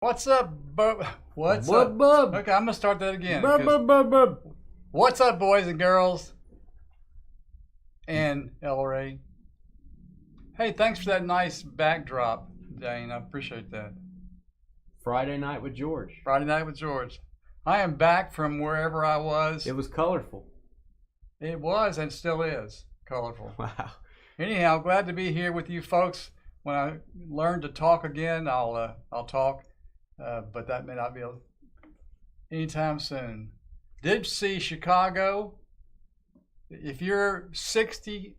What's up, What's Bub, up? bub. Okay, I'm gonna start that again. Bub, 'Cause bub, bub, bub. What's up, boys and girls? And El Ray. Hey, thanks for that nice backdrop, Dane. I appreciate that. Friday night with George. Friday night with George. I am back from wherever I was. It was colorful. It was and still is colorful. Wow. Anyhow, glad to be here with you folks. When I learn to talk again, I'll talk, but that may not be anytime soon. Did see Chicago? If you're 60,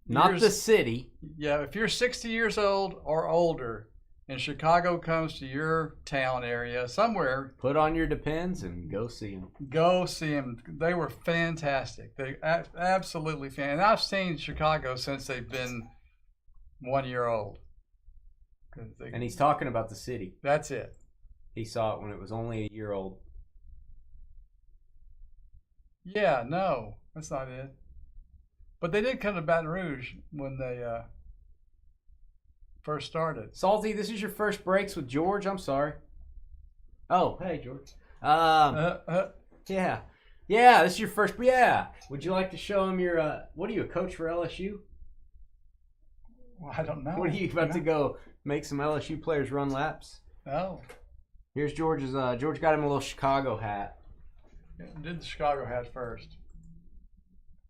Not years, the city. yeah. If you're 60 years old or older, and Chicago comes to your town area somewhere, Put on your Depends and go see them. go see them. They were fantastic. They absolutely fantastic. And I've seen Chicago since they've been 1 year old. And he's talking about the city. That's it. He saw it when it was only a year old. Yeah, no, that's not it. But they did come to Baton Rouge when they first started. Salty, this is your first breaks with George. I'm sorry. Oh, hey, George. Yeah. Yeah, this is your first. Yeah. Would you like to show him your, what are you, a coach for LSU? Well, I don't know. What are you about to go make some LSU players run laps? Oh, Here's George's, George got him a little Chicago hat. did the Chicago hat first.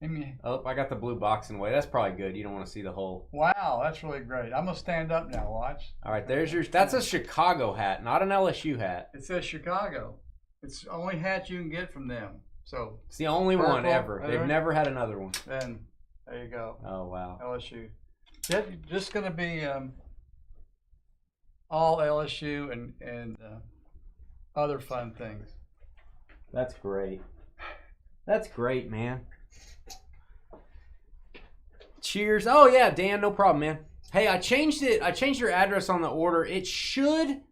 I mean, Oh, I got the blue box in the way. That's probably good. You don't want to see the whole. wow, that's really great. I'm gonna stand up now. Watch. All right, there's your. That's a Chicago hat, not an LSU hat. It says Chicago. It's the only hat you can get from them. So It's the only one Purple, ever. They've right? never had another one. then, there you go. Oh wow. LSU. Yeah, just gonna be all LSU and other fun things. That's great. That's great, man. Cheers. Oh yeah, Dan, no problem, man. Hey, I changed it. I changed your address on the order. It should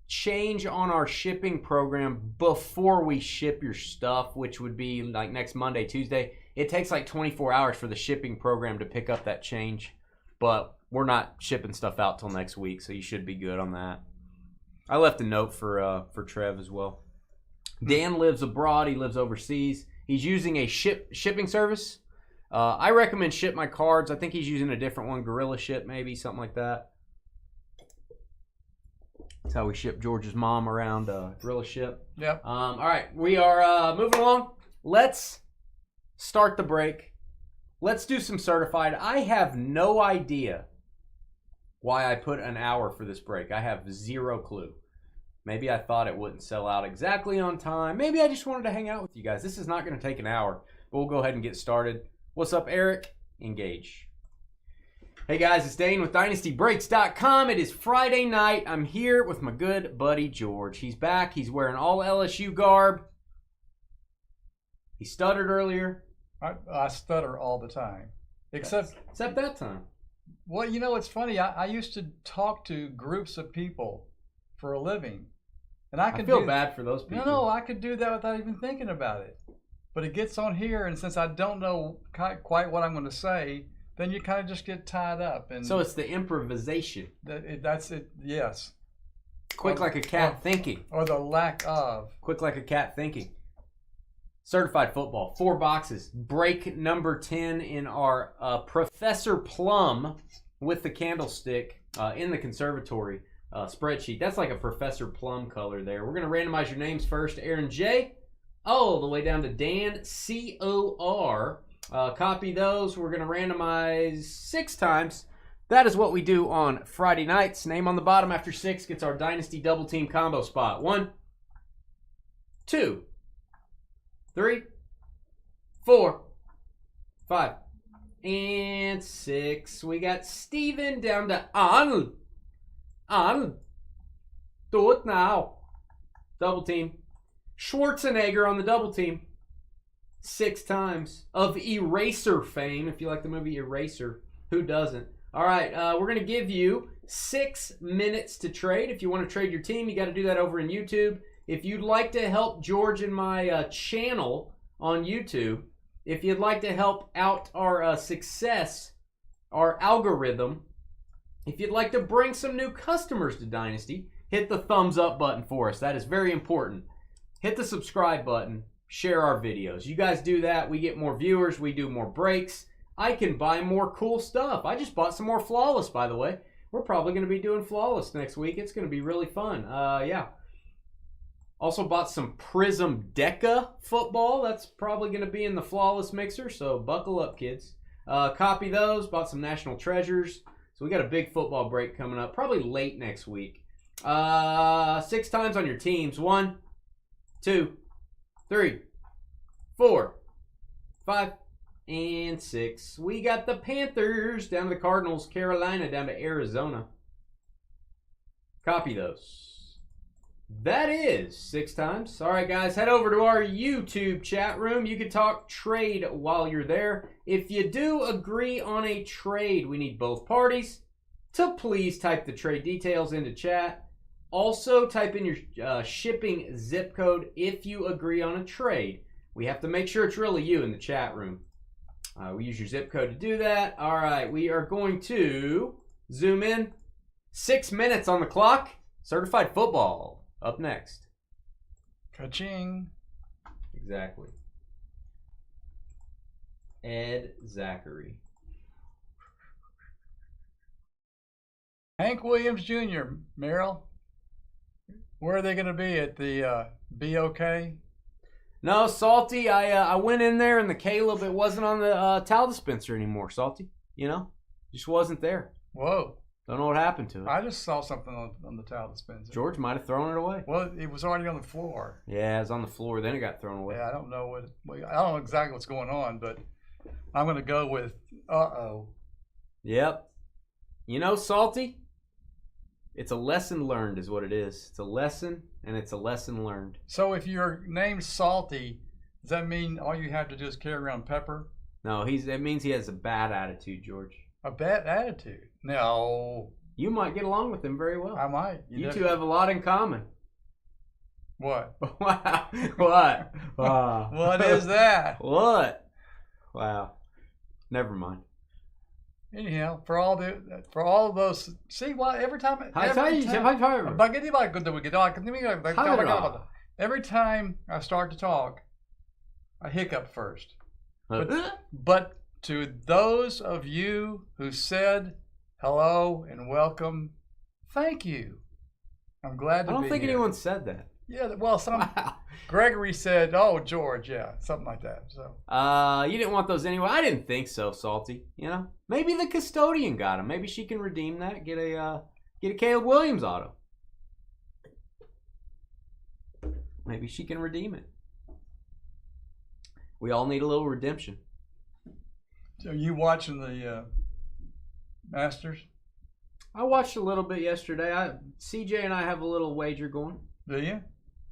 change on our shipping program before we ship your stuff, which would be like next Monday, Tuesday. It takes like 24 hours for the shipping program to pick up that change, but we're not shipping stuff out till next week, so you should be good on that. I left a note for Trev as well. Dan lives abroad. He lives overseas. He's using a shipping service. I recommend Ship My Cards. I think he's using a different one, Gorilla Ship maybe, something like that. That's how we ship George's mom around Gorilla Ship. Yep. All right, we are moving along. Let's start the break. Let's do some certified. I have no idea why I put an hour for this break. I have zero clue. Maybe I thought it wouldn't sell out exactly on time. Maybe I just wanted to hang out with you guys. This is not going to take an hour, but we'll go ahead and get started. What's up, Eric? Engage. Hey guys, it's Dane with DynastyBreaks.com. It is Friday night. I'm here with my good buddy George. He's back. He's wearing all LSU garb. He stuttered earlier. I stutter all the time, except that time. well, you know, it's funny. I used to talk to groups of people for a living, and I could feel bad for those people. No, I could do that without even thinking about it. But it gets on here, and since I don't know quite what I'm going to say, then you kind of just get tied up. And so it's the improvisation. That's it. Yes. Quick like a cat thinking. Or the lack of. Quick like a cat thinking. Certified football, 4 boxes. Break number 10 in our Professor Plum with the candlestick in the conservatory spreadsheet. That's like a Professor Plum color there. We're going to randomize your names first. Aaron J. All the way down to Dan C-O-R. Copy those. We're going to randomize 6 times. That is what we do on Friday nights. Name on the bottom after 6 gets our Dynasty Double Team combo spot. 1, 2, 3, 4, 5, and 6. We got Steven down to Arnold. Arnold. Do it now. Double team. Schwarzenegger on the double team. 6 times. Of Eraser fame, if you like the movie Eraser. Who doesn't? All right, we're going to give you 6 minutes to trade. If you want to trade your team, you got to do that over in YouTube. If you'd like to help George and my channel on YouTube, if you'd like to help out our success, our algorithm, if you'd like to bring some new customers to Dynasty, hit the thumbs up button for us. That is very important. Hit the subscribe button. Share our videos. You guys do that, we get more viewers, we do more breaks. I can buy more cool stuff. I just bought some more Flawless, by the way. We're probably going to be doing Flawless next week. It's going to be really fun. Yeah. Also bought some Prism Deca football. That's probably going to be in the Flawless mixer, so buckle up, kids. Copy those. Bought some National Treasures. So we got a big football break coming up, probably late next week. 6 times on your teams. 1, 2, 3, 4, 5, and 6. We got the Panthers down to the Cardinals, Carolina down to Arizona. Copy those. That is 6 times. All right, guys, head over to our YouTube chat room. You can talk trade while you're there. If you do agree on a trade, we need both parties to please type the trade details into chat. Also, type in your shipping zip code if you agree on a trade. We have to make sure it's really you in the chat room. We use your zip code to do that. All right, we are going to zoom in. 6 minutes on the clock. Certified football up next. Ka-ching. Exactly. Ed Zachary. Hank Williams Jr., Merrill. Where are they going to be at the BOK? No, Salty, I went in there and the Caleb, it wasn't on the towel dispenser anymore, Salty. You know? Just wasn't there. Whoa. Don't know what happened to it. I just saw something on the towel dispenser. George might have thrown it away. Well, it was already on the floor. Yeah, it was on the floor. Then it got thrown away. Yeah, I don't know I don't know exactly what's going on, but I'm going to go with uh-oh. Yep. You know, Salty, it's a lesson learned is what it is. It's a lesson, and it's a lesson learned. So if you're named Salty, does that mean all you have to do is carry around pepper? No, it means he has a bad attitude, George. A bad attitude? No. You might get along with him very well. I might. You two have a lot in common. What? Wow. What? Wow. What is that? What? Wow. Never mind. Anyhow, for all those, see what every time I start to talk, I hiccup first. But to those of you who said hello and welcome, thank you. I'm glad to be here. I don't think anyone said that. Yeah, well, Gregory said, "Oh, George, yeah, something like that." So, you didn't want those anyway. I didn't think so, Salty. You know, maybe the custodian got him. Maybe she can redeem that. Get a Caleb Williams auto. Maybe she can redeem it. We all need a little redemption. So, you watching the Masters? I watched a little bit yesterday. CJ and I have a little wager going. Do you?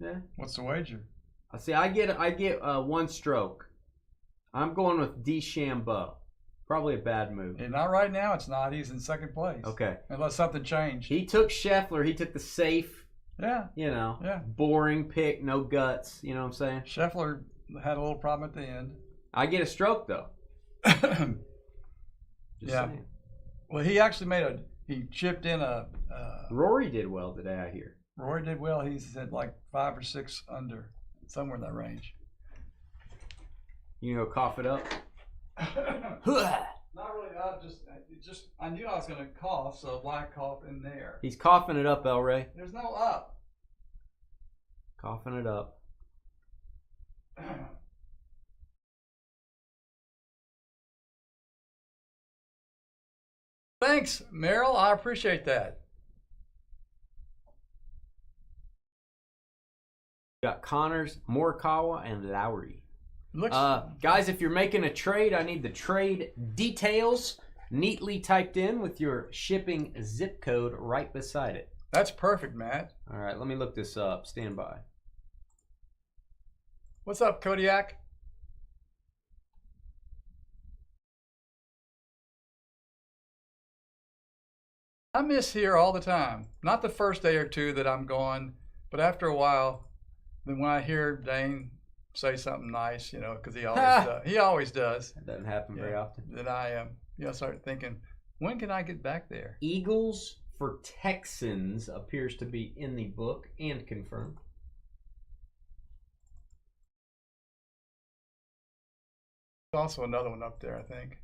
Yeah. What's the wager? I see. I get one stroke. I'm going with DeChambeau. Probably a bad move. And not right now. It's not. He's in second place. Okay. Unless something changed. He took Scheffler. He took the safe. Yeah. You know. Yeah. Boring pick. No guts. You know what I'm saying? Scheffler had a little problem at the end. I get a stroke though. Yeah. Saying. Well, he actually he chipped in a. Rory did well today, I hear. Rory did well. He's at like 5 or 6 under, somewhere in that range. You gonna go cough it up? Not really. I knew I was going to cough, so why cough in there? He's coughing it up, El Ray. There's no up. Coughing it up. Thanks, Merrill. I appreciate that. Got Connors, Morikawa, and Lowry. Looks, guys, if you're making a trade, I need the trade details neatly typed in with your shipping zip code right beside it. That's perfect, Matt. All right, let me look this up. Stand by. What's up, Kodiak? I miss here all the time. Not the first day or two that I'm gone, but after a while, then when I hear Dane say something nice, you know, because he always does. He always does. That doesn't happen very often. Then I start thinking, when can I get back there? Eagles for Texans appears to be in the book and confirmed. There's also another one up there, I think.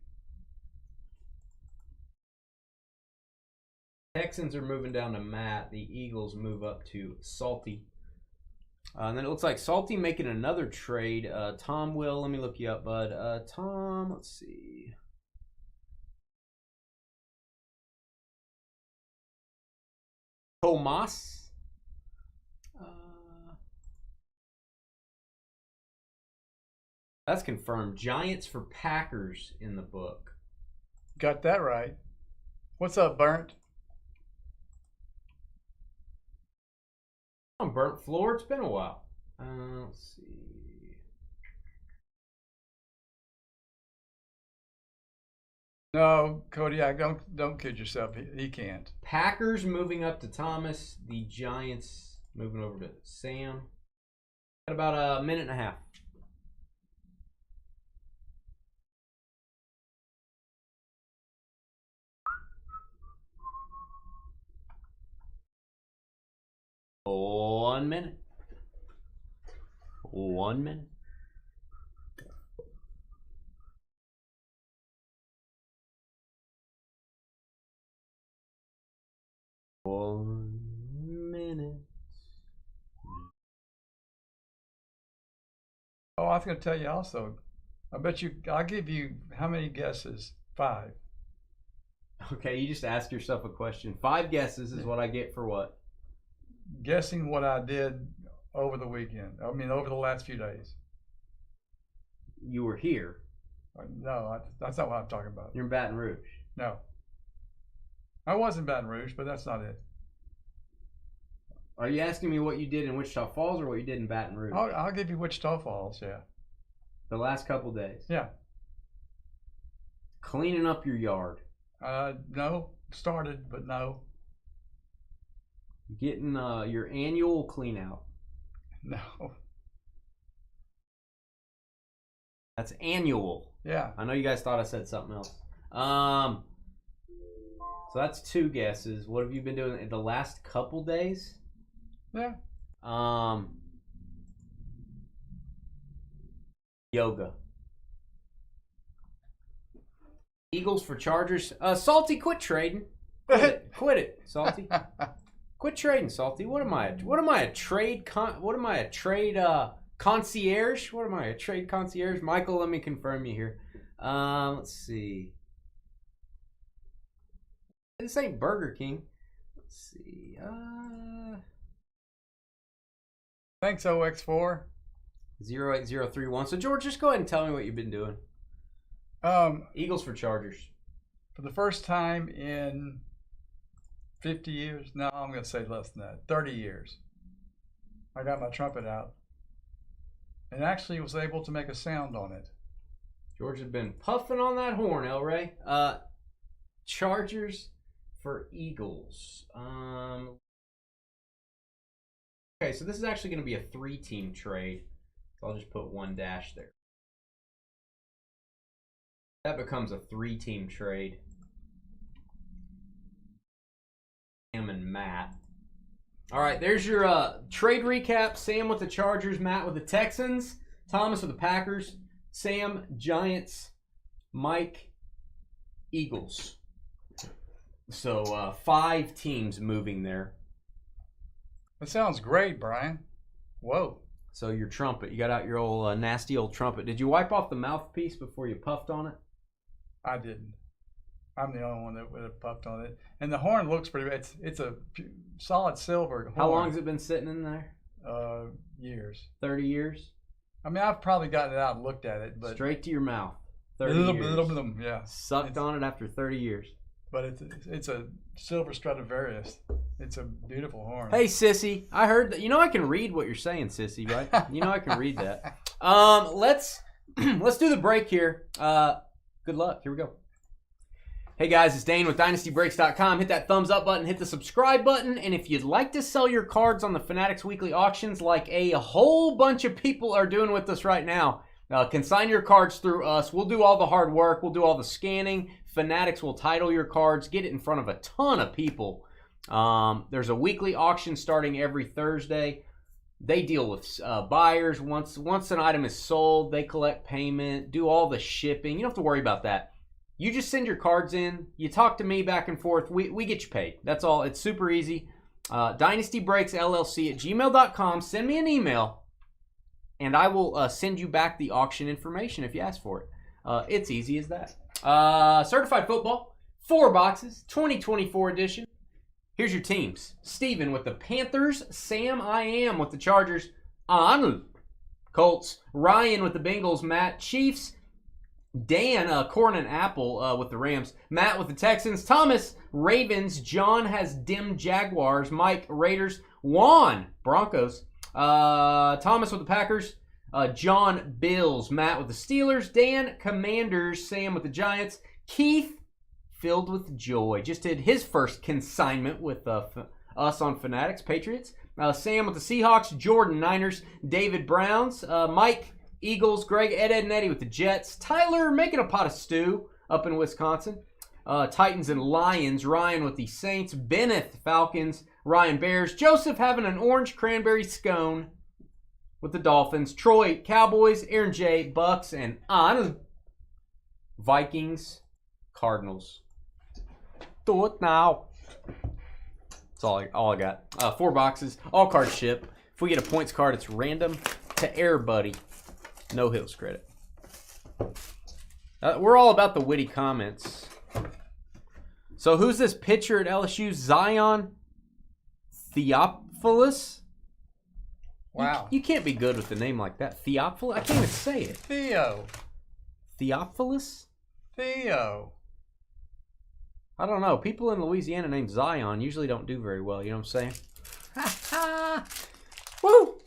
Texans are moving down to Matt. The Eagles move up to Salty. And then it looks like Salty making another trade. Tom will. Let me look you up, bud. Tom, let's see. Tomas. That's confirmed. Giants for Packers in the book. Got that right. What's up, Burnt? On Burnt Floor, it's been a while. Let's see. No, Kodiak, don't kid yourself. He can't. Packers moving up to Thomas. The Giants moving over to Sam. Got about a minute and a half. One minute. 1 minute. One minute. Oh, I was going to tell you also. I'll give you how many guesses? 5. Okay, you just ask yourself a question. 5 guesses is what I get for what? Guessing what I did over the weekend. I mean, over the last few days. You were here. No, that's not what I'm talking about. You're in Baton Rouge. No. I was in Baton Rouge, but that's not it. Are you asking me what you did in Wichita Falls or what you did in Baton Rouge? I'll give you Wichita Falls, yeah. The last couple days. Yeah. Cleaning up your yard. No. Started, but no. Getting your annual clean out. No. That's annual. Yeah. I know you guys thought I said something else. So that's 2 guesses. What have you been doing in the last couple days? Yeah. Yoga. Eagles for Chargers. Salty, quit trading. Quit it, Salty. Quit trading, Salty. What am I? What am I? A trade concierge? What am I? A trade concierge? Michael, let me confirm you here. Let's see. This ain't Burger King. Let's see. Thanks, OX4. 08031. So George, just go ahead and tell me what you've been doing. Eagles for Chargers. For the first time in 50 years, no, I'm going to say less than that, 30 years, I got my trumpet out and actually was able to make a sound on it. George has been puffing on that horn, El Rey. Chargers for Eagles. Okay, so this is actually going to be a 3-team trade. So I'll just put 1 dash there. That becomes a 3-team trade. Sam and Matt. All right, there's your trade recap. Sam with the Chargers, Matt with the Texans, Thomas with the Packers, Sam, Giants, Mike, Eagles. So 5 teams moving there. That sounds great, Brian. Whoa. So your trumpet, you got out your old nasty old trumpet. Did you wipe off the mouthpiece before you puffed on it? I didn't. I'm the only one that would have puffed on it. And the horn looks pretty bad. It's a solid silver horn. How long has it been sitting in there? Years. 30 years? I mean, I've probably gotten it out and looked at it, but straight to your mouth. 30 years. Yeah. Sucked on it after 30 years. But it's a silver Stradivarius. It's a beautiful horn. Hey, sissy, I heard that. You know I can read what you're saying, sissy, right? You know I can read that. Let's do the break here. Good luck. Here we go. Hey guys, it's Dane with DynastyBreaks.com. Hit that thumbs up button, hit the subscribe button, and if you'd like to sell your cards on the Fanatics Weekly Auctions like a whole bunch of people are doing with us right now, consign your cards through us. We'll do all the hard work. We'll do all the scanning. Fanatics will title your cards, get it in front of a ton of people. There's a weekly auction starting every Thursday. They deal with buyers. Once an item is sold, they collect payment, do all the shipping. You don't have to worry about that. You just send your cards in. You talk to me back and forth. We get you paid. That's all. It's super easy. Dynasty Breaks LLC at gmail.com. Send me an email, and I will send you back the auction information if you ask for it. It's easy as that. Certified football, 4 boxes, 2024 edition. Here's your teams. Steven with the Panthers. Sam I Am with the Chargers. Arnold, Colts. Ryan with the Bengals. Matt, Chiefs. Dan, Corn and Apple with the Rams. Matt with the Texans. Thomas, Ravens. John has Dim Jaguars. Mike, Raiders. Juan, Broncos. Thomas with the Packers. John, Bills. Matt with the Steelers. Dan, Commanders. Sam with the Giants. Keith, filled with joy. Just did his first consignment with us on Fanatics. Patriots. Sam with the Seahawks. Jordan, Niners. David, Browns. Mike, Eagles. Greg, Ed, and Eddie with the Jets. Tyler making a pot of stew up in Wisconsin. Titans and Lions. Ryan with the Saints. Bennett, Falcons. Ryan, Bears. Joseph having an orange cranberry scone with the Dolphins. Troy, Cowboys. Aaron J, Bucks. And Vikings, Cardinals. Do it now. That's all I got. 4 boxes. All cards ship. If we get a points card, it's random to everybody. No Hills credit. We're all about the witty comments. So who's this pitcher at LSU? Zion Theophilus? Wow. You can't be good with a name like that. Theophilus? I can't even say it. Theophilus? Theo. I don't know. People in Louisiana named Zion usually don't do very well. You know what I'm saying? Ha ha! Woo!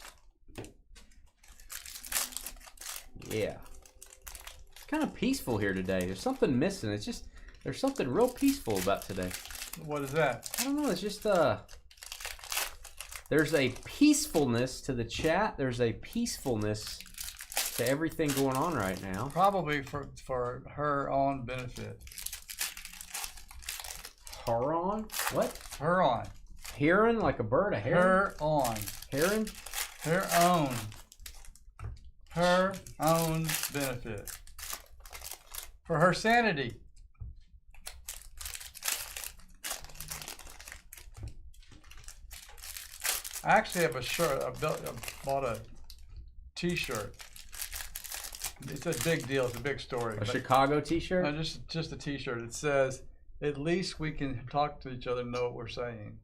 Yeah. It's kind of peaceful here today. There's something missing. There's something real peaceful about today. What is that? I don't know. It's just there's a peacefulness to the chat. There's a peacefulness to everything going on right now. Probably for her own benefit. Her on? What? Her on. Heron, like a bird, a heron? Her on. Heron? Her own. Her own benefit. For her sanity. I actually have a shirt. I bought a t-shirt. It's a big deal. It's a big story. A Chicago t-shirt? No, just a t-shirt. It says, "At least we can talk to each other and know what we're saying."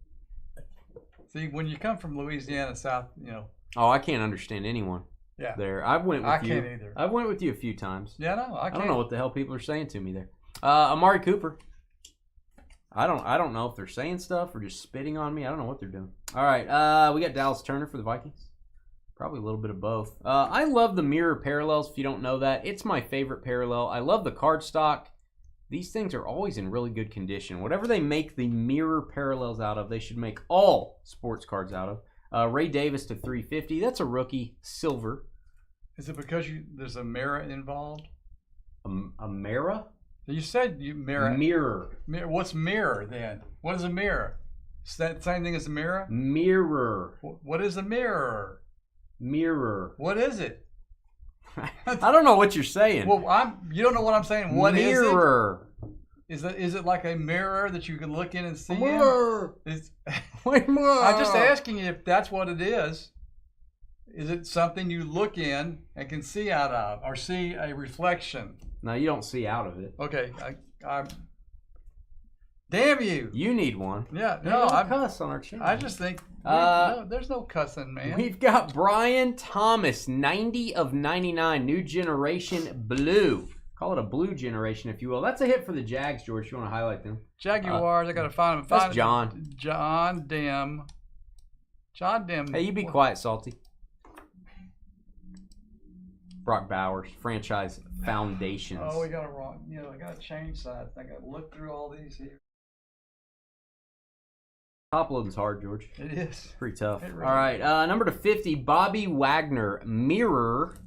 See, when you come from Louisiana, South, Oh, I can't understand anyone. Yeah. There, I went with you. I can't either. I went with you a few times. Yeah, no, I can't. I don't know what the hell people are saying to me there. Amari Cooper. I don't know if they're saying stuff or just spitting on me. I don't know what they're doing. All right, we got Dallas Turner for the Vikings. Probably a little bit of both. I love the mirror parallels. If you don't know that, it's my favorite parallel. I love the cardstock. These things are always in really good condition. Whatever they make the mirror parallels out of, they should make all sports cards out of. Ray Davis to 350. That's a rookie silver. Is it because there's a mirror involved? A mirror? You said you mirror. Mirror. What's mirror then? What is a mirror? Is that the same thing as a mirror? Mirror. What is a mirror? Mirror. What is it? I don't know what you're saying. Well, you don't know what I'm saying. What mirror. Is it? Is it like a mirror that you can look in and see? Mirror. Mirror. I'm just asking you if that's what it is. Is it something you look in and can see out of, or see a reflection? No, you don't see out of it. Okay, I'm. Damn you! You need one. Yeah, no, I cuss on our channel. I just think no, there's no cussing, man. We've got Brian Thomas, 90 of 99, new generation blue. Call it a blue generation, if you will. That's a hit for the Jags, George. You want to highlight them? Jaguars. I got to find them. That's John. John Dim. Hey, you be quiet, Salty. Brock Bowers, franchise foundations. Oh, we got it wrong. I got to change sides. I got to look through all these here. Top loading's hard, George. It is. Pretty tough. Really all right, number to 50, Bobby Wagner, mirror.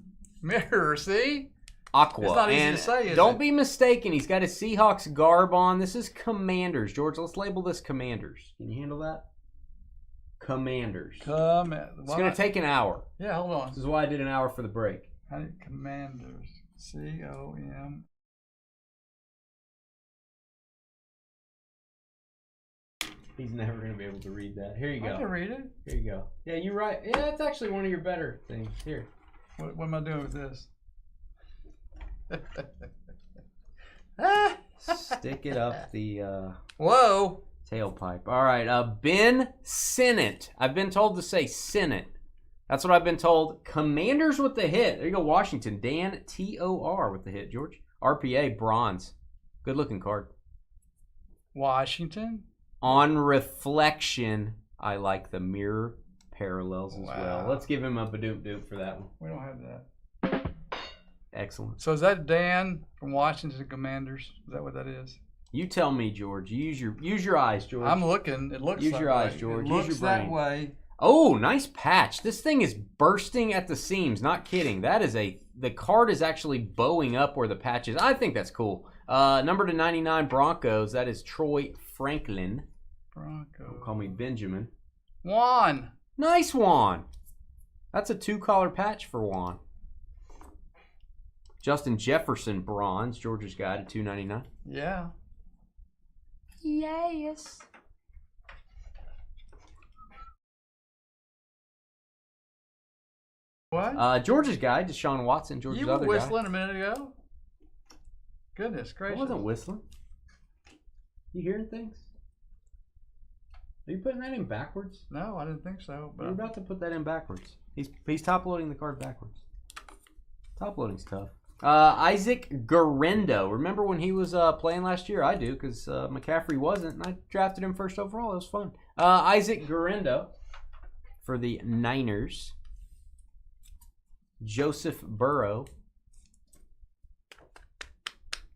Mirror, see? Aqua. It's not easy and to say, is don't it? be mistaken. He's got a Seahawks garb on. This is Commanders. George, let's label this Commanders. Can you handle that? Commanders. It's going to take an hour. Yeah, hold on. This is why I did an hour for the break. Commanders. C-O-M. He's never going to be able to read that. Here you go. I can read it. Here you go. Yeah, you're right. Yeah, it's actually one of your better things. Here. What am I doing with this? Stick it up the Whoa. tailpipe. All right. Ben Sinnott. I've been told to say Sinnott. That's what I've been told. Commanders with the hit. There you go, Washington. Dan T-O-R with the hit, George. RPA, bronze. Good looking card. Washington. On reflection, I like the mirror parallels as well. Let's give him a badoop-doop for that one. We don't have that. Excellent. So is that Dan from Washington Commanders? Is that what that is? You tell me, George. Use your eyes, George. I'm looking. It looks Use that your eyes, way. George. It Use looks your brain. that way. Oh, nice patch. This thing is bursting at the seams. Not kidding. That is the card is actually bowing up where the patch is. I think that's cool. Number to 99 Broncos. That is Troy Franklin. Broncos. Don't call me Benjamin. Juan. Nice Juan. That's a 2-color patch for Juan. Justin Jefferson bronze. George's Guide to 299. Yeah. Yes. What? George's Guide to Sean Watson. George's You were other whistling guy. a minute ago. Goodness I gracious. wasn't whistling. You hearing things? Are you putting that in backwards? No, I didn't think so. But You're about to put that in backwards. He's top loading the card backwards. Top loading's tough. Isaac Guerrero. Remember when he was playing last year? I do, because McCaffrey wasn't, and I drafted him first overall. It was fun. Isaac Guerrero for the Niners. Joseph Burrow.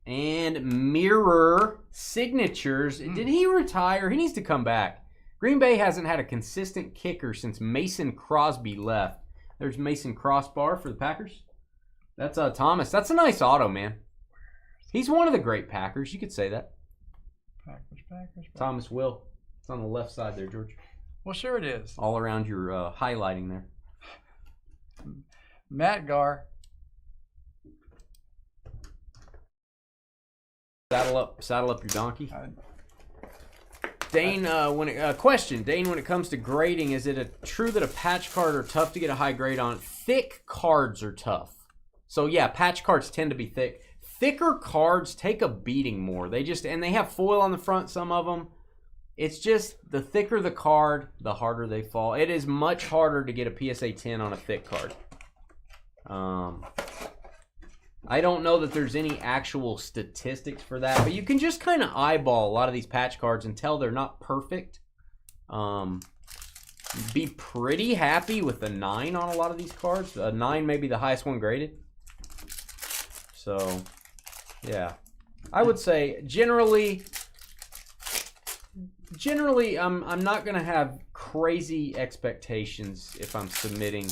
And mirror signatures. Did he retire? He needs to come back. Green Bay hasn't had a consistent kicker since Mason Crosby left. There's Mason Crossbar for the Packers. That's Thomas. That's a nice auto, man. He's one of the great Packers. You could say that. Packers. Thomas Will. It's on the left side there, George. Well, sure it is. All around your highlighting there. Matt Gar. Saddle up your donkey. Dane, when it comes to grading, is it true that a patch card are tough to get a high grade on? Thick cards are tough. So yeah, patch cards tend to be thick. Thicker cards take a beating more. And they have foil on the front, some of them. It's just the thicker the card, the harder they fall. It is much harder to get a PSA 10 on a thick card. I don't know that there's any actual statistics for that, but you can just kind of eyeball a lot of these patch cards and tell they're not perfect. Be pretty happy with a 9 on a lot of these cards. A 9 may be the highest one graded. So, yeah. I would say generally I'm not going to have crazy expectations if I'm submitting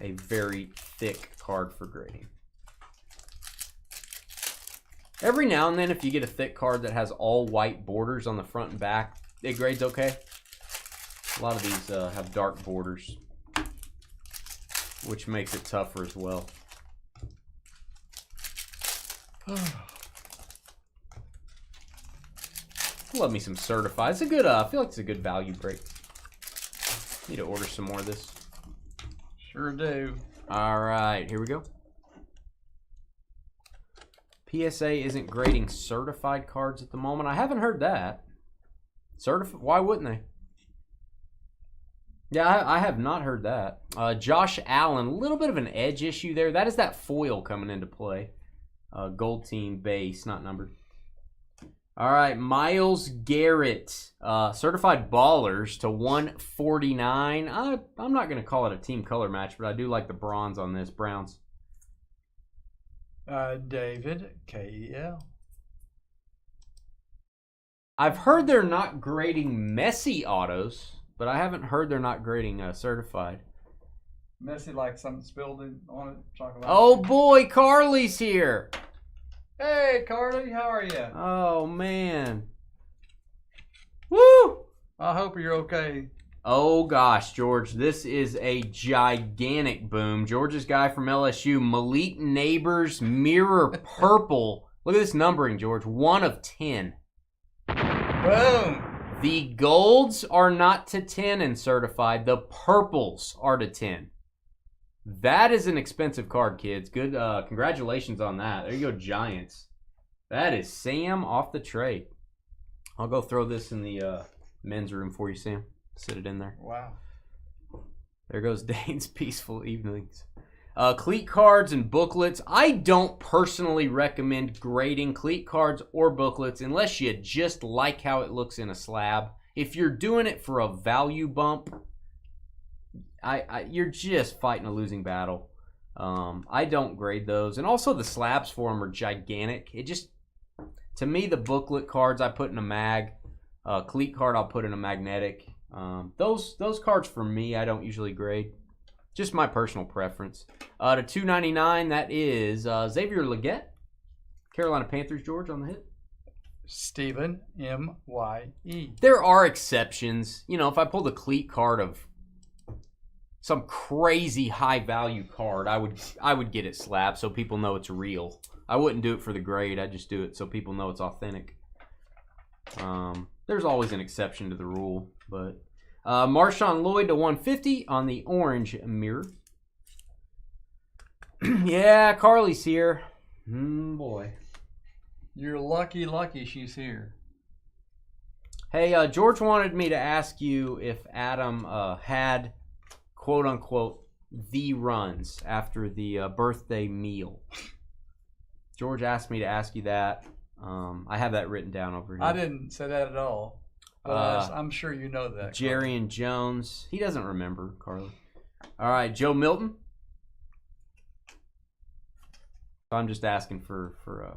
a very thick card for grading. Every now and then, if you get a thick card that has all white borders on the front and back, it grades okay. A lot of these have dark borders, which makes it tougher as well. Love me some certified. It's a good. I feel like it's a good value break. Need to order some more of this. Sure do. All right, here we go. PSA isn't grading certified cards at the moment. I haven't heard that. Why wouldn't they? Yeah, I have not heard that. Josh Allen, a little bit of an edge issue there. That is that foil coming into play. Gold team base, not numbered. All right, Myles Garrett, certified ballers to 149. I'm not going to call it a team color match, but I do like the bronze on this. Browns. David, K-E-L. I've heard they're not grading Messi autos, but I haven't heard they're not grading certified. messy like something spilled on it. Chocolate. Oh boy, Carly's here. Hey, Carly, how are you? Oh man. Woo! I hope you're okay. Oh gosh, George, this is a gigantic boom. George's guy from LSU, Malik Neighbors, mirror purple. Look at this numbering, George. 1 of 10. Boom. The golds are not to 10 and certified. The purples are to 10. That is an expensive card, kids. Good. Congratulations on that. There you go, Giants. That is Sam off the trade. I'll go throw this in the men's room for you, Sam. Sit it in there. Wow. There goes Dane's peaceful evenings. Cleat cards and booklets. I don't personally recommend grading cleat cards or booklets unless you just like how it looks in a slab. If you're doing it for a value bump, you're just fighting a losing battle. I don't grade those. And also the slabs for them are gigantic. It just, to me, the booklet cards I put in a mag. Cleat card I'll put in a magnetic. Those cards for me I don't usually grade. Just my personal preference. To $2.99, that is Xavier Legette, Carolina Panthers, George, on the hit. Stephen M.Y.E. There are exceptions. You know, if I pulled a cleat card of some crazy high value card, I would get it slabbed so people know it's real. I wouldn't do it for the grade. I just do it so people know it's authentic. There's always an exception to the rule, but Marshawn Lloyd to 150 on the orange mirror. Yeah, Carly's here. Boy. You're lucky she's here. Hey, George wanted me to ask you if Adam had, quote unquote, the runs after the birthday meal. George asked me to ask you that. I have that written down over here. I didn't say that at all. But I'm sure you know that. Jerry and Jones. He doesn't remember, Carly. All right, Joe Milton. I'm just asking for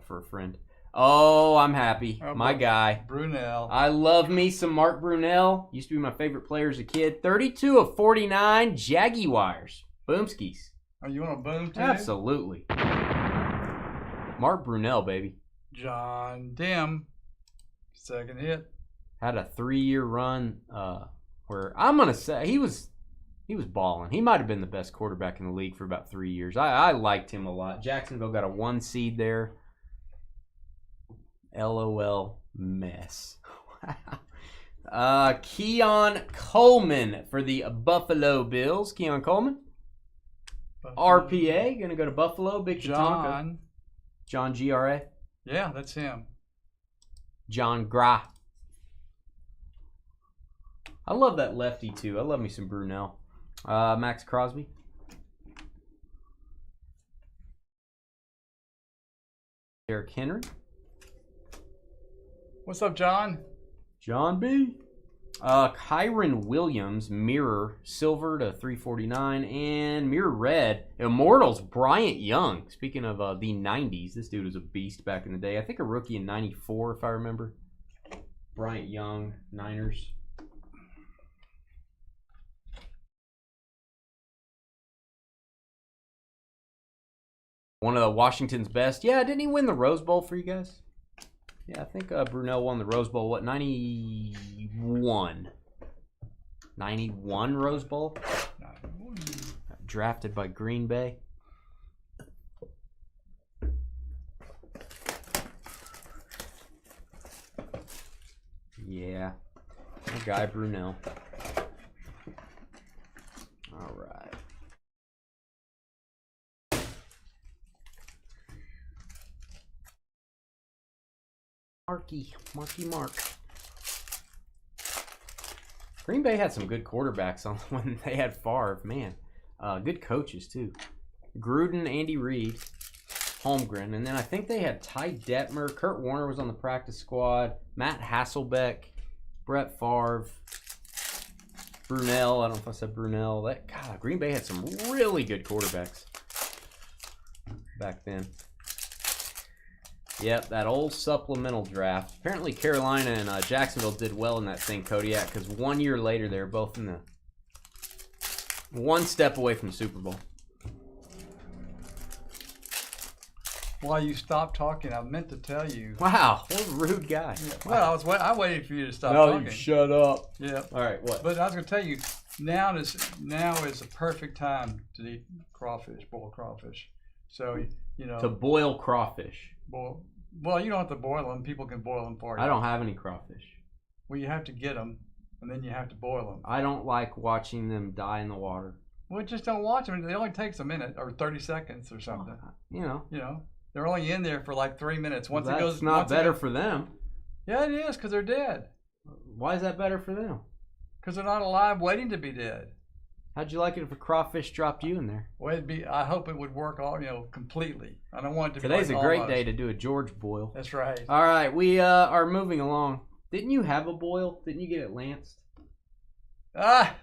a friend. Oh, I'm happy. My guy. Brunel. I love me some Mark Brunel. Used to be my favorite player as a kid. 32 of 49 Jaguars. Boomskis. Oh, you want a boom too? Absolutely. Mark Brunel, baby. John Dim. Second hit. Had a 3-year run where I'm going to say he was balling. He might have been the best quarterback in the league for about 3 years. I liked him a lot. Jacksonville got a 1 seed there. LOL mess. Keon Coleman for the Buffalo Bills. Keon Coleman. RPA, going to go to Buffalo. Big Chatonka. John Gra. Yeah, that's him. John Gra. I love that lefty too. I love me some Brunel. Max Crosby. Derrick Henry. What's up, John? John B. Kyron Williams, mirror, silver to 349, and mirror red, Immortals, Bryant Young. Speaking of the 90s, this dude was a beast back in the day. I think a rookie in 94, if I remember. Bryant Young, Niners. One of the Washington's best. Yeah, didn't he win the Rose Bowl for you guys? Yeah, I think Brunel won the Rose Bowl, 91? 91 Rose Bowl? 91. Drafted by Green Bay. Yeah, my guy Brunel. All right. Marky Mark. Green Bay had some good quarterbacks on when they had Favre. Man, good coaches too. Gruden, Andy Reid, Holmgren, and then I think they had Ty Detmer. Kurt Warner was on the practice squad. Matt Hasselbeck, Brett Favre, Brunel. I don't know if I said Brunel. God, Green Bay had some really good quarterbacks back then. Yep, that old supplemental draft. Apparently Carolina and Jacksonville did well in that thing, Kodiak, because 1 year later they were both in the One step away from the Super Bowl. While you stopped talking, I meant to tell you. Wow, what a rude guy. Yeah, well, I waited for you to stop No, talking. you shut up. Yeah. All right, what? But I was going to tell you, now is the perfect time to eat crawfish, boiled crawfish. So, you know. To boil crawfish. Well, you don't have to boil them. People can boil them for you. I don't have any crawfish. Well, you have to get them, and then you have to boil them. I don't like watching them die in the water. Well, just don't watch them. It only takes a minute or 30 seconds or something. You know. They're only in there for like 3 minutes. Once That's it goes, not better for them. Yeah, it is, because they're dead. Why is that better for them? Because they're not alive, waiting to be dead. How'd you like it if a crawfish dropped you in there? Well, I hope it would work all, completely. I don't want it to. Today's be like a great almost. day to do a George boil. That's right. All right, we are moving along. Didn't you have a boil? Didn't you get it lanced? I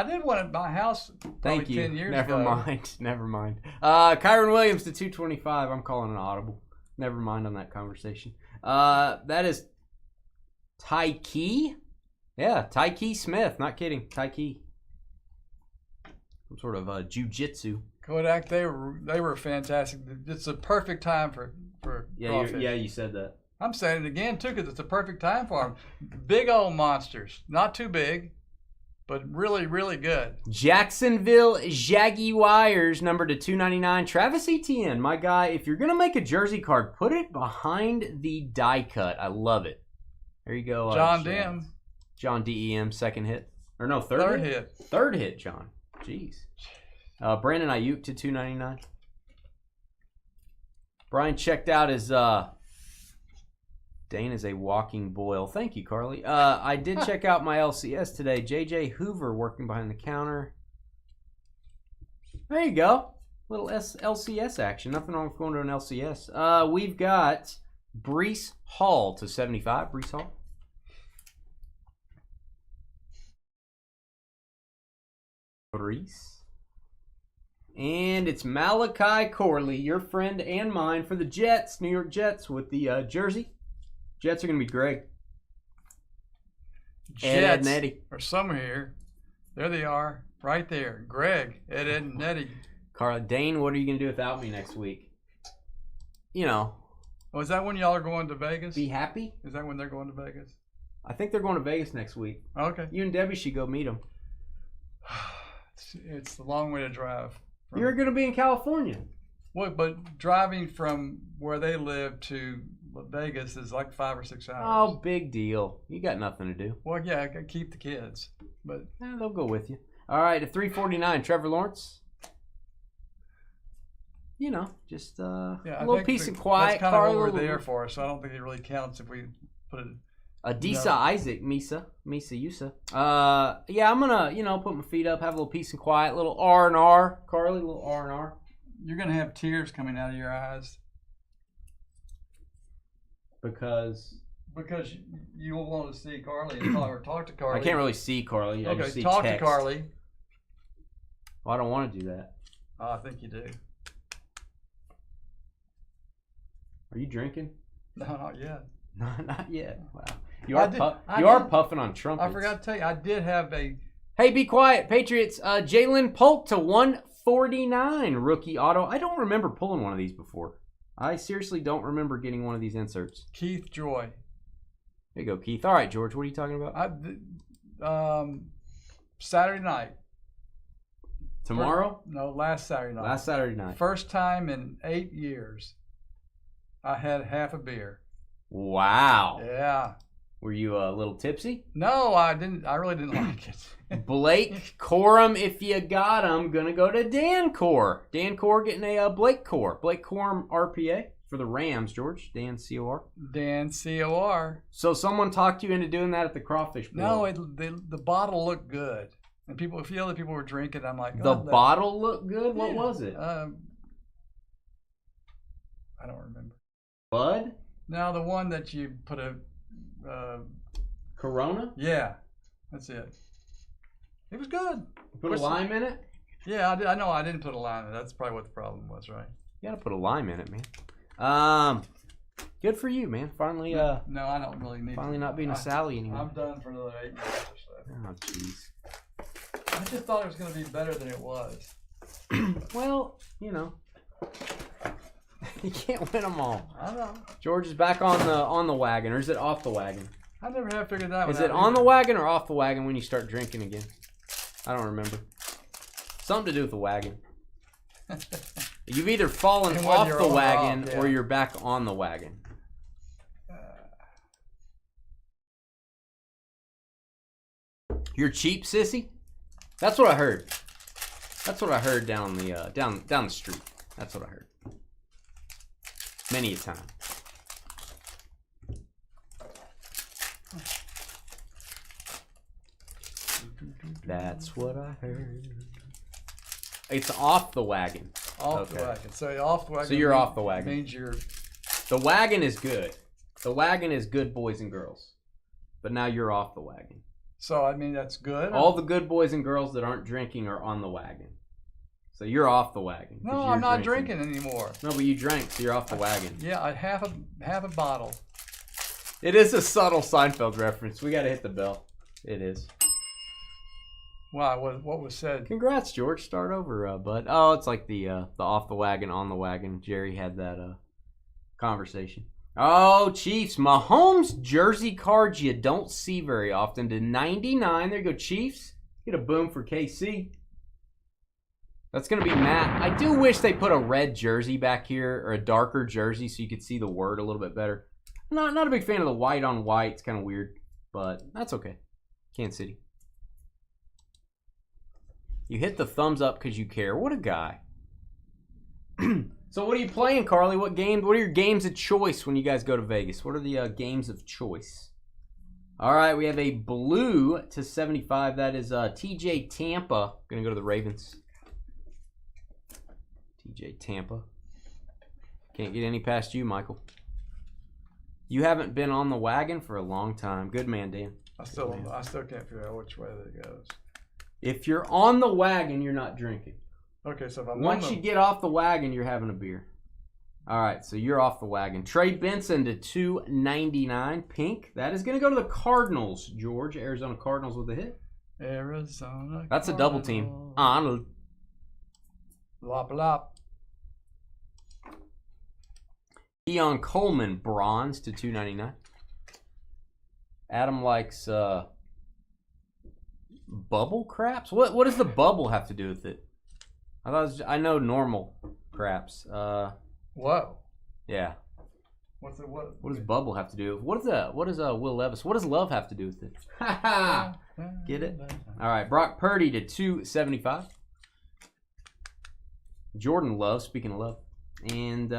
did one at my house. Thank you. 10 years Never ago. mind. Never mind. Kyron Williams to 225. I'm calling an audible. Never mind on that conversation. That is Tyke. Yeah, Tyke Smith. Not kidding. Tyke. Some sort of jiu-jitsu. Kodak, they were fantastic. It's a perfect time for crawfish. You said that. I'm saying it again too, because it's a perfect time for them. Big old monsters, not too big, but really, really good. Jacksonville Jaguars, number to 299. Travis Etienne, my guy. If you're gonna make a jersey card, put it behind the die cut. I love it. There you go. John Dem. John DEM, second hit. Or no, Third hit. Third hit, John. Jeez. Brandon Ayuk to 299. Brian checked out his Dane is a walking boil. Thank you, Carly. I did check out my LCS today. JJ Hoover working behind the counter. There you go. Little LCS action. Nothing wrong with going to an LCS. We've got Brees Hall to 75. Brees Hall. Brees. And it's Malachi Corley, your friend and mine, for the Jets, New York Jets, with the jersey. Jets are going to be Greg. Ed and Eddie. Are somewhere here. There they are, right there. Greg, Ed, and Eddie. Carla, Dane, what are you going to do without me next week? You know. Oh, is that when y'all are going to Vegas? Be happy? Is that when they're going to Vegas? I think they're going to Vegas next week. Okay. You and Debbie should go meet them. It's a long way to drive. You're going to be in California. Well, but driving from where they live to Vegas is like 5 or 6 hours. Oh, big deal. You got nothing to do. Well, yeah, I can keep the kids, but they'll go with you. All right, at 349, Trevor Lawrence. You know, just a little peace and quiet. That's kind of what we're there for, so I don't think it really counts if we put it. Adisa Isaac, Misa Yusa. Yeah, I'm gonna, put my feet up, have a little peace and quiet, little R&R, Carly, a little R&R. You're gonna have tears coming out of your eyes because you will want to see Carly or talk to Carly. I can't really see Carly. I just see talk text. to Carly. Well, I don't want to do that. Oh, I think you do. Are you drinking? No, not yet. No, not yet. Wow. You are puffing on trumpets. I forgot to tell you, I did have a... Hey, be quiet, Patriots. Jalen Polk to 149, rookie auto. I don't remember pulling one of these before. I seriously don't remember getting one of these inserts. Keith Joy. There you go, Keith. All right, George, what are you talking about? Saturday night. Tomorrow? No, last Saturday night. Last Saturday night. First time in 8 years, I had half a beer. Wow. Yeah. Were you a little tipsy? No, I didn't. I really didn't like it. Blake Corum, if you got him, gonna go to Dan Core. Dan Core getting a Blake Core. Blake Corum RPA for the Rams, George. Dan COR. Dan COR. So someone talked you into doing that at the Crawfish Bowl. No, the bottle looked good. And a few other people were drinking. I'm like, the bottle looked good? What was it? I don't remember. Bud? No, the one that you put a... Corona? Yeah, that's it. It was good. Put a lime in it? Yeah, I know I didn't put a lime in it. That's probably what the problem was, right? You gotta put a lime in it, man. Good for you, man. Finally, no, I don't really need finally not being a Sally anymore. I'm done for another 8 years or so. Oh, jeez. I just thought it was going to be better than it was. Well, you know, you can't win them all. I know. George is back on the wagon, or is it off the wagon? I never have figured that one out. Is it on the wagon or off the wagon when you start drinking again? I don't remember. Something to do with the wagon. You've either fallen off the wagon or you're back on the wagon. You're cheap, sissy? That's what I heard. That's what I heard down the down the street. That's what I heard. Many a time. That's what I heard. It's off the wagon. Off the wagon. So off the wagon. So you're off the wagon. Means you're. The wagon is good. The wagon is good, boys and girls. But now you're off the wagon. So I mean that's good. All the good boys and girls that aren't drinking are on the wagon. So you're off the wagon. No, I'm not drinking anymore. No, but you drank, so you're off the wagon. Yeah, I have a bottle. It is a subtle Seinfeld reference. We got to hit the bell. It is. Wow, what was said? Congrats, George. Start over, bud. Oh, it's like the off the wagon, on the wagon. Jerry had that conversation. Oh, Chiefs. Mahomes jersey cards you don't see very often to 99. There you go, Chiefs. Get a boom for KC. That's going to be Matt. I do wish they put a red jersey back here, or a darker jersey, so you could see the word a little bit better. Not a big fan of the white on white. It's kind of weird, but that's okay. Kansas City. You hit the thumbs up because you care. What a guy. So what are you playing, Carly? What are your games of choice when you guys go to Vegas? What are the games of choice? All right, we have a blue to 75. That is TJ Tampa. Going to go to the Ravens. TJ Tampa. Can't get any past you, Michael. You haven't been on the wagon for a long time. Good man, Dan. I still can't figure out which way that goes. If you're on the wagon, you're not drinking. Okay, so if I'm Once you get off the wagon, you're having a beer. All right, so you're off the wagon. Trey Benson to 299, pink. That is going to go to the Cardinals, George. Arizona Cardinals with a hit. Arizona. That's a double team. Arnold. Lop lop. Keon Coleman, bronze to 299. Adam likes bubble craps. What does the bubble have to do with it? I know normal craps. Whoa. Yeah. What does bubble have to do with? What does Will Levis? What does love have to do with it? Ha ha. Get it? All right, Brock Purdy to 275. Jordan Love, speaking of love, and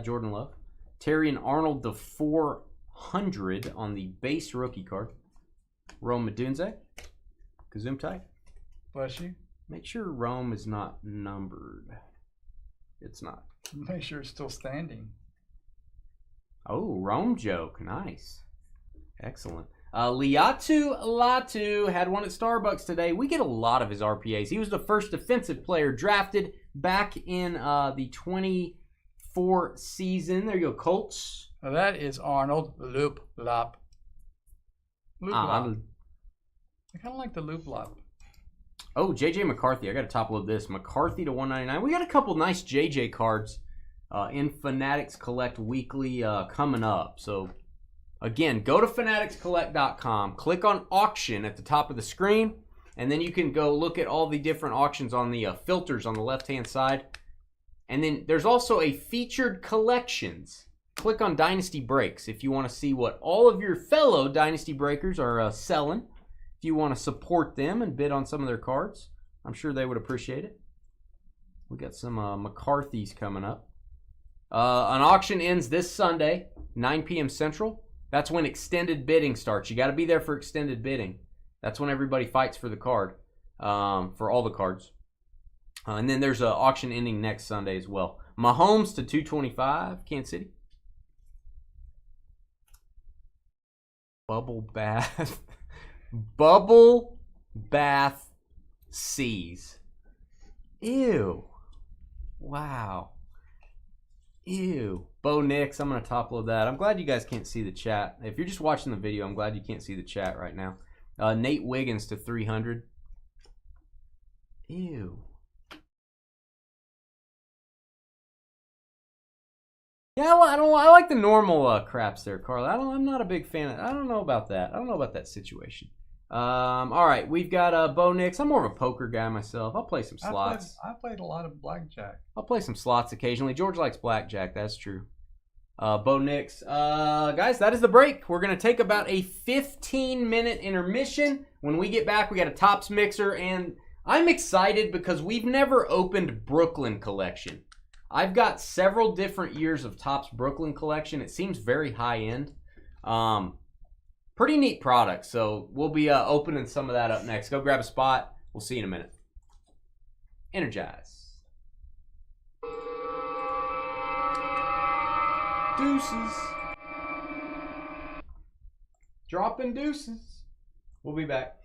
Jordan Love. Terry and Arnold to 400 on the base rookie card. Rome Medunze. Kazoom tight. Bless you. Make sure Rome is not numbered. It's not. Make sure it's still standing. Oh, Rome joke. Nice. Excellent. Liatu Latu had one at Starbucks today. We get a lot of his RPAs. He was the first defensive player drafted back in the 24 season. There you go, Colts. Now that is Arnold Loop Lop. Loop Lop. I kind of like the Loop Lop. Oh, JJ McCarthy. I got to top load this. McCarthy to 199. We got a couple nice JJ cards in Fanatics Collect Weekly coming up. So, again, go to fanaticscollect.com. Click on auction at the top of the screen. And then you can go look at all the different auctions on the filters on the left-hand side. And then there's also a featured collections. Click on Dynasty Breaks if you want to see what all of your fellow Dynasty Breakers are selling. If you want to support them and bid on some of their cards, I'm sure they would appreciate it. We got some McCarthy's coming up. An auction ends this Sunday, 9 p.m. Central. That's when extended bidding starts. You got to be there for extended bidding. That's when everybody fights for the card, for all the cards. And then there's an auction ending next Sunday as well. Mahomes to 225, Kansas City. Bubble bath. Bubble bath C's. Ew. Wow. Ew. Bo Nix, I'm going to top load that. I'm glad you guys can't see the chat. If you're just watching the video, I'm glad you can't see the chat right now. Nate Wiggins to 300. Ew. Yeah, I like the normal craps there, Carl. I'm not a big fan of. I don't know about that. I don't know about that situation. All right, we've got Bo Nix. I'm more of a poker guy myself. I'll play some slots. I played a lot of blackjack. I'll play some slots occasionally. George likes blackjack. That's true. Bo Nix. Guys, that is the break. We're going to take about a 15-minute intermission. When we get back, we got a Topps mixer, and I'm excited because we've never opened Brooklyn Collection. I've got several different years of Topps Brooklyn Collection. It seems very high-end. Pretty neat product, so we'll be opening some of that up next. Go grab a spot. We'll see you in a minute. Energize. Deuces. Dropping deuces. We'll be back.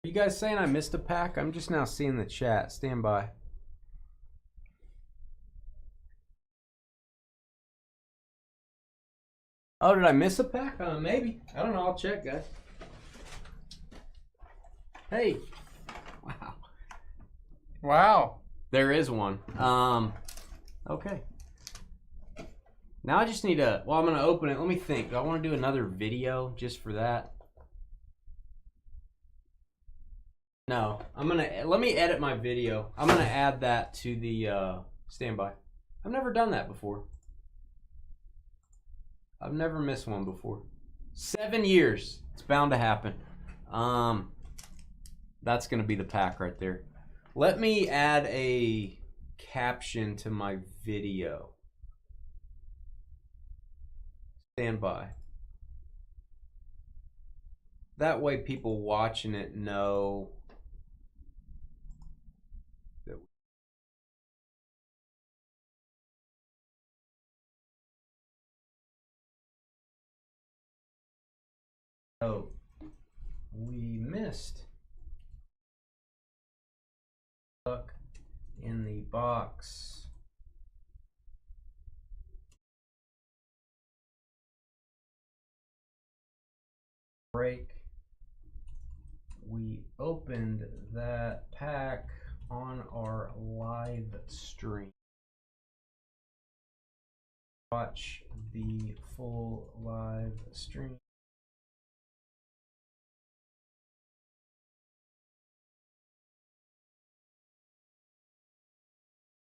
You guys saying I missed a pack? I'm just now seeing the chat. Stand by. Oh, did I miss a pack? Maybe. I don't know. I'll check, guys. Hey. Wow. Wow. There is one. Okay. Now I just need to, well, I'm going to open it. Let me think. Do I want to do another video just for that? No. Let me edit my video. I'm going to add that to the standby. I've never done that before. I've never missed one before. 7 years. It's bound to happen. That's going to be the pack right there. Let me add a caption to my video. Stand by. That way people watching it know that we missed. Stuck in the box. Break. We opened that pack on our live stream. Watch the full live stream.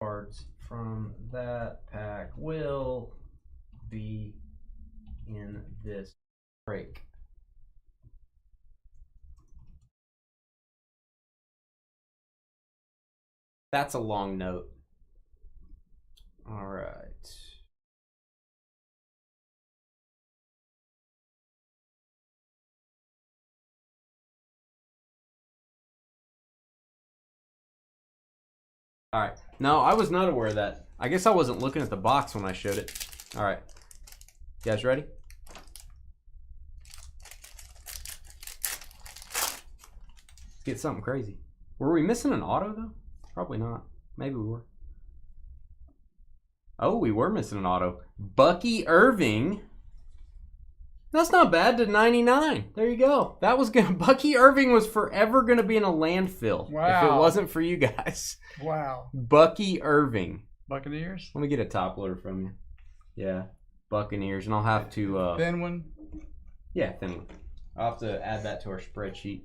Cards from that pack will be in this break. That's a long note. All right. All right. No, I was not aware of that. I guess I wasn't looking at the box when I showed it. All right. You guys ready? Let's get something crazy. Were we missing an auto, though? Probably not. Maybe we were. Oh, we were missing an auto. Bucky Irving. That's not bad, to 99. There you go. That was good. Bucky Irving was forever going to be in a landfill. Wow. If it wasn't for you guys. Wow. Bucky Irving. Buccaneers? Let me get a top loader from you. Yeah. Buccaneers. And I'll have to... thin one? Yeah, thin one. I'll have to add that to our spreadsheet.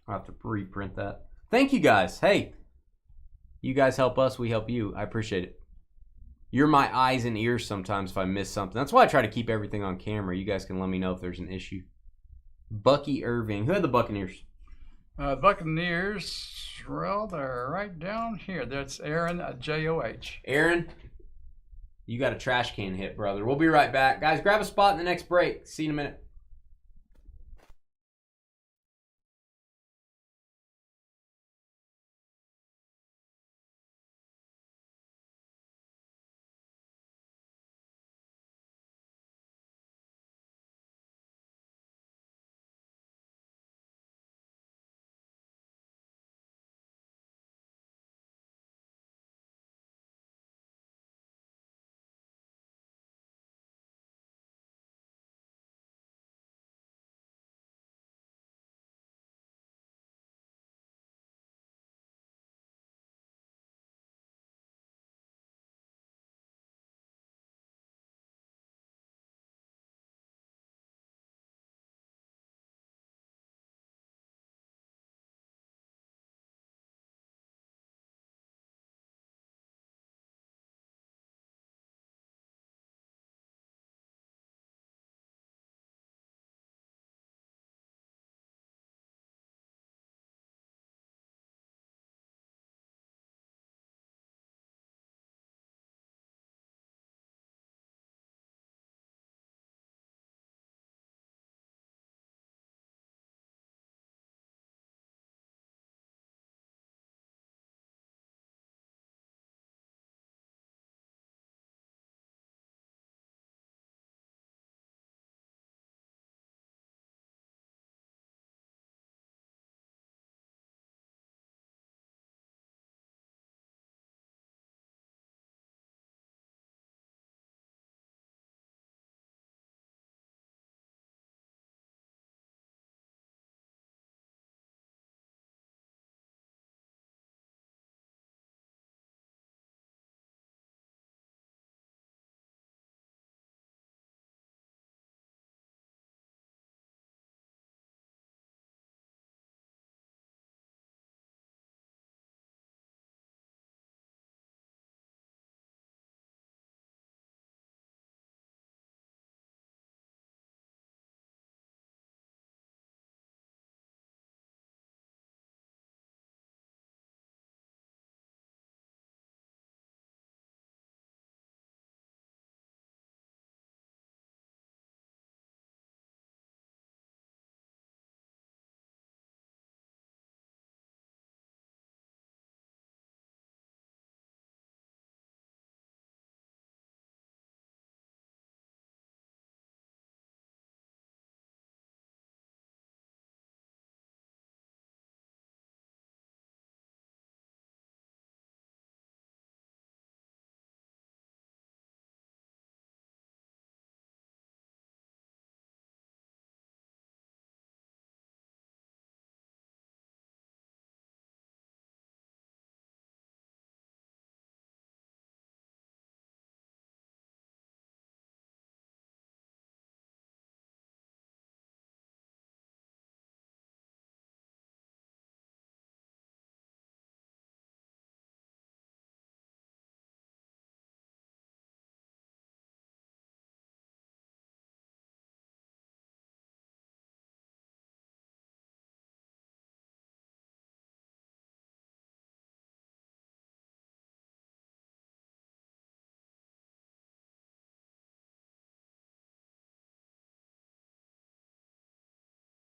I'll have to reprint that. Thank you guys. Hey. You guys help us. We help you. I appreciate it. You're my eyes and ears sometimes if I miss something. That's why I try to keep everything on camera. You guys can let me know if there's an issue. Bucky Irving. Who had the Buccaneers? Buccaneers, well, they're right down here. That's Aaron, J-O-H. Aaron, you got a trash can hit, brother. We'll be right back. Guys, grab a spot in the next break. See you in a minute.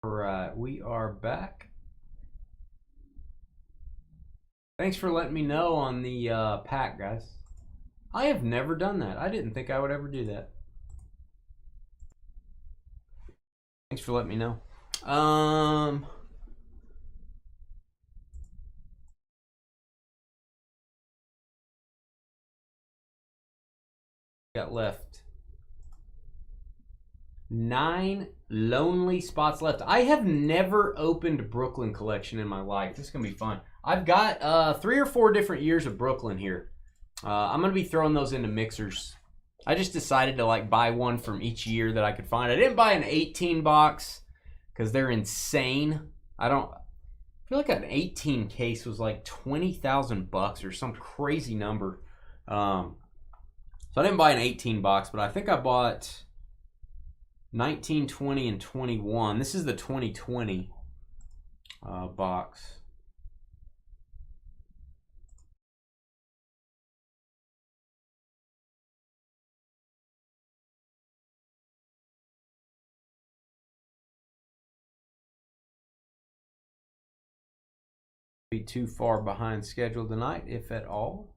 Alright, we are back. Thanks for letting me know on the pack, guys. I have never done that. I didn't think I would ever do that. Thanks for letting me know. Got left 9 lonely spots left. I have never opened Brooklyn collection in my life. This is gonna be fun. I've got 3 or 4 different years of Brooklyn here. I'm gonna be throwing those into mixers. I just decided to like buy one from each year that I could find. I didn't buy an 18 box because they're insane. I feel like an 18 case was like $20,000 or some crazy number. So I didn't buy an 18 box, but I think I bought 19, 20, and 21. This is the 2020 box. Be too far behind schedule tonight, if at all.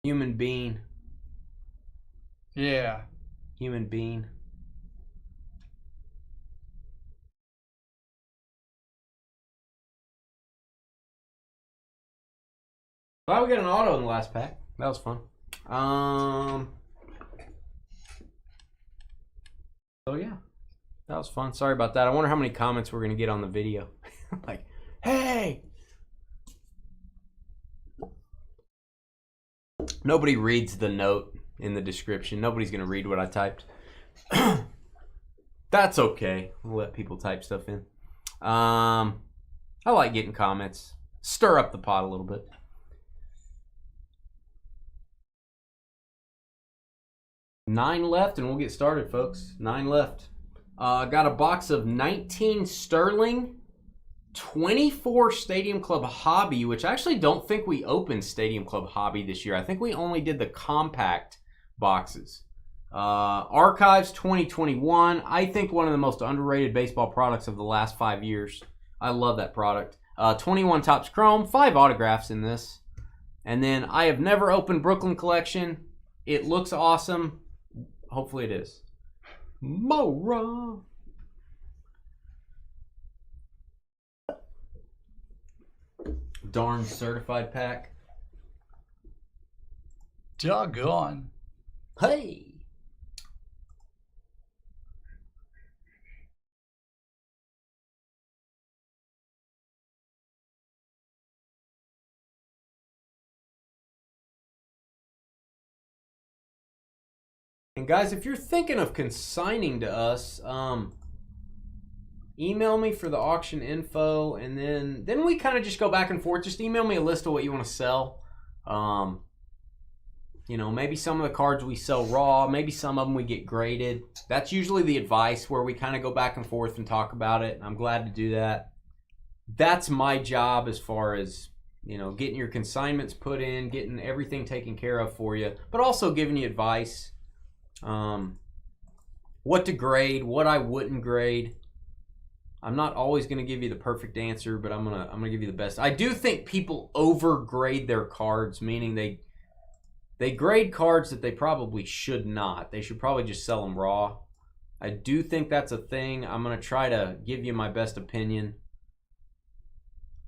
Human being. Yeah. Human being. Well, we got an auto in the last pack. That was fun. So yeah, that was fun. Sorry about that. I wonder how many comments we're gonna get on the video. Like, hey! Nobody reads the note in the description. Nobody's gonna read what I typed. That's okay. We'll let people type stuff in. I like getting comments. Stir up the pot a little bit. Nine left, and we'll get started, folks. 9 left. Got a box of 19 Sterling, 24 Stadium Club Hobby, which I actually don't think we opened Stadium Club Hobby this year. I think we only did the compact boxes. Archives 2021. I think one of the most underrated baseball products of the last 5 years. I love that product. 21 Topps Chrome, 5 autographs in this. And then I have never opened Brooklyn Collection. It looks awesome. Hopefully it is. Mora. Darn certified pack. Doggone. Hey. And guys, if you're thinking of consigning to us, email me for the auction info, and then we kind of just go back and forth. Just email me a list of what you want to sell. You know, maybe some of the cards we sell raw, maybe some of them we get graded. That's usually the advice where we kind of go back and forth and talk about it. I'm glad to do that. That's my job as far as, you know, getting your consignments put in, getting everything taken care of for you, but also giving you advice. What to grade, what I wouldn't grade. I'm not always going to give you the perfect answer, but I'm gonna give you the best. I do think people overgrade their cards, meaning they grade cards that they probably should not. They should probably just sell them raw. I do think that's a thing. I'm going to try to give you my best opinion,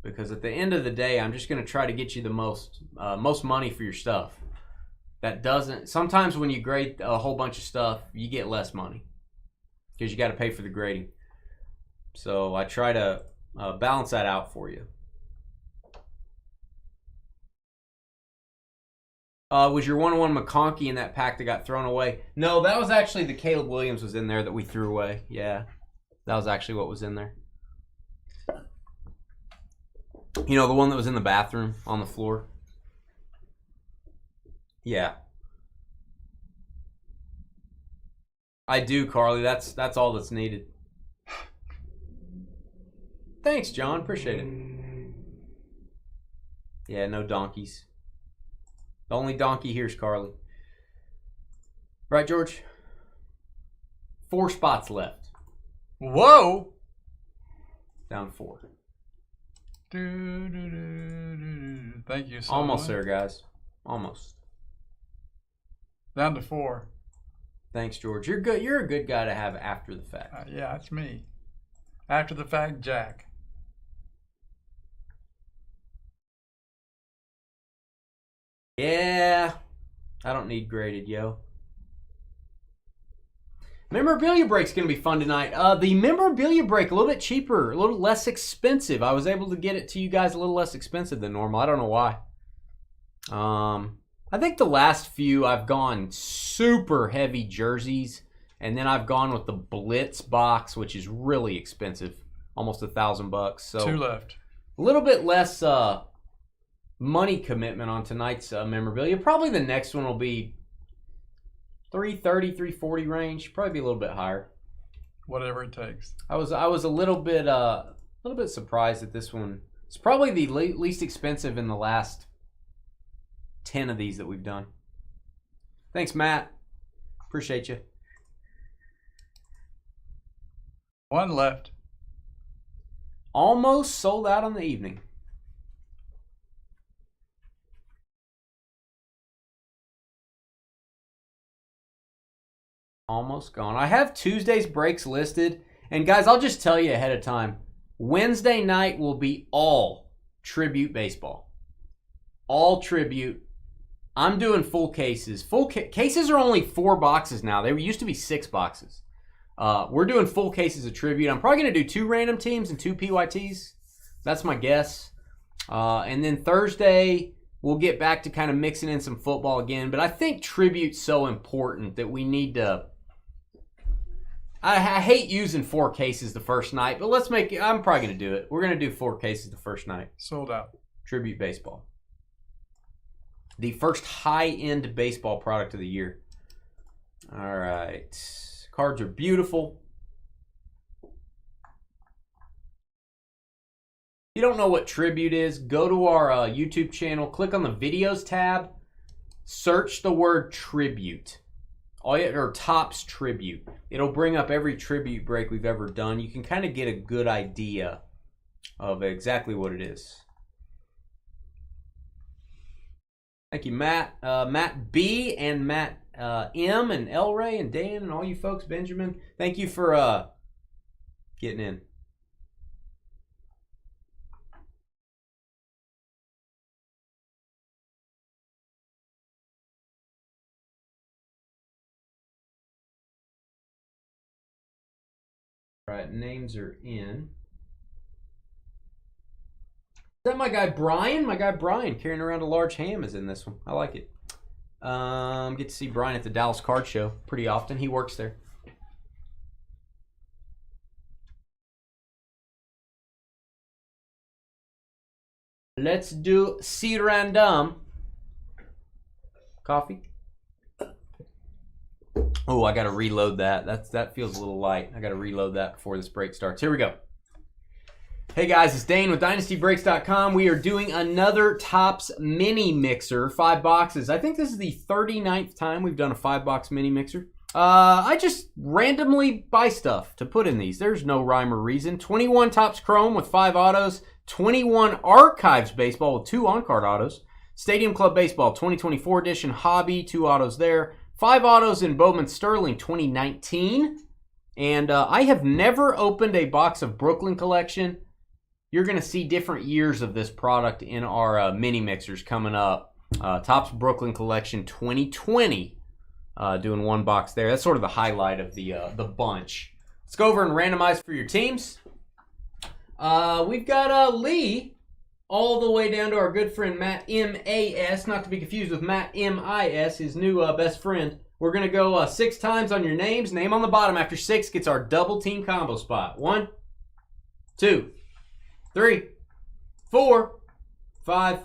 because at the end of the day, I'm just going to try to get you the most money for your stuff. That doesn't, sometimes when you grade a whole bunch of stuff, you get less money because you got to pay for the grading. So I try to balance that out for you. Was your 101 McConkey in that pack that got thrown away? No, that was actually the Caleb Williams was in there that we threw away. Yeah, that was actually what was in there. You know, the one that was in the bathroom on the floor? Yeah. I do, Carly. That's all that's needed. Thanks, John. Appreciate it. Yeah, no donkeys. The only donkey here is Carly. Right, George? 4 spots left. Whoa! Down to 4. Thank you so Almost much. there, guys. Almost. Down to 4. Thanks, George. You're good. You're a good guy to have after the fact. Yeah, that's me. After the fact, Jack. Yeah. I don't need graded, yo. Memorabilia Break's going to be fun tonight. The Memorabilia Break, a little bit cheaper, a little less expensive. I was able to get it to you guys a little less expensive than normal. I don't know why. I think the last few I've gone super heavy jerseys, and then I've gone with the Blitz box, which is really expensive, almost $1,000. So 2 left. a little bit less money commitment on tonight's memorabilia. Probably the next one will be 330, 340 range. Probably be a little bit higher. Whatever it takes. I was a little bit surprised at this one. It's probably the least expensive in the last 10 of these that we've done. Thanks, Matt. Appreciate you. 1 left. Almost sold out on the evening. Almost gone. I have Tuesday's breaks listed. And guys, I'll just tell you ahead of time. Wednesday night will be all tribute baseball. All tribute. I'm doing full cases. Cases are only 4 boxes now. They used to be 6 boxes. We're doing full cases of tribute. I'm probably going to do 2 random teams and 2 PYTs. That's my guess. And then Thursday, we'll get back to kind of mixing in some football again. But I think tribute's so important that we need to... I hate using 4 cases the first night, but let's make it... I'm probably going to do it. We're going to do 4 cases the first night. Sold out. Tribute baseball. The first high-end baseball product of the year. All right. Cards are beautiful. If you don't know what tribute is, go to our YouTube channel, click on the videos tab, search the word tribute. Or Topps Tribute. It'll bring up every tribute break we've ever done. You can kind of get a good idea of exactly what it is. Thank you, Matt. Matt B and Matt M and El Ray and Dan and all you folks, Benjamin. Thank you for getting in. All right, names are in. Is that my guy Brian? My guy Brian carrying around a large ham is in this one. I like it. Get to see Brian at the Dallas Card Show pretty often. He works there. Let's do C random. Coffee. Oh, I got to reload that. That feels a little light. I got to reload that before this break starts. Here we go. Hey guys, it's Dane with DynastyBreaks.com. We are doing another Topps mini mixer, 5 boxes. I think this is the 39th time we've done a 5-box mini mixer. I just randomly buy stuff to put in these. There's no rhyme or reason. 21 Topps Chrome with 5 autos. 21 Archives Baseball with 2 on-card autos. Stadium Club Baseball 2024 edition Hobby, 2 autos there. 5 autos in Bowman Sterling 2019. And I have never opened a box of Brooklyn Collection. You're going to see different years of this product in our mini mixers coming up. Topps Brooklyn Collection 2020. Doing 1 box there. That's sort of the highlight of the bunch. Let's go over and randomize for your teams. We've got Lee all the way down to our good friend Matt M.A.S. Not to be confused with Matt M.I.S., his new best friend. We're going to go 6 times on your names. Name on the bottom after 6 gets our double team combo spot. 1, 2, 3, 4, 5,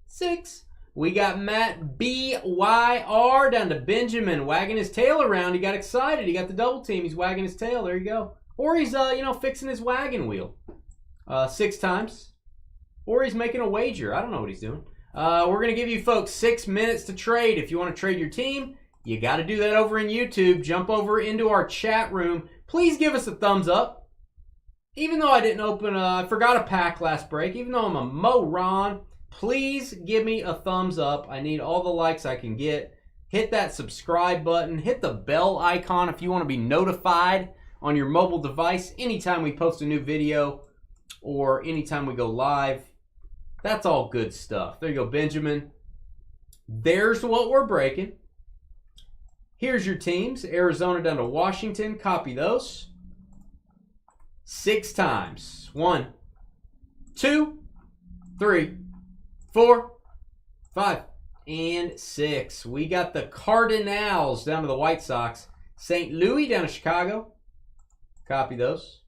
6. We got Matt B.Y.R. down to Benjamin, wagging his tail around. He got excited. He got the double team. He's wagging his tail. There you go. Or he's, fixing his wagon wheel. 6 times. Or he's making a wager. I don't know what he's doing. We're going to give you folks 6 minutes to trade. If you want to trade your team, you got to do that over in YouTube. Jump over into our chat room. Please give us a thumbs up. Even though I didn't I forgot a pack last break. Even though I'm a moron, please give me a thumbs up. I need all the likes I can get. Hit that subscribe button. Hit the bell icon if you want to be notified on your mobile device anytime we post a new video or anytime we go live. That's all good stuff. There you go, Benjamin. There's what we're breaking. Here's your teams. Arizona down to Washington. Copy those. 6 times. 1, 2, 3, 4, 5, and 6. We got the Cardinals down to the White Sox. St. Louis down to Chicago. Copy those.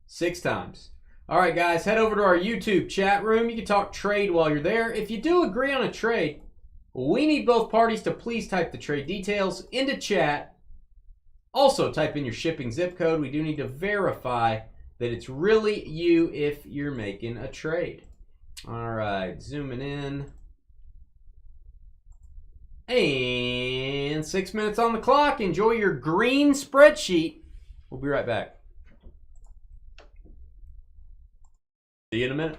6 times. All right, guys, head over to our YouTube chat room. You can talk trade while you're there. If you do agree on a trade, we need both parties to please type the trade details into chat. Also, type in your shipping zip code. We do need to verify that it's really you if you're making a trade. All right, zooming in. And 6 minutes on the clock. Enjoy your green spreadsheet. We'll be right back. See you in a minute.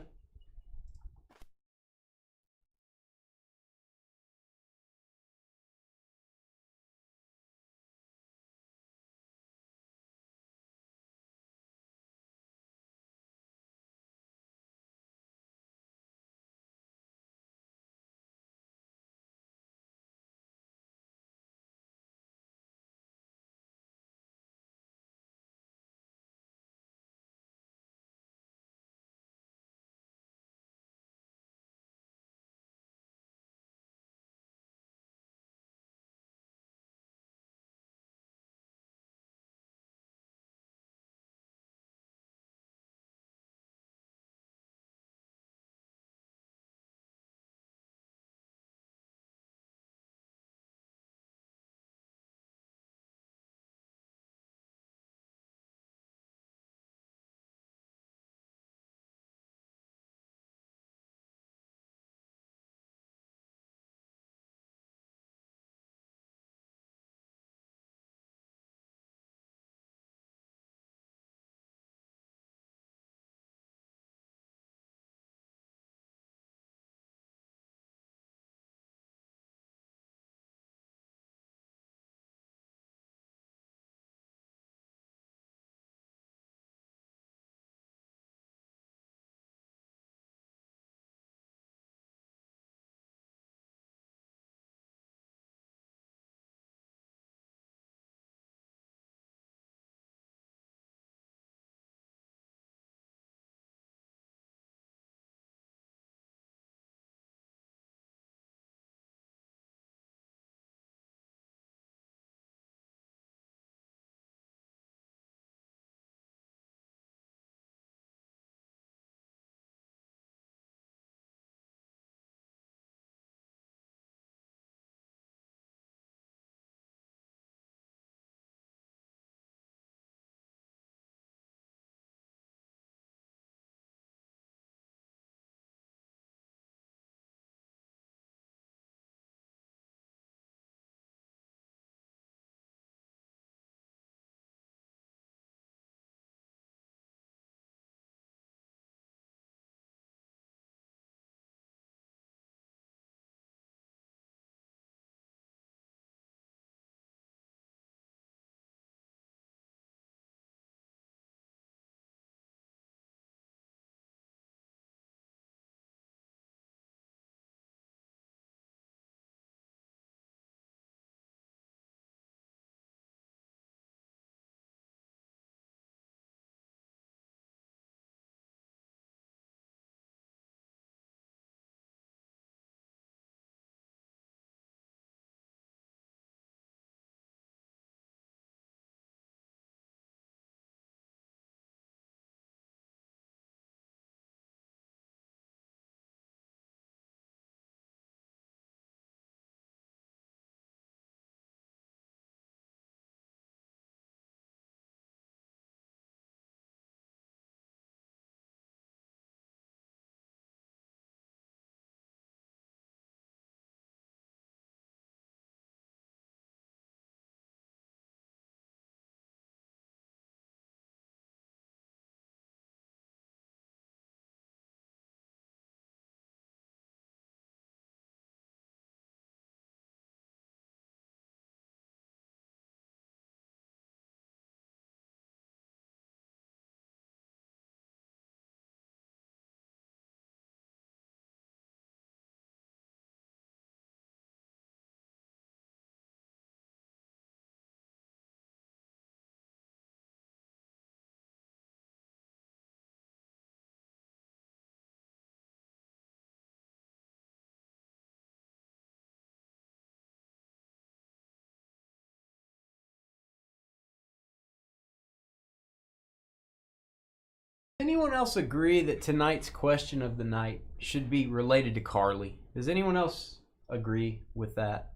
anyone else agree that tonight's question of the night should be related to Carly? Does anyone else agree with that?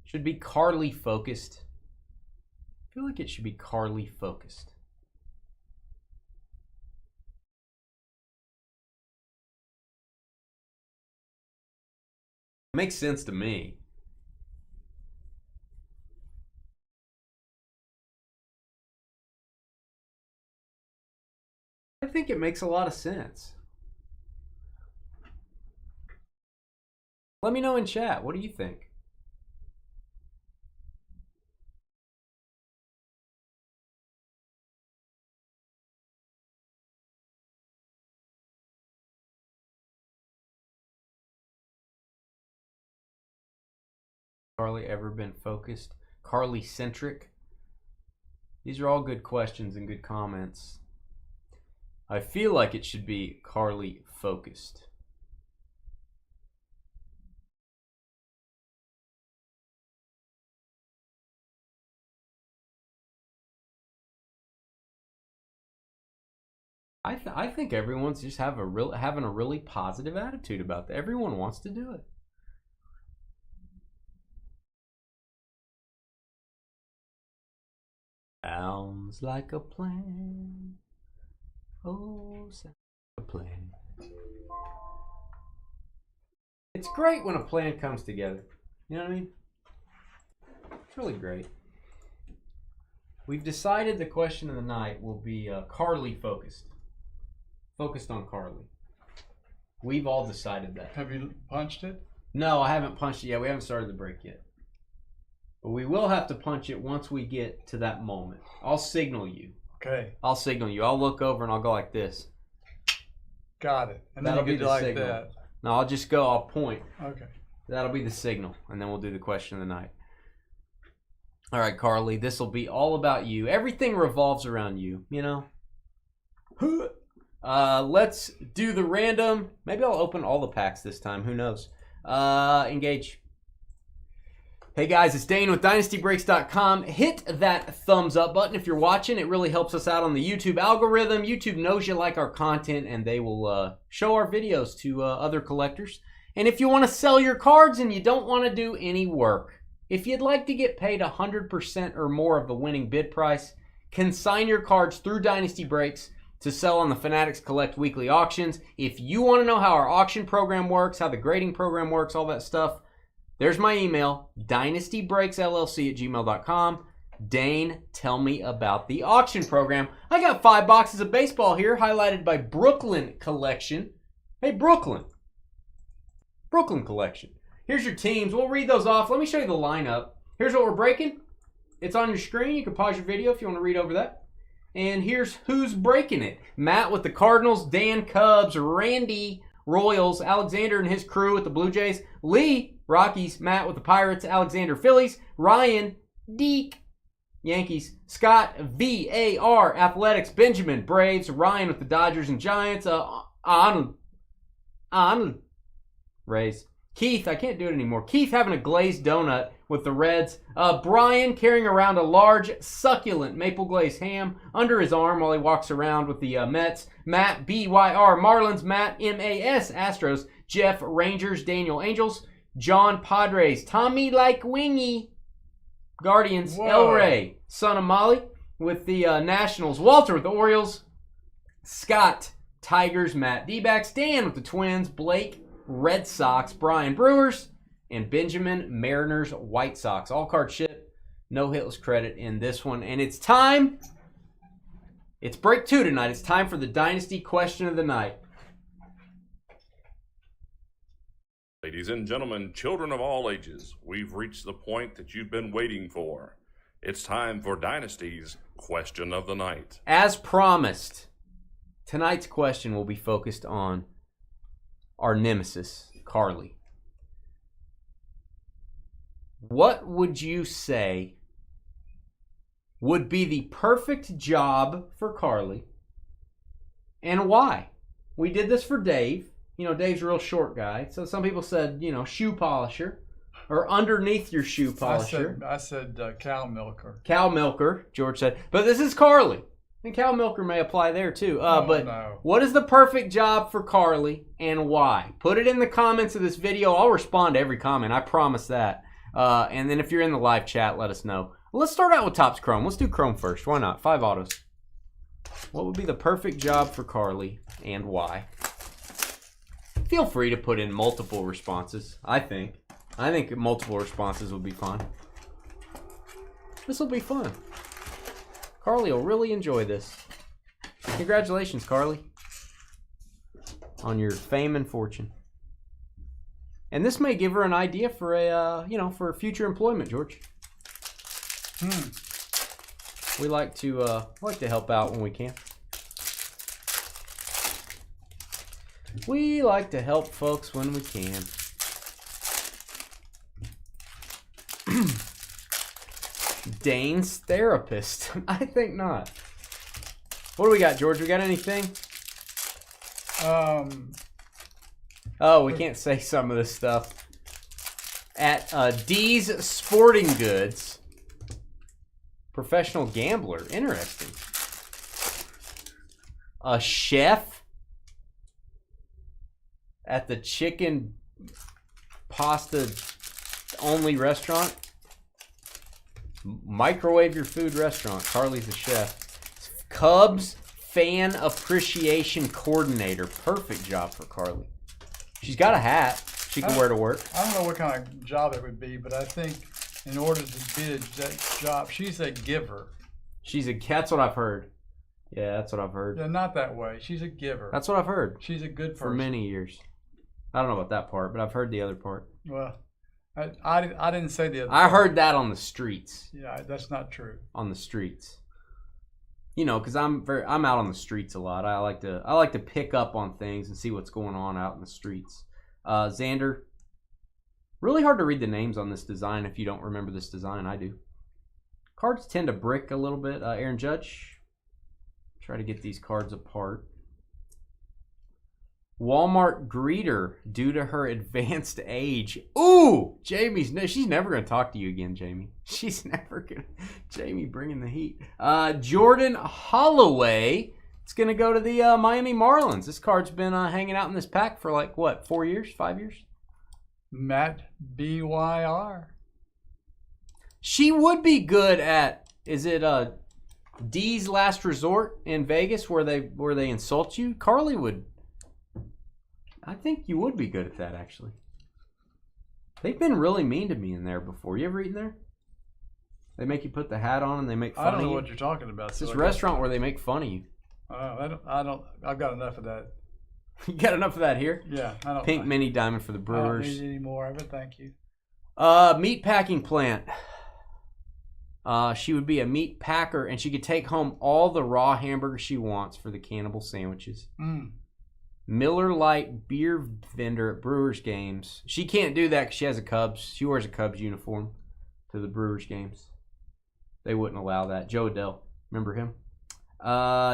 Should be Carly focused. I feel like it should be Carly focused. Makes sense to me. I think it makes a lot of sense. Let me know in chat. What do you think? Carly ever been focused? Carly centric? These are all good questions and good comments. I feel like it should be Carly focused. I think everyone's just having a really positive attitude about that. Everyone wants to do it. Sounds like a plan. Oh, sounds like a plan. It's great when a plan comes together. You know what I mean? It's really great. We've decided the question of the night will be Carly focused. Focused on Carly. We've all decided that. Have you punched it? No, I haven't punched it yet. We haven't started the break yet. But we will have to punch it once we get to that moment. I'll signal you. Okay. I'll signal you. I'll look over and I'll go like this. Got it. And That'll then you be get the like signal. that. No, I'll just go. I'll point. Okay. That'll be the signal. And then we'll do the question of the night. All right, Carly. This will be all about you. Everything revolves around you, you know? Let's do the random. Maybe I'll open all the packs this time. Who knows? Engage. Hey guys, it's Dane with DynastyBreaks.com. Hit that thumbs up button if you're watching. It really helps us out on the YouTube algorithm. YouTube knows you like our content and they will show our videos to other collectors. And if you want to sell your cards and you don't want to do any work, if you'd like to get paid 100% or more of the winning bid price, consign your cards through Dynasty Breaks to sell on the Fanatics Collect weekly auctions. If you want to know how our auction program works, how the grading program works, all that stuff, there's my email, dynastybreaksllc@gmail.com. Dane, tell me about the auction program. I got 5 boxes of baseball here, highlighted by Brooklyn Collection. Hey, Brooklyn. Brooklyn Collection. Here's your teams. We'll read those off. Let me show you the lineup. Here's what we're breaking. It's on your screen. You can pause your video if you want to read over that. And here's who's breaking it. Matt with the Cardinals, Dan Cubs, Randy Royals, Alexander and his crew with the Blue Jays, Lee Rockies, Matt with the Pirates, Alexander Phillies, Ryan Deke Yankees, Scott VAR Athletics, Benjamin Braves, Ryan with the Dodgers and Giants, Arnold Rays. Keith, I can't do it anymore. Keith having a glazed donut with the Reds. Brian carrying around a large, succulent maple glazed ham under his arm while he walks around with the Mets. Matt, BYR Marlins. Matt, MAS Astros. Jeff, Rangers. Daniel, Angels. John, Padres. Tommy like Wingy, Guardians. Whoa. El Rey, son of Molly with the Nationals. Walter with the Orioles. Scott, Tigers. Matt, D-backs. Dan with the Twins. Blake, Red Sox. Brian, Brewers. And Benjamin, Mariners, White Sox. All card ship. No hitless credit in this one. And it's time. It's break 2 tonight. It's time for the Dynasty question of the night. Ladies and gentlemen, children of all ages, we've reached the point that you've been waiting for. It's time for Dynasty's question of the night. As promised, tonight's question will be focused on our nemesis, Carly. What would you say would be the perfect job for Carly, and why? We did this for Dave. You know, Dave's a real short guy. So some people said, you know, shoe polisher or underneath your shoe polisher. I said cow milker. Cow milker, George said. But this is Carly. And cow milker may apply there too. Oh, But no. what is the perfect job for Carly and why? Put it in the comments of this video. I'll respond to every comment. I promise that. And then if you're in the live chat, let us know. Let's start out with Topps Chrome. Let's do Chrome first. Why not? 5 autos. What would be the perfect job for Carly and why? Feel free to put in multiple responses, I think. I think multiple responses would be fun. This will be fun. Carly will really enjoy this. Congratulations, Carly, on your fame and fortune. And this may give her an idea for a, for future employment, George. We like to help out when we can. We like to help folks when we can. Dane's therapist. I think not. What do we got, George? We got anything? Oh, we can't say some of this stuff. At D's Sporting Goods. Professional gambler. Interesting. A chef at the chicken pasta only restaurant. Microwave your food restaurant. Carly's a chef. Cubs fan appreciation coordinator. Perfect job for Carly. She's got a hat she can wear to work. I don't know what kind of job it would be, but I think in order to be a job, she's a giver. That's what I've heard. Yeah, that's what I've heard. Yeah, not that way. She's a giver. That's what I've heard. She's a good person. For many years. I don't know about that part, but I've heard the other part. Well, I didn't say the other I part. heard that on the streets. Yeah, that's not true. On the streets. Because I'm out on the streets a lot. I like to pick up on things and see what's going on out in the streets. Xander, really hard to read the names on this design if you don't remember this design. I do. Cards tend to brick a little bit. Aaron Judge, try to get these cards apart. Walmart greeter due to her advanced age. Ooh, she's never going to talk to you again, Jamie. She's never going to. Jamie bringing the heat. Jordan Holloway. It's going to go to the Miami Marlins. This card's been hanging out in this pack for 4 years, 5 years? Matt BYR. She would be good at, is it D's Last Resort in Vegas where they insult you? Carly would. I think you would be good at that, actually. They've been really mean to me in there before. You ever eaten there? They make you put the hat on and they make fun of you. I don't know what you're talking about. It's this restaurant where they make fun of you. I don't. I've got enough of that. You got enough of that here? Yeah. I don't. Pink mini diamond for the Brewers. I don't need any more of it. Thank you. Meat packing plant. She would be a meat packer and she could take home all the raw hamburgers she wants for the cannibal sandwiches. Miller Lite beer vendor at Brewers games. She can't do that because she has a Cubs. She wears a Cubs uniform to the Brewers games. They wouldn't allow that. Joe Adell. Remember him?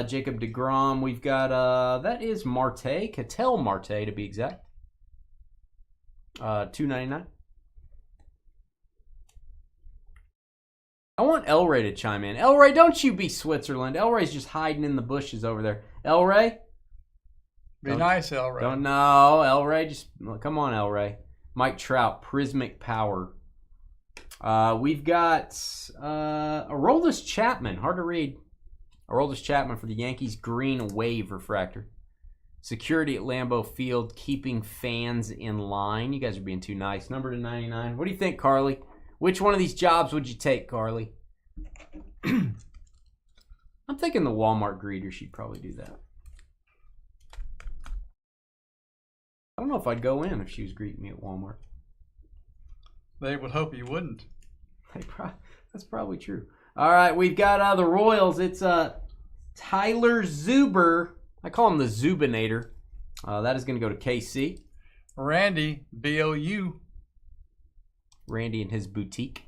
Jacob deGrom. We've got, that is Marte. Ketel Marte to be exact. $2.99. I want El Ray to chime in. El Ray, don't you be Switzerland. El Ray's just hiding in the bushes over there. El Ray? Be nice, El Ray. Don't know. El Ray, just come on, El Ray. Mike Trout, Prismic Power. We've got Aroldis Chapman. Hard to read. Aroldis Chapman for the Yankees. Green Wave Refractor. Security at Lambeau Field, keeping fans in line. You guys are being too nice. Number to 99. What do you think, Carly? Which one of these jobs would you take, Carly? I'm thinking the Walmart greeter. She'd probably do that. I don't know if I'd go in if she was greeting me at Walmart. They would hope you wouldn't. That's probably true. All right, we've got the Royals. It's Tyler Zuber. I call him the Zubinator. That is going to go to KC. Randy, BOU. Randy and his boutique.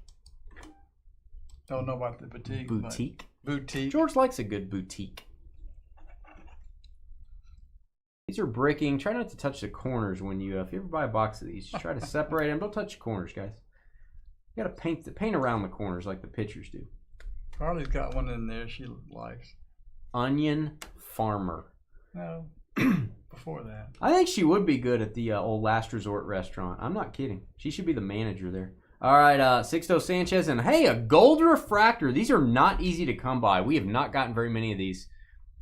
Don't know about the boutique. Boutique. Boutique. George likes a good boutique. These are breaking. Try not to touch the corners when you, if you ever buy a box of these, just try to separate them. Don't touch the corners, guys. You got to paint around the corners like the pitchers do. Carly's got one in there she likes. Onion Farmer. No, before that. I think she would be good at the old Last Resort restaurant. I'm not kidding. She should be the manager there. All right, Sixto Sanchez, and hey, a gold refractor. These are not easy to come by. We have not gotten very many of these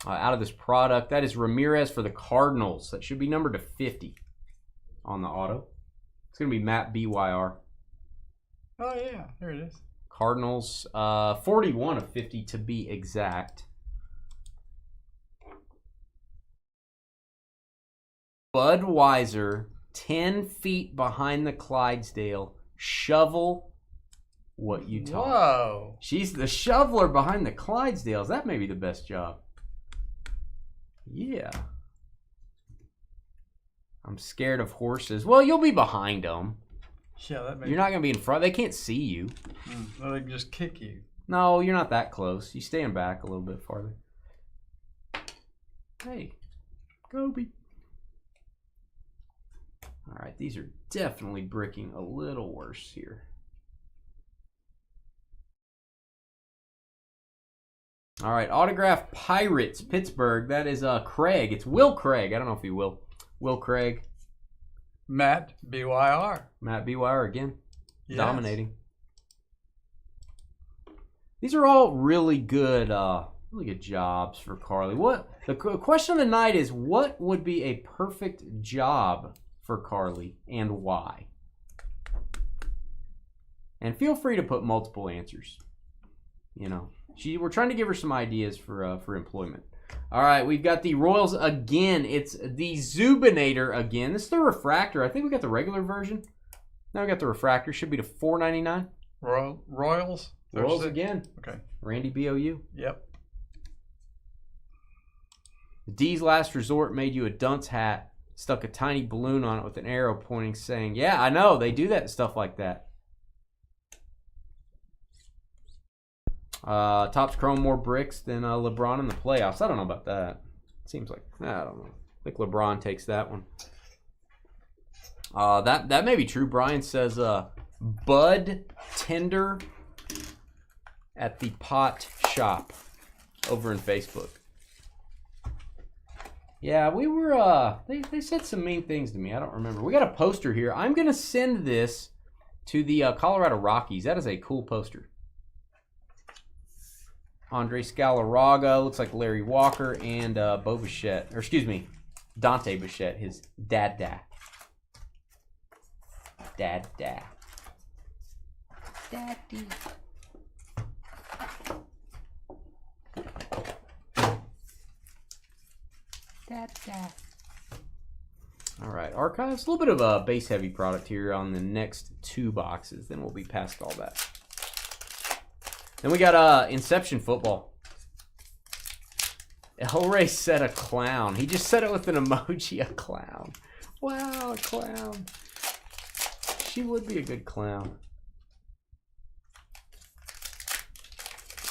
out of this product. That is Ramirez for the Cardinals. That should be numbered to 50 on the auto. It's going to be Matt BYR. Oh, yeah, there it is. Cardinals, 41 of 50 to be exact. Budweiser, 10 feet behind the Clydesdale. Shovel what you talk. Whoa. She's the shoveler behind the Clydesdales. That may be the best job. Yeah. I'm scared of horses. Well, you'll be behind them. Yeah, that makes You're not going to be in front. They can't see you. Well, they can just kick you. No, you're not that close. You stand back a little bit farther. Hey, Gobi. All right, these are definitely bricking a little worse here. All right, autograph Pirates, Pittsburgh. That is Craig. It's Will Craig. I don't know if he will. Will Craig. Matt BYR. Matt BYR again. Yes. Dominating. These are all really good jobs for Carly. What the question of the night is, what would be a perfect job for Carly and why? And feel free to put multiple answers. You know, we're trying to give her some ideas for employment. All right, we've got the Royals again. It's the Zubinator again. This is the refractor. I think we got the regular version. Now we got the refractor. Should be to $4.99. Royals. Royals again. Okay. Randy BOU. Yep. D's Last Resort made you a dunce hat, stuck a tiny balloon on it with an arrow pointing, saying, "Yeah, I know they do that and stuff like that." Topps Chrome more bricks than LeBron in the playoffs. I don't know about that. Seems like, I don't know. I think LeBron takes that one. That may be true. Brian says Bud Tender at the Pot Shop over in Facebook. Yeah, we were, they said some mean things to me. I don't remember. We got a poster here. I'm going to send this to the Colorado Rockies. That is a cool poster. Andre Scalaraga, looks like Larry Walker, and Bo Bichette, or excuse me, Dante Bichette, his dad-da. Dad-da. Daddy. Dad-da. All right, archives. A little bit of a base-heavy product here on the next two boxes. Then we'll be past all that. Then we got Inception football. Elray said a clown. He just said it with an emoji, a clown. Wow, a clown. She would be a good clown.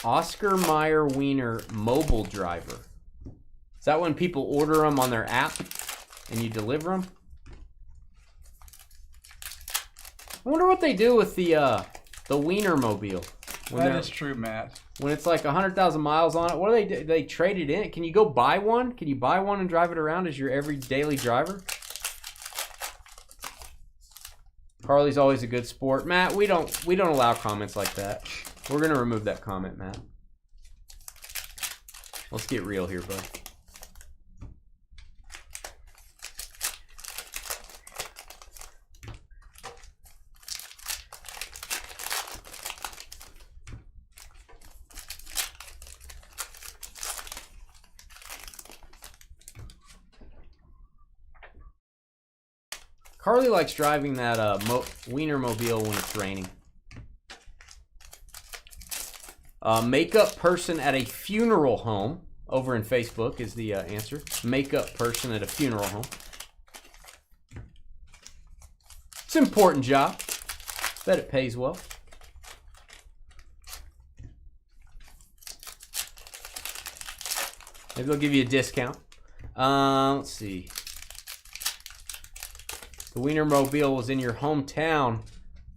Oscar Mayer Wiener mobile driver. Is that when people order them on their app and you deliver them? I wonder what they do with the Wiener mobile. That is true, Matt. When it's like 100,000 miles on it, what do they do? They trade it in. Can you go buy one? Can you buy one and drive it around as your every daily driver? Carly's always a good sport. Matt, we don't allow comments like that. We're gonna remove that comment, Matt. Let's get real here, bud. Carly likes driving that Wiener mobile when it's raining. Makeup person at a funeral home over in Facebook is the answer. Makeup person at a funeral home. It's an important job. Bet it pays well. Maybe they'll give you a discount. Let's see. The Wienermobile was in your hometown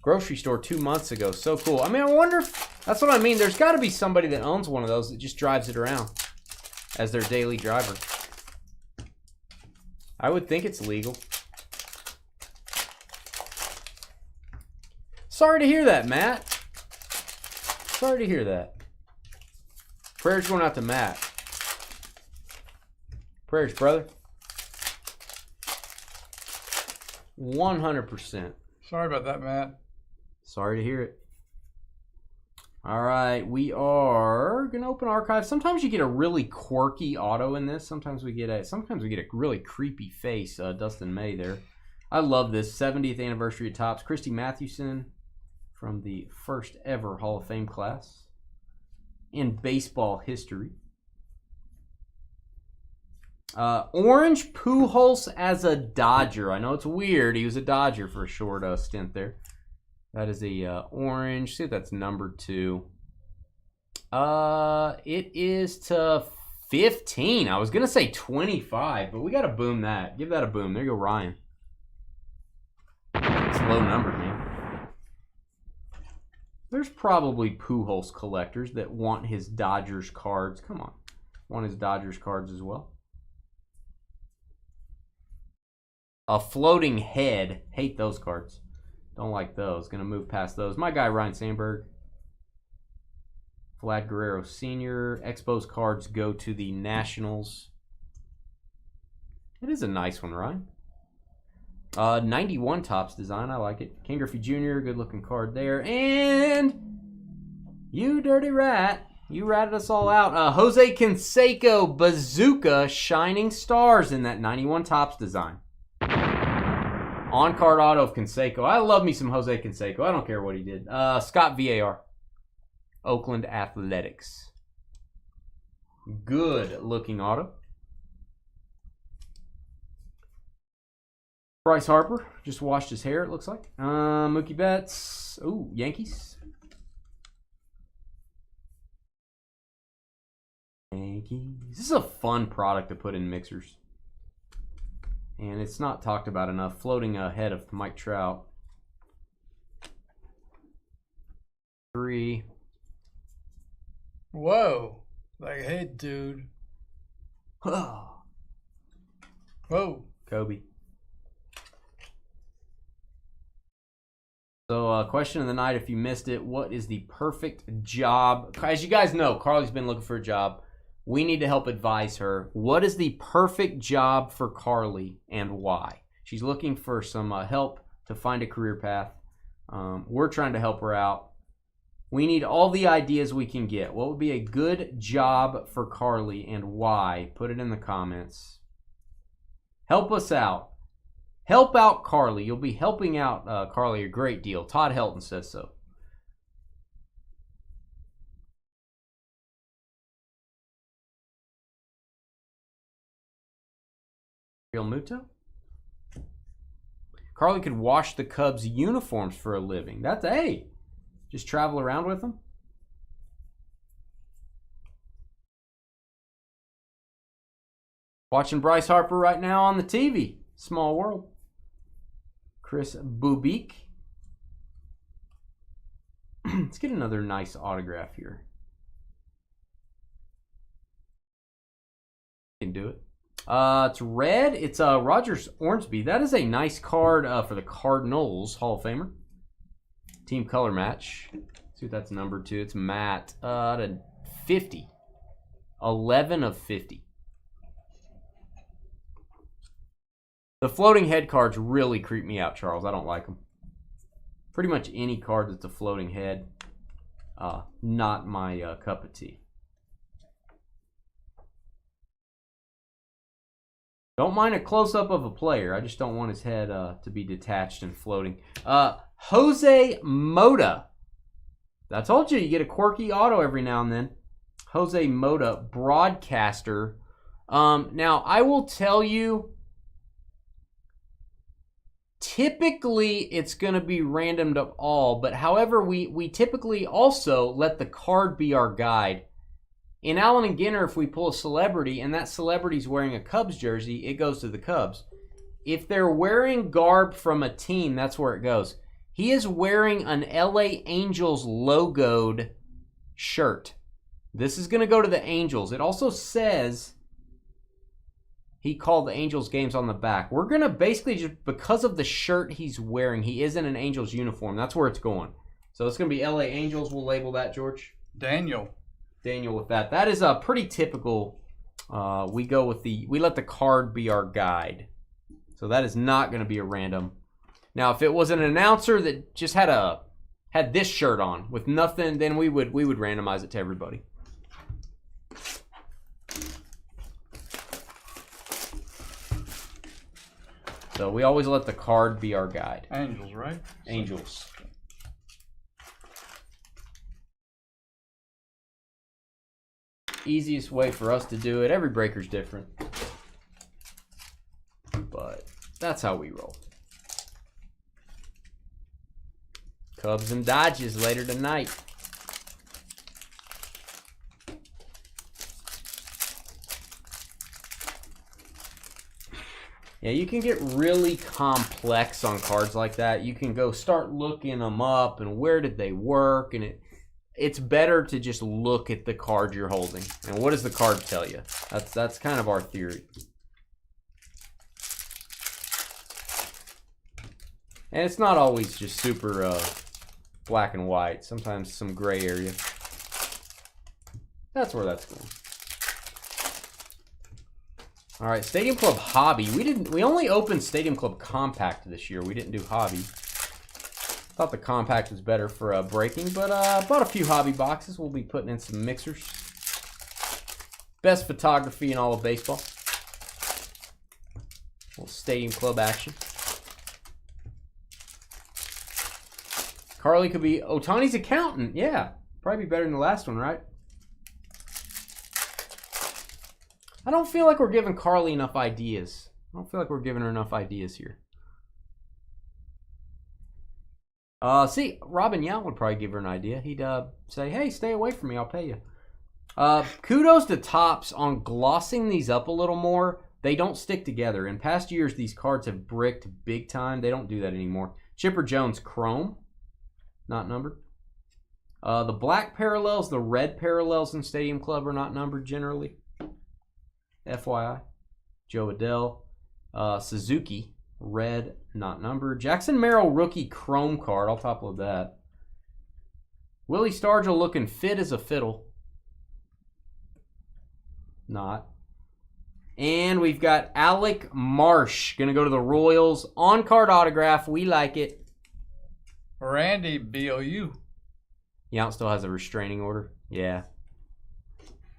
grocery store 2 months ago. So cool. I mean, I wonder if, that's what I mean. There's got to be somebody that owns one of those that just drives it around. as their daily driver. I would think it's legal. Sorry to hear that, Matt. Sorry to hear that. Prayers going out to Matt. Prayers, brother. 100%. Sorry about that, Matt. Sorry to hear it. All right, we are gonna open archive. Sometimes you get a really quirky auto in this. Sometimes we get a really creepy face. Dustin May there. I love this 70th anniversary of Topps. Christy Mathewson from the first ever Hall of Fame class in baseball history. Orange Pujols as a Dodger. I know it's weird. He was a Dodger for a short stint there. That is a orange. See if that's number 2. It is to 15. I was going to say 25, but we got to boom that. Give that a boom. There you go, Ryan. It's a low number, man. There's probably Pujols collectors that want his Dodgers cards. Come on. Want his Dodgers cards as well. A floating head. Hate those cards. Don't like those. Gonna move past those. My guy Ryan Sandberg. Vlad Guerrero Sr. Expos cards go to the Nationals. It is a nice one, Ryan. 91 Topps design. I like it. Ken Griffey Jr. Good looking card there. And you dirty rat. You ratted us all out. Jose Canseco Bazooka Shining Stars in that 91 Topps design. On-card auto of Canseco. I love me some Jose Canseco. I don't care what he did. Scott VAR. Oakland Athletics. Good looking auto. Bryce Harper. Just washed his hair, it looks like. Mookie Betts. Ooh, Yankees. Yankees. This is a fun product to put in mixers. And it's not talked about enough. Floating ahead of Mike Trout. 3. Whoa. Like, hey, dude. Whoa. Kobe. So, question of the night, if you missed it, what is the perfect job? As you guys know, Carly's been looking for a job. We need to help advise her. What is the perfect job for Carly and why? She's looking for some help to find a career path. We're trying to help her out. We need all the ideas we can get. What would be a good job for Carly and why? Put it in the comments. Help us out. Help out Carly. You'll be helping out Carly a great deal. Todd Helton says so. Real Muto. Carly could wash the Cubs uniforms for a living. That's just travel around with them. Watching Bryce Harper right now on the TV. Small world. Chris Bubik. Let's get another nice autograph here. Can do it. It's red. It's Rogers Ormsby. That is a nice card for the Cardinals Hall of Famer. Team color match. Let's see what that's number 2. It's matte. To 50. 11 of 50. The floating head cards really creep me out, Charles. I don't like them. Pretty much any card that's a floating head, not my cup of tea. Don't mind a close-up of a player. I just don't want his head to be detached and floating. Jose Mota. I told you, you get a quirky auto every now and then. Jose Mota, broadcaster. Now, I will tell you, typically it's going to be randomed up all, but however, we typically also let the card be our guide. In Allen and Ginner, if we pull a celebrity and that celebrity's wearing a Cubs jersey, it goes to the Cubs. If they're wearing garb from a team, that's where it goes. He is wearing an LA Angels logoed shirt. This is going to go to the Angels. It also says he called the Angels games on the back. We're going to basically just, because of the shirt he's wearing, he is in an Angels uniform. That's where it's going. So it's going to be LA Angels. We'll label that, George. Daniel with that. That is a pretty typical. We let the card be our guide. So that is not going to be a random. Now, if it was an announcer that just had this shirt on with nothing, then we would randomize it to everybody. So we always let the card be our guide. Angels, right? Angels. Easiest way for us to do it. Every breaker's different. But that's how we roll. Cubs and Dodgers later tonight. Yeah, you can get really complex on cards like that. You can go start looking them up and where did they work, and it's better to just look at the card you're holding. And what does the card tell you? That's kind of our theory. And it's not always just super black and white. Sometimes some gray area. That's where that's going. All right, Stadium Club Hobby. We only opened Stadium Club Compact this year. We didn't do Hobby. Thought the Compact was better for breaking, but bought a few Hobby boxes. We'll be putting in some mixers. Best photography in all of baseball. A little Stadium Club action. Carly could be Otani's accountant. Yeah, probably be better than the last one, right? I don't feel like we're giving Carly enough ideas. I don't feel like we're giving her enough ideas here. See, Robin Yount would probably give her an idea. He'd say, hey, stay away from me. I'll pay you. Kudos to Topps on glossing these up a little more. They don't stick together. In past years, these cards have bricked big time. They don't do that anymore. Chipper Jones Chrome. Not numbered. The black parallels, the red parallels in Stadium Club are not numbered generally. FYI. Joe Adele. Suzuki. Red, not numbered. Jackson Merrill rookie chrome card. I'll top load that. Willie Stargell looking fit as a fiddle. Not. And we've got Alec Marsh. Going to go to the Royals. On-card autograph. We like it. Randy BOU. Yount still has a restraining order. Yeah.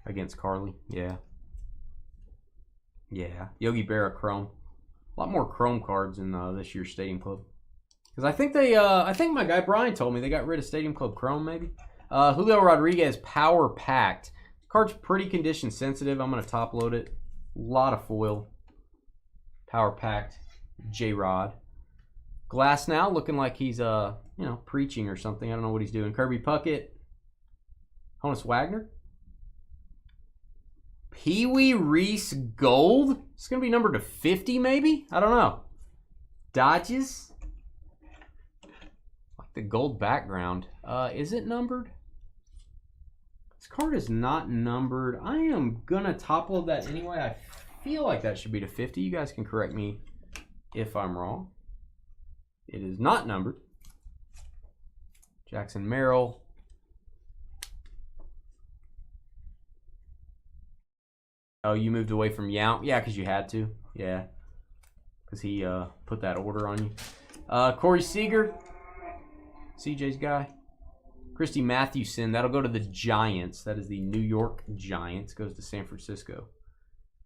Against Carly. Yeah. Yeah. Yogi Berra Chrome. A lot more Chrome cards in this year's Stadium Club. Because I think my guy Brian told me they got rid of Stadium Club Chrome maybe. Julio Rodriguez Power Packed. Card's pretty condition sensitive. I'm going to top load it. A lot of foil. Power Packed. J-Rod. Glass now looking like he's preaching or something. I don't know what he's doing. Kirby Puckett. Honus Wagner. Pee Wee Reese Gold. It's going to be numbered to 50 maybe? I don't know. Dodges. Like the gold background. Is it numbered? This card is not numbered. I am going to top load that anyway. I feel like that should be to 50. You guys can correct me if I'm wrong. It is not numbered. Jackson Merrill. Oh, you moved away from Yount? Yeah, because you had to. Yeah. Because he put that order on you. Corey Seager. CJ's guy. Christy Mathewson. That'll go to the Giants. That is the New York Giants. Goes to San Francisco.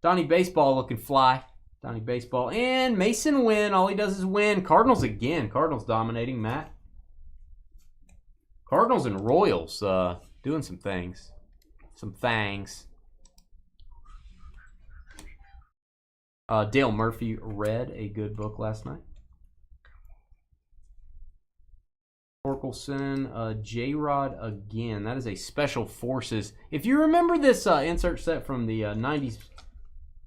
Donnie Baseball looking fly. Donnie Baseball. And Mason Wynn. All he does is win. Cardinals again. Cardinals dominating. Matt. Cardinals and Royals doing some things. Some things. Dale Murphy read a good book last night. Torkelson, J-Rod again. That is a Special Forces. If you remember this insert set from the 90s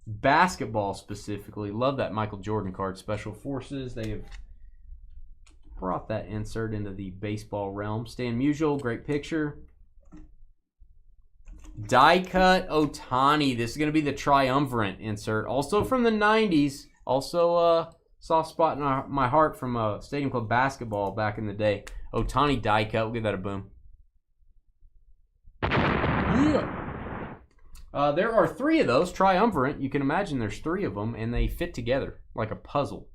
basketball specifically, love that Michael Jordan card, Special Forces. They have brought that insert into the baseball realm. Stan Musial, great picture. Die cut Ohtani. This is going to be the triumvirate insert. Also from the 90s. Also soft spot in my heart from Stadium Club basketball back in the day. Ohtani die cut. We'll give that a boom. Yeah. There are 3 of those. Triumvirate. You can imagine there's 3 of them, and they fit together like a puzzle.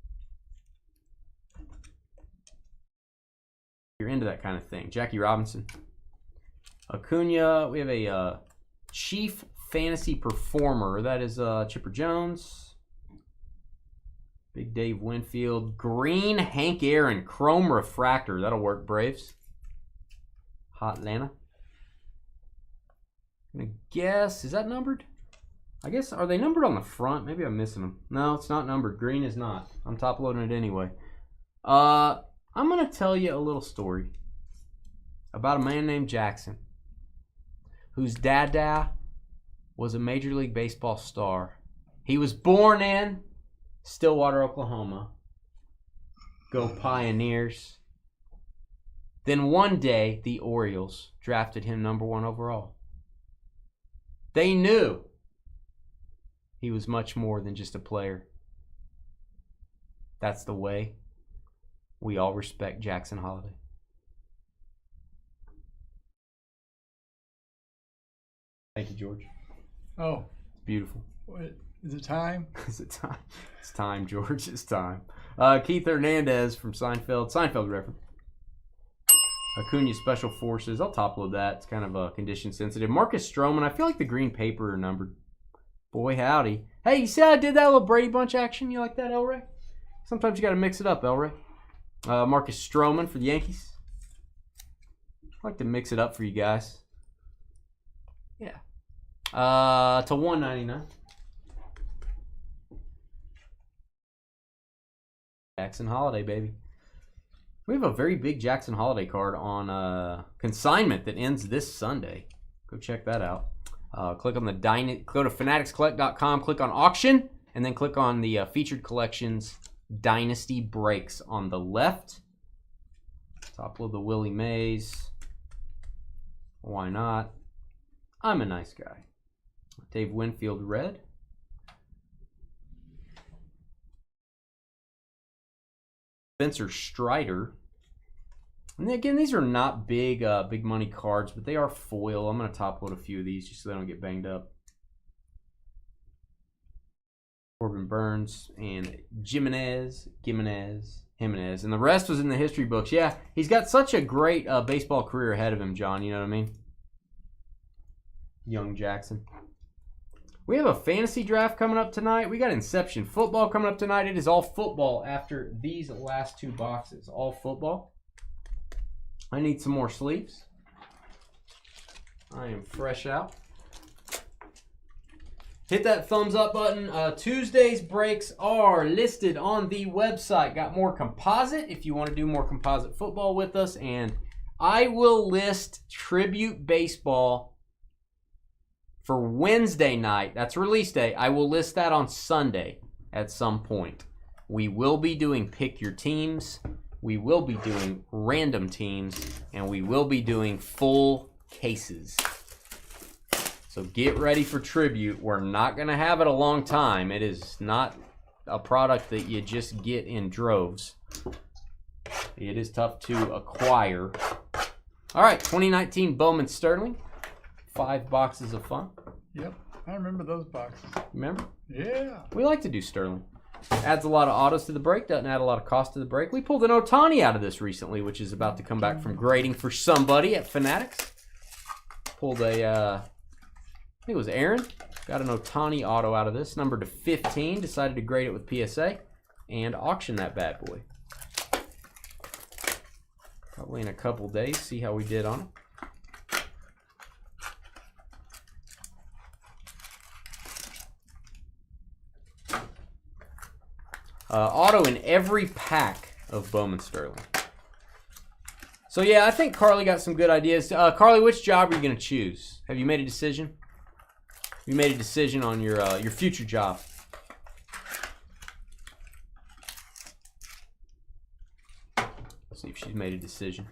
You're into that kind of thing. Jackie Robinson. Acuna. We have a Chief Fantasy Performer. That is Chipper Jones. Big Dave Winfield. Green Hank Aaron. Chrome Refractor. That'll work, Braves. Hot Atlanta. I'm going to guess. Is that numbered? I guess. Are they numbered on the front? Maybe I'm missing them. No, it's not numbered. Green is not. I'm top loading it anyway. I'm going to tell you a little story about a man named Jackson, whose dada was a Major League Baseball star. He was born in Stillwater, Oklahoma. Go Pioneers. Then one day, the Orioles drafted him #1 overall. They knew he was much more than just a player. That's the way we all respect Jackson Holiday. Thank you, George. Oh, It's beautiful. wait, is it time? Is it time? It's time, George. It's time. Keith Hernandez from Seinfeld. Seinfeld reference. Acuna Special Forces. I'll top load that. It's kind of condition sensitive. Marcus Stroman. I feel like the green paper are numbered. Boy, howdy. Hey, you see how I did that little Brady Bunch action? You like that, Elray? Sometimes you got to mix it up, Elray. Marcus Stroman for the Yankees. I like to mix it up for you guys. Yeah. To $1.99. Jackson Holiday, baby. We have a very big Jackson Holiday card on consignment that ends this Sunday. Go check that out. Click on the go to fanaticscollect.com, click on auction, and then click on the featured collections Dynasty Breaks on the left. Top load the Willie Mays. Why not? I'm a nice guy. Dave Winfield red. Spencer Strider. And again, these are not big big money cards, but they are foil. I'm going to top load a few of these just so they don't get banged up. Corbin Burns and Jimenez. And the rest was in the history books. Yeah, he's got such a great baseball career ahead of him, John. You know what I mean? Young Jackson. We have a fantasy draft coming up tonight. We got Inception football coming up tonight. It is all football after these last 2 boxes. All football. I need some more sleeves. I am fresh out. Hit that thumbs up button. Tuesday's breaks are listed on the website. Got more composite if you want to do more composite football with us. And I will list Tribute Baseball for Wednesday night. That's release day. I will list that on Sunday at some point. We will be doing Pick Your Teams. We will be doing random teams. And we will be doing full cases. So get ready for Tribute. We're not going to have it a long time. It is not a product that you just get in droves. It is tough to acquire. All right, 2019 Bowman Sterling. 5 boxes of fun. Yep, I remember those boxes. Remember? Yeah. We like to do Sterling. Adds a lot of autos to the break. Doesn't add a lot of cost to the break. We pulled an Ohtani out of this recently, which is about to come back from grading for somebody at Fanatics. Pulled a, I think it was Aaron. Got an Ohtani auto out of this. Numbered to 15. Decided to grade it with PSA. And auction that bad boy. Probably in a couple days. See how we did on it. Auto in every pack of Bowman Sterling. So yeah, I think Carly got some good ideas. Carly, which job are you going to choose? Have you made a decision? You made a decision on your future job. Let's see if she's made a decision.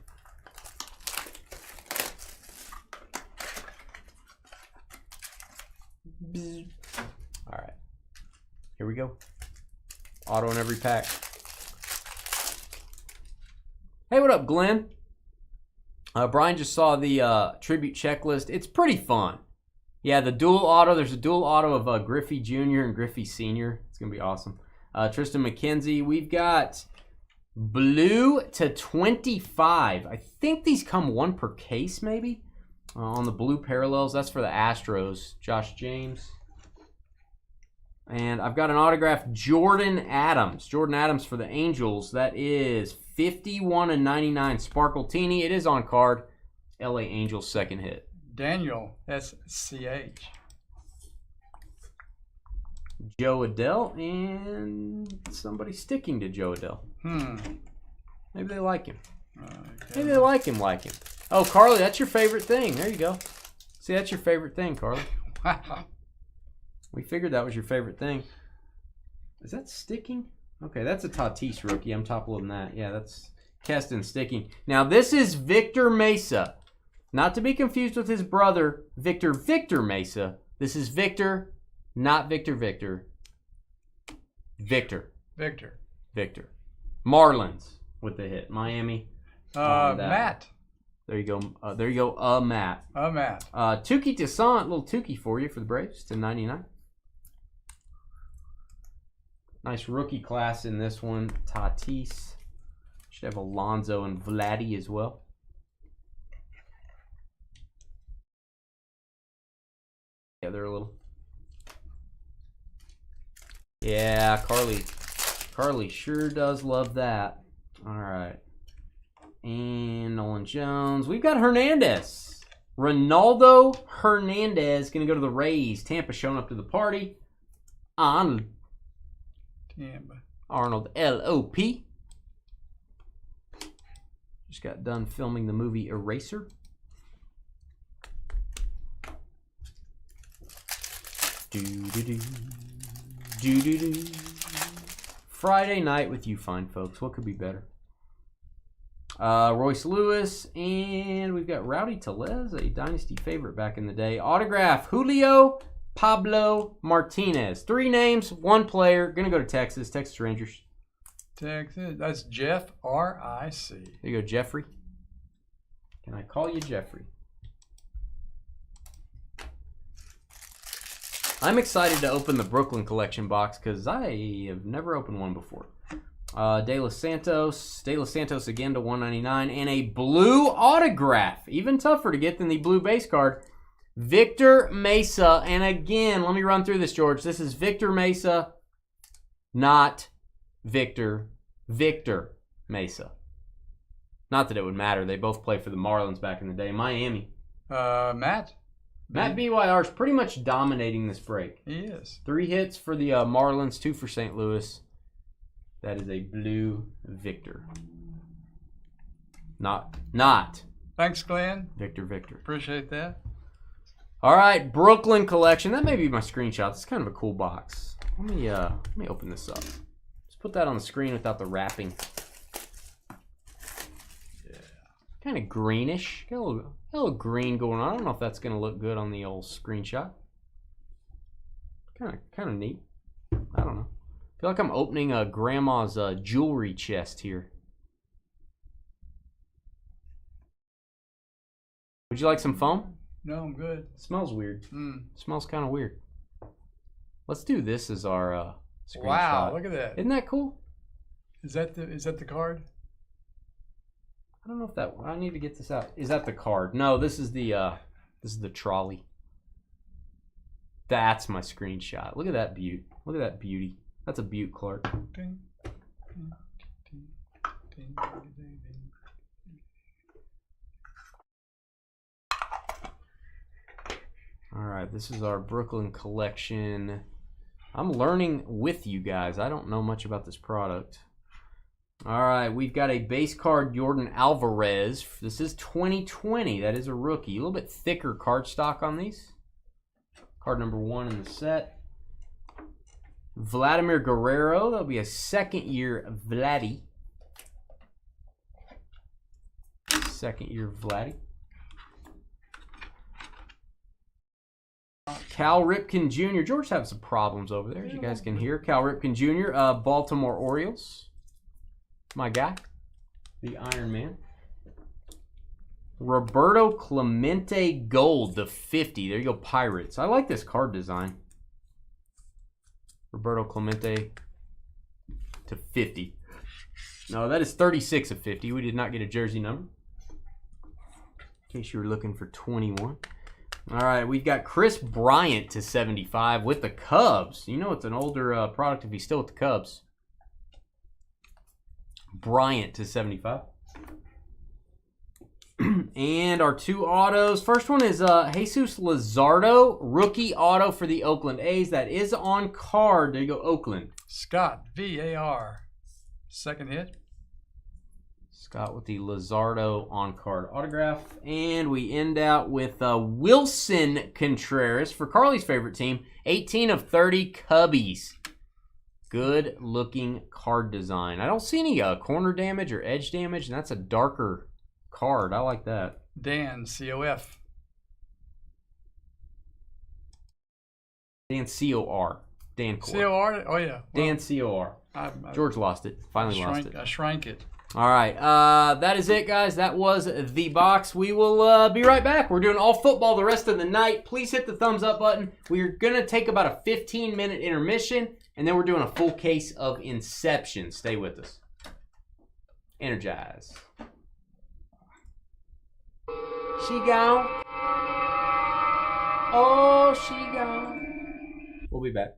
bzz. All right. Here we go. Auto in every pack. Hey, what up, Glenn? Brian just saw the tribute checklist. It's pretty fun. Yeah, the dual auto. There's a dual auto of Griffey Jr. and Griffey Sr. It's going to be awesome. Tristan McKenzie. We've got blue to 25. I think these come one per case, maybe, on the blue parallels. That's for the Astros. Josh James. And I've got an autographed Jordan Adams. Jordan Adams for the Angels. That is 51/99 Sparkle Teeny. It is on card. LA Angels second hit. Daniel SCH. Joe Adell and somebody sticking to Joe Adell. Maybe they like him. Maybe they like him. Oh, Carly, that's your favorite thing. There you go. See, that's your favorite thing, Carly. Wow. We figured that was your favorite thing. Is that sticking? Okay, that's a Tatis rookie. I'm top loading that. Yeah, that's Keston sticking. Now, this is Victor Mesa. Not to be confused with his brother, Victor Mesa. This is Victor, not Victor. Victor. Marlins with the hit. Miami. Matt. There you go. Matt. Matt. Tukey Toussaint, little Tukey for you for the Braves to 99. Nice rookie class in this one. Tatis. Should have Alonso and Vladdy as well. Yeah, they're a little. Yeah, Carly sure does love that. All right. And Nolan Jones. We've got Hernandez. Ronaldo Hernandez going to go to the Rays. Tampa showing up to the party. On Arnold LOP. Just got done filming the movie Eraser. Friday night with you fine folks. What could be better? Royce Lewis, and we've got Rowdy Tellez, a Dynasty favorite back in the day. Autograph, Julio Pablo Martinez. 3 names, 1 player. Gonna go to Texas Rangers. Texas. That's Jeff R.I.C. There you go, Jeffrey. Can I call you Jeffrey? I'm excited to open the Brooklyn collection box because I have never opened one before. De Los Santos again to 199, and a blue autograph. Even tougher to get than the blue base card. Victor Mesa, and again, let me run through this, George. This is Victor Mesa, not Victor Mesa. Not that it would matter. They both played for the Marlins back in the day. Miami. Matt BYR is pretty much dominating this break. He is. 3 hits for the Marlins, 2 for St. Louis. That is a blue Victor. Not. Thanks, Glenn. Victor. Appreciate that. All right, Brooklyn collection. That may be my screenshot. It's kind of a cool box. Let me open this up. Let's put that on the screen without the wrapping. Yeah. Kind of greenish. Got a little green going on. I don't know if that's going to look good on the old screenshot. Kind of neat. I don't know. I feel like I'm opening a grandma's jewelry chest here. Would you like some foam? No, I'm good. It smells weird. Smells kind of weird. Let's do this as our screenshot. Wow, look at that. Isn't that cool? Is that the card? I don't know if that. I need to get this out. Is that the card? No, this is the trolley. That's my screenshot. Look at that beauty. Look at that beauty. That's a beaut, Clark. Ding, ding, ding, ding, ding, ding. All right, this is our Brooklyn collection. I'm learning with you guys. I don't know much about this product. All right, we've got a base card, Jordan Alvarez. This is 2020. That is a rookie. A little bit thicker card stock on these. Card number 1 in the set. Vladimir Guerrero. That'll be a second-year Vladdy. Second-year Vladdy. Cal Ripken Jr. George having some problems over there, as you guys can hear. Cal Ripken Jr., Baltimore Orioles. My guy, the Iron Man. Roberto Clemente Gold, the 50. There you go, Pirates. I like this card design. Roberto Clemente to 50. No, that is 36 of 50. We did not get a jersey number. In case you were looking for 21. All right, we've got Chris Bryant to 75 with the Cubs. You know it's an older product if he's still with the Cubs. Bryant to 75. And our 2 autos. First one is Jesus Luzardo, rookie auto for the Oakland A's. That is on card. There you go, Oakland. Scott, VAR. Second hit. Scott with the Luzardo on card autograph. And we end out with Wilson Contreras for Carly's favorite team. 18 of 30 Cubbies. Good looking card design. I don't see any corner damage or edge damage, and that's a darker card. I like that. Dan, COF. Dan COR. Dan Cor. COR? Oh, yeah. Well, Dan COR. George lost it. Finally lost it. I shrank it. All right. That is it, guys. That was the box. We will be right back. We're doing all football the rest of the night. Please hit the thumbs up button. We're going to take about a 15-minute intermission, and then we're doing a full case of Inception. Stay with us. Energize. She gone. Oh, she gone. We'll be back.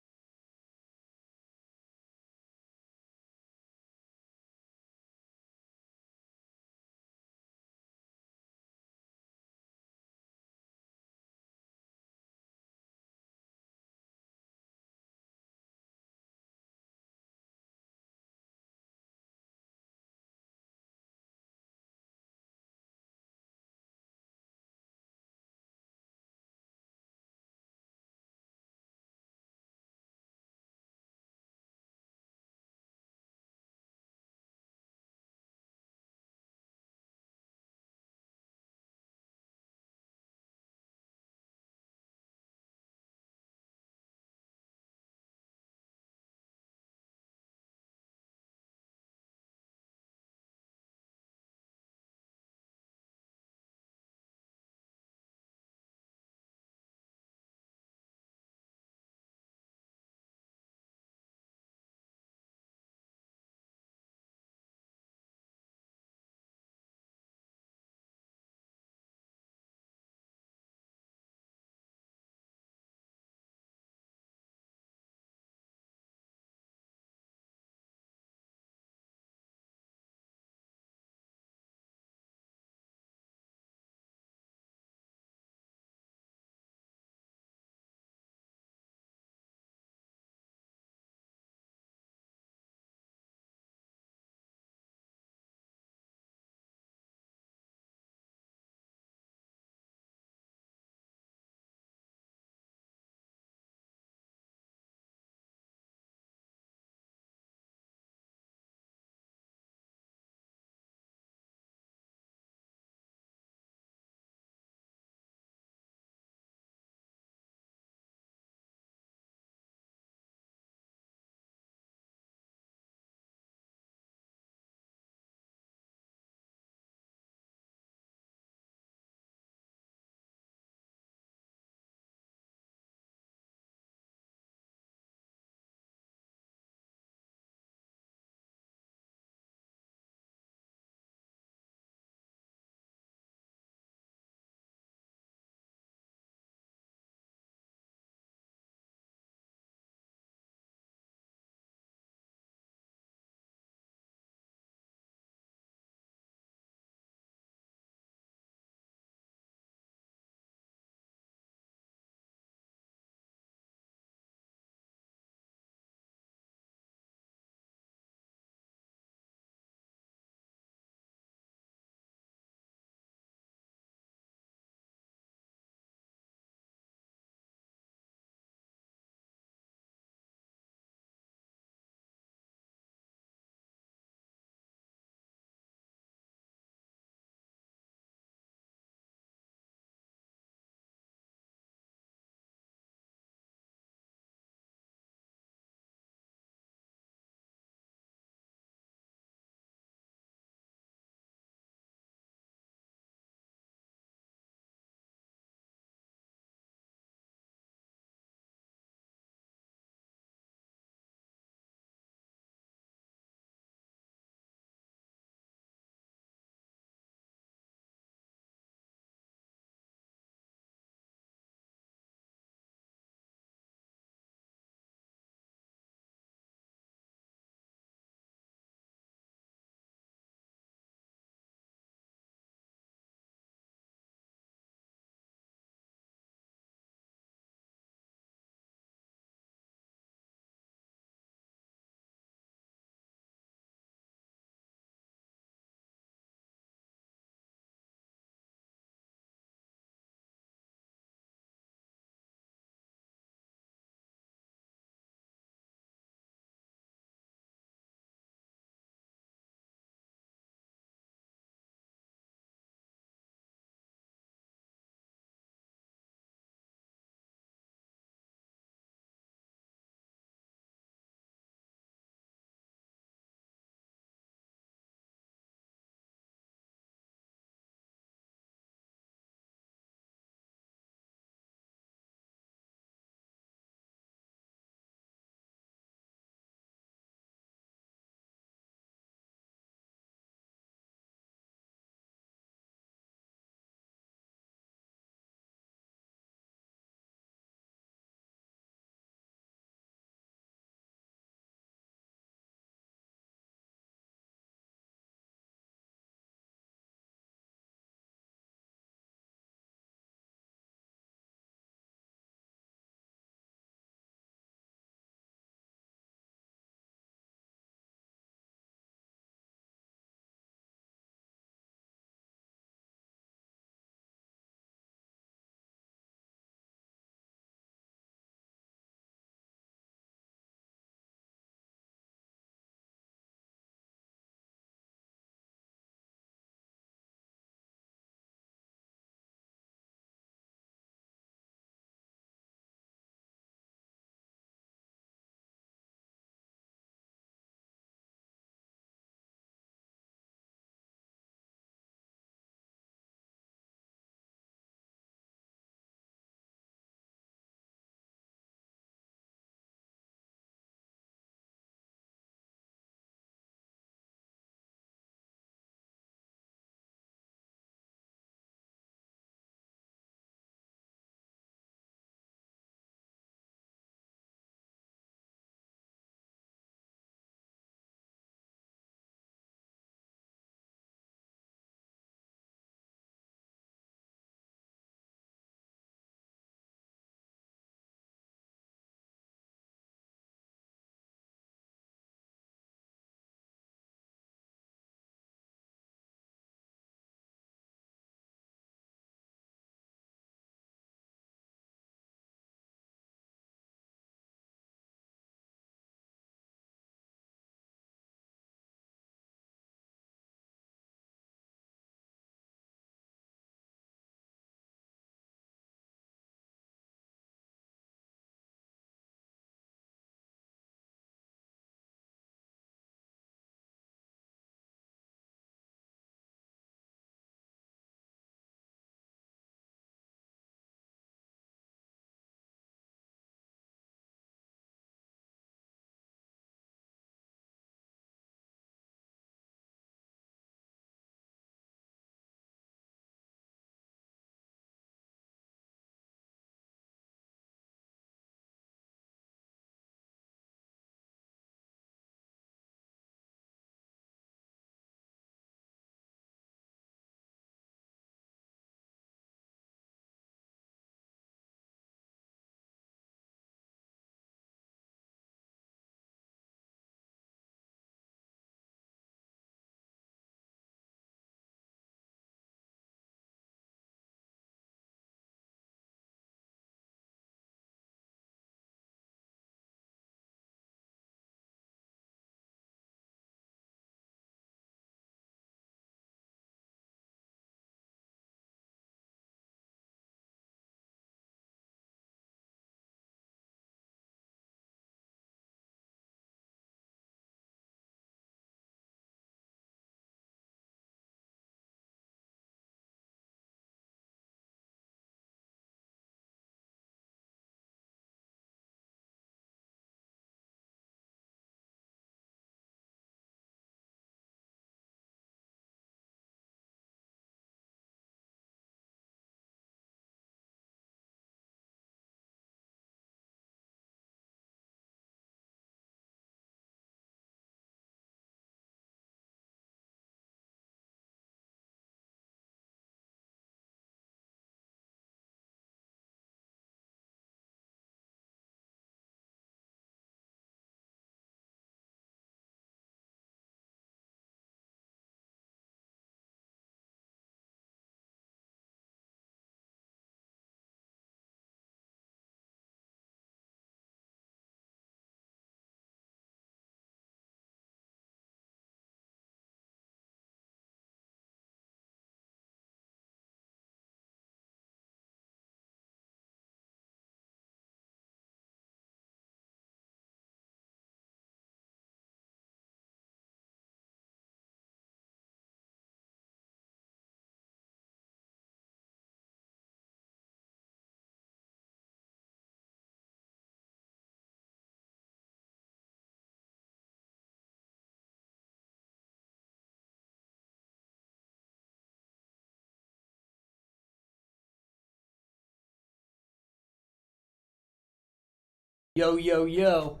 Yo, yo, yo.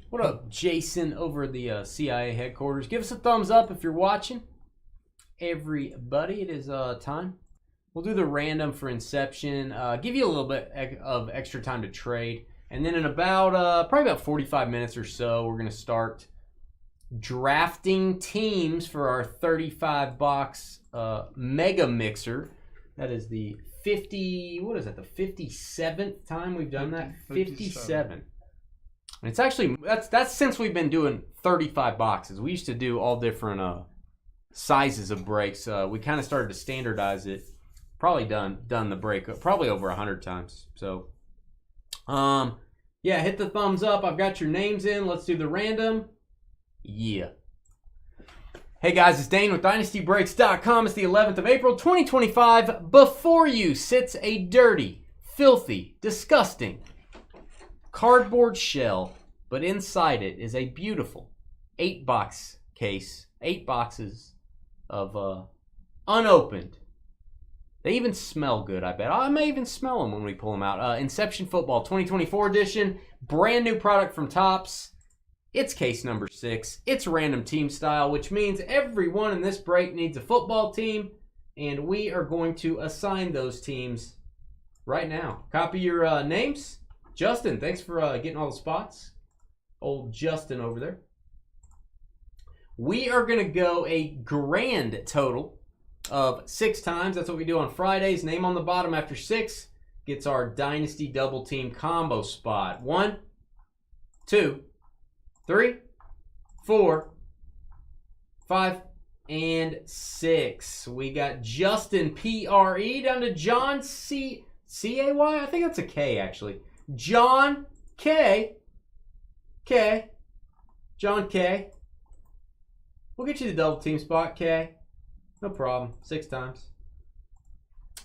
What up, Jason over the CIA headquarters? Give us a thumbs up if you're watching. Everybody, it is time. We'll do the random for Inception. Give you a little bit of extra time to trade. And then in about, probably about 45 minutes or so, we're going to start drafting teams for our 35-box Mega Mixer. That is the 57th time we've done that? 57. And it's actually, that's since we've been doing 35 boxes. We used to do all different sizes of breaks. We kind of started to standardize it. Probably done the break probably over 100 times. So, yeah, hit the thumbs up. I've got your names in. Let's do the random. Yeah. Hey guys, it's Dane with DynastyBreaks.com. It's the 11th of April, 2025. Before you sits a dirty, filthy, disgusting cardboard shell, but inside it is a beautiful 8-box case, 8 boxes of unopened. They even smell good, I bet. I may even smell them when we pull them out. Inception Football 2024 edition, brand new product from Topps. It's case number 6. It's random team style, which means everyone in this break needs a football team, and we are going to assign those teams right now. Copy your names. Justin, thanks for getting all the spots. Old Justin over there. We are going to go a grand total of 6 times. That's what we do on Fridays. Name on the bottom after 6 gets our Dynasty double team combo spot. 1, 2, 3, 4, 5, and 6. We got Justin PRE down to John C A Y. I think that's a K actually. John K. John K. We'll get you the double team spot, K. No problem. 6 times.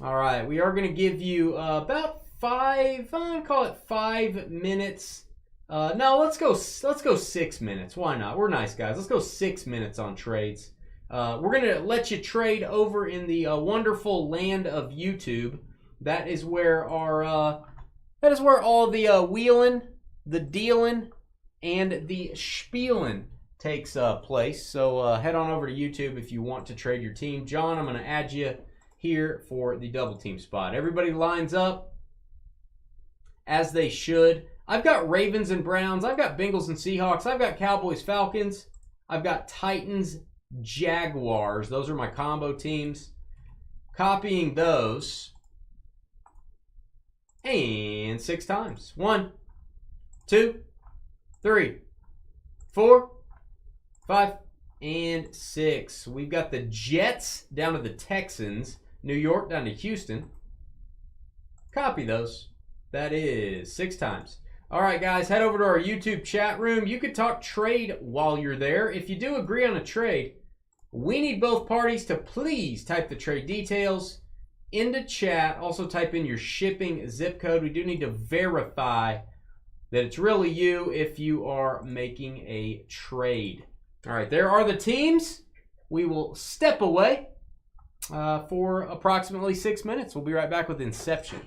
All right, we are going to give you about 5. Call it 5 minutes. No, let's go 6 minutes. Why not? We're nice guys. Let's go 6 minutes on trades. We're gonna let you trade over in the wonderful land of YouTube. That is where our all the wheeling, the dealing, and the spieling takes place. So head on over to YouTube if you want to trade your team. John, I'm gonna add you here for the double team spot. Everybody lines up as they should. I've got Ravens and Browns. I've got Bengals and Seahawks. I've got Cowboys, Falcons. I've got Titans, Jaguars. Those are my combo teams. Copying those. And 6 times. 1, 2, 3, 4, 5, and 6. We've got the Jets down to the Texans. New York down to Houston. Copy those. That is 6 times. All right, guys, head over to our YouTube chat room. You could talk trade while you're there. If you do agree on a trade, we need both parties to please type the trade details into chat. Also type in your shipping zip code. We do need to verify that it's really you if you are making a trade. All right, there are the teams. We will step away for approximately 6 minutes. We'll be right back with Inception.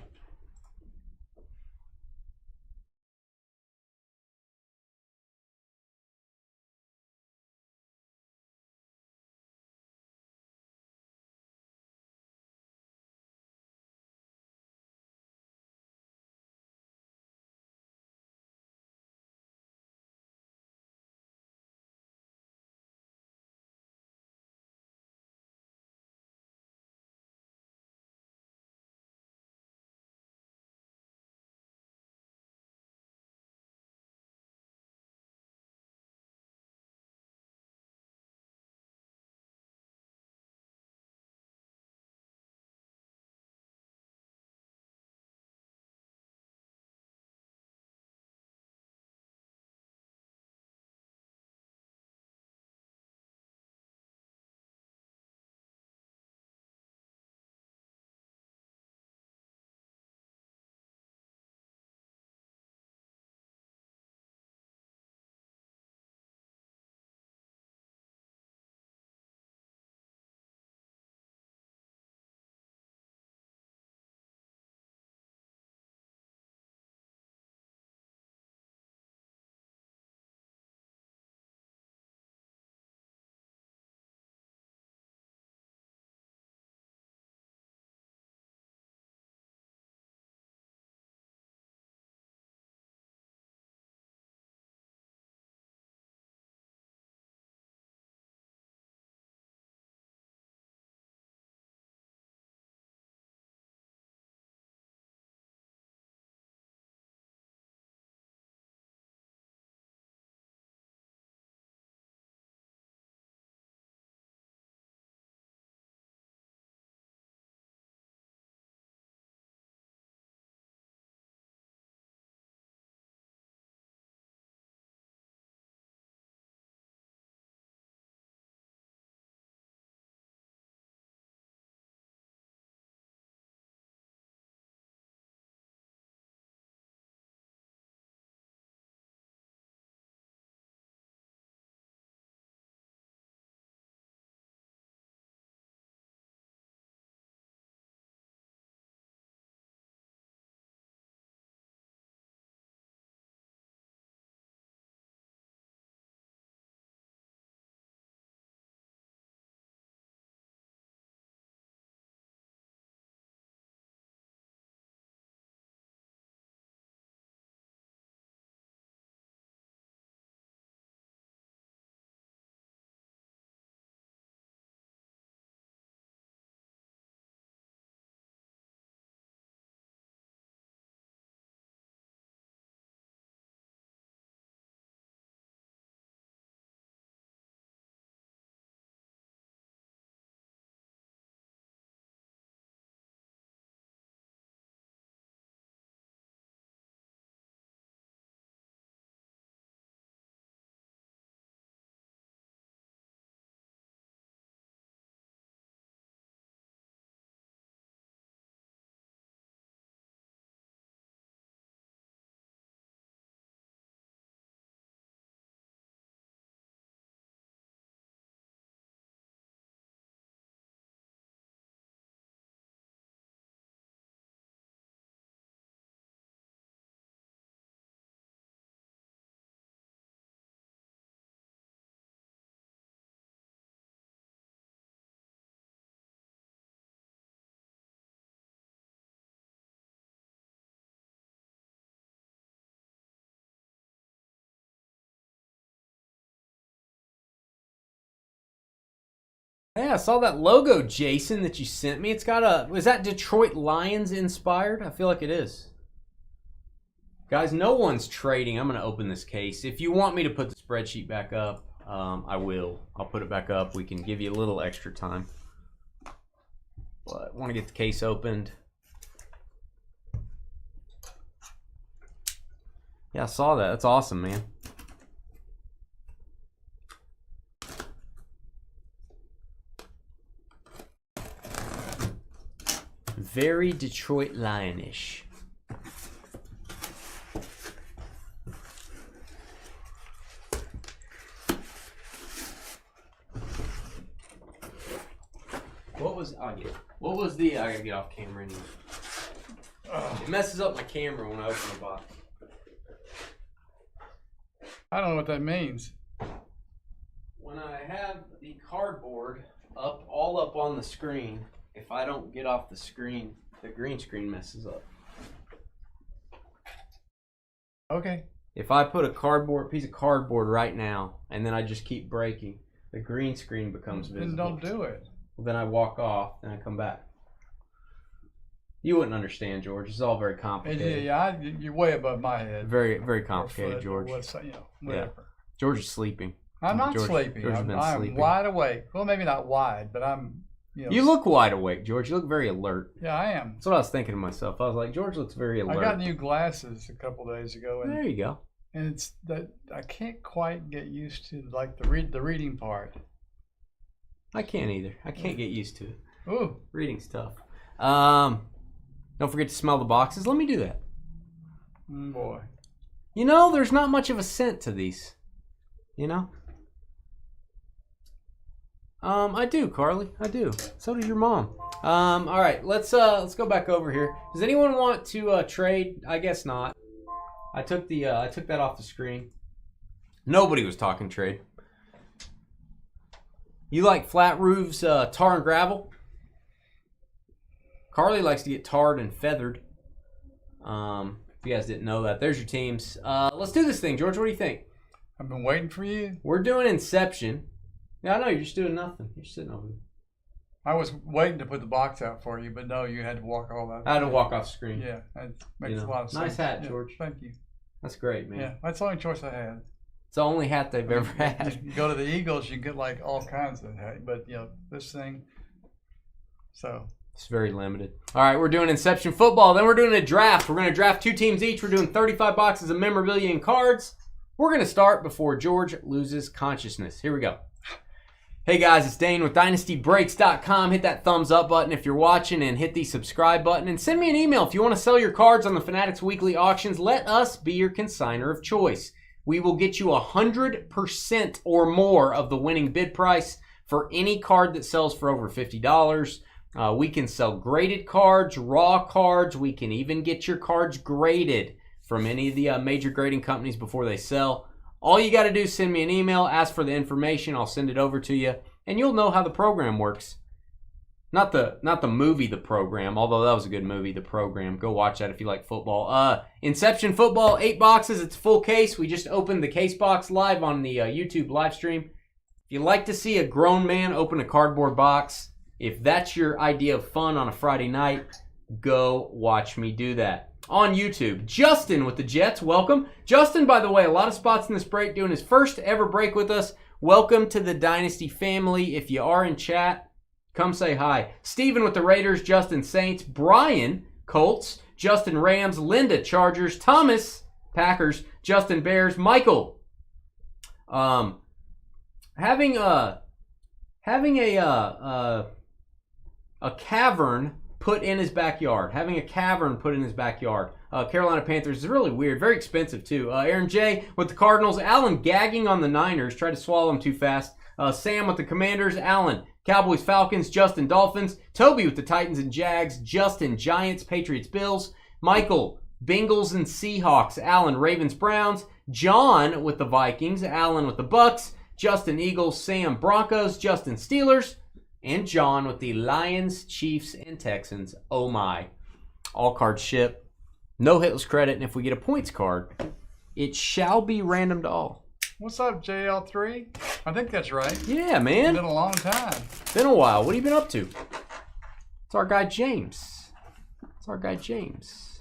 Hey, I saw that logo, Jason, that you sent me. It's got a... Was that Detroit Lions inspired? I feel like it is. Guys, no one's trading. I'm going to open this case. If you want me to put the spreadsheet back up, I will. I'll put it back up. We can give you a little extra time. But I want to get the case opened. Yeah, I saw that. That's awesome, man. Very Detroit Lion-ish. What was the I gotta get off camera anyway. It messes up my camera when I open the box. I don't know what that means. When I have the cardboard all up on the screen, if I don't get off the screen, the green screen messes up. Okay. If I put a piece of cardboard right now, and then I just keep breaking, the green screen becomes visible. Then don't do it. Well, then I walk off, and I come back. You wouldn't understand, George. It's all very complicated. Yeah, you're way above my head. Very, very complicated, George. Whatever. Yeah. George is sleeping. I'm not George, sleeping. George has been I'm sleeping. wide awake. Well, maybe not wide, but I'm. You look wide awake, George. You look very alert. Yeah, I am. That's what I was thinking to myself. I was like, George looks very alert. I got new glasses a couple days ago, and there you go. And it's that I can't quite get used to like the reading part. I can't either. I can't get used to it. Ooh, reading's tough. Don't forget to smell the boxes. Let me do that. Boy. You know, there's not much of a scent to these. You know? I do, Carly. I do. So does your mom. All right, let's go back over here. Does anyone want to trade? I guess not. I took that off the screen. Nobody was talking trade. You like flat roofs, tar and gravel? Carly likes to get tarred and feathered. If you guys didn't know that, there's your teams. Let's do this thing, George. What do you think? I've been waiting for you. We're doing Inception. Yeah, I know, you're just doing nothing. You're sitting over there. I was waiting to put the box out for you, but no, you had to walk all that. I had to walk off screen. Yeah, that makes a lot of sense. Nice hat, George. Yeah, thank you. That's great, man. Yeah, that's the only choice I had. It's the only hat they've ever had. You go to the Eagles, you get like all kinds of hat, but this thing. So it's very limited. All right, we're doing Inception football. Then we're doing a draft. We're going to draft 2 teams each. We're doing 35 boxes of memorabilia and cards. We're going to start before George loses consciousness. Here we go. Hey guys, it's Dane with DynastyBreaks.com. Hit that thumbs up button if you're watching and hit the subscribe button. And send me an email if you want to sell your cards on the Fanatics Weekly Auctions. Let us be your consignor of choice. We will get you 100% or more of the winning bid price for any card that sells for over $50. We can sell graded cards, raw cards. We can even get your cards graded from any of the major grading companies before they sell. All you got to do is send me an email, ask for the information, I'll send it over to you, and you'll know how the program works. Not the movie, The Program, although that was a good movie, The Program. Go watch that if you like football. Inception football, 8 boxes, it's a full case. We just opened the case box live on the YouTube live stream. If you like to see a grown man open a cardboard box, if that's your idea of fun on a Friday night, go watch me do that. On YouTube, Justin with the Jets, welcome. Justin, by the way, a lot of spots in this break, doing his first ever break with us. Welcome to the Dynasty family. If you are in chat, come say hi. Steven with the Raiders, Justin Saints, Brian Colts, Justin Rams, Linda Chargers, Thomas Packers, Justin Bears, Michael. Having a cavern put in his backyard. Carolina Panthers is really weird. Very expensive, too. Aaron J. with the Cardinals. Alan gagging on the Niners. Tried to swallow them too fast. Sam with the Commanders. Alan, Cowboys, Falcons. Justin, Dolphins. Toby with the Titans and Jags. Justin, Giants, Patriots, Bills. Michael, Bengals and Seahawks. Alan, Ravens, Browns. John with the Vikings. Alan with the Bucks. Justin, Eagles. Sam, Broncos. Justin, Steelers. And John with the Lions, Chiefs, and Texans. Oh my. All cards ship. No hitless credit. And if we get a points card, it shall be random to all. What's up, JL3? I think that's right. Yeah, It's man. been a long time. Been a while. What have you been up to? It's our guy James. It's our guy James.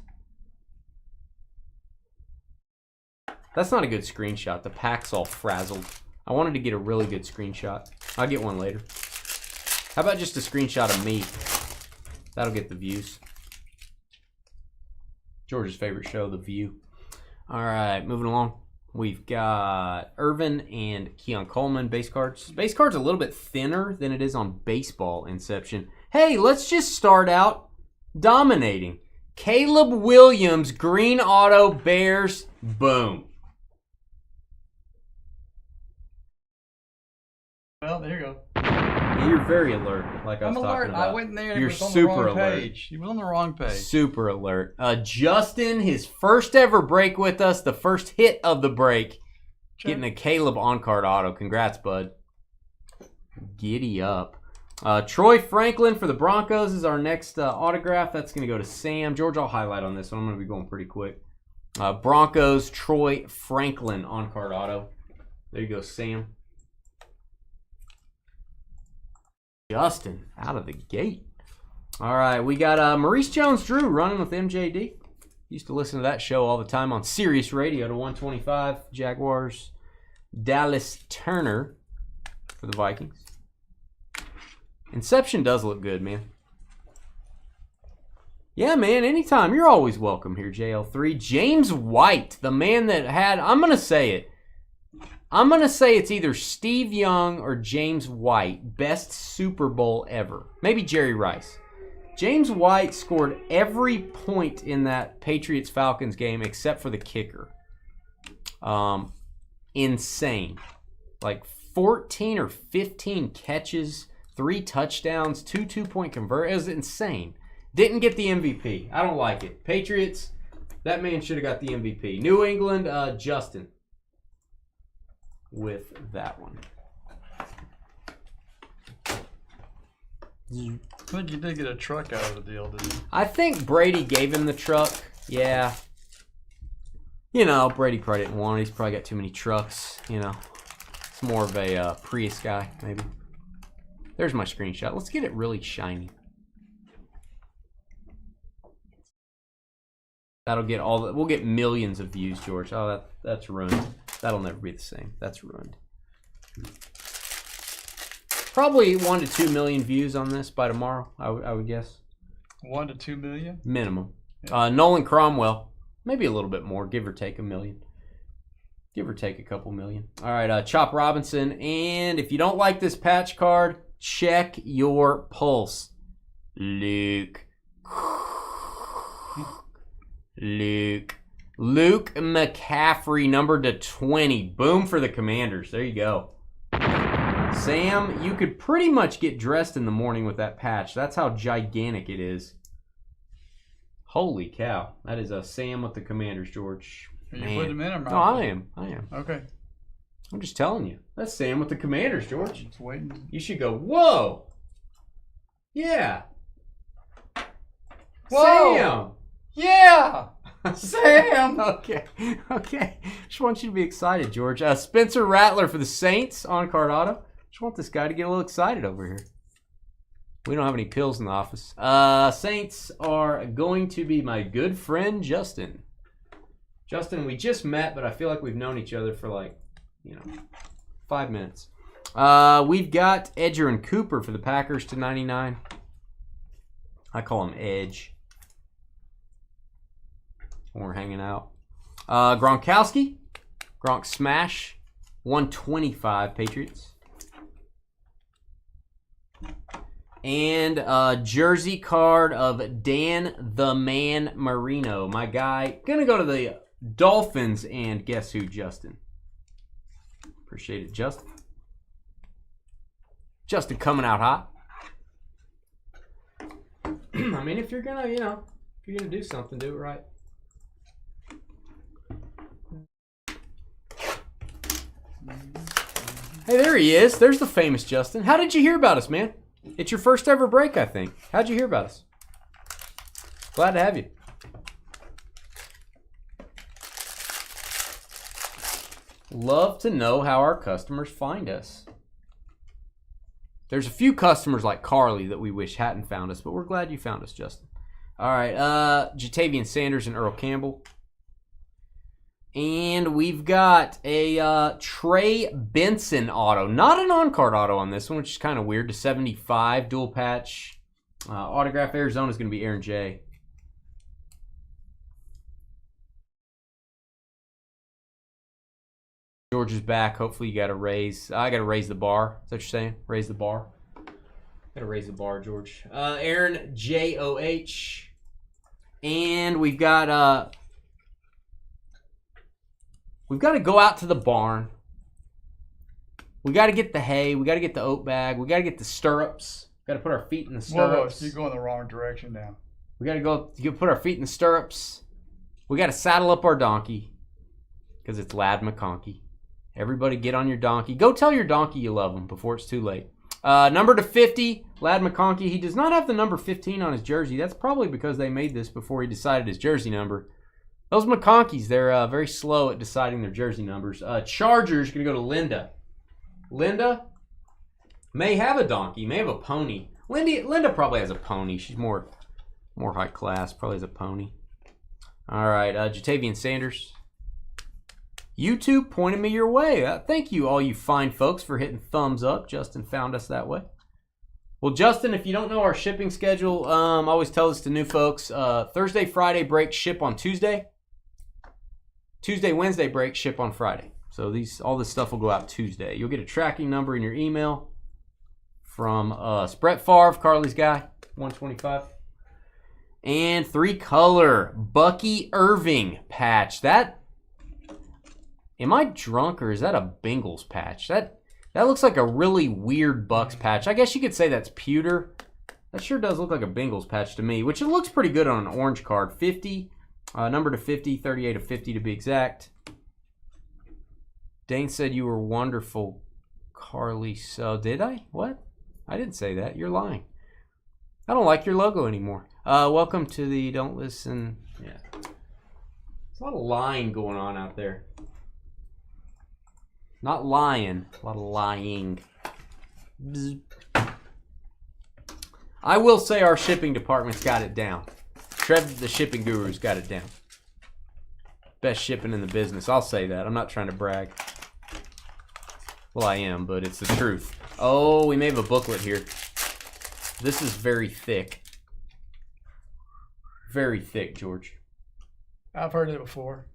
That's not a good screenshot. The pack's all frazzled. I wanted to get a really good screenshot. I'll get one later. How about just a screenshot of me? That'll get the views. George's favorite show, The View. All right, moving along. We've got Irvin and Keon Coleman base cards. Base cards a little bit thinner than it is on baseball Inception. Hey, let's just start out dominating. Caleb Williams, green auto, Bears, boom. Well, there you go. You're very alert, like I was I'm talking alert. about. I went in there and You're it was on super the wrong alert. page. He was on the wrong page. Super alert. Justin, his first ever break with us, the first hit of the break. Getting a Caleb on-card auto. Congrats, bud. Giddy up. Troy Franklin for the Broncos is our next autograph. That's going to go to Sam. George, I'll highlight on this one. I'm going to be going pretty quick. Broncos, Troy Franklin on-card auto. There you go, Sam. Justin out of the gate. All right, we got Maurice Jones-Drew running with MJD. Used to listen to that show all the time on Sirius Radio to 125. Jaguars. Dallas Turner for the Vikings. Inception does look good, man. Yeah, man, anytime. You're always welcome here, JL3. James White, the man that had, I'm going to say it. I'm going to say it's either Steve Young or James White. Best Super Bowl ever. Maybe Jerry Rice. James White scored every point in that Patriots-Falcons game except for the kicker. Insane. Like 14 or 15 catches, 3 touchdowns, 2 two-point conversions. It was insane. Didn't get the MVP. I don't like it. Patriots, that man should have got the MVP. New England, Justin. With that one. I think you did get a truck out of the deal, didn't you? I think Brady gave him the truck. Yeah. You know, Brady probably didn't want it. He's probably got too many trucks. You know, it's more of a Prius guy, maybe. There's my screenshot. Let's get it really shiny. That'll get all the, we'll get millions of views, George. Oh, that's ruined. That'll never be the same. That's ruined. Probably 1 to 2 million views on this by tomorrow, I would guess. 1 to 2 million? Minimum. Nolan Cromwell, maybe a little bit more, give or take a million. Give or take a couple million. All right, Chop Robinson. And if you don't like this patch card, check your pulse. Luke McCaffrey, number to 20. Boom for the Commanders. There you go. Sam, you could pretty much get dressed in the morning with that patch. That's how gigantic it is. Holy cow. That is a Sam with the Commanders, George. Are you putting them in or not? No, I am. Okay. I'm just telling you. That's Sam with the Commanders, George. Just waiting. You should go, whoa. Yeah. Whoa. Sam. Yeah. Sam. Okay. Just want you to be excited, George. Spencer Rattler for the Saints on card auto. Just want this guy to get a little excited over here. We don't have any pills in the office. Saints are going to be my good friend Justin. Justin, we just met, but I feel like we've known each other for 5 minutes. We've got Edger and Cooper for the Packers to 99. I call him Edge when we're hanging out. Gronkowski. Gronk Smash. 125 Patriots. And a jersey card of Dan the Man Marino. My guy. Gonna go to the Dolphins and guess who, Justin? Appreciate it, Justin. Justin coming out hot. I mean, if you're gonna, if you're gonna do something, do it right. Hey, there he is. There's the famous Justin. How did you hear about us, man? It's your first ever break, I think. How'd you hear about us? Glad to have you. Love to know how our customers find us. There's a few customers like Carly that we wish hadn't found us, but we're glad you found us, Justin. All right, Jatavian Sanders and Earl Campbell. And we've got a Trey Benson auto. Not an on-card auto on this one, which is kind of weird. To 75, dual patch. Autograph Arizona is going to be Aaron J. George is back. Hopefully you got to raise. I got to raise the bar. Is that what you're saying? Raise the bar. Got to raise the bar, George. Aaron J-O-H. And we've got to go out to the barn. We got to get the hay. We got to get the oat bag. We got to get the stirrups. Got to put our feet in the stirrups. Whoa, you're going the wrong direction now. We got to go put our feet in the stirrups. We got to saddle up our donkey because it's Lad McConkey. Everybody get on your donkey. Go tell your donkey you love him before it's too late. Number to 50, Lad McConkey. He does not have the number 15 on his jersey. That's probably because they made this before he decided his jersey number. Those McConkeys, they're very slow at deciding their jersey numbers. Chargers going to go to Linda. Linda may have a donkey, may have a pony. Linda probably has a pony. She's more high class. Probably has a pony. All right, Jatavian Sanders. YouTube pointed me your way. Thank you, all you fine folks, for hitting thumbs up. Justin found us that way. Well, Justin, if you don't know our shipping schedule, I always tell this to new folks. Thursday, Friday breaks ship on Tuesday. Tuesday, Wednesday breaks ship on Friday. So all this stuff will go out Tuesday. You'll get a tracking number in your email from Brett Favre, Carly's guy, 125. And 3-color Bucky Irving patch. Am I drunk or is that a Bengals patch? That looks like a really weird Bucks patch. I guess you could say that's pewter. That sure does look like a Bengals patch to me, which it looks pretty good on an orange card. 50, number to 50, 38 of 50 to be exact. Dane said you were wonderful, Carly. So did I? What? I didn't say that. You're lying. I don't like your logo anymore. Welcome to the Don't Listen. Yeah. There's a lot of lying going on out there. Not lying, a lot of lying. Bzz. I will say our shipping department's got it down. Trev, the shipping guru's got it down. Best shipping in the business. I'll say that. I'm not trying to brag. Well, I am, but it's the truth. Oh, we may have a booklet here. This is very thick. Very thick, George. I've heard it before.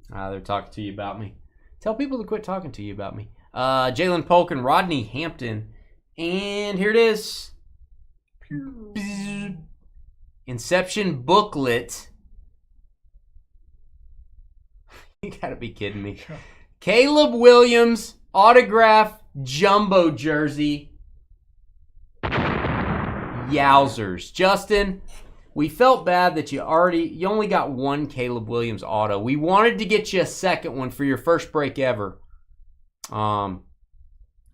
They're talking to you about me. Tell people to quit talking to you about me. Jalen Polk and Rodney Hampton. And here it is. Inception booklet. You gotta be kidding me. Caleb Williams autograph jumbo jersey. Yowzers. Justin, we felt bad that you only got one Caleb Williams auto. We wanted to get you a second one for your first break ever.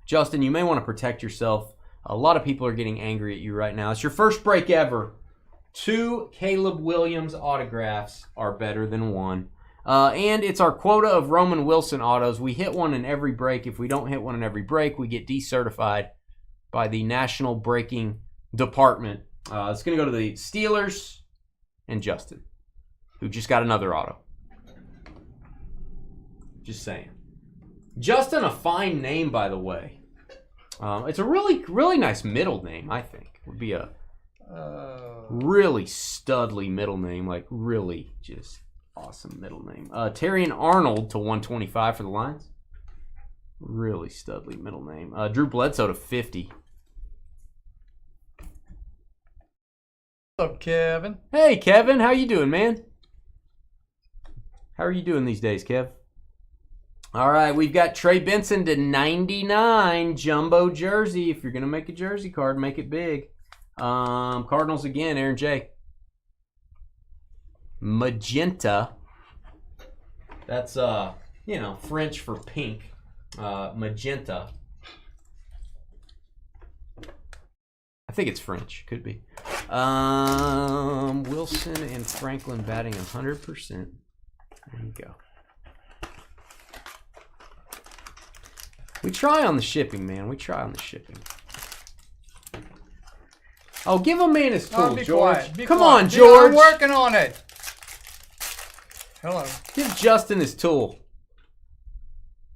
Justin, you may want to protect yourself. A lot of people are getting angry at you right now. It's your first break ever. 2 Caleb Williams autographs are better than 1. And it's our quota of Roman Wilson autos. We hit one in every break. If we don't hit one in every break, we get decertified by the National Breaking Department. It's going to go to the Steelers and Justin, who just got another auto. Just saying. Justin, a fine name, by the way. It's a really, really nice middle name, I think. Would be a really studly middle name, like really just awesome middle name. Terrion Arnold to 125 for the Lions. Really studly middle name. Drew Bledsoe to 50. What's up, Kevin? Hey, Kevin. How you doing, man? How are you doing these days, Kev? All right, we've got Trey Benson to 99 jumbo jersey. If you're going to make a jersey card, make it big. Cardinals again, Aaron J. Magenta. That's, French for pink. Magenta. I think it's French. Could be. Wilson and Franklin batting 100%. There you go. We try on the shipping, man. We try on the shipping. Oh, give a man his tool, be George. quiet. Be Come quiet. on, George. I'm working on it. Hello. Give Justin his tool.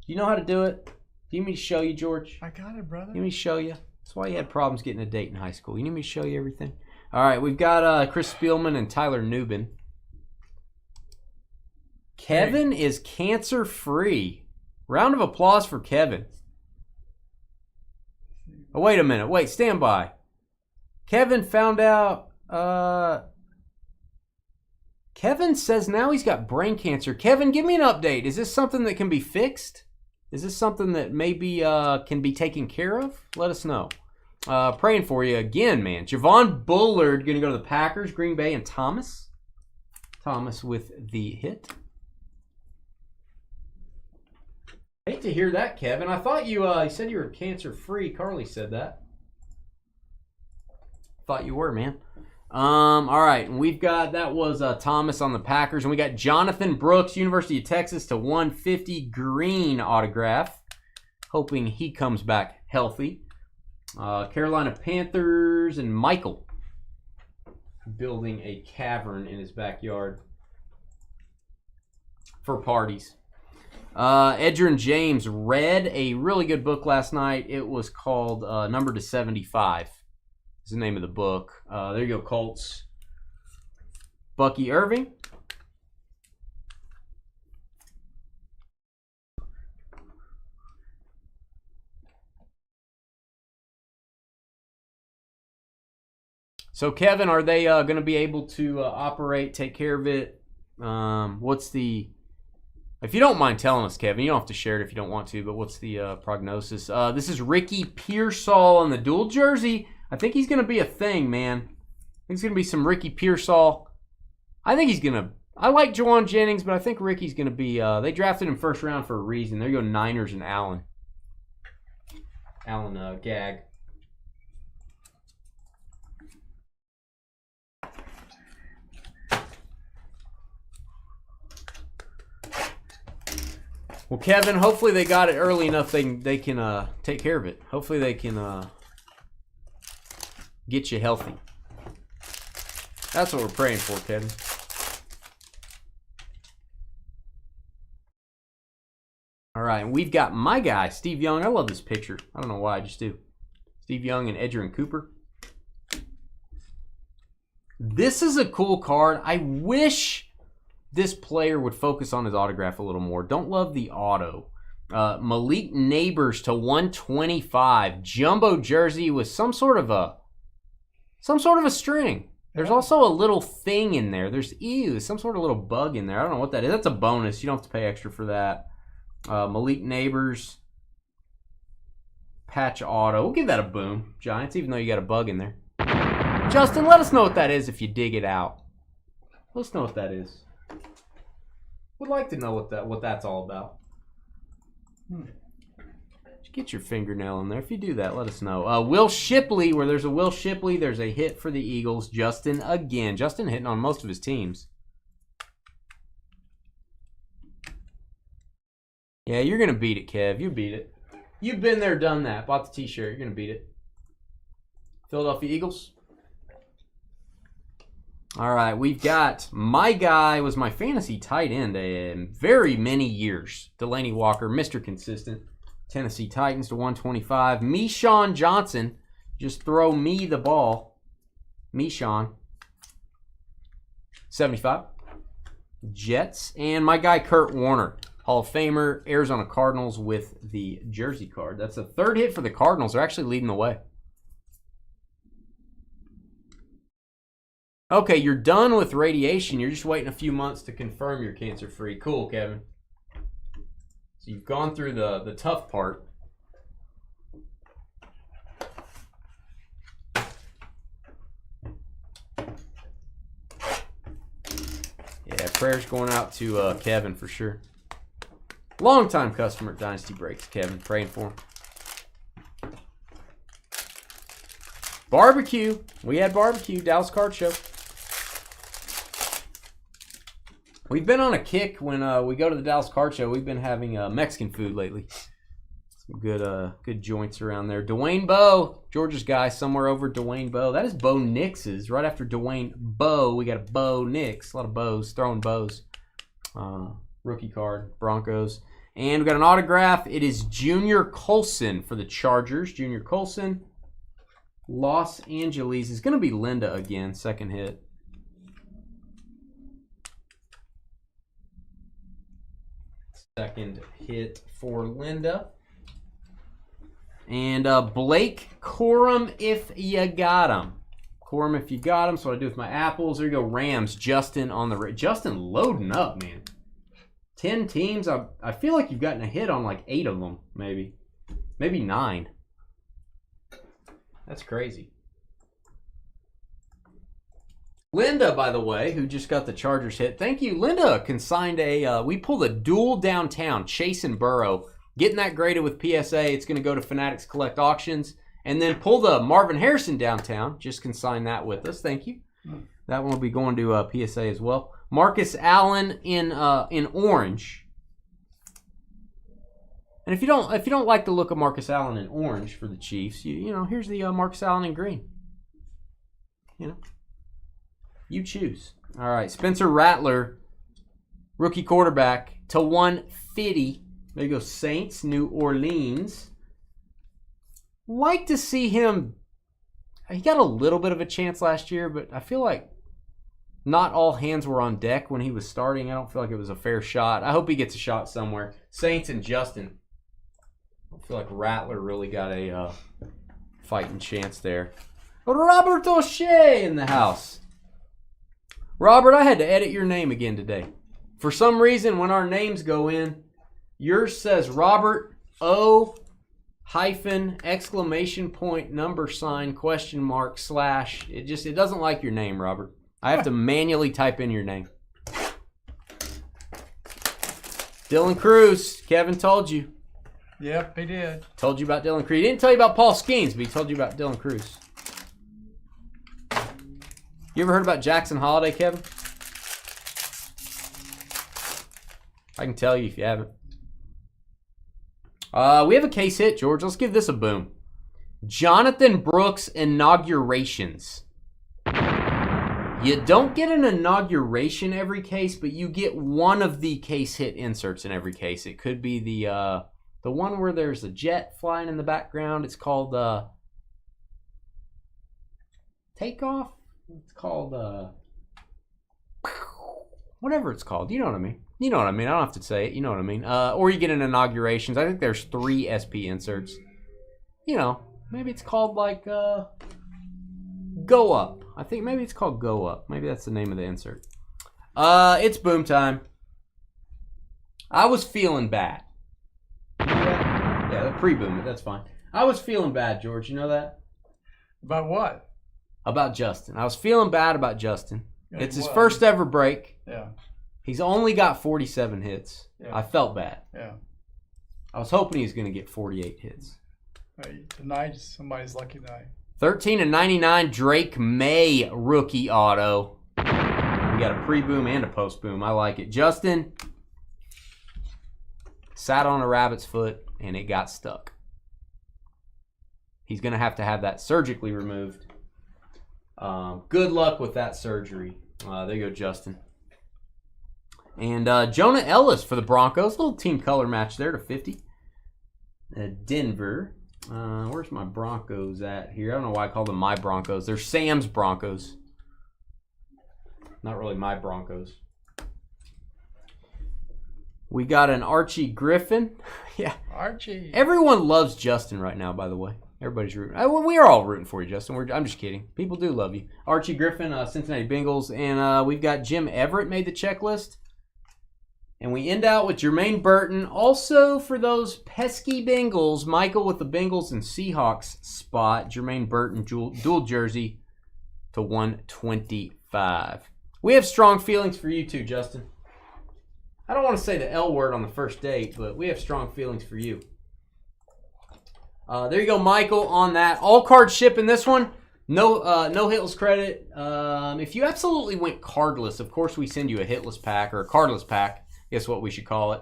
You know how to do it? Do you need me to show you, George? I got it, brother. You need me to show you? That's why you had problems getting a date in high school. You need me to show you everything? All right, we've got Chris Spielman and Tyler Newbin. Kevin is cancer-free. Round of applause for Kevin. Oh, wait a minute. Wait, stand by. Kevin found out... Kevin says now he's got brain cancer. Kevin, give me an update. Is this something that can be fixed? Is this something that maybe can be taken care of? Let us know. Praying for you again, man. Javon Bullard going to go to the Packers, Green Bay, and Thomas. Thomas with the hit. Hate to hear that, Kevin. I thought you said you were cancer-free. Carly said that. Thought you were, man. All right, and we've got, that was Thomas on the Packers, and we got Jonathan Brooks, University of Texas to 150 green autograph. Hoping he comes back healthy. Carolina Panthers and Michael building a cavern in his backyard for parties. Edgerrin James read a really good book last night. It was called Number to 75. Is the name of the book. There you go, Colts. Bucky Irving. So, Kevin, are they going to be able to operate, take care of it? What's the... If you don't mind telling us, Kevin, you don't have to share it if you don't want to, but what's the prognosis? This is Ricky Pearsall on the dual jersey. I think he's going to be a thing, man. I think it's going to be some Ricky Pearsall. I think he's going to... I like Juwan Jennings, but I think Ricky's going to be... they drafted him first round for a reason. There you go, Niners and Allen. Allen Gag. Well, Kevin, hopefully they got it early enough they can take care of it. Hopefully they can get you healthy. That's what we're praying for, Kevin. All right, and we've got my guy, Steve Young. I love this picture. I don't know why, I just do. Steve Young and Edgerrin Cooper. This is a cool card. I wish this player would focus on his autograph a little more. Don't love the auto. Malik Neighbors to 125. Jumbo jersey with some sort of a string. There's also a little thing in there. There's some sort of little bug in there. I don't know what that is. That's a bonus. You don't have to pay extra for that. Malik Neighbors. Patch auto. We'll give that a boom, Giants, even though you got a bug in there. Justin, let us know what that is if you dig it out. Let us know what that is. Would like to know what that's all about. Just get your fingernail in there. If you do that, let us know. Will Shipley, where there's a Will Shipley, there's a hit for the Eagles. Justin again. Justin hitting on most of his teams. Yeah, you're going to beat it, Kev. You beat it. You've been there, done that. Bought the t-shirt. You're going to beat it. Philadelphia Eagles. All right, we've got my guy was my fantasy tight end in very many years. Delaney Walker, Mr. Consistent. Tennessee Titans to 125. Meshawn Johnson, just throw me the ball. Meshawn. 75. Jets. And my guy Kurt Warner, Hall of Famer, Arizona Cardinals with the jersey card. That's the third hit for the Cardinals. They're actually leading the way. Okay, you're done with radiation. You're just waiting a few months to confirm you're cancer-free. Cool, Kevin. So you've gone through the tough part. Yeah, prayers going out to Kevin for sure. Long-time customer at Dynasty Breaks, Kevin. Praying for him. Barbecue. We had barbecue. Dallas Card Show. We've been on a kick when we go to the Dallas Card Show. We've been having Mexican food lately. It's Good joints around there. Dwayne Bowe, Georgia's guy, somewhere over Dwayne Bowe. That is Bo Nix's. Right after Dwayne Bowe, we got a Bo Nix. A lot of bows, throwing bows. Rookie card, Broncos. And we got an autograph. It is Junior Colson for the Chargers. Junior Colson. Los Angeles is going to be Linda again. Second hit. Second hit for Linda. And Blake Corum if you got him. Corum if you got him. So what I do with my apples. There you go. Rams. Justin on the... Justin loading up, man. 10 teams. I feel like you've gotten a hit on like 8 of them, maybe. Maybe 9. That's crazy. Linda, by the way, who just got the Chargers hit. Thank you. Linda consigned a... we pulled a dual downtown. Chase and Burrow. Getting that graded with PSA. It's going to go to Fanatics Collect Auctions. And then pull the Marvin Harrison downtown. Just consign that with us. Thank you. That one will be going to PSA as well. Marcus Allen in orange. And if you don't like the look of Marcus Allen in orange for the Chiefs, you know, here's the Marcus Allen in green. You know, you choose. All right, Spencer Rattler, rookie quarterback to 150. There you go, Saints, New Orleans. Like to see him. He got a little bit of a chance last year, but I feel like not all hands were on deck when he was starting. I don't feel like it was a fair shot. I hope he gets a shot somewhere. Saints and Justin. I feel like Rattler really got a fighting chance there. Robert O'Shea in the house. Robert, I had to edit your name again today. For some reason, when our names go in, yours says Robert O hyphen exclamation point number sign question mark slash. It doesn't like your name, Robert. I have to manually type in your name. Dylan Cruz. Kevin told you. Yep, he did. Told you about Dylan Cruz. He didn't tell you about Paul Skeens, but he told you about Dylan Cruz. You ever heard about Jackson Holiday, Kevin? I can tell you if you haven't. We have a case hit, George. Let's give this a boom. Jonathan Brooks inaugurations. You don't get an inauguration every case, but you get one of the case hit inserts in every case. It could be the one where there's a jet flying in the background. It's called Takeoff. It's called whatever it's called. You know what I mean. You know what I mean. I don't have to say it. You know what I mean. Or you get an inaugurations. I think there's 3 SP inserts. You know, maybe it's called like Go Up. I think maybe it's called Go Up. Maybe that's the name of the insert. It's boom time. I was feeling bad. Yeah, pre-boom it. That's fine. I was feeling bad, George. You know that? About what? About Justin. I was feeling bad about Justin. Yeah, it's his first ever break. Yeah. He's only got 47 hits. Yeah. I felt bad. Yeah. I was hoping he was going to get 48 hits. Hey, tonight, somebody's lucky night. 13/99 Drake May rookie auto. We got a pre-boom and a post-boom. I like it. Justin sat on a rabbit's foot and it got stuck. He's going to have that surgically removed. Good luck with that surgery. There you go, Justin. And Jonah Ellis for the Broncos. Little team color match there to 50. Denver. Where's my Broncos at here? I don't know why I call them my Broncos. They're Sam's Broncos. Not really my Broncos. We got an Archie Griffin. Yeah. Archie. Everyone loves Justin right now, by the way. Everybody's rooting. We are all rooting for you, Justin. I'm just kidding. People do love you. Archie Griffin, Cincinnati Bengals. And we've got Jim Everett made the checklist. And we end out with Jermaine Burton. Also for those pesky Bengals, Michael with the Bengals and Seahawks spot. Jermaine Burton dual jersey to 125. We have strong feelings for you too, Justin. I don't want to say the L word on the first date, but we have strong feelings for you. There you go, Michael, on that. All card ship in this one. No hitless credit. If you absolutely went cardless, of course we send you a hitless pack or a cardless pack. Guess what we should call it.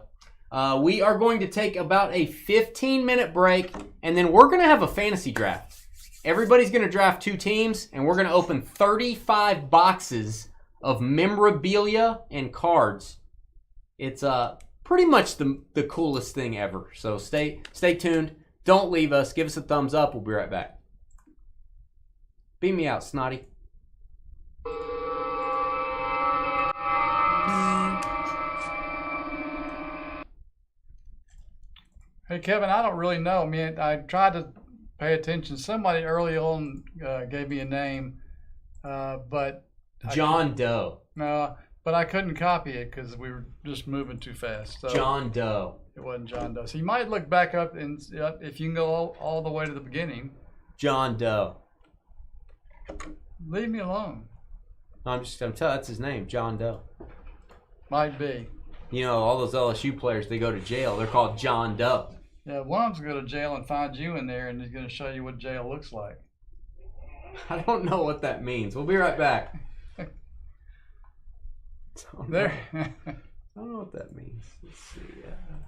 We are going to take about a 15-minute break, and then we're going to have a fantasy draft. Everybody's going to draft 2 teams, and we're going to open 35 boxes of memorabilia and cards. It's pretty much the coolest thing ever. So stay tuned. Don't leave us. Give us a thumbs up. We'll be right back. Beat me out, Snotty. Hey, Kevin, I don't really know. I mean, I tried to pay attention. Somebody early on gave me a name, but John Doe. no, but I couldn't copy it because we were just moving too fast. So John Doe. it wasn't John Doe. So you might look back up and if you can go all the way to the beginning. John Doe. Leave me alone. No, I'm telling you, that's his name, John Doe. Might be. You know, all those LSU players, they go to jail. They're called John Doe. Yeah, one of them's going to go to jail and find you in there, and he's going to show you what jail looks like. I don't know what that means. We'll be right back. There. I don't know what that means. Let's see.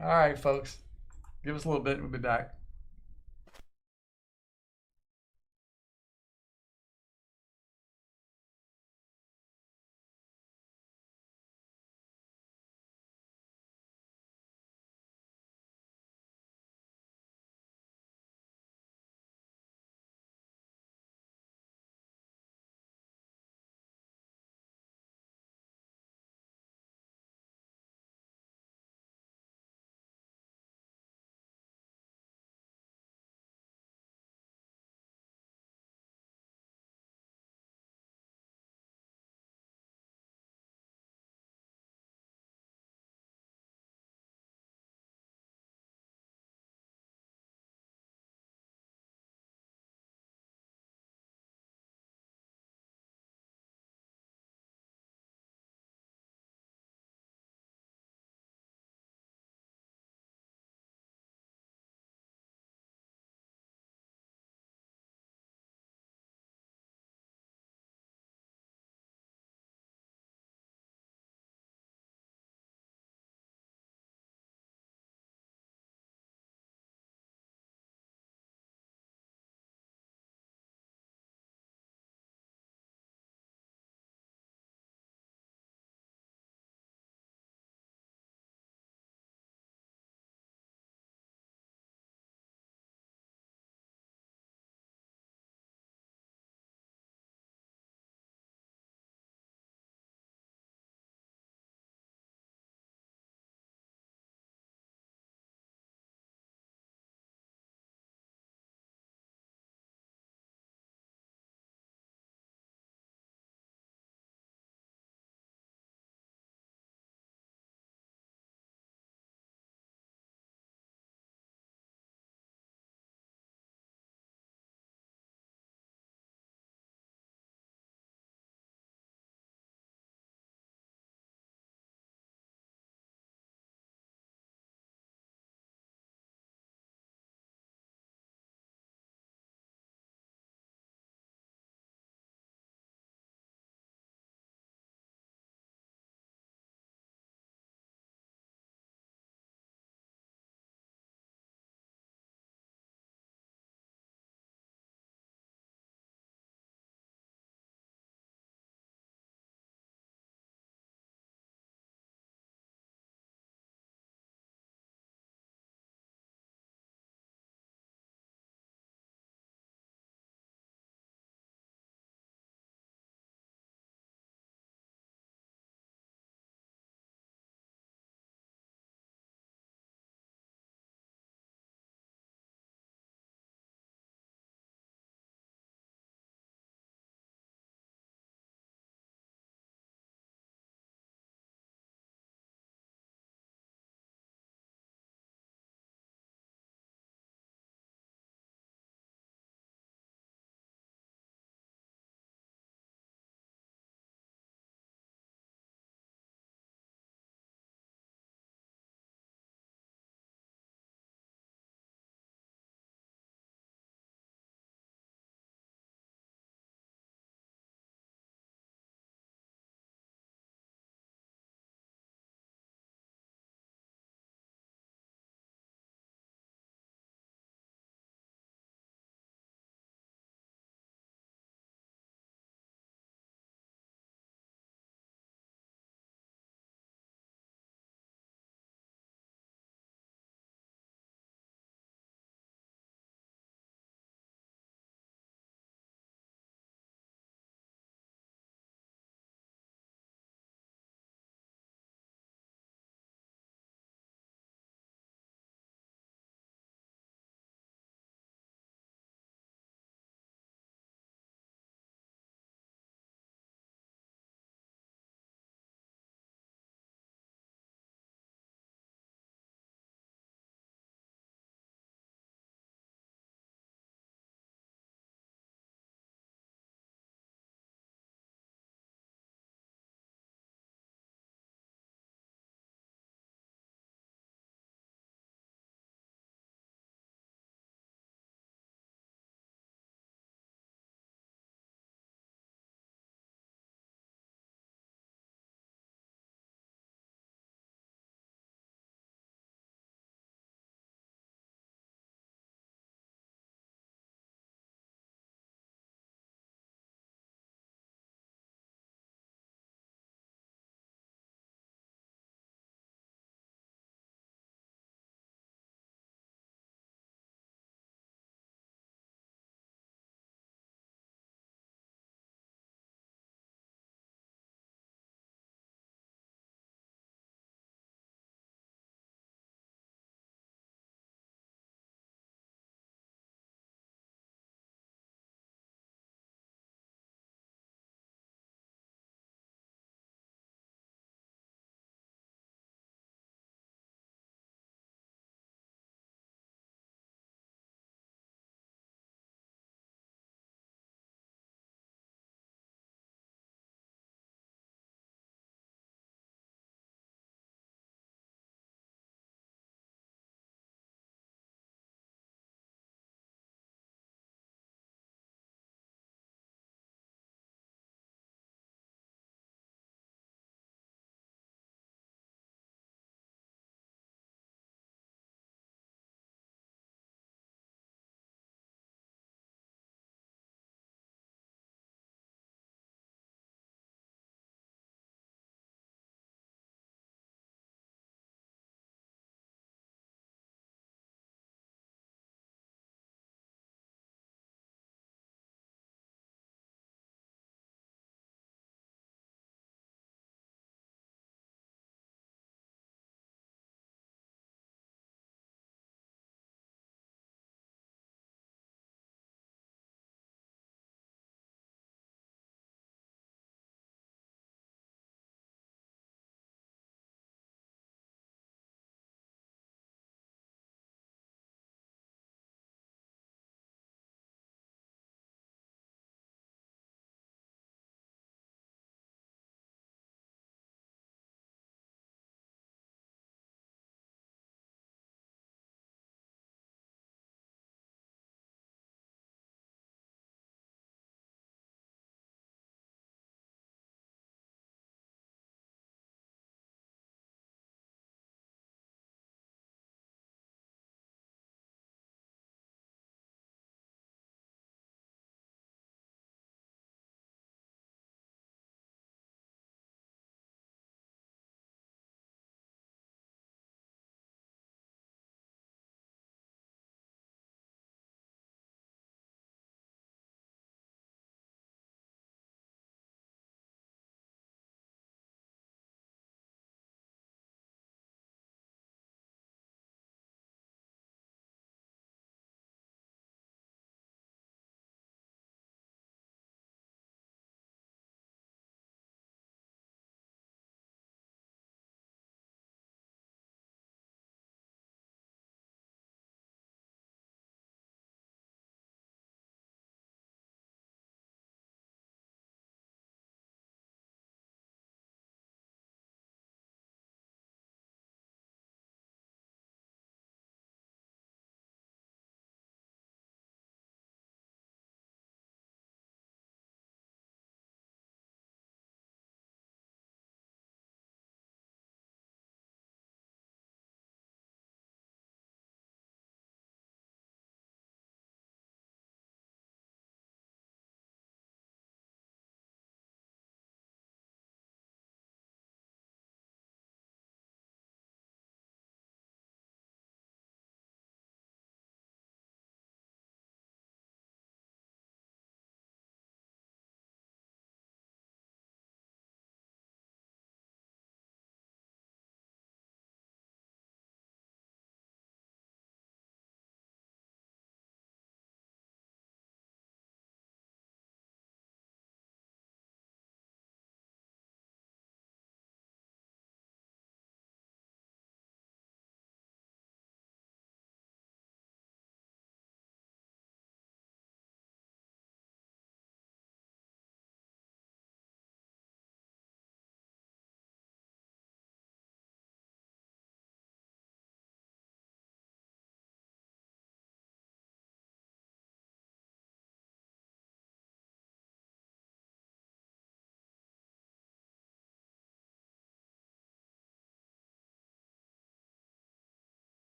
All right, folks. Give us a little bit, and we'll be back.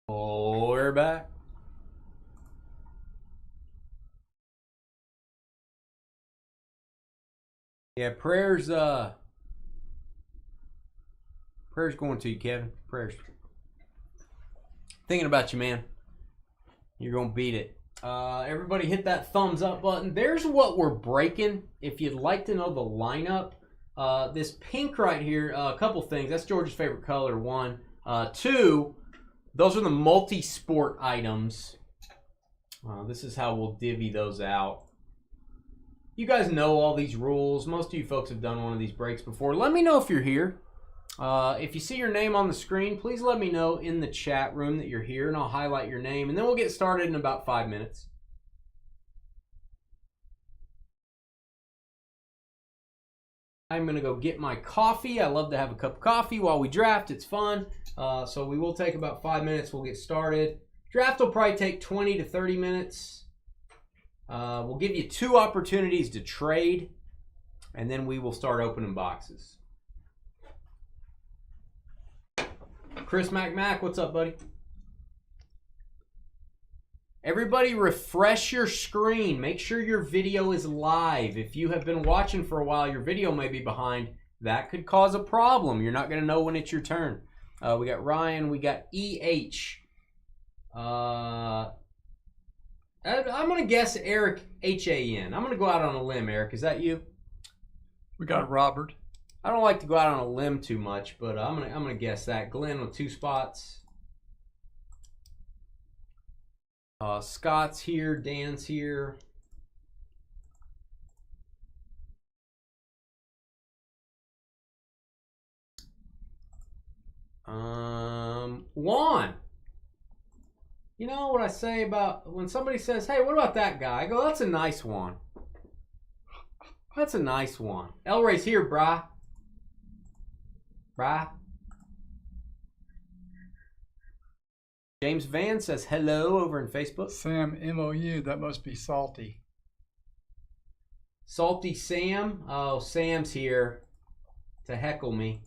Oh, we're back. Yeah, prayers going to you, Kevin. Prayers. Thinking about you, man. You're gonna beat it. Everybody hit that thumbs up button. There's what we're breaking. If you'd like to know the lineup, this pink right here, a couple things. That's George's favorite color, one. Two, those are the multi-sport items. This is how we'll divvy those out. You guys know all these rules. Most of you folks have done one of these breaks before. Let me know if you're here. If you see your name on the screen, please let me know in the chat room that you're here, and I'll highlight your name, and then we'll get started in about 5 minutes. I'm going to go get my coffee. I love to have a cup of coffee while we draft. It's fun. So we will take about 5 minutes. We'll get started. Draft will probably take 20 to 30 minutes. We'll give you 2 opportunities to trade, and then we will start opening boxes. Chris Mac, what's up, buddy? Everybody refresh your screen. Make sure your video is live. If you have been watching for a while, your video may be behind. That could cause a problem. You're not going to know when it's your turn. We got Ryan. We got EH. I'm going to guess Eric HAN. I'm going to go out on a limb, Eric. Is that you? We got Robert. I don't like to go out on a limb too much, but I'm gonna guess that. Glenn with 2 spots. Scott's here. Dan's here. Juan. You know what I say about when somebody says, "Hey, what about that guy?" I go, "That's a nice one. That's a nice one." El Ray's here, brah. Brah. James Van says hello over in Facebook. Sam MOU, that must be salty. Salty Sam. Oh, Sam's here to heckle me.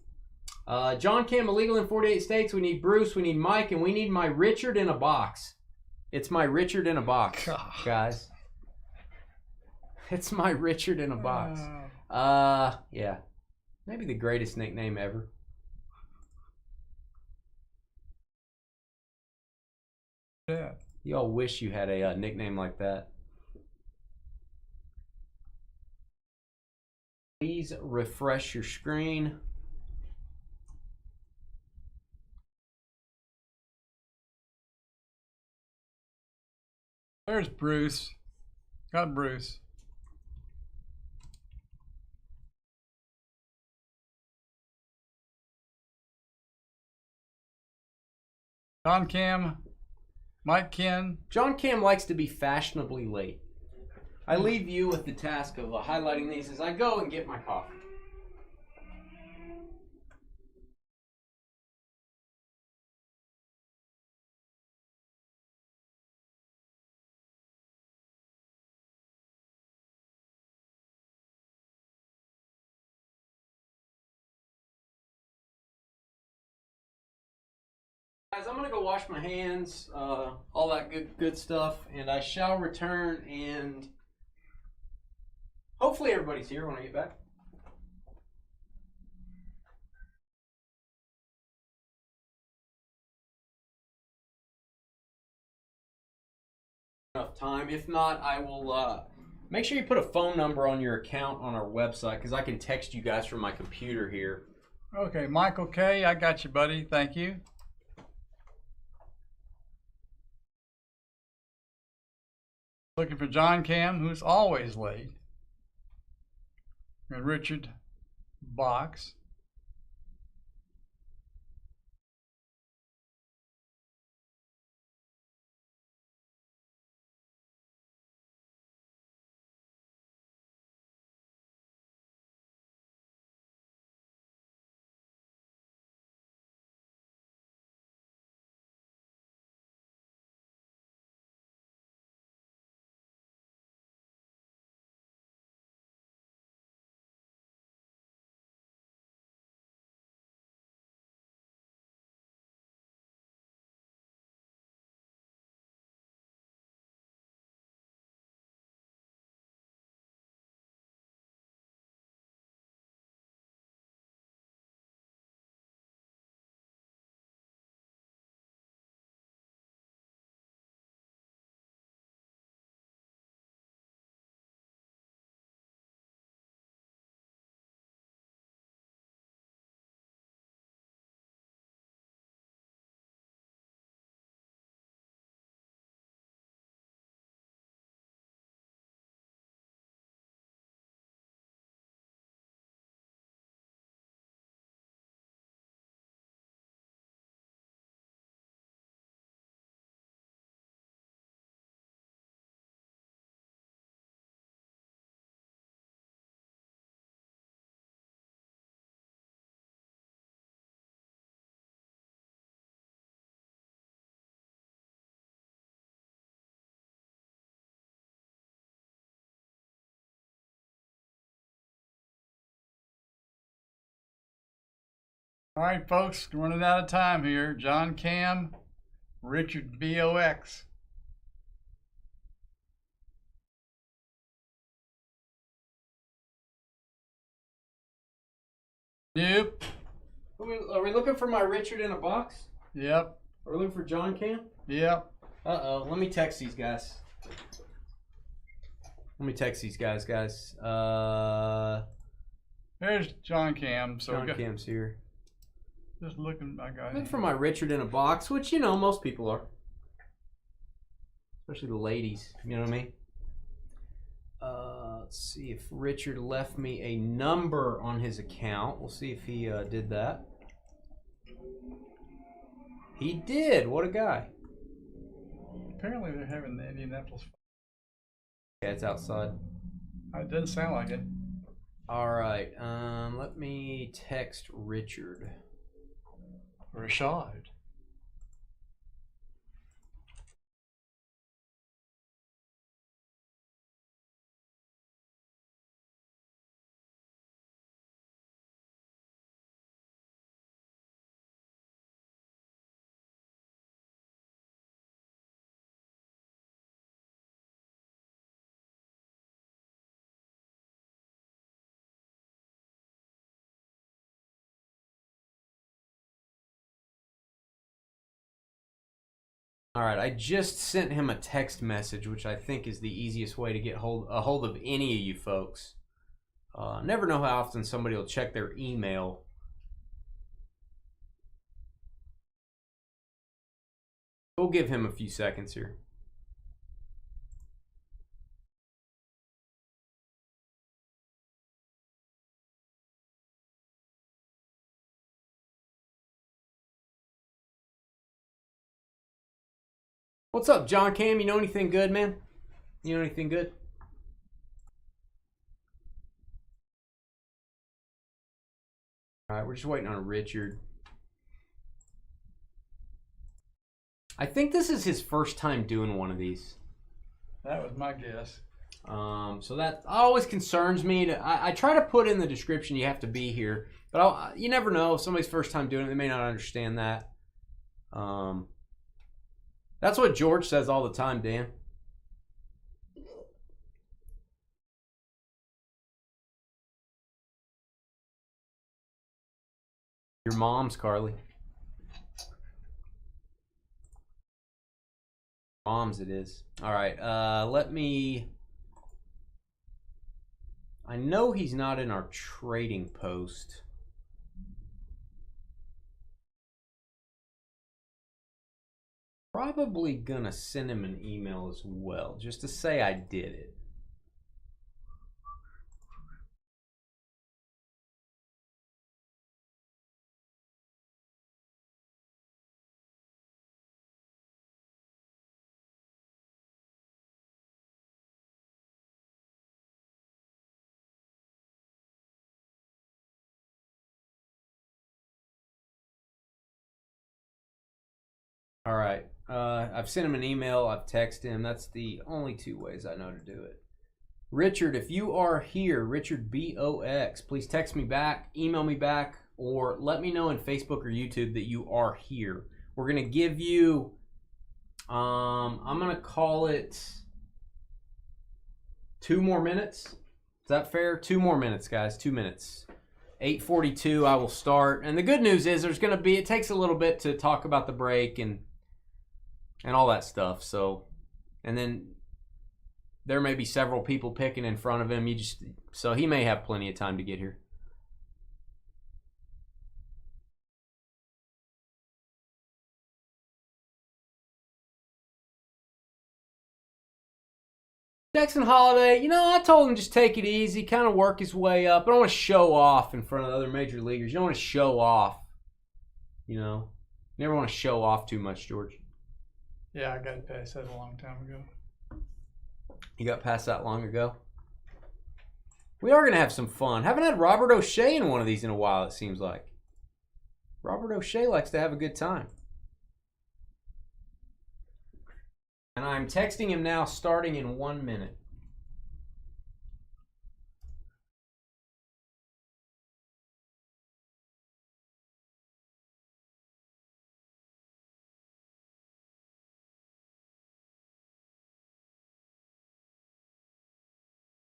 John Cam, illegal in 48 states. We need Bruce, we need Mike, and we need my Richard in a box. It's my Richard in a box, guys. It's my Richard in a box. Yeah. Maybe the greatest nickname ever. Yeah. You all wish you had a nickname like that. Please refresh your screen. There's Bruce. Got Bruce. John Cam. Mike Ken. John Cam likes to be fashionably late. I leave you with the task of highlighting these as I go and get my coffee. Guys, I'm going to go wash my hands, all that good stuff, and I shall return, and hopefully everybody's here when I get back. Enough time. If not, I will make sure you put a phone number on your account on our website, because I can text you guys from my computer here. Okay, Michael K., I got you, buddy. Thank you. Looking for John Cam, who's always late. And Richard Box. All right, folks, running out of time here. John Cam, Richard BOX. Nope. Are we looking for my Richard in a box? Yep. Are we looking for John Cam? Yep. Uh-oh. Let me text these guys. There's John Cam. So John Cam's here. just looking. I got Looking for my Richard in a box, which, you know, most people are. Especially the ladies. You know what I mean? Let's see if Richard left me a number on his account. We'll see if he did that. He did. What a guy. Apparently they're having the Indianapolis. Yeah, it's outside. It doesn't sound like it. All right. Let me text Richard. Rashad. All right, I just sent him a text message, which I think is the easiest way to get a hold of any of you folks. Never know how often somebody will check their email. We'll give him a few seconds here. What's up, John Cam? You know anything good, man? You know anything good? All right, we're just waiting on Richard. I think this is his first time doing one of these. That was my guess. So that always concerns me. I try to put in the description you have to be here, but you never know. If somebody's first time doing it, they may not understand that. That's what George says all the time, Dan. Your mom's, Carly. Mom's it is. All right, let me... I know he's not in our trading post. Probably gonna send him an email as well, just to say I did it. All right. I've sent him an email. I've texted him. That's the only two ways I know to do it. Richard, if you are here, Richard BOX, please text me back, email me back, or let me know in Facebook or YouTube that you are here. We're going to give you, I'm going to call it 2 more minutes. Is that fair? 2 more minutes, guys. 2 minutes. 8:42, I will start. And the good news is there's going to be, it takes a little bit to talk about the break and all that stuff. So, and then there may be several people picking in front of him. So he may have plenty of time to get here. Jackson Holiday, you know, I told him just take it easy, kind of work his way up. I don't want to show off in front of the other major leaguers. You don't want to show off, you know. You never want to show off too much, George. Yeah, I got past that a long time ago. You got past that long ago? We are going to have some fun. Haven't had Robert O'Shea in one of these in a while, it seems like. Robert O'Shea likes to have a good time. And I'm texting him now starting in 1 minute.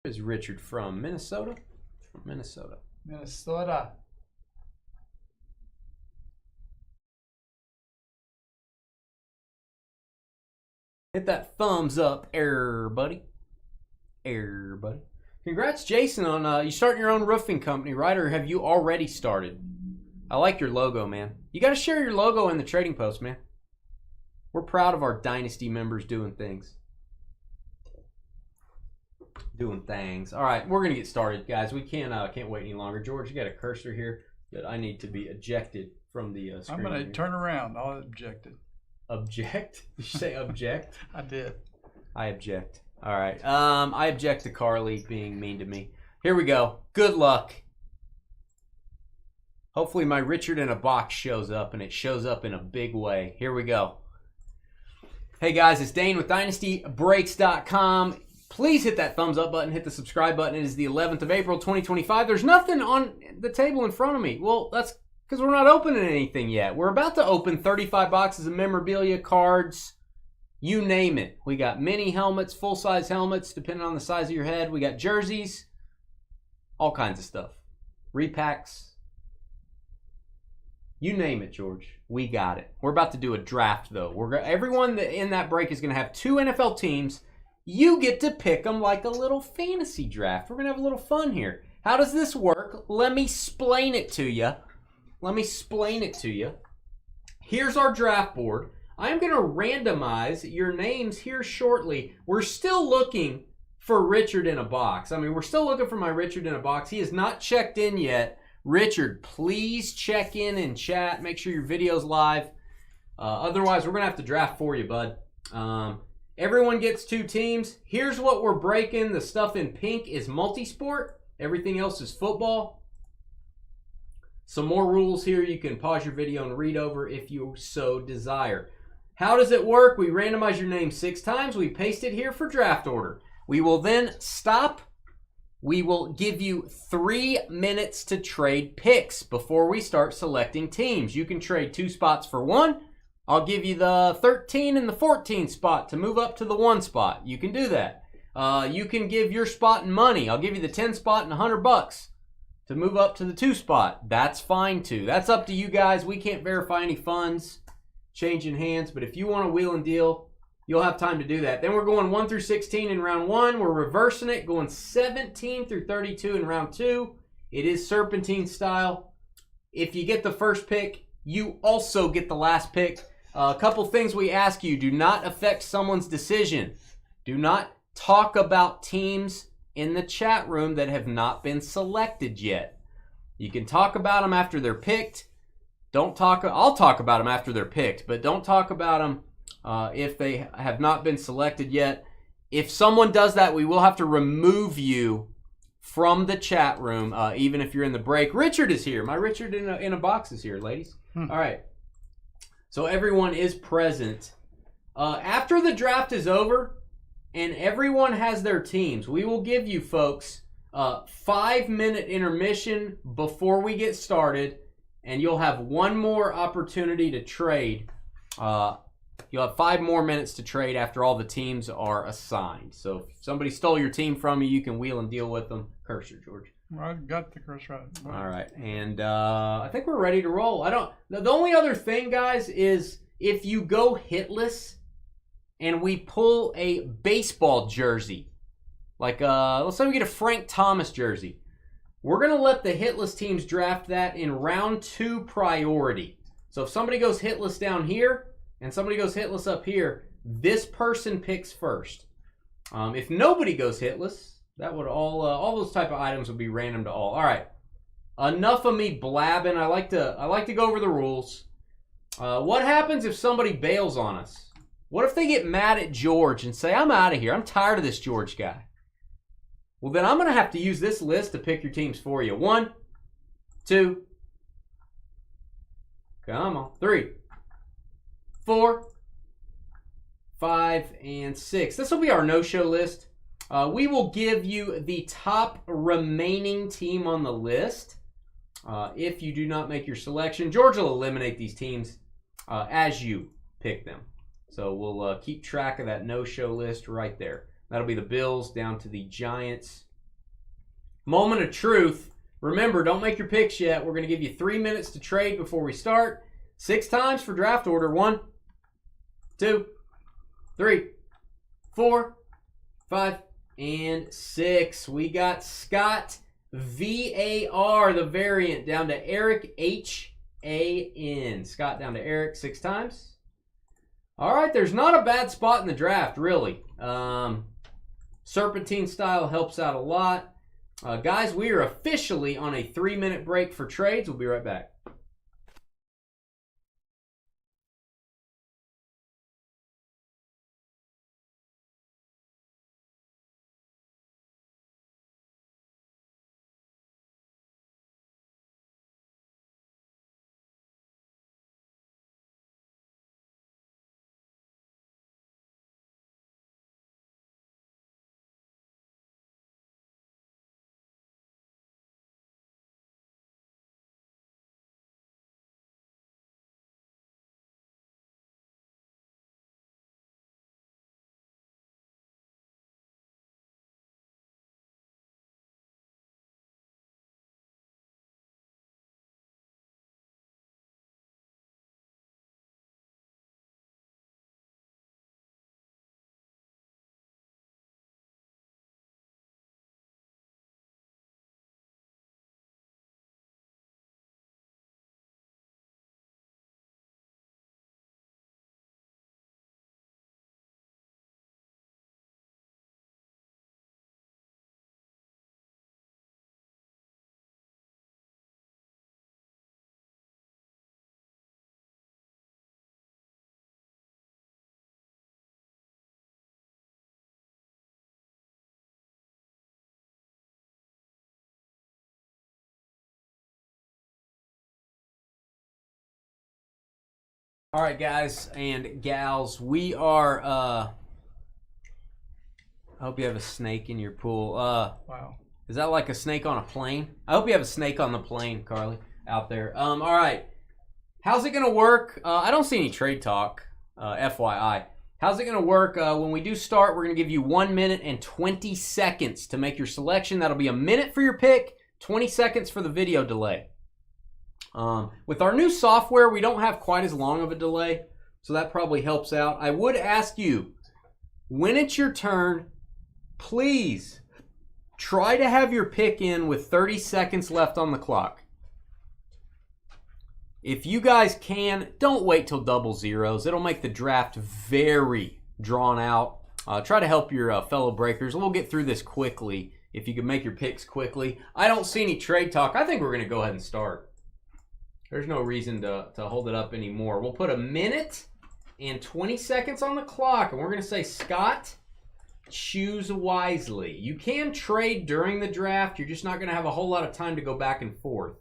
Is Richard from Minnesota? From Minnesota. Minnesota. Hit that thumbs up, buddy. Buddy. Congrats, Jason, on you starting your own roofing company, right? Or have you already started? I like your logo, man. You got to share your logo in the trading post, man. We're proud of our Dynasty members doing things. Doing things. All right, we're gonna get started, guys. We can't wait any longer. George, you got a cursor here that I need to be ejected from the screen. I'm gonna here. turn around. I'll object it. Object? Did you say object? I did. I object. All right. I object to Carly being mean to me. Here we go. Good luck. Hopefully my Richard in a box shows up, and it shows up in a big way. Here we go. Hey guys, it's Dane with DynastyBreaks.com. Please hit that thumbs up button, hit the subscribe button. It is the 11th of April, 2025. There's nothing on the table in front of me. Well, that's because we're not opening anything yet. We're about to open 35 boxes of memorabilia, cards, you name it. We got mini helmets, full-size helmets, depending on the size of your head. We got jerseys, all kinds of stuff. Repacks. You name it, George. We got it. We're about to do a draft, though. Everyone in that break is going to have 2 NFL teams. You get to pick them like a little fantasy draft. We're going to have a little fun here. How does this work? Let me explain it to you. Here's our draft board. I'm going to randomize your names here shortly. We're still looking for Richard in a box. I mean, we're still looking for my Richard in a box. He has not checked in yet. Richard, please check in chat. Make sure your video's live. Otherwise, we're going to have to draft for you, bud. Everyone gets 2 teams. Here's what we're breaking. The stuff in pink is multi-sport. Everything else is football. Some more rules here. You can pause your video and read over if you so desire. How does it work? We randomize your name 6 times. We paste it here for draft order. We will then stop. We will give you 3 minutes to trade picks before we start selecting teams. You can trade 2 spots for 1. I'll give you the 13 and the 14 spot to move up to the 1 spot. You can do that. You can give your spot in money. I'll give you the 10 spot and $100 to move up to the 2 spot. That's fine too. That's up to you guys. We can't verify any funds changing hands, but if you want to wheel and deal, you'll have time to do that. Then we're going 1 through 16 in round 1. We're reversing it, going 17 through 32 in round 2. It is serpentine style. If you get the first pick, you also get the last pick. A couple things we ask you. Do not affect someone's decision. Do not talk about teams in the chat room that have not been selected yet. You can talk about them after they're picked. I'll talk about them after they're picked, but don't talk about them if they have not been selected yet. If someone does that, we will have to remove you from the chat room, even if you're in the break. Richard is here. My Richard in a box is here, ladies. All right. So everyone is present. After the draft is over and everyone has their teams, we will give you folks a 5-minute intermission before we get started, and you'll have 1 more opportunity to trade. You'll have 5 more minutes to trade after all the teams are assigned. So if somebody stole your team from you, you can wheel and deal with them. Cursor, George. I got the cursor right. All right, and I think we're ready to roll. The only other thing, guys, is if you go hitless and we pull a baseball jersey, like let's say we get a Frank Thomas jersey, we're gonna let the hitless teams draft that in round 2 priority. So if somebody goes hitless down here and somebody goes hitless up here, this person picks first. If nobody goes hitless, that would all those type of items would be random to all. All right, enough of me blabbing. I like to go over the rules. What happens if somebody bails on us? What if they get mad at George and say, "I'm out of here. I'm tired of this George guy"? Well, then I'm gonna have to use this list to pick your teams for you. 1, 2, come on, 3, 4, 5, and 6. This will be our no-show list. We will give you the top remaining team on the list. If you do not make your selection, George will eliminate these teams as you pick them. So we'll keep track of that no-show list right there. That'll be the Bills down to the Giants Moment of truth. Remember, don't make your picks yet. We're going to give you 3 minutes to trade before we start. 6 times for draft order. 1, 2, 3, 4, 5, and 6. We got Scott VAR, the variant, down to Eric HAN. Scott down to Eric 6 times. All right, there's not a bad spot in the draft, really. Serpentine style helps out a lot. Guys, we are officially on a 3-minute break for trades. We'll be right back. All right, guys and gals, we are, I hope you have a snake in your pool. Wow. Is that like a snake on a plane? I hope you have a snake on the plane, Carly, out there. All right. How's it going to work? I don't see any trade talk, FYI. How's it going to work? When we do start, we're going to give you 1 minute and 20 seconds to make your selection. That'll be a minute for your pick, 20 seconds for the video delay. With our new software, we don't have quite as long of a delay, so that probably helps out. I would ask you, when it's your turn, please try to have your pick in with 30 seconds left on the clock. If you guys can, don't wait till double zeros. It'll make the draft very drawn out. Try to help your fellow breakers. We'll get through this quickly if you can make your picks quickly. I don't see any trade talk. I think we're going to go ahead and start. There's no reason to hold it up anymore. We'll put a minute and 20 seconds on the clock, and we're going to say, Scott, choose wisely. You can trade during the draft. You're just not going to have a whole lot of time to go back and forth.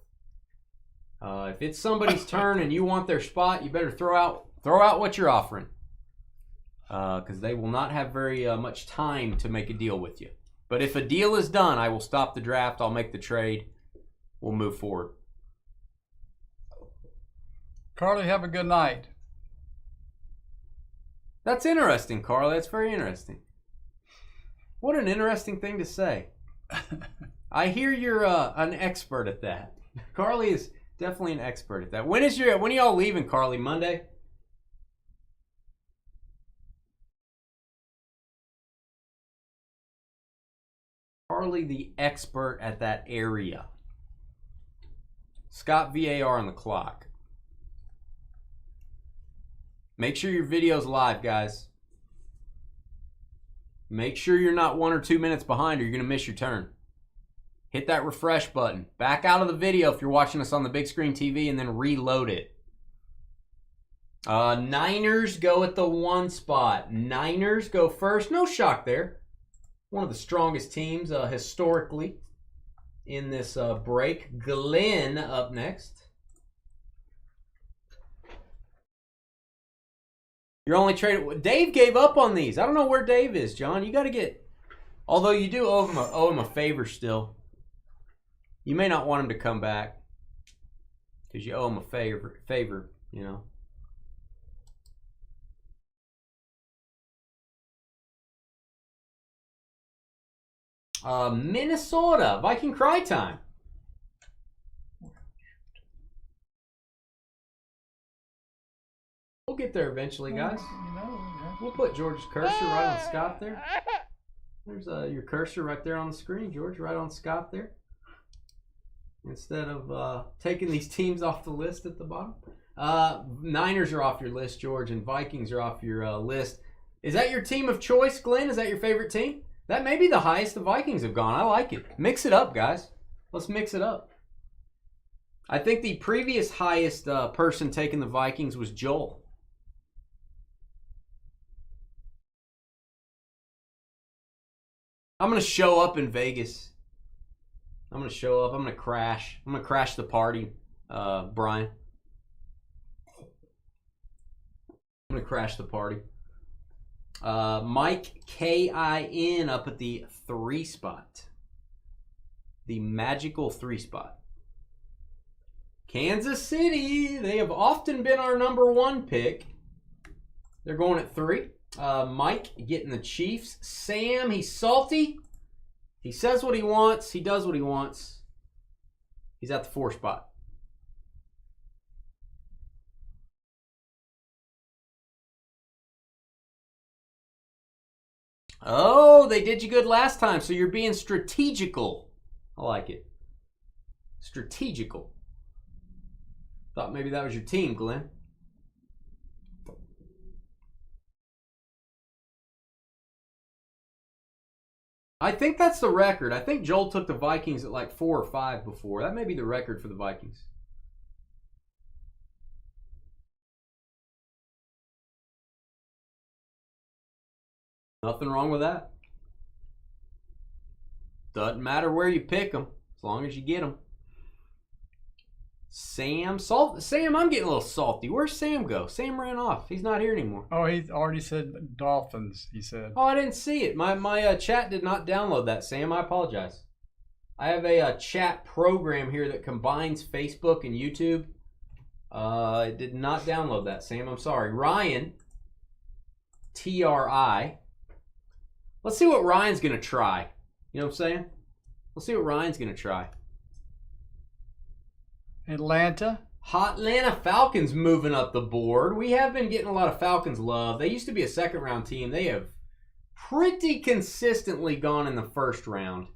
If it's somebody's turn and you want their spot, you better throw out what you're offering, because they will not have very much time to make a deal with you. But if a deal is done, I will stop the draft. I'll make the trade. We'll move forward. Carly, have a good night. That's interesting, Carly. That's very interesting. What an interesting thing to say. I hear you're an expert at that. Carly is definitely an expert at that. When are y'all leaving, Carly? Monday? Carly, the expert at that area. Scott VAR on the clock. Make sure your video's live, guys. Make sure you're not 1 or 2 minutes behind or you're going to miss your turn. Hit that refresh button. Back out of the video if you're watching us on the big screen TV and then reload it. Niners go at the 1 spot. Niners go first. No shock there. One of the strongest teams historically in this break. Glenn up next. You're only trading. Dave gave up on these. I don't know where Dave is, John. You got to get. Although you do owe him a favor still. You may not want him to come back because you owe him a favor, you know. Minnesota, Viking Cry Time. We'll get there eventually, guys. We'll put George's cursor right on Scott there. There's your cursor right there on the screen, George, right on Scott there. Instead of taking these teams off the list at the bottom. Niners are off your list, George, and Vikings are off your list. Is that your team of choice, Glenn? Is that your favorite team? That may be the highest the Vikings have gone. I like it. Mix it up, guys. Let's mix it up. I think the previous highest person taking the Vikings was Joel. I'm going to show up in Vegas. I'm going to show up. I'm going to crash. I'm going to crash the party, Brian. I'm going to crash the party. Mike K-I-N up at the 3 spot. The magical 3 spot. Kansas City. They have often been our number 1 pick. They're going at 3. Mike getting the Chiefs. Sam, he's salty. He says what he wants. He does what he wants. He's at the 4 spot. Oh, they did you good last time, so you're being strategical. I like it. Strategical. Thought maybe that was your team, Glenn. I think that's the record. I think Joel took the Vikings at like 4 or 5 before. That may be the record for the Vikings. Nothing wrong with that. Doesn't matter where you pick them, as long as you get them. Sam, I'm getting a little salty. Where's Sam go? Sam ran off. He's not here anymore. Oh, he already said Dolphins, he said. Oh, I didn't see it. My chat did not download that, Sam. I apologize. I have a chat program here that combines Facebook and YouTube. It did not download that, Sam. I'm sorry. Ryan, T-R-I. Let's see what Ryan's going to try. You know what I'm saying? Let's see what Ryan's going to try. Atlanta. Atlanta Falcons moving up the board. We have been getting a lot of Falcons love. They used to be a second-round team. They have pretty consistently gone in the first round.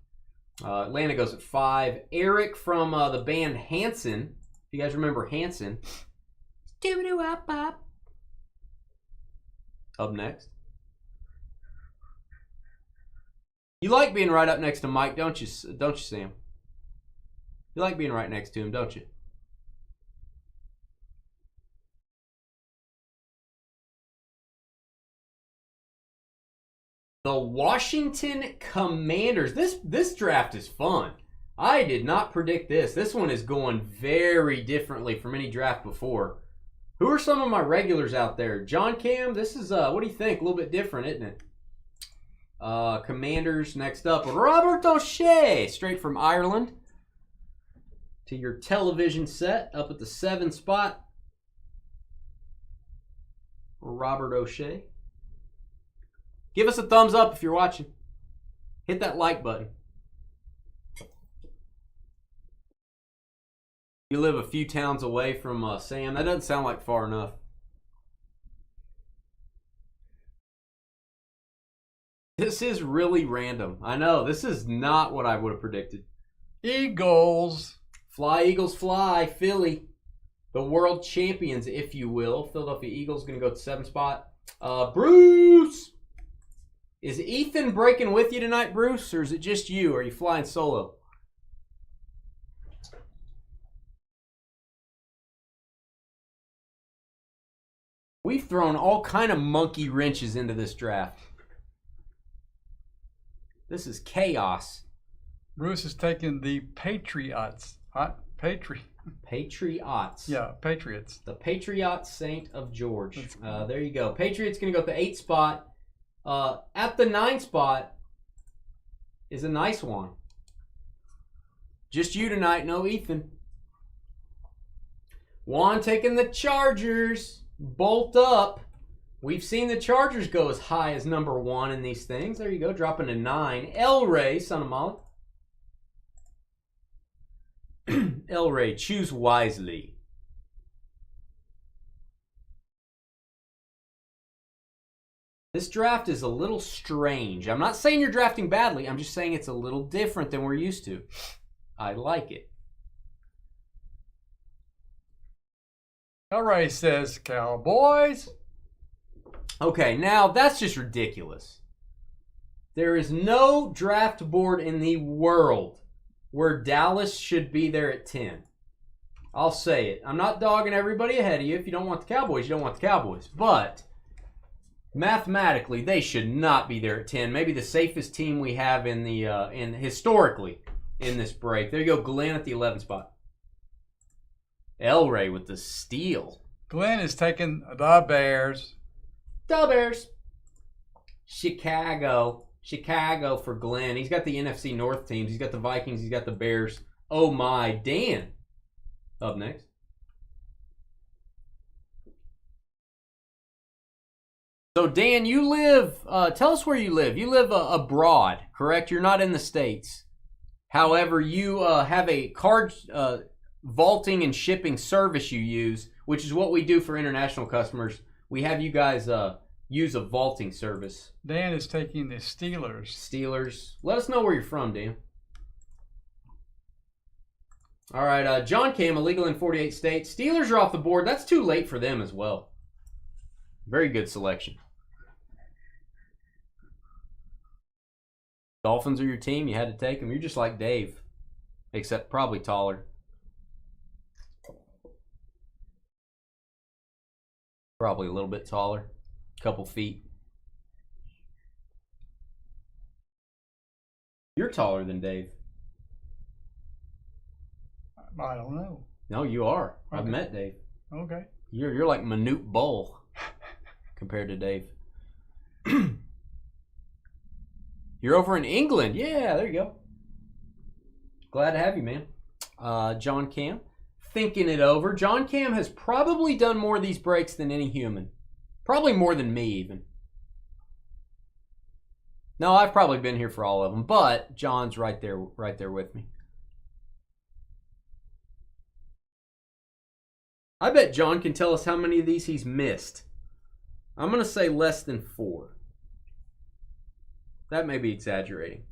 Atlanta goes at 5. Eric from the band Hanson. If you guys remember Hanson. Up next. You like being right up next to Mike, don't you, Sam? You like being right next to him, don't you? The Washington Commanders. This draft is fun. I did not predict this. This one is going very differently from any draft before. Who are some of my regulars out there? John Cam, this is, what do you think? A little bit different, isn't it? Commanders next up. Robert O'Shea, straight from Ireland. To your television set, up at the 7 spot. Robert O'Shea. Give us a thumbs up if you're watching. Hit that like button. You live a few towns away from Sam. That doesn't sound like far enough. This is really random. I know. This is not what I would have predicted. Eagles. Fly, Eagles, fly. Philly. The world champions, if you will. Philadelphia Eagles going to go to the 7th spot. Bruce. Is Ethan breaking with you tonight, Bruce? Or is it just you? Are you flying solo? We've thrown all kind of monkey wrenches into this draft. This is chaos. Bruce is taking the Patriots. Patriots. Yeah, Patriots. The Patriot Saint of George. There you go. Patriots going to go at the 8th spot. At the 9th spot is a nice one. Just you tonight, no Ethan. Juan taking the Chargers. Bolt up. We've seen the Chargers go as high as number 1 in these things. There you go, dropping to 9. El Rey, son of Molly. El Rey, choose wisely. This draft is a little strange. I'm not saying you're drafting badly. I'm just saying it's a little different than we're used to. I like it. El Rey says Cowboys. Okay, now that's just ridiculous. There is no draft board in the world where Dallas should be there at 10. I'll say it. I'm not dogging everybody ahead of you. If you don't want the Cowboys, you don't want the Cowboys. But mathematically, they should not be there at 10. Maybe the safest team we have in the historically in this break. There you go, Glenn at the 11 spot. El Rey with the steal. Glenn is taking the Bears. The Bears. Chicago for Glenn. He's got the NFC North teams. He's got the Vikings. He's got the Bears. Oh my, Dan. Up next. So Dan, you live, tell us where you live. You live abroad, correct? You're not in the States. However, you have a card vaulting and shipping service you use, which is what we do for international customers. We have you guys use a vaulting service. Dan is taking the Steelers. Steelers. Let us know where you're from, Dan. All right, John Cam, illegal in 48 states. Steelers are off the board. That's too late for them as well. Very good selection. Dolphins are your team. You had to take them. You're just like Dave, except probably taller. Probably a little bit taller. Couple feet. You're taller than Dave. I don't know. No, you are. Okay. I've met Dave. Okay. You're like Manute Bull compared to Dave. You're over in England. Yeah, there you go. Glad to have you, man. John Cam. Thinking it over. John Cam has probably done more of these breaks than any human. Probably more than me, even. No, I've probably been here for all of them, but John's right there with me. I bet John can tell us how many of these he's missed. I'm going to say less than 4. That may be exaggerating.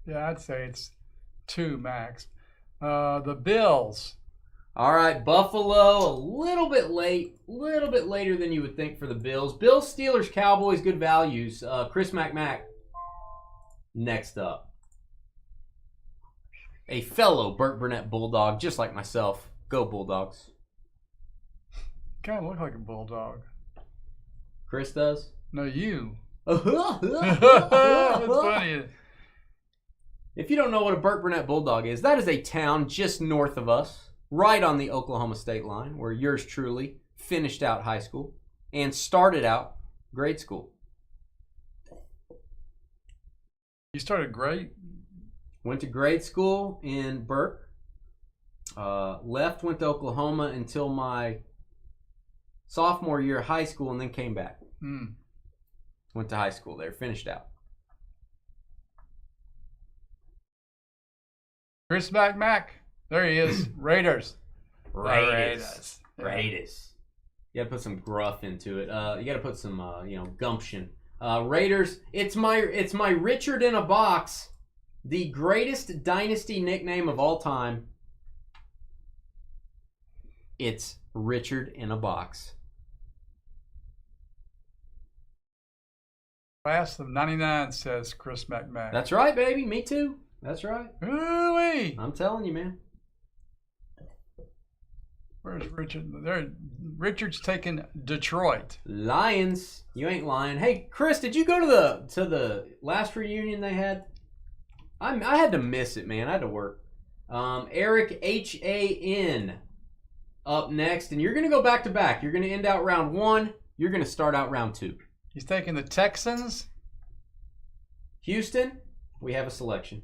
Yeah, I'd say it's 2 max. The Bills. All right, Buffalo, a little bit later than you would think for the Bills. Bills, Steelers, Cowboys, good values. Chris McMack, next up. A fellow Burt Burnett Bulldog, just like myself. Go Bulldogs. Kind of look like a bulldog. Chris does? No, you. That's funny. If you don't know what a Burt Burnett Bulldog is, that is a town just north of us, right on the Oklahoma state line, where yours truly finished out high school and started out grade school. You started grade? Went to grade school in Burke. Left, went to Oklahoma until my sophomore year of high school, and then came back. Went to high school there, finished out. Chris McMack. There he is. Raiders. Raiders. You got to put some gruff into it. You got to put some, gumption. Raiders. It's my Richard in a box. The greatest dynasty nickname of all time. It's Richard in a box. Class of 99, says Chris McMack. That's right, baby. Me too. That's right. Ooh-wee. I'm telling you, man. Where's Richard? Richard's taking Detroit. Lions. You ain't lying. Hey, Chris, did you go to the last reunion they had? I had to miss it, man. I had to work. Eric H.A.N. up next, and you're going to go back to back. You're going to end out round 1. You're going to start out round 2. He's taking the Texans. Houston, we have a selection.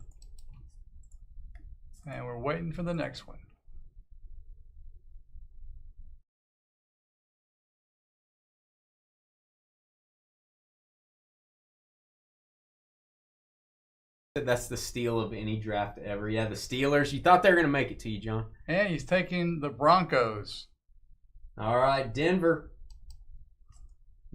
And we're waiting for the next one. That's the steal of any draft ever. Yeah, the Steelers. You thought they were going to make it to you, John. And he's taking the Broncos. All right, Denver.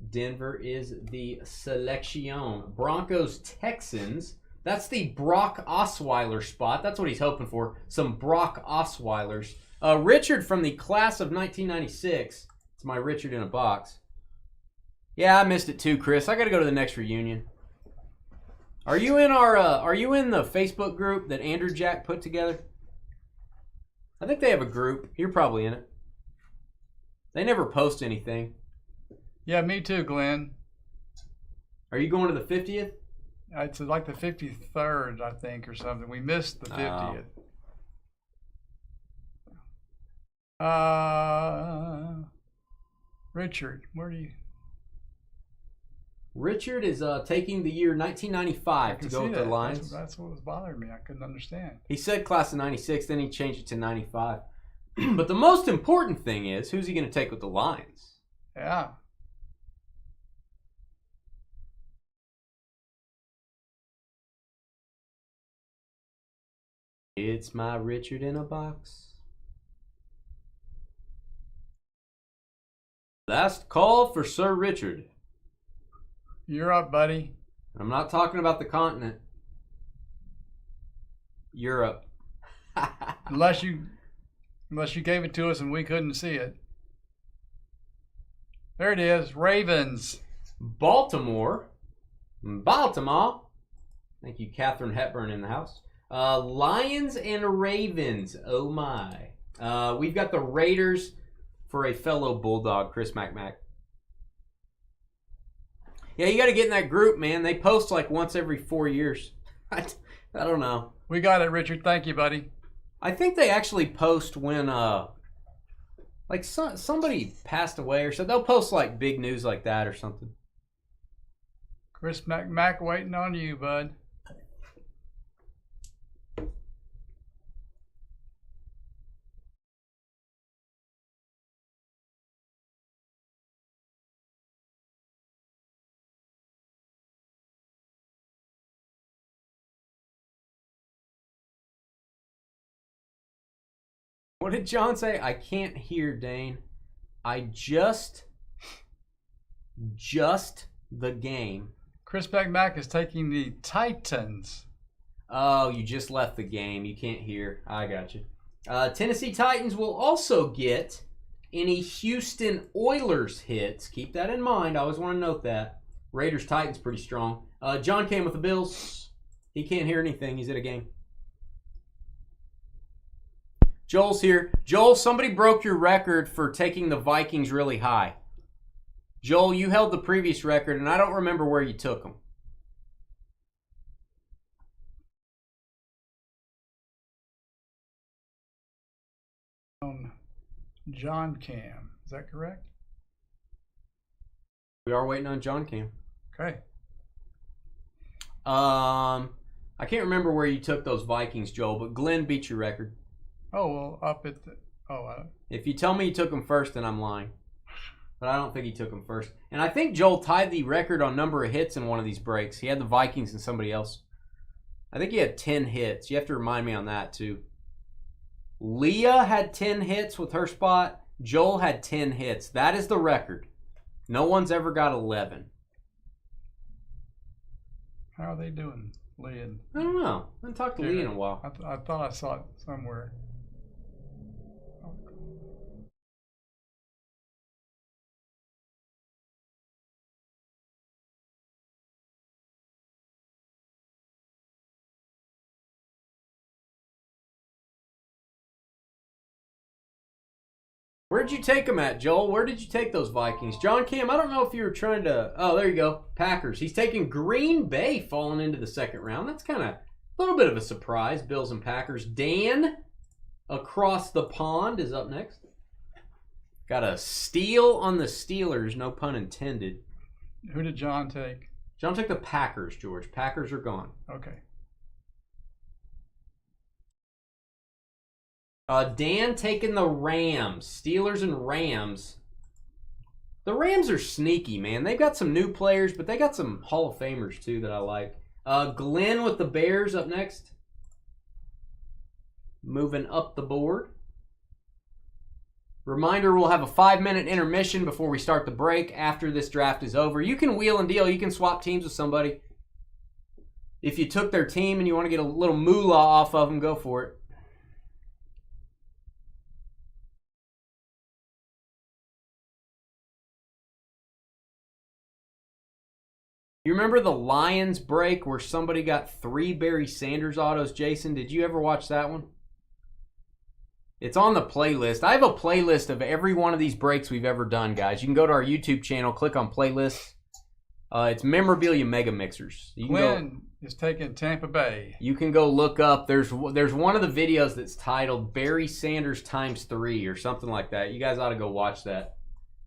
Denver is the selection. Broncos, Texans. That's the Brock Osweiler spot. That's what he's hoping for. Some Brock Osweilers. Richard from the class of 1996. It's my Richard in a box. Yeah, I missed it too, Chris. I got to go to the next reunion. Are you in the Facebook group that Andrew Jack put together? I think they have a group. You're probably in it. They never post anything. Yeah, me too, Glenn. Are you going to the 50th? It's like the 53rd, I think, or something. We missed the 50th. Richard, where do you... Richard is taking the year 1995 to go with the Lions. That's what was bothering me. I couldn't understand. He said class of 96, then he changed it to 95. But the most important thing is, who's he going to take with the Lions? Yeah. It's my Richard in a box. Last call for Sir Richard. You're up, buddy. I'm not talking about the continent. Europe. unless you gave it to us and we couldn't see it. There it is. Ravens. Baltimore. Thank you, Katharine Hepburn in the house. Lions and Ravens. Oh my. We've got the Raiders for a fellow Bulldog, Chris McMack. Yeah, you got to get in that group, man. They post like once every 4 years. I don't know. We got it, Richard. Thank you, buddy. I think they actually post when like somebody passed away or so. They'll post like big news like that or something. Chris McMack waiting on you, bud. What did John say? I can't hear, Dane. I just the game. Chris McMack is taking the Titans. Oh, you just left the game. You can't hear. I got you. Tennessee Titans will also get any Houston Oilers hits. Keep that in mind. I always want to note that. Raiders Titans pretty strong. John came with the Bills. He can't hear anything. He's at a game. Joel's here. Joel, somebody broke your record for taking the Vikings really high. Joel, you held the previous record, and I don't remember where you took them. John Cam. Is that correct? We are waiting on John Cam. Okay. I can't remember where you took those Vikings, Joel, but Glenn beat your record. Oh, well, up at the... If you tell me you took them first, then I'm lying. But I don't think he took them first. And I think Joel tied the record on number of hits in one of these breaks. He had the Vikings and somebody else. I think he had 10 hits. You have to remind me on that, too. Leah had 10 hits with her spot. Joel had 10 hits. That is the record. No one's ever got 11. How are they doing, Leah? I don't know. I haven't talked to Leah in a while. I thought I saw it somewhere. Where'd you take them at, Joel? Where did you take those Vikings? John Cam, I don't know if you were trying to... Oh, there you go. Packers. He's taking Green Bay falling into the second round. That's kind of a little bit of a surprise, Bills and Packers. Dan, across the pond, is up next. Got a steal on the Steelers, no pun intended. Who did John take? John took the Packers, George. Packers are gone. Okay. Dan taking the Rams. Steelers and Rams. The Rams are sneaky, man. They've got some new players, but they got some Hall of Famers, too, that I like. Glenn with the Bears up next. Moving up the board. Reminder, we'll have a 5-minute intermission before we start the break after this draft is over. You can wheel and deal. You can swap teams with somebody. If you took their team and you want to get a little moolah off of them, go for it. You remember the Lions break where somebody got 3 Barry Sanders autos, Jason? Did you ever watch that one? It's on the playlist. I have a playlist of every one of these breaks we've ever done, guys. You can go to our YouTube channel, click on playlists. It's Memorabilia Mega Mixers. Quinn is taking Tampa Bay. You can go look up. There's one of the videos that's titled Barry Sanders ×3 or something like that. You guys ought to go watch that.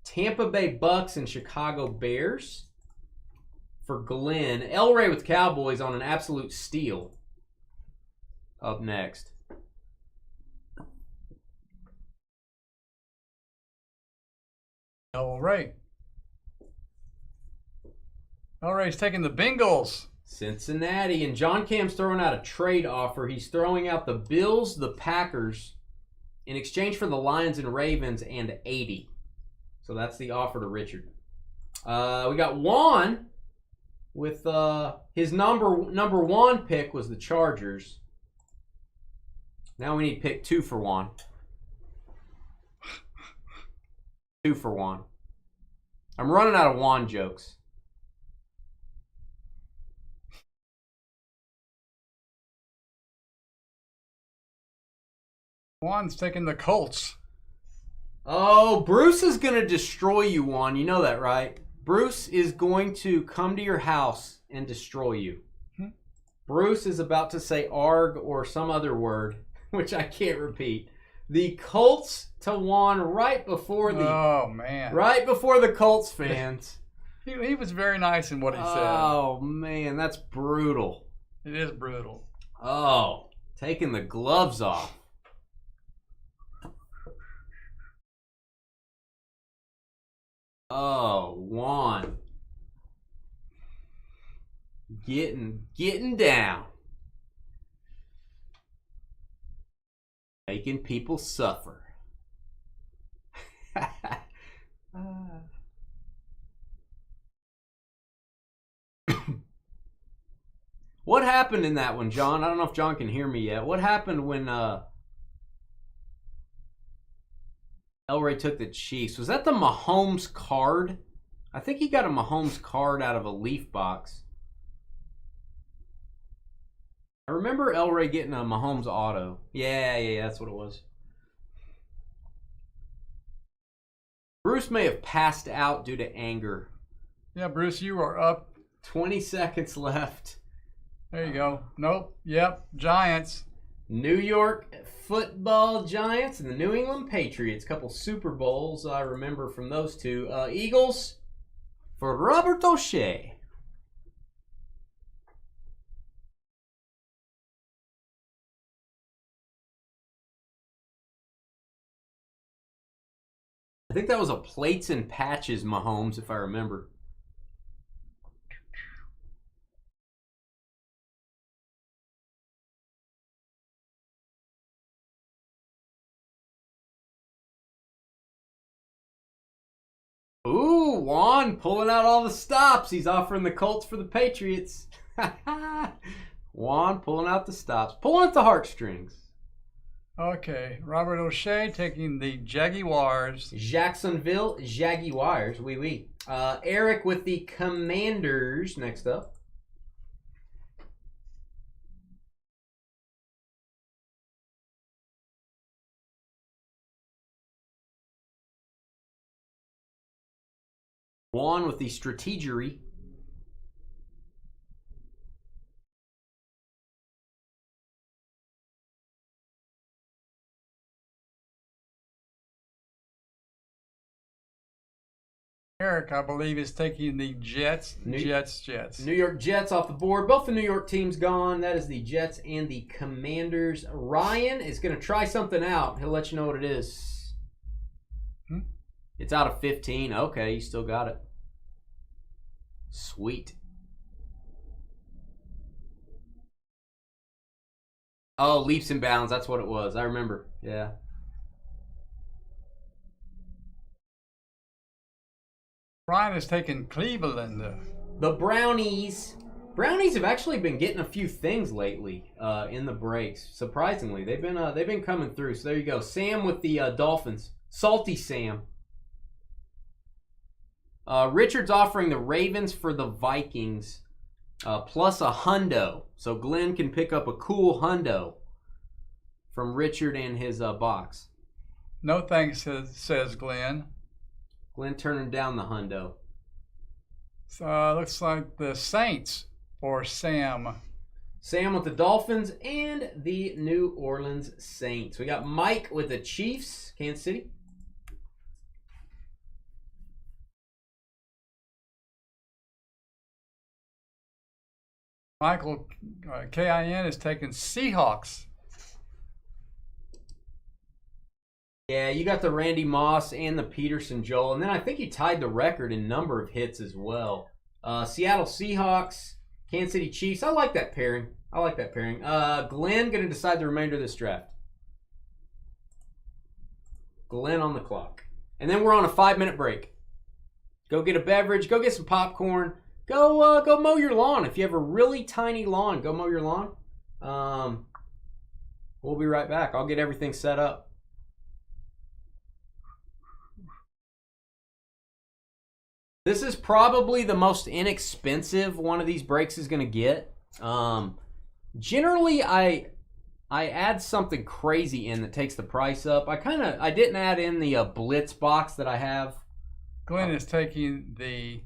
Tampa Bay Bucks and Chicago Bears for Glenn. Elray with Cowboys on an absolute steal. Up next. Elray's taking the Bengals. Cincinnati. And John Cam's throwing out a trade offer. He's throwing out the Bills, the Packers, in exchange for the Lions and Ravens and 80. So that's the offer to Richard. We got Juan with his number 1 pick was the Chargers. Now we need pick 2 for Juan. 2 for Juan. I'm running out of Juan jokes. Juan's taking the Colts. Oh, Bruce is going to destroy you, Juan. You know that, right? Bruce is going to come to your house and destroy you. Bruce is about to say arg or some other word, which I can't repeat. The Colts to Juan right before the right before the Colts fans. He was very nice in what he said. Oh man, that's brutal. It is brutal. Oh, taking the gloves off. Oh, Juan. Getting down. Making people suffer. What happened in that one, John? I don't know if John can hear me yet. What happened when Elray took the Chiefs? Was that the Mahomes card? I think he got a Mahomes card out of a Leaf box. I remember Elray getting a Mahomes auto. Yeah, that's what it was. Bruce may have passed out due to anger. Yeah, Bruce, you are up. 20 seconds left. There you go. Nope. Yep. Giants. New York Football Giants and the New England Patriots. Couple Super Bowls I remember from those two. Eagles for Robert O'Shea. I think that was a plates and patches Mahomes, if I remember. Ooh, Juan pulling out all the stops. He's offering the Colts for the Patriots. Juan pulling out the stops. Pulling at the heartstrings. Okay, Robert O'Shea taking the Jaguars. Jacksonville Jaguars, oui. Eric with the Commanders next up. Juan with the Strategery. Eric, I believe, is taking the Jets. Jets. New York Jets off the board. Both the New York teams gone. That is the Jets and the Commanders. Ryan is going to try something out. He'll let you know what it is. It's out of 15. Okay, you still got it. Sweet. Oh, leaps and bounds. That's what it was. I remember. Yeah. Brian has taken Cleveland. The Brownies. Brownies have actually been getting a few things lately in the breaks. Surprisingly, they've been coming through. So there you go. Sam with the Dolphins. Salty Sam. Richard's offering the Ravens for the Vikings plus a hundo. So Glenn can pick up a cool hundo from Richard and his box. No thanks, says Glenn. Glenn turning down the hundo. So looks like the Saints for Sam. Sam with the Dolphins and the New Orleans Saints. We got Mike with the Chiefs, Kansas City. Michael KIN is taking Seahawks. Yeah, you got the Randy Moss and the Peterson Joel. And then I think he tied the record in number of hits as well. Seattle Seahawks, Kansas City Chiefs. I like that pairing. Glenn going to decide the remainder of this draft. Glenn on the clock. And then we're on a 5-minute break. Go get a beverage. Go get some popcorn. Go mow your lawn. If you have a really tiny lawn, go mow your lawn. We'll be right back. I'll get everything set up. This is probably the most inexpensive one of these breaks is going to get. Generally, I add something crazy in that takes the price up. I didn't add in the Blitz box that I have. Glenn is taking the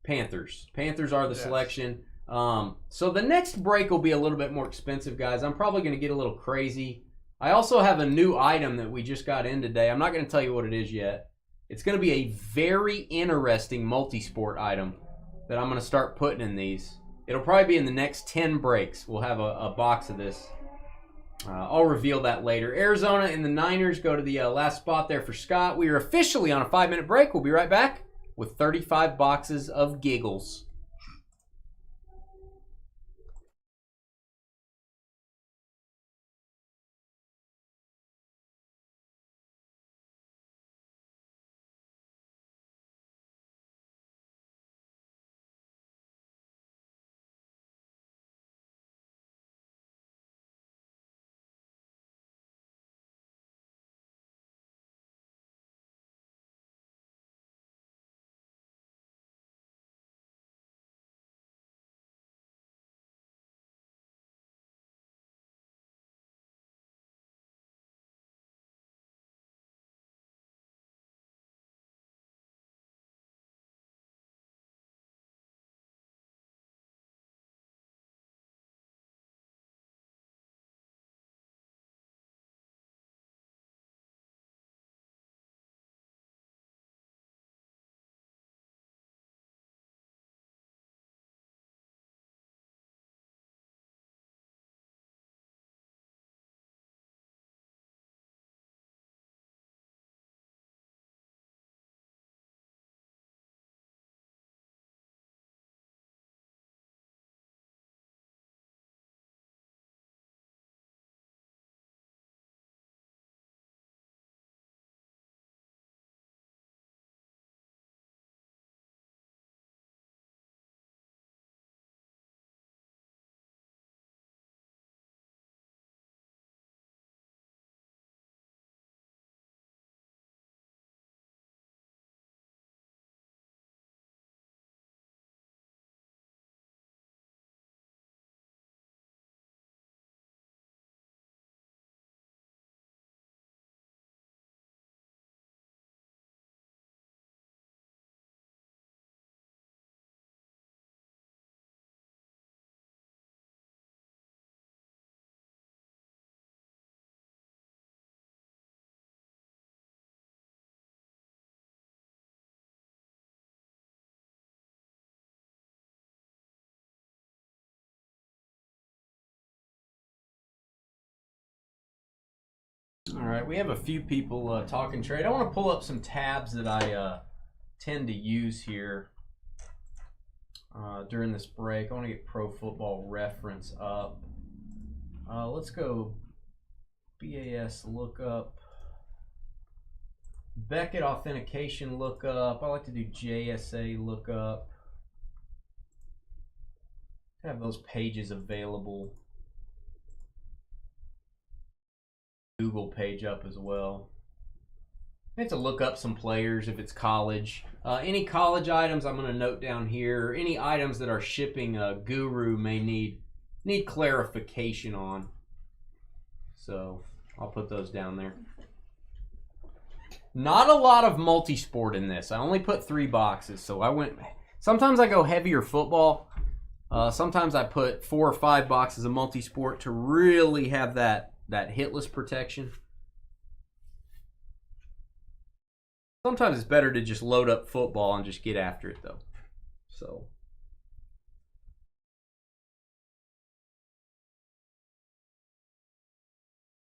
Panthers. Panthers are the selection. So the next break will be a little bit more expensive, guys. I'm probably going to get a little crazy. I also have a new item that we just got in today. I'm not going to tell you what it is yet. It's going to be a very interesting multi-sport item that I'm going to start putting in these. It'll probably be in the next 10 breaks. We'll have a box of this. I'll reveal that later. Arizona and the Niners go to the last spot there for Scott. We are officially on a 5-minute break. We'll be right back with 35 boxes of giggles. All right, we have a few people talking trade. I want to pull up some tabs that I tend to use here during this break. I want to get Pro Football Reference up. Let's go BAS lookup. Beckett authentication lookup. I like to do JSA lookup. Have those pages available. Google page up as well. I have to look up some players if it's college. Any college items I'm going to note down here. Any items that our shipping guru may need clarification on. So I'll put those down there. Not a lot of multi-sport in this. I only put 3 boxes. So I went. Sometimes I go heavier football. Sometimes I put 4 or 5 boxes of multi-sport to really have that hitless protection. Sometimes it's better to just load up football and just get after it, though. So.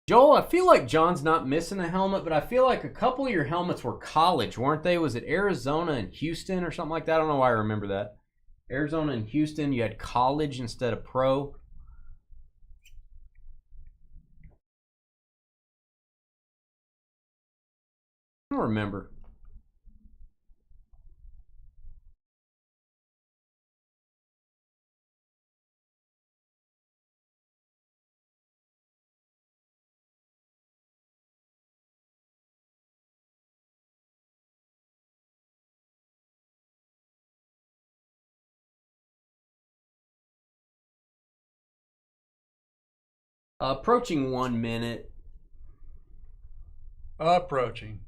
Joel, I feel like John's not missing a helmet, but I feel like a couple of your helmets were college, weren't they? Was it Arizona and Houston or something like that? I don't know why I remember that. Arizona and Houston, you had college instead of pro. I don't remember. Approaching 1 minute. Approaching.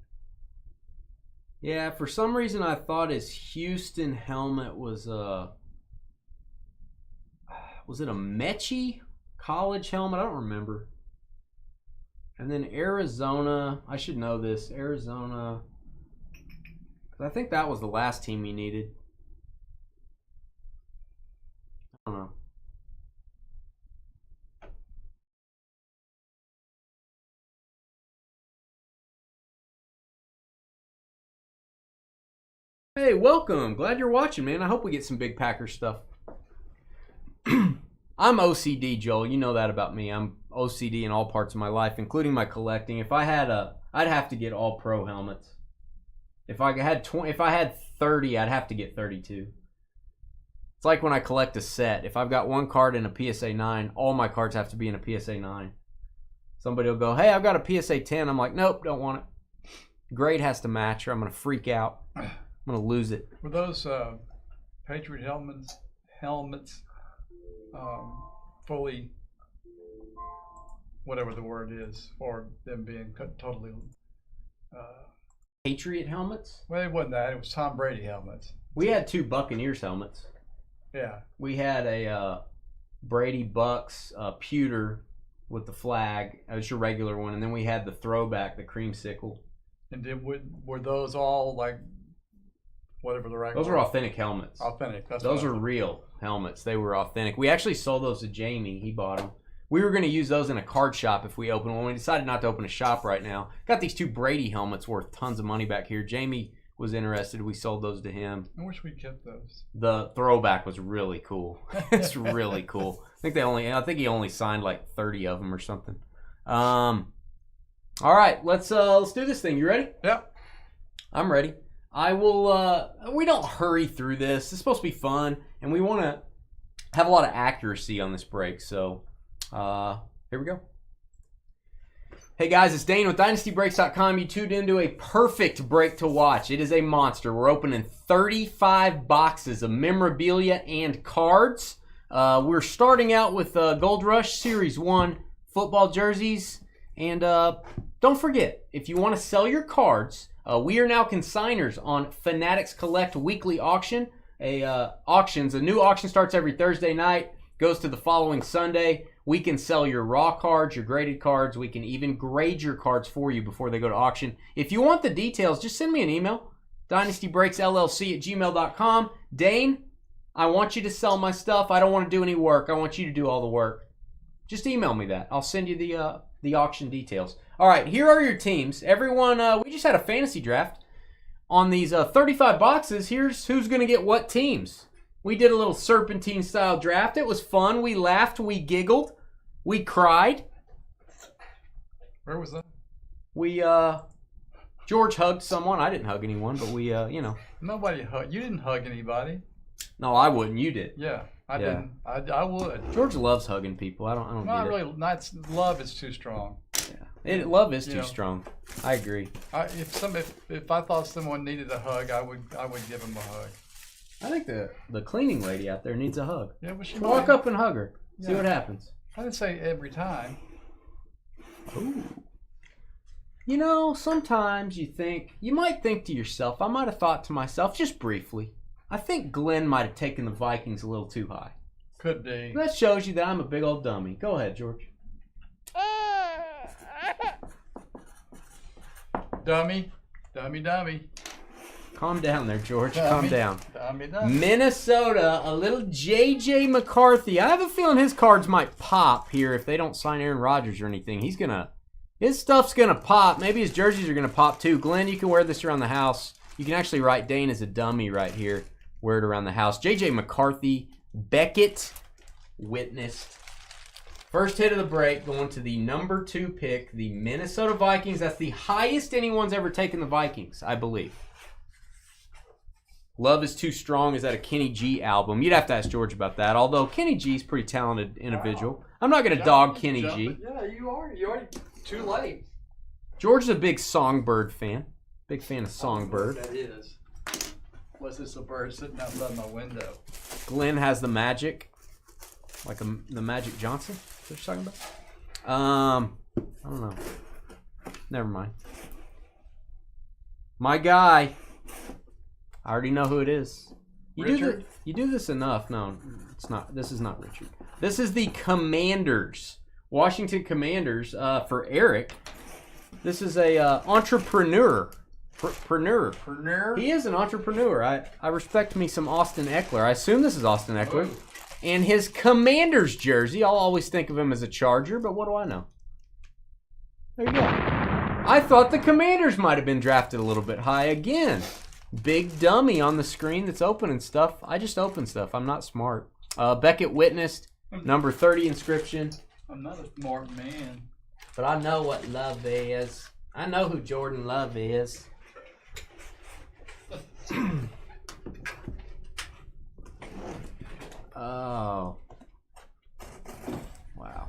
Yeah, for some reason I thought his Houston helmet was it a Mechie college helmet? I don't remember. And then Arizona, I should know this. Arizona, I think that was the last team he needed. I don't know. Hey, welcome. Glad you're watching, man. I hope we get some big Packers stuff. I'm OCD, Joel. You know that about me. I'm OCD in all parts of my life, including my collecting. If I had I'd have to get all pro helmets. If I had 30, I'd have to get 32. It's like when I collect a set. If I've got one card in a PSA 9, all my cards have to be in a PSA 9. Somebody will go, "Hey, I've got a PSA 10." I'm like, "Nope, don't want it." Grade has to match or I'm going to freak out. I'm going to lose it. Were those Patriot helmets fully, whatever the word is, for them being totally... Patriot helmets? Well, it wasn't that. It was Tom Brady helmets. We had 2 Buccaneers helmets. Yeah. We had a Brady Bucks pewter with the flag. That was your regular one. And then we had the throwback, the creamsicle. And then were those all like... whatever the right Those were authentic helmets. Authentic. Those are real helmets. They were authentic. We actually sold those to Jamie. He bought them. We were going to use those in a card shop if we opened one. We decided not to open a shop right now. Got these 2 Brady helmets worth tons of money back here. Jamie was interested. We sold those to him. I wish we kept those. The throwback was really cool. It's really cool. I think he only signed like 30 of them or something. All right, let's do this thing. You ready? Yep. I'm ready. I will, we don't hurry through this. It's supposed to be fun, and we want to have a lot of accuracy on this break. So, here we go. Hey guys, it's Dane with DynastyBreaks.com. You tuned into a perfect break to watch. It is a monster. We're opening 35 boxes of memorabilia and cards. We're starting out with Gold Rush Series 1 football jerseys. And don't forget, if you want to sell your cards... we are now consigners on Fanatics Collect Weekly Auction. A new auction starts every Thursday night, goes to the following Sunday. We can sell your raw cards, your graded cards. We can even grade your cards for you before they go to auction. If you want the details, just send me an email, dynastybreaksllc@gmail.com. Dane, I want you to sell my stuff. I don't want to do any work. I want you to do all the work. Just email me that. I'll send you the auction details. All right, here are your teams. Everyone, we just had a fantasy draft. On these 35 boxes, here's who's going to get what teams. We did a little serpentine-style draft. It was fun. We laughed. We giggled. We cried. Where was that? We, George hugged someone. I didn't hug anyone, but we, you know. Nobody hugged. You didn't hug anybody. No, I wouldn't. You did. Yeah, I Yeah. didn't. I would. George loves hugging people. I don't Not get it. really. Not love is too strong. Love is You too know. strong. I agree. If I thought someone needed a hug, I would give them a hug. I think the cleaning lady out there needs a hug. Yeah, but she Walk might. up and hug her. See Yeah. what happens. I didn't say every time. Ooh. You know, sometimes you might think to yourself, I might have thought to myself, just briefly, I think Glenn might have taken the Vikings a little too high. Could be. That shows you that I'm a big old dummy. Go ahead, George. Dummy. Dummy. Calm down there, George. Dummy. Calm down. Dummy. Minnesota, a little J.J. McCarthy. I have a feeling his cards might pop here if they don't sign Aaron Rodgers or anything. His stuff's gonna pop. Maybe his jerseys are gonna pop too. Glenn, you can wear this around the house. You can actually write Dane as a dummy right here. Wear it around the house. J.J. McCarthy, Beckett, witnessed. First hit of the break going to the number 2 pick, the Minnesota Vikings. That's the highest anyone's ever taken the Vikings, I believe. Love is Too Strong is that a Kenny G album? You'd have to ask George about that, although Kenny G's pretty talented individual. Wow. I'm not going to dog Kenny G. Yeah, you are. You're already too late. George is a big Songbird fan. Big fan of Songbird. That is. What's this, a bird sitting outside my window? Glenn has the Magic. Like the Magic Johnson? Is that what you're talking about? I don't know. Never mind. My guy. I already know who it is. Richard? You do this enough. No, it's not. This is not Richard. This is the Commanders. Washington Commanders for Eric. This is a entrepreneur. Preneur? He is an entrepreneur. I respect me some Austin Eckler. I assume this is Austin Eckler. Oh. And his Commanders jersey, I'll always think of him as a Charger, but what do I know? There you go. I thought the Commanders might have been drafted a little bit high again. Big dummy on the screen that's opening stuff. I just open stuff. I'm not smart. Beckett witnessed, number 30 inscription. I'm not a smart man. But I know what love is. I know who Jordan Love is. Oh. Wow.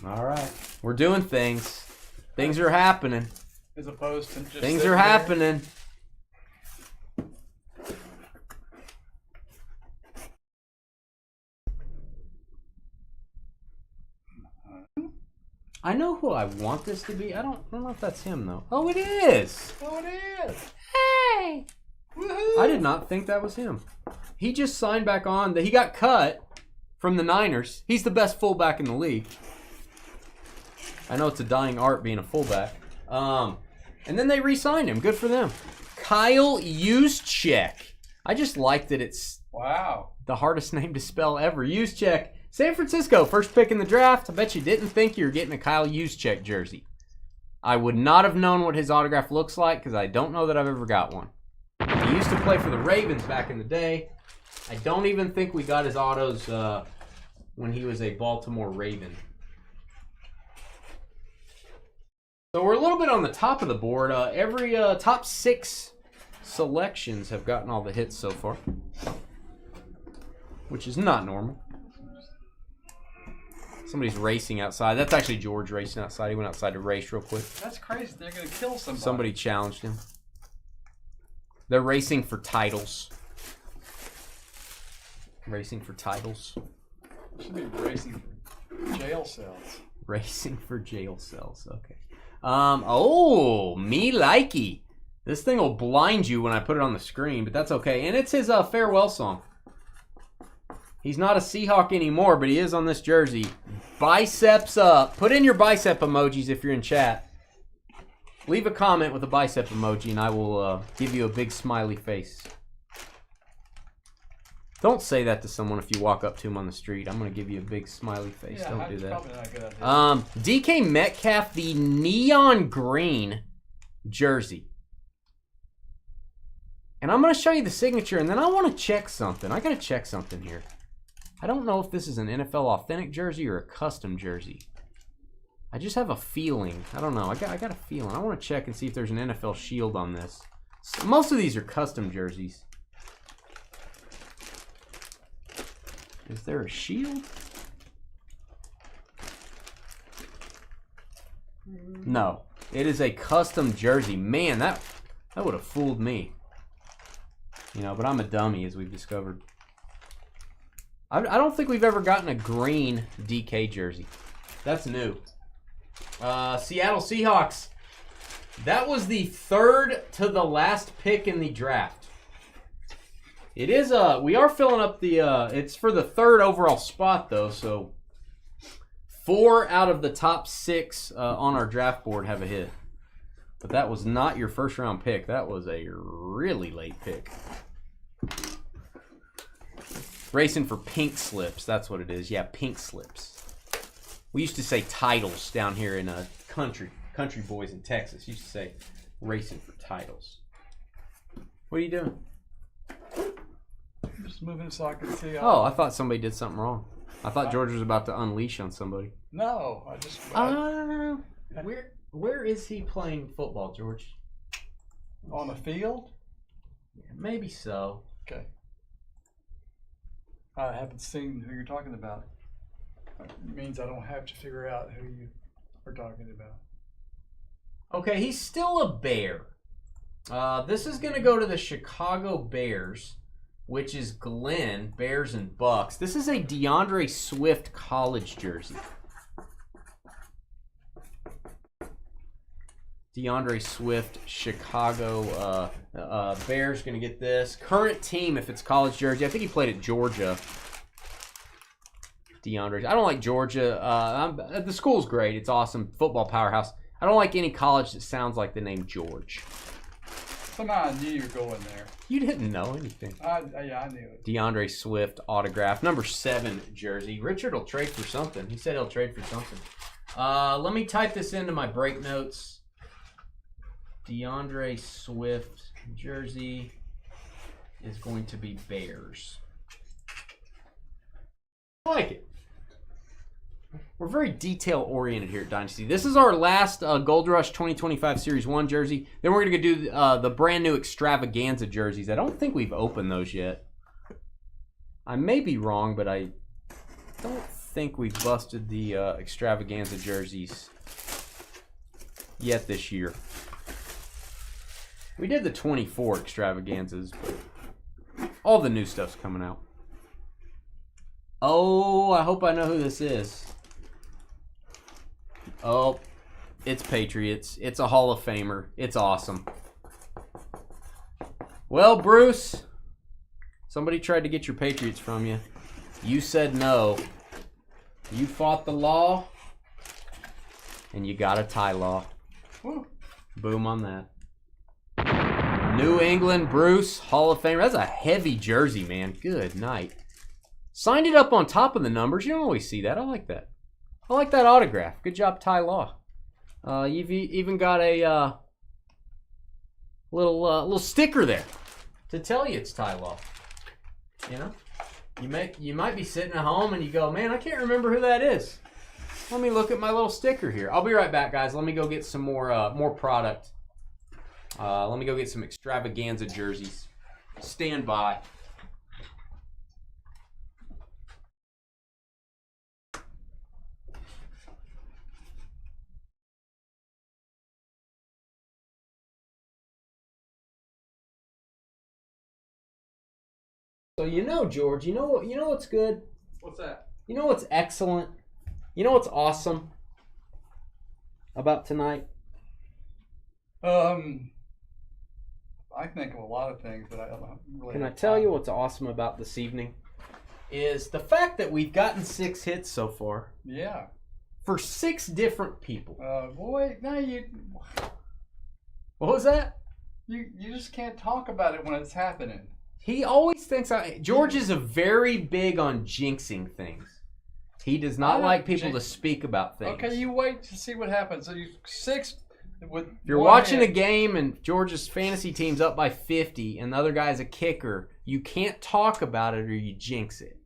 All right. We're doing things. Things are happening. As opposed to just Things sitting are there. happening. I know who I want this to be. I don't know if that's him, though. Oh, it is. Oh, it is. Hey. Woohoo. I did not think that was him. He just signed back on. He got cut from the Niners. He's the best fullback in the league. I know it's a dying art being a fullback. And then they re-signed him. Good for them. Kyle Juszczyk. I just like that it's Wow. the hardest name to spell ever. Juszczyk. San Francisco, first pick in the draft. I bet you didn't think you were getting a Kyle Juszczyk jersey. I would not have known what his autograph looks like because I don't know that I've ever got one. He used to play for the Ravens back in the day. I don't even think we got his autos when he was a Baltimore Raven. So we're a little bit on the top of the board. Every top 6 selections have gotten all the hits so far, which is not normal. Somebody's racing outside. That's actually George racing outside. He went outside to race real quick. That's crazy. They're going to kill somebody. Somebody challenged him. They're racing for titles. Racing for titles. Should be racing for jail cells. Racing for jail cells. Okay. Oh, me likey. This thing will blind you when I put it on the screen, but that's okay. And it's his farewell song. He's not a Seahawk anymore, but he is on this jersey. Biceps up. Put in your bicep emojis if you're in chat. Leave a comment with a bicep emoji, and I will give you a big smiley face. Don't say that to someone if you walk up to him on the street. I'm going to give you a big smiley face. Yeah, Don't do that. Probably not a good idea. DK Metcalf, the neon green jersey. And I'm going to show you the signature, and then I want to check something. I got to check something here. I don't know if this is an NFL authentic jersey or a custom jersey. I just have a feeling. I don't know. I got a feeling. I want to check and see if there's an NFL shield on this. Most of these are custom jerseys. Is there a shield? No. It is a custom jersey. Man, that would have fooled me. You know, but I'm a dummy, as we've discovered. I don't think we've ever gotten a green DK jersey. That's new. Seattle Seahawks. That was the third to the last pick in the draft. It is we are filling up the it's for the third overall spot though, so 4 out of the top 6 on our draft board have a hit. But that was not your first round pick. That was a really late pick. Racing for pink slips. That's what it is. Yeah, pink slips. We used to say titles down here in country boys in Texas. Used to say racing for titles. What are you doing? Just moving so I can see. Oh, I thought somebody did something wrong. I thought George was about to unleash on somebody. No, I just. Where is he playing football, George? On the field? Yeah, maybe so. Okay. I haven't seen who you're talking about. It means I don't have to figure out who you are talking about. Okay, he's still a Bear. This is going to go to the Chicago Bears, which is Glenn, Bears and Bucks. This is a DeAndre Swift college jersey. DeAndre Swift, Chicago Bears going to get this. Current team, if it's college jersey. I think he played at Georgia. DeAndre. I don't like Georgia. The school's great. It's awesome. Football powerhouse. I don't like any college that sounds like the name George. Somehow I knew you were going there. You didn't know anything. Yeah, I knew it. DeAndre Swift autograph. Number 7 jersey. Richard will trade for something. He said he'll trade for something. Let me type this into my break notes. DeAndre Swift jersey is going to be Bears. I like it. We're very detail-oriented here at Dynasty. This is our last Gold Rush 2025 Series 1 jersey. Then we're going to do the brand new Extravaganza jerseys. I don't think we've opened those yet. I may be wrong, but I don't think we've busted the Extravaganza jerseys yet this year. We did the 24 Extravaganzas, but all the new stuff's coming out. Oh, I hope I know who this is. Oh, it's Patriots. It's a Hall of Famer. It's awesome. Well, Bruce, somebody tried to get your Patriots from you. You said no. You fought the law, and you got a tie law. Woo. Boom on that. New England, Bruce, Hall of Famer. That's a heavy jersey, man. Good night. Signed it up on top of the numbers. You don't always see that. I like that. I like that autograph. Good job, Ty Law. You've even got a little sticker there to tell you it's Ty Law. You know, you might be sitting at home and you go, man, I can't remember who that is. Let me look at my little sticker here. I'll be right back, guys. Let me go get some more product. Let me go get some Extravaganza jerseys. Stand by. So George, you know what's good? What's that? You know what's excellent? You know what's awesome about tonight? I think of a lot of things, but I don't really. Can I tell you what's awesome about this evening? Is the fact that we've gotten 6 hits so far. Yeah. For 6 different people. Boy, now you. What was that? You just can't talk about it when it's happening. He always thinks George is a very big on jinxing things. He does not like people to speak about things. Okay, you wait to see what happens. So you 6 with. If you're watching a game and George's fantasy team's up by 50 and the other guy's a kicker, you can't talk about it or you jinx it.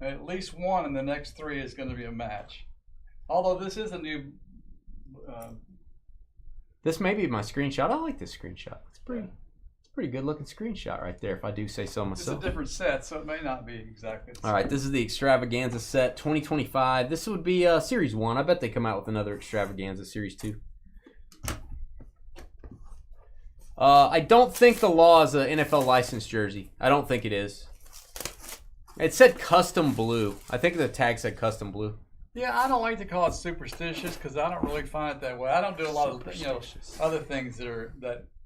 At least one in the next 3 is going to be a match. Although this is a new. This may be my screenshot. I like this screenshot. It's pretty good looking screenshot right there, if I do say so myself. It's a different set, so it may not be exactly the same. All right, this is the Extravaganza set 2025. This would be Series 1. I bet they come out with another Extravaganza Series 2. I don't think the law is an NFL licensed jersey. I don't think it is. It said custom blue. I think the tag said custom blue. Yeah, I don't like to call it superstitious because I don't really find it that way. I don't do a lot of other things that are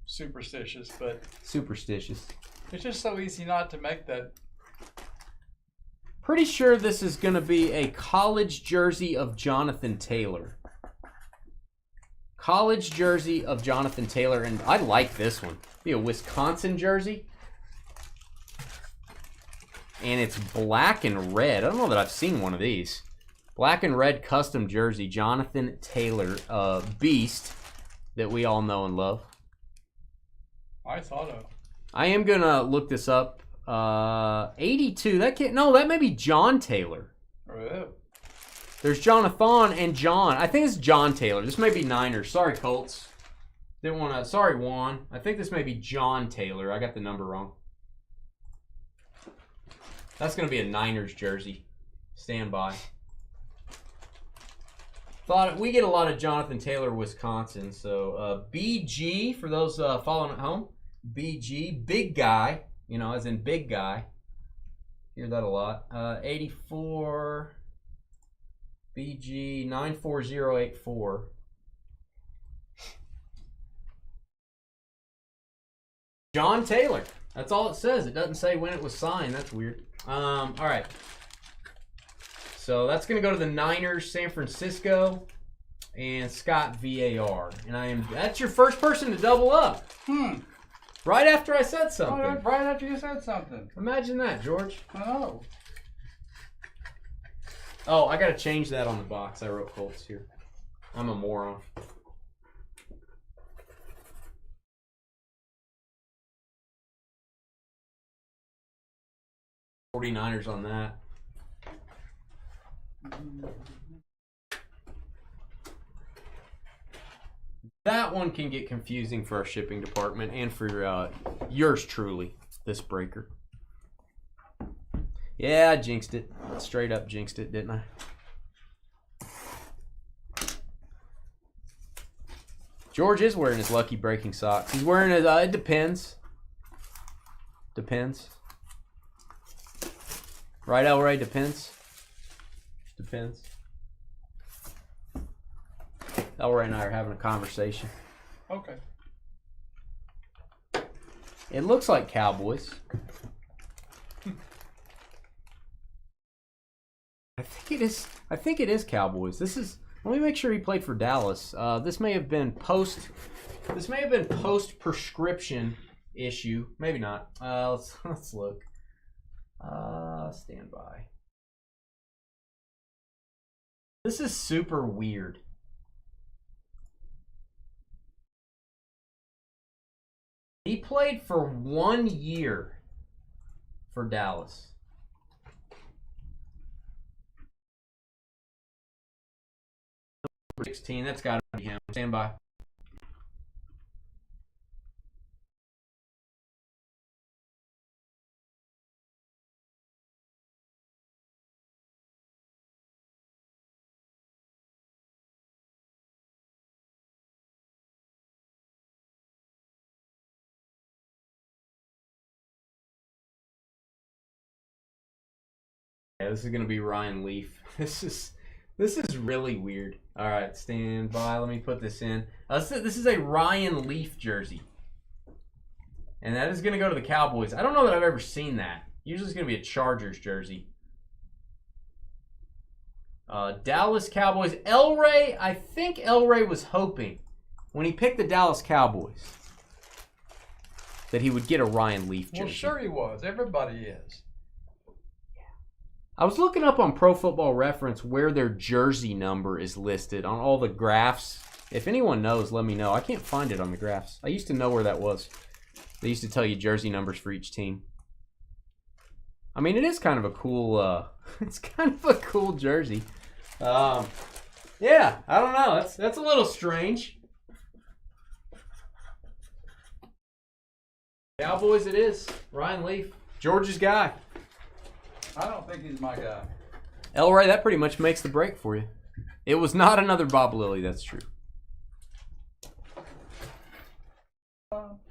superstitious, but superstitious. It's just so easy not to make that. Pretty sure this is going to be a college jersey of Jonathan Taylor. College jersey of Jonathan Taylor, and I like this one. Be a Wisconsin jersey. And it's black and red. I don't know that I've seen one of these. Black and red custom jersey, Jonathan Taylor, beast that we all know and love. I thought of. I am gonna look this up. 82. That can't. No, that may be John Taylor. Oh. There's Jonathan and John. I think it's John Taylor. This may be Niners. Sorry, Colts. Didn't want to. Sorry, Juan. I think this may be John Taylor. I got the number wrong. That's gonna be a Niners jersey. Stand by. Thought we get a lot of Jonathan Taylor, Wisconsin. So BG for those following at home. BG, big guy. You know, as in big guy. Hear that a lot. 84 BG 94084. John Taylor. That's all it says. It doesn't say when it was signed. That's weird. All right. So that's going to go to the Niners, San Francisco, and Scott VAR. And that's your first person to double up. Right after I said something. Right after you said something. Imagine that, George. Oh. Oh, I got to change that on the box. I wrote Colts here. I'm a moron. $49ers on that. That one can get confusing for our shipping department and for yours truly, this breaker. Yeah, I jinxed it. Straight up jinxed it, didn't I? George is wearing his lucky breaking socks. He's wearing his, it depends. Depends. Right, Elray? Depends. Depends. Elray and I are having a conversation. Okay. It looks like Cowboys. I think it is Cowboys. This is. Let me make sure he played for Dallas. This may have been post prescription issue. Maybe not. Let's look. Stand by. This is super weird. He played for 1 year for Dallas. Number 16, that's got to be him. Stand by. Yeah, this is gonna be Ryan Leaf. This is really weird. All right, stand by. Let me put this in. This is a Ryan Leaf jersey, and that is gonna go to the Cowboys. I don't know that I've ever seen that. Usually, it's gonna be a Chargers jersey. Dallas Cowboys. Elray. I think Elray was hoping when he picked the Dallas Cowboys that he would get a Ryan Leaf jersey. Well, sure he was. Everybody is. I was looking up on Pro Football Reference where their jersey number is listed on all the graphs. If anyone knows, let me know. I can't find it on the graphs. I used to know where that was. They used to tell you jersey numbers for each team. I mean, it is kind of a cool, it's kind of a cool jersey. Yeah, I don't know. That's a little strange. Cowboys it is. Ryan Leaf. George's guy. I don't think he's my guy. Elroy, that pretty much makes the break for you. It was not another Bob Lilly, that's true.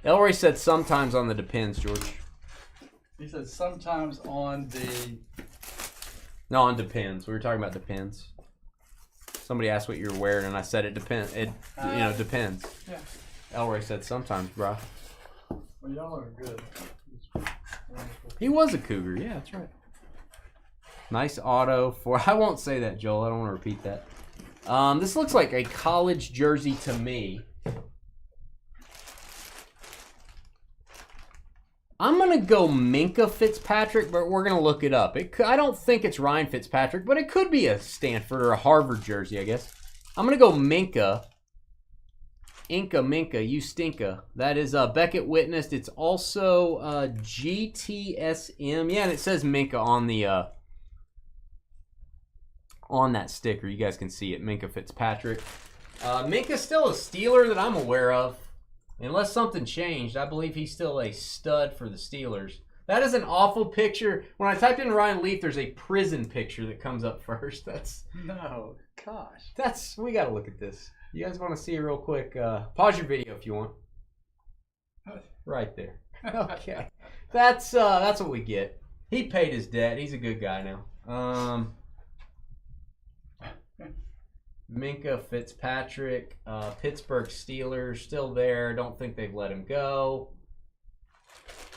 Elroy said sometimes on the Depends, George. He said sometimes on the... No, on Depends. We were talking about Depends. Somebody asked what you were wearing, and I said it depends. It, depends. Yeah. Elroy said sometimes, bro. Well, y'all are good. He was a Cougar. Yeah, that's right. Nice auto for... I won't say that, Joel. I don't want to repeat that. This looks like a college jersey to me. I'm going to go Minka Fitzpatrick, but we're going to look it up. I don't think it's Ryan Fitzpatrick, but it could be a Stanford or a Harvard jersey, I guess. I'm going to go Minka. Minka, you stinka. That is Beckett Witnessed. It's also GTSM. Yeah, and it says Minka on the on that sticker. You guys can see it, Minka Fitzpatrick. Minka's still a Steeler that I'm aware of. Unless something changed, I believe he's still a stud for the Steelers. That is an awful picture. When I typed in Ryan Leaf, there's a prison picture that comes up first. No, gosh. We got to look at this. You guys want to see it real quick? Pause your video if you want. Right there. Okay. That's what we get. He paid his debt. He's a good guy now. Minka Fitzpatrick, Pittsburgh Steelers, still there. Don't think they've let him go.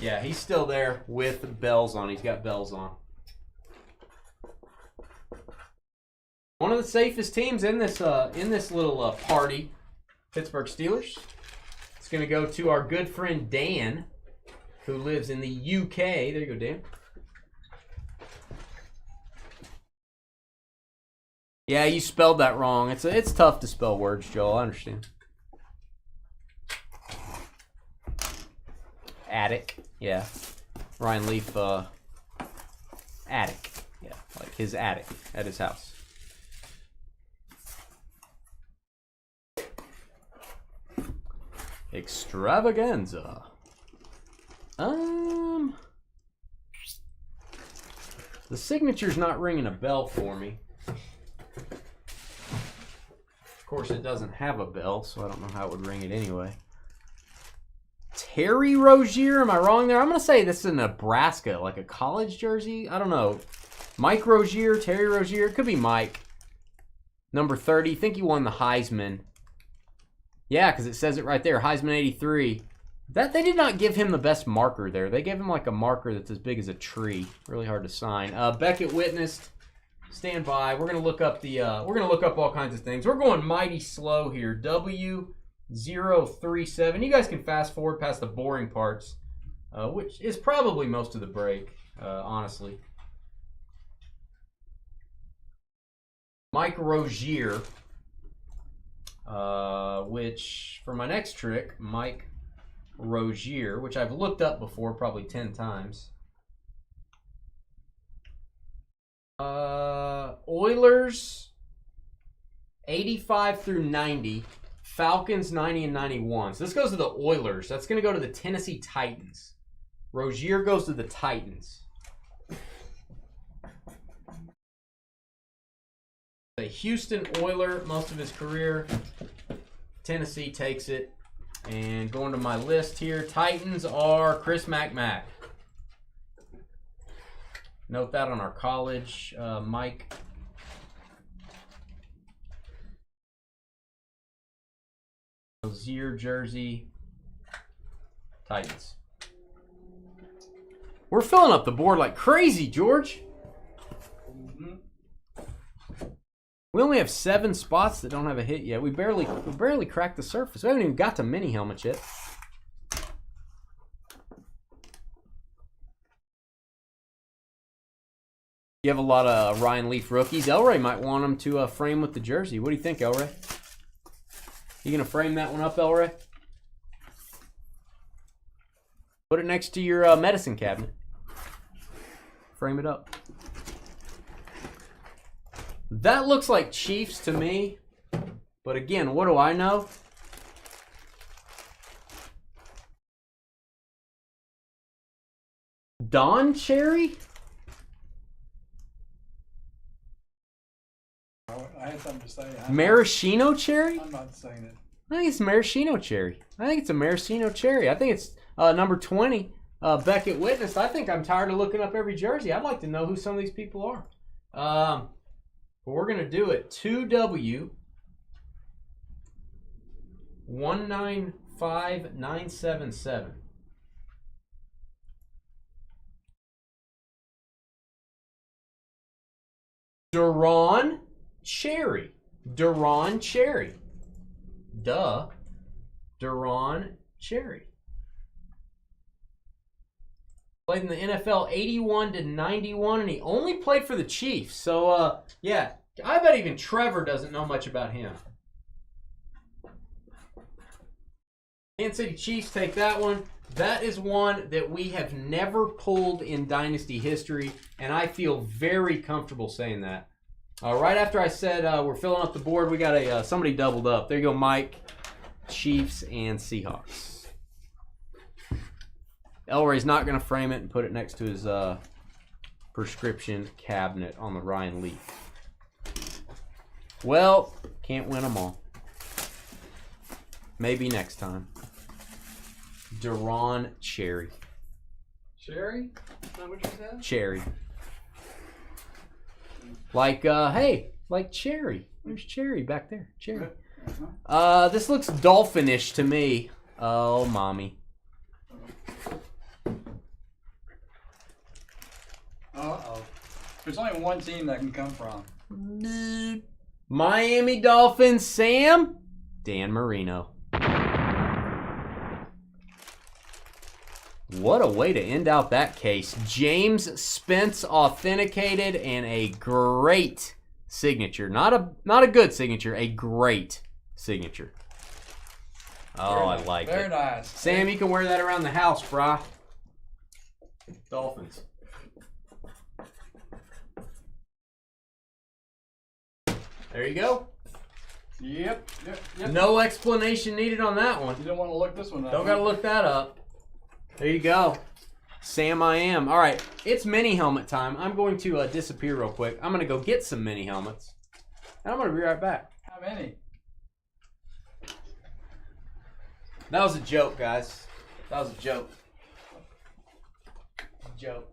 Yeah, he's still there with bells on. He's got bells on. One of the safest teams in this little party, Pittsburgh Steelers. It's going to go to our good friend Dan, who lives in the UK. There you go, Dan. Yeah, you spelled that wrong. It's tough to spell words, Joel. I understand. Attic. Yeah. Ryan Leaf, attic. Yeah, like his attic at his house. Extravaganza. The signature's not ringing a bell for me. Of course, it doesn't have a bell, so I don't know how it would ring it anyway. Terry Rozier, am I wrong there? I'm going to say this is a Nebraska, like a college jersey. I don't know. Mike Rozier, Terry Rozier. It could be Mike. Number 30. I think he won the Heisman. Yeah, because it says it right there. Heisman 83. They did not give him the best marker there. They gave him like a marker that's as big as a tree. Really hard to sign. Beckett Witnessed. Stand by. We're gonna look up all kinds of things. We're going mighty slow here. W037. You guys can fast forward past the boring parts, which is probably most of the break, honestly. Mike Rozier, which for my next trick, Mike Rozier, which I've looked up before probably 10 times. Oilers 85 through 90, Falcons 90 and 91. So this goes to the Oilers. That's going to go to the Tennessee Titans. Rozier goes to the Titans. A Houston Oiler most of his career. Tennessee takes it. And going to my list here, Titans are Chris McMack. Note that on our college, Mike. Rozier jersey, Titans. We're filling up the board like crazy, George. Mm-hmm. We only have 7 spots that don't have a hit yet. We barely cracked the surface. We haven't even got to mini helmets yet. You have a lot of Ryan Leaf rookies. Elroy might want them to frame with the jersey. What do you think, Elroy? You gonna frame that one up, Elroy? Put it next to your medicine cabinet. Frame it up. That looks like Chiefs to me. But again, what do I know? Don Cherry? I had something to say. Maraschino cherry? I'm not saying it. I think it's maraschino cherry. I think it's a maraschino cherry. I think it's number 20, Beckett Witness. I think I'm tired of looking up every jersey. I'd like to know who some of these people are. But we're going to do it. 2W 195977. Duran Cherry. Duran Cherry. Duh. Duran Cherry. Played in the NFL 81 to 91, and he only played for the Chiefs. So, yeah, I bet even Trevor doesn't know much about him. Kansas City Chiefs take that one. That is one that we have never pulled in Dynasty history, and I feel very comfortable saying that. Right after I said we're filling up the board, we got somebody doubled up. There you go, Mike. Chiefs and Seahawks. Elray's not going to frame it and put it next to his prescription cabinet on the Ryan Leaf. Well, can't win them all. Maybe next time. Duran Cherry. Cherry? Is that what you said? Cherry. Like, hey, like Cherry. There's Cherry back there. Cherry. This looks dolphinish to me. Oh, mommy. Uh-oh. There's only one team that can come from. Miami Dolphins, Sam. Dan Marino. What a way to end out that case. James Spence authenticated and a great signature. Not a good signature, a great signature. Oh, I like it. Very nice. Sam, you can wear that around the house, brah. Dolphins. There you go. Yep. No explanation needed on that one. You don't want to look this one up. Don't gotta look that up. There you go. Sam I am. All right, it's mini helmet time. I'm going to disappear real quick. I'm going to go get some mini helmets. And I'm going to be right back. How many? That was a joke, guys. That was a joke. Joke.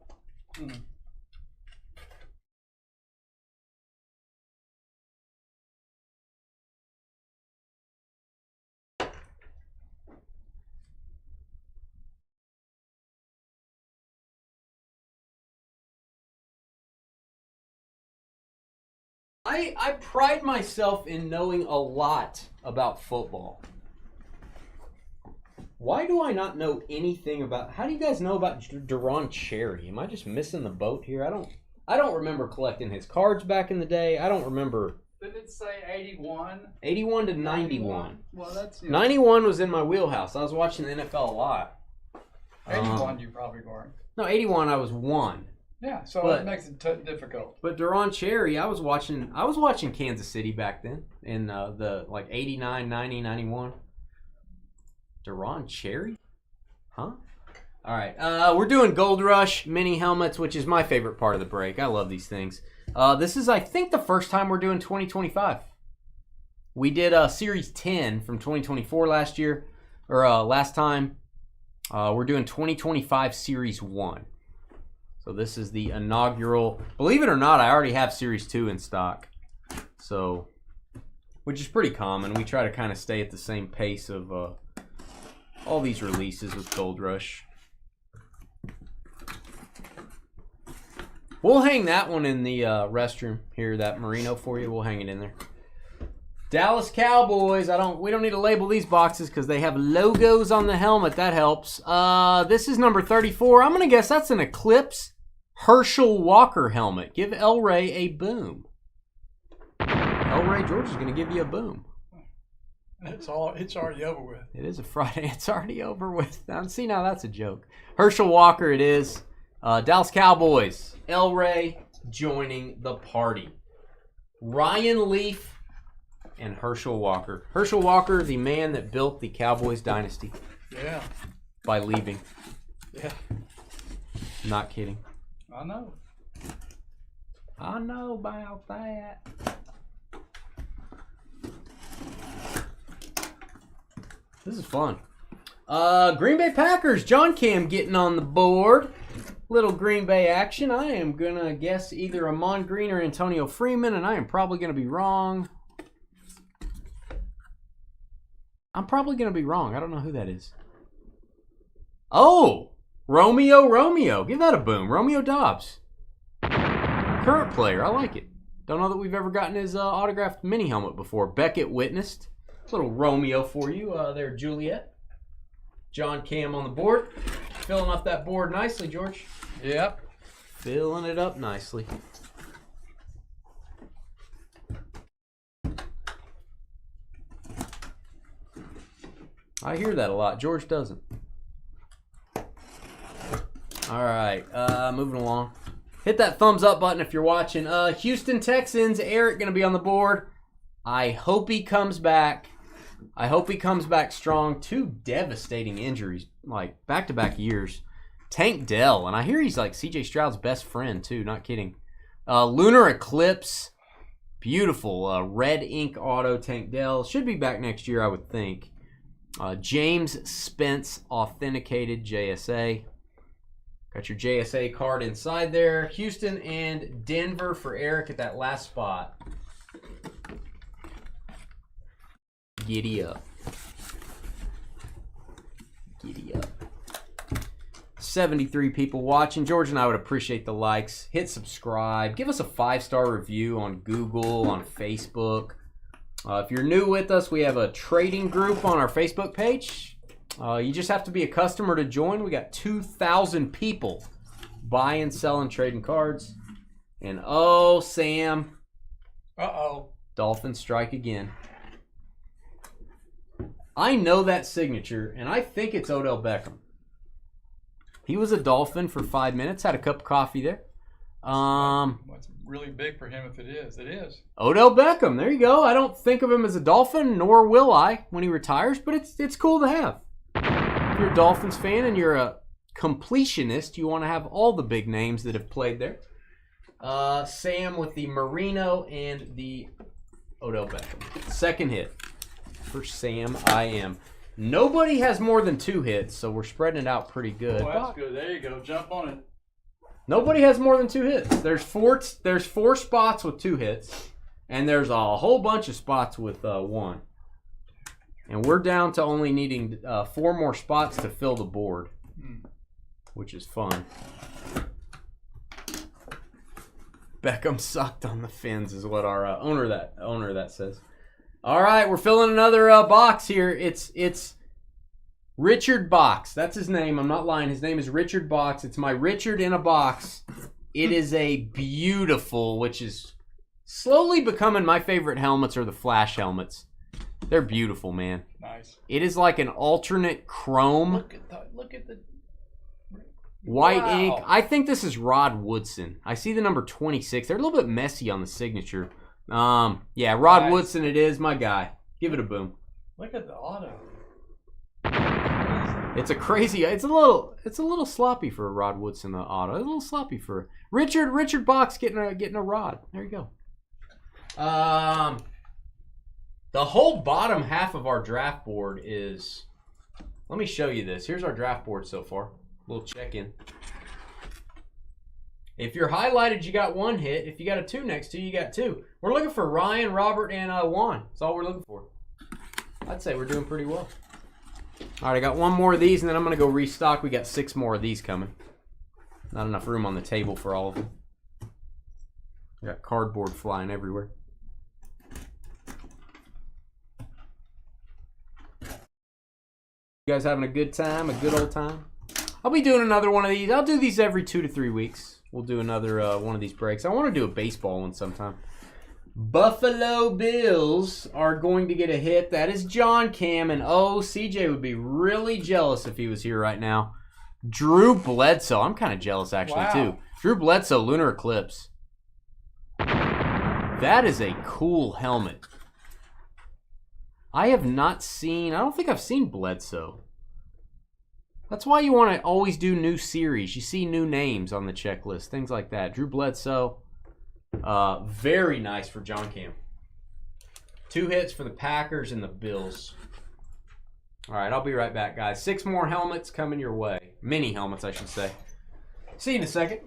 I pride myself in knowing a lot about football. Why do I not know anything about... How do you guys know about Duran Cherry? Am I just missing the boat here? I don't remember collecting his cards back in the day. I don't remember... Did it say 81? 81 to 91. Well, that's... 91 was in my wheelhouse. I was watching the NFL a lot. 81 you probably weren't. No, 81 I was 1. Yeah, so But- it makes it difficult. But Duran Cherry, I was watching Kansas City back then in the like 89, 90, 91. Duran Cherry? Huh? All right. We're doing Gold Rush mini helmets, which is my favorite part of the break. I love these things. This is, I think, the first time we're doing 2025. We did Series 10 from 2024 last year, or last time. We're doing 2025 Series 1. So this is the inaugural. Believe it or not, I already have Series 2 in stock. So, which is pretty common. We try to kind of stay at the same pace of all these releases with Gold Rush. We'll hang that one in the restroom here, that Merino for you. We'll hang it in there. Dallas Cowboys. We don't need to label these boxes because they have logos on the helmet. That helps. This is number 34. I'm gonna guess that's an Eclipse Herschel Walker helmet. Give El Ray a boom. El Ray George is gonna give you a boom. It's already over with. It is a Friday. It's already over with. Now, see, now that's a joke. Herschel Walker it is. Dallas Cowboys. Elray joining the party. Ryan Leaf and Herschel Walker. Herschel Walker, the man that built the Cowboys dynasty. Yeah. By leaving. Yeah. Not kidding. I know. I know about that. This is fun. Green Bay Packers. John Cam getting on the board. Little Green Bay action. I am going to guess either Amon Green or Antonio Freeman, and I am probably going to be wrong. I don't know who that is. Oh! Romeo. Give that a boom. Romeo Dobbs. Current player. I like it. Don't know that we've ever gotten his autographed mini helmet before. Beckett witnessed. Little Romeo for you there, Juliet. John Cam on the board. Filling up that board nicely, George. Yep. Filling it up nicely. I hear that a lot. George doesn't. All right, moving along. Hit that thumbs up button if you're watching. Houston Texans, Eric going to be on the board. I hope he comes back. Strong. 2 devastating injuries, like back-to-back years. Tank Dell, and I hear he's like C.J. Stroud's best friend too, not kidding. Lunar Eclipse, beautiful red ink auto Tank Dell. Should be back next year, I would think. James Spence, authenticated JSA. Got your JSA card inside there. Houston and Denver for Eric at that last spot. Giddy up. 73 people watching. George and I would appreciate the likes. Hit subscribe. Give us a 5-star review on Google, on Facebook. If you're new with us, we have a trading group on our Facebook page. You just have to be a customer to join. We got 2,000 people buying, selling, trading cards. And oh, Sam. Uh-oh. Dolphins strike again. I know that signature, and I think it's Odell Beckham. He was a Dolphin for 5 minutes. Had a cup of coffee there. What's really big for him if it is? It is. Odell Beckham. There you go. I don't think of him as a Dolphin, nor will I when he retires, but it's cool to have. If you're a Dolphins fan and you're a completionist, you want to have all the big names that have played there. Sam with the Marino and the Odell Beckham. Second hit for Sam I am. Nobody has more than 2 hits, so we're spreading it out pretty good. Oh, that's good. There you go. Jump on it. Nobody has more than 2 hits. There's four spots with 2 hits, and there's a whole bunch of spots with 1. And we're down to only needing 4 more spots to fill the board, which is fun. Beckham sucked on the fins is what our owner of that says. All right, we're filling another box here. It's Richard Box. That's his name. I'm not lying. His name is Richard Box. It's my Richard in a box. It is a beautiful, which is slowly becoming my favorite helmets are the Flash helmets. They're beautiful, man. Nice. It is like an alternate chrome. Look at the white ink. I think this is Rod Woodson. I see the number 26. They're a little bit messy on the signature. Yeah, Rod Woodson it is, my guy. Give it a boom. Look at the auto. It's a little sloppy for a Rod Woodson auto. A little sloppy for Richard Box getting a rod. There you go. The whole bottom half of our draft board is. Let me show you this. Here's our draft board so far. A little check-in. If you're highlighted, you got 1 hit. If you got a 2 next to you, you got 2. We're looking for Ryan, Robert, and Juan. That's all we're looking for. I'd say we're doing pretty well. All right, I got 1 more of these, and then I'm going to go restock. We got 6 more of these coming. Not enough room on the table for all of them. We got cardboard flying everywhere. You guys having a good time, a good old time? I'll be doing another one of these. I'll do these every 2 to 3 weeks. We'll do another one of these breaks. I want to do a baseball one sometime. Buffalo Bills are going to get a hit. That is John Cam. And oh, CJ would be really jealous if he was here right now. Drew Bledsoe. I'm kind of jealous, actually, Wow. too. Drew Bledsoe, Lunar Eclipse. That is a cool helmet. I have not seen... I don't think I've seen Bledsoe. That's why you want to always do new series. You see new names on the checklist. Things like that. Drew Bledsoe. Very nice for John Cam. 2 hits for the Packers and the Bills. All right, I'll be right back, guys. 6 more helmets coming your way. Mini helmets, I should say. See you in a second.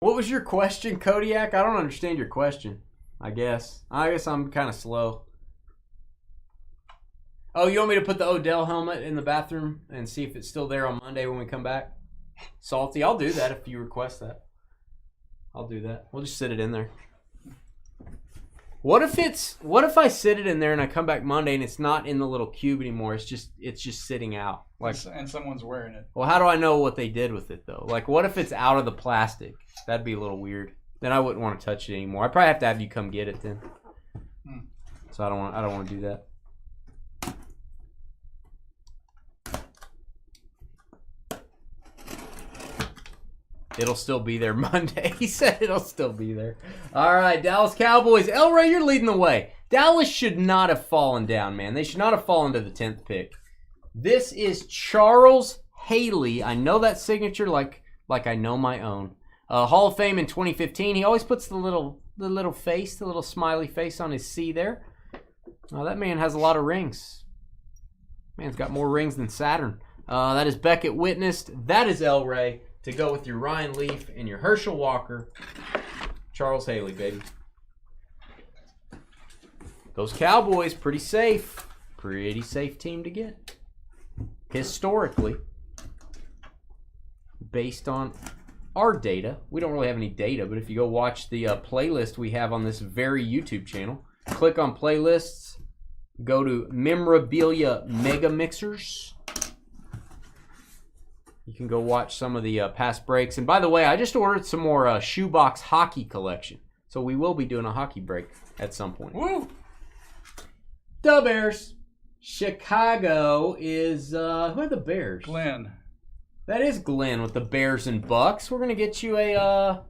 What was your question, Kodiak? I don't understand your question. I guess I'm kind of slow. Oh, you want me to put the Odell helmet in the bathroom and see if it's still there on Monday when we come back? Salty, I'll do that if you request that. I'll do that. We'll just sit it in there. What if I sit it in there and I come back Monday and it's not in the little cube anymore? It's just sitting out. Like, and someone's wearing it. well, how do I know what they did with it though? Like, what if it's out of the plastic? That'd be a little weird. Then I wouldn't want to touch it anymore. I probably have to have you come get it then. So I don't want to do that. It'll still be there Monday. He said it'll still be there. All right, Dallas Cowboys. El Ray, you're leading the way. Dallas should not have fallen down, man. They should not have fallen to the 10th pick. This is Charles Haley. I know that signature like I know my own. Hall of Fame in 2015. He always puts the little face, the little smiley face on his C there. That man has a lot of rings. Man's got more rings than Saturn. That is Beckett Witnessed. That is El Ray. To go with your Ryan Leaf and your Herschel Walker. Charles Haley, baby. Those Cowboys, pretty safe. Pretty safe team to get. Historically. Based on our data. We don't really have any data, but if you go watch the playlist we have on this very YouTube channel, click on playlists, go to Memorabilia Mega Mixers. You can go watch some of the past breaks. And by the way, I just ordered some more shoebox hockey collection. So we will be doing a hockey break at some point. Woo! The Bears. Chicago is, who are the Bears? Glenn. That is Glenn with the Bears and Bucks. We're going to get you a,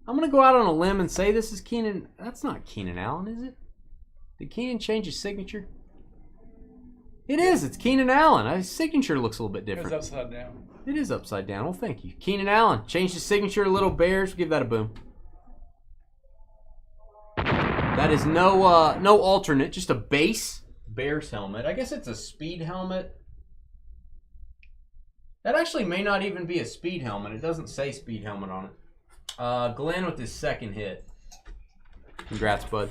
I'm going to go out on a limb and say this is Keenan. That's not Keenan Allen, is it? Did Keenan change his signature? It is. It's Keenan Allen. His signature looks a little bit different. It's upside down. It is upside down. Well, thank you. Keenan Allen. Changed his signature to Little Bears. Give that a boom. That is no alternate. Just a base Bears helmet. I guess it's a speed helmet. That actually may not even be a speed helmet. It doesn't say speed helmet on it. Glenn with his second hit. Congrats, bud.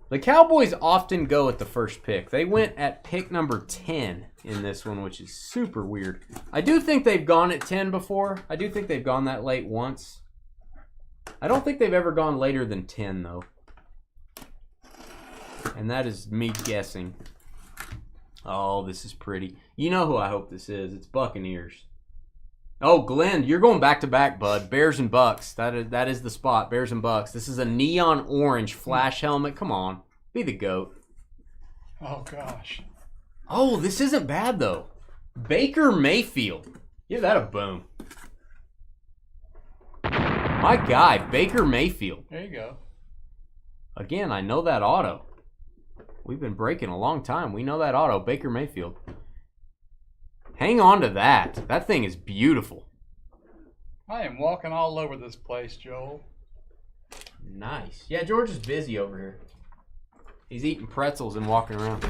The Cowboys often go at the first pick. They went at pick number 10 in this one, which is super weird. I do think they've gone at 10 before. I do think they've gone that late once. I don't think they've ever gone later than 10, though. And that is me guessing. Oh, this is pretty. You know who I hope this is. It's Buccaneers. Oh, Glenn, you're going back-to-back, bud. Bears and Bucks. That is the spot, Bears and Bucks. This is a neon orange flash helmet. Come on. Be the GOAT. Oh, gosh. Oh, this isn't bad, though. Baker Mayfield. Give that a boom. My guy, Baker Mayfield. There you go. Again, I know that auto. We've been breaking a long time. We know that auto, Baker Mayfield. Hang on to that. That thing is beautiful. I am walking all over this place, Joel. Nice. Yeah, George is busy over here. He's eating pretzels and walking around.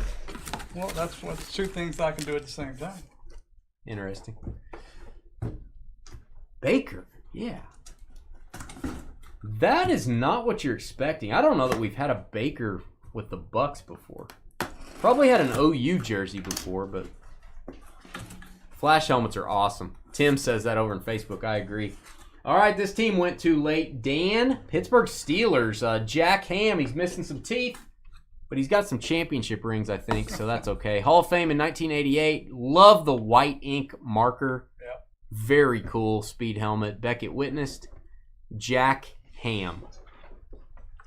Well, that's two things I can do at the same time. Interesting. Baker, yeah. That is not what you're expecting. I don't know that we've had a Baker with the Bucks before. Probably had an OU jersey before, but flash helmets are awesome. Tim says that over on Facebook. I agree. All right, this team went too late. Dan, Pittsburgh Steelers. Jack Ham, he's missing some teeth, but he's got some championship rings, I think, so that's okay. Hall of Fame in 1988. Love the white ink marker. Yep. Very cool speed helmet. Beckett witnessed. Jack Ham.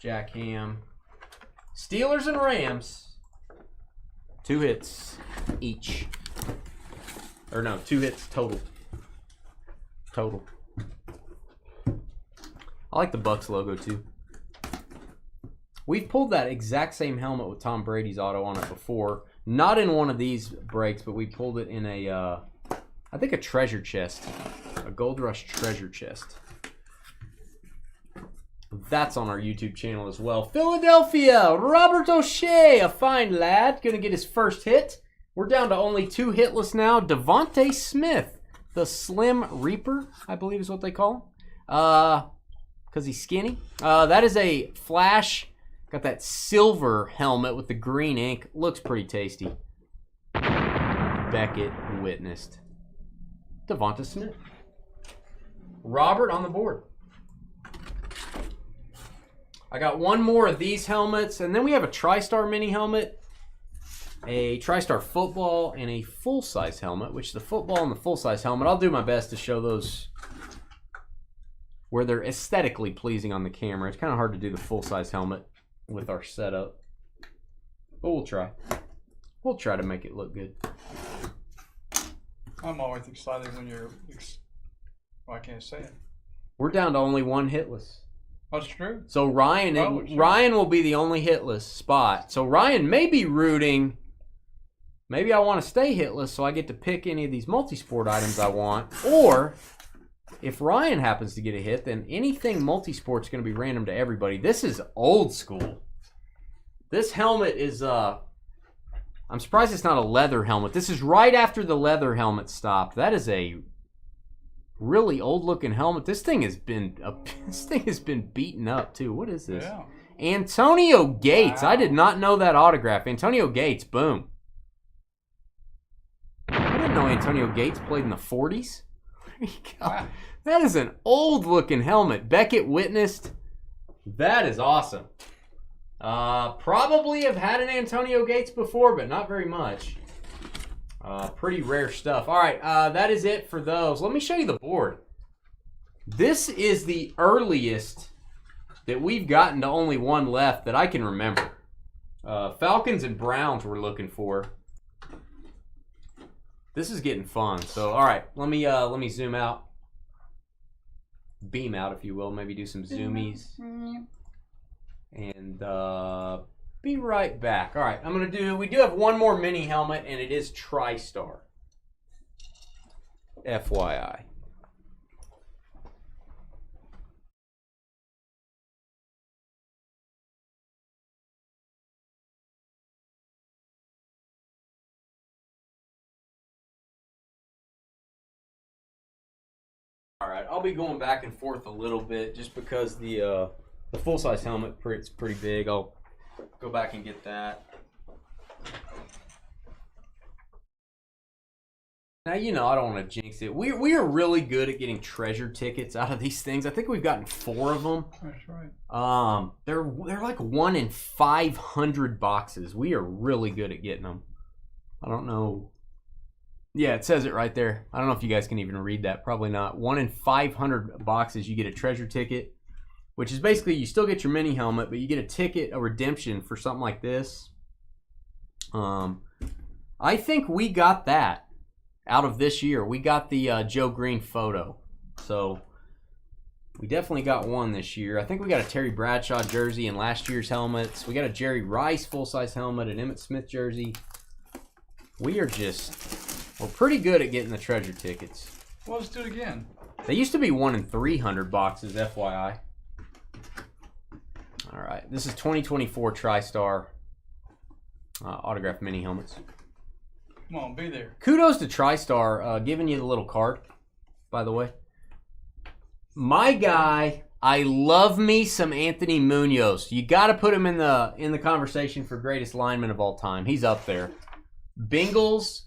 Jack Ham. Steelers and Rams. 2 hits each. Or no, 2 hits total. Total. I like the Bucks logo too. We've pulled that exact same helmet with Tom Brady's auto on it before. Not in one of these breaks, but we pulled it in a, I think a treasure chest. A Gold Rush treasure chest. That's on our YouTube channel as well. Philadelphia, Robert O'Shea, a fine lad. Going to get his first hit. We're down to only 2 hitless now. Devontae Smith, the Slim Reaper, I believe is what they call him. Because he's skinny. That is a flash. Got that silver helmet with the green ink. Looks pretty tasty. Beckett witnessed. Devonta Smith. Robert on the board. I got one more of these helmets, and then we have a TriStar mini helmet, a TriStar football, and a full-size helmet, which the football and the full-size helmet, I'll do my best to show those where they're aesthetically pleasing on the camera. It's kind of hard to do the full-size helmet with our setup, but we'll try. We'll try to make it look good. I'm always excited when you're... Well, I can't say it. We're down to only 1 hitless. That's true. So Ryan, Ryan will be the only hitless spot. So Ryan may be rooting. Maybe I want to stay hitless so I get to pick any of these multi-sport items I want. Or if Ryan happens to get a hit, then anything multi-sport's going to be random to everybody. This is old school. This helmet is, I'm surprised it's not a leather helmet. This is right after the leather helmet stopped. That is a really old looking helmet. This thing has been beaten up too. What is this? Yeah. Antonio Gates. Wow. I did not know that autograph. Antonio Gates. Boom. I didn't know Antonio Gates played in the 40s. There you go. Wow. That is an old looking helmet. Beckett witnessed. That is awesome. Probably have had an Antonio Gates before, but not very much. Pretty rare stuff. All right, that is it for those. Let me show you the board. This is the earliest that we've gotten to only 1 left that I can remember. Falcons and Browns we're looking for. This is getting fun. So, all right, let me zoom out, beam out, if you will. Maybe do some zoomies, and be right back. All right, we do have 1 more mini helmet, and it is TriStar. FYI. All right, I'll be going back and forth a little bit just because the full-size helmet is pretty big. I'll go back and get that. Now, you know, I don't want to jinx it. We are really good at getting treasure tickets out of these things. I think we've gotten 4 of them. That's right. They're like 1 in 500 boxes. We are really good at getting them. I don't know. Yeah, it says it right there. I don't know if you guys can even read that. Probably not. 1 in 500 boxes, you get a treasure ticket, which is basically you still get your mini helmet, but you get a ticket, a redemption for something like this. I think we got that out of this year. We got the Joe Green photo. So we definitely got 1 this year. I think we got a Terry Bradshaw jersey in last year's helmets. We got a Jerry Rice full-size helmet, an Emmitt Smith jersey. We're pretty good at getting the treasure tickets. Well, let's do it again. They used to be 1 in 300 boxes, FYI. All right, this is 2024 TriStar autographed mini helmets. Come on, be there. Kudos to TriStar giving you the little card, by the way. My guy, I love me some Anthony Munoz. You got to put him in the conversation for greatest lineman of all time. He's up there. Bengals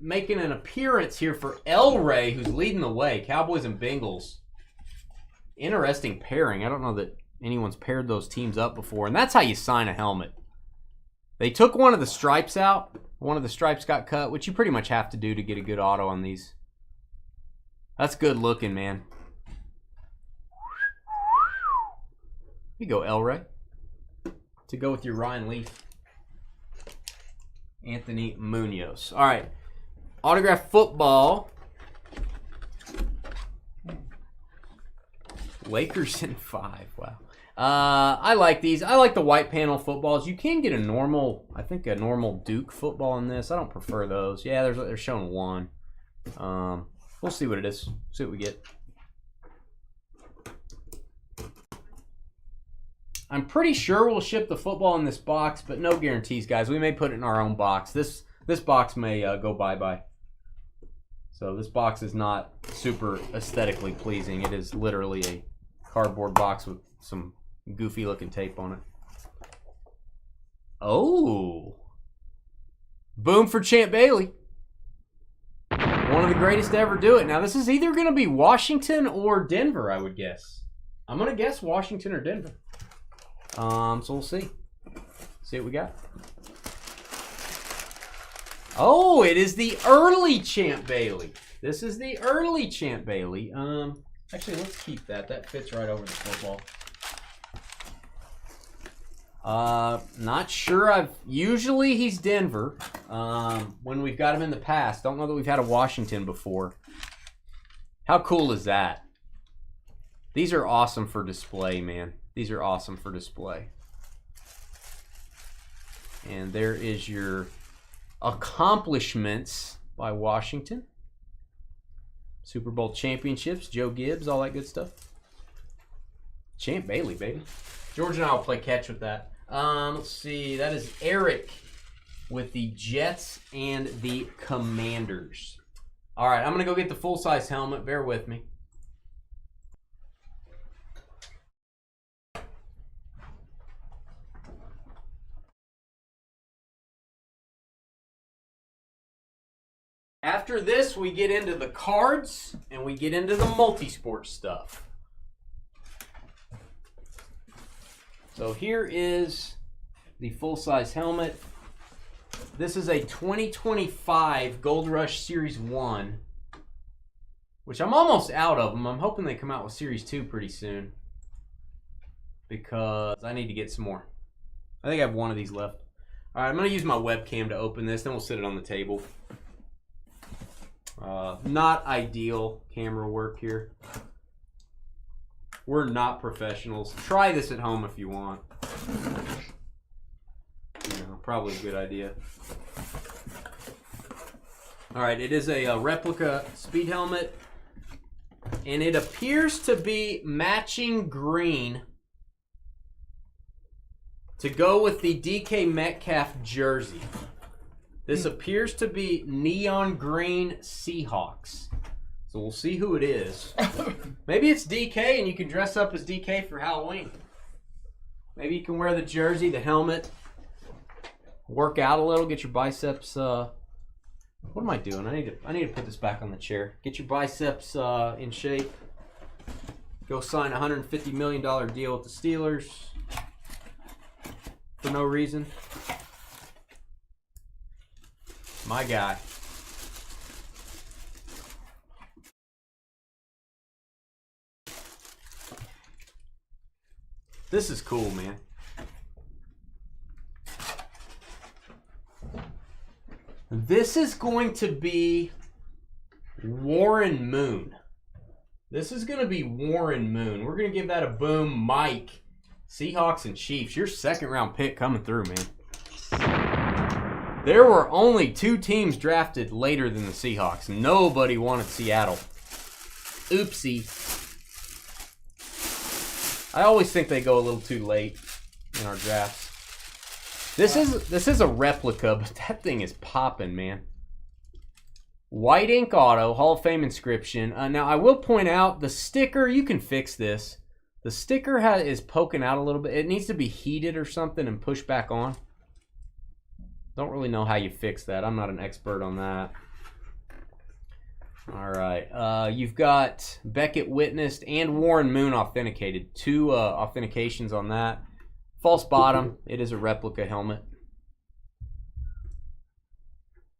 making an appearance here for El Rey, who's leading the way. Cowboys and Bengals. Interesting pairing. I don't know that anyone's paired those teams up before, and that's how you sign a helmet. They took one of the stripes out. One of the stripes got cut, which you pretty much have to do to get a good auto on these. That's good looking, man. Here you go, El Rey. To go with your Ryan Leaf. Anthony Munoz. All right. Autograph football. Lakers in 5. Wow. I like these. I like the white panel footballs. You can get a normal, I think a normal Duke football in this. I don't prefer those. Yeah, they're showing 1. We'll see what it is. See what we get. I'm pretty sure we'll ship the football in this box, but no guarantees, guys. We may put it in our own box. This box may go bye-bye. So this box is not super aesthetically pleasing. It is literally a cardboard box with some goofy looking tape on it. Oh. Boom for Champ Bailey. One of the greatest to ever do it. Now this is either going to be Washington or Denver, I would guess. I'm going to guess Washington or Denver. So we'll see. See what we got. Oh, it is the early Champ Bailey. This is the early Champ Bailey. Actually, let's keep that. That fits right over the football. Not sure. Usually he's Denver. When we've got him in the past. Don't know that we've had a Washington before. How cool is that? These are awesome for display, man. These are awesome for display. And there is your accomplishments by Washington. Super Bowl championships, Joe Gibbs, all that good stuff. Champ Bailey, baby. George and I will play catch with that. Let's see. That is Eric with the Jets and the Commanders. All right, I'm going to go get the full-size helmet. Bear with me. After this, we get into the cards and we get into the multi-sport stuff. So here is the full-size helmet. This is a 2025 Gold Rush Series 1, which I'm almost out of them. I'm hoping they come out with Series 2 pretty soon because I need to get some more. I think I have one of these left. All right, I'm going to use my webcam to open this, then we'll sit it on the table. Not ideal camera work here. We're not professionals. Try this at home if you want. Probably a good idea. All right, it is a replica speed helmet, and it appears to be matching green to go with the DK Metcalf jersey. This appears to be neon green Seahawks. So we'll see who it is. Maybe it's DK and you can dress up as DK for Halloween. Maybe you can wear the jersey, the helmet, work out a little, get your biceps. What am I doing? I need to put this back on the chair. Get your biceps in shape. Go sign a $150 million deal with the Steelers for no reason. My guy. This is cool, man. This is going to be Warren Moon. This is going to be Warren Moon. We're going to give that a boom. Mike, Seahawks and Chiefs. Your second round pick coming through, man. There were only 2 teams drafted later than the Seahawks. Nobody wanted Seattle. Oopsie. I always think they go a little too late in our drafts. This is a replica, but that thing is popping, man. White ink auto, Hall of Fame inscription. Now, I will point out the sticker, you can fix this. The sticker is poking out a little bit. It needs to be heated or something and pushed back on. Don't really know how you fix that. I'm not an expert on that. All right. You've got Beckett Witnessed and Warren Moon authenticated. 2 authentications on that. False bottom. It is a replica helmet.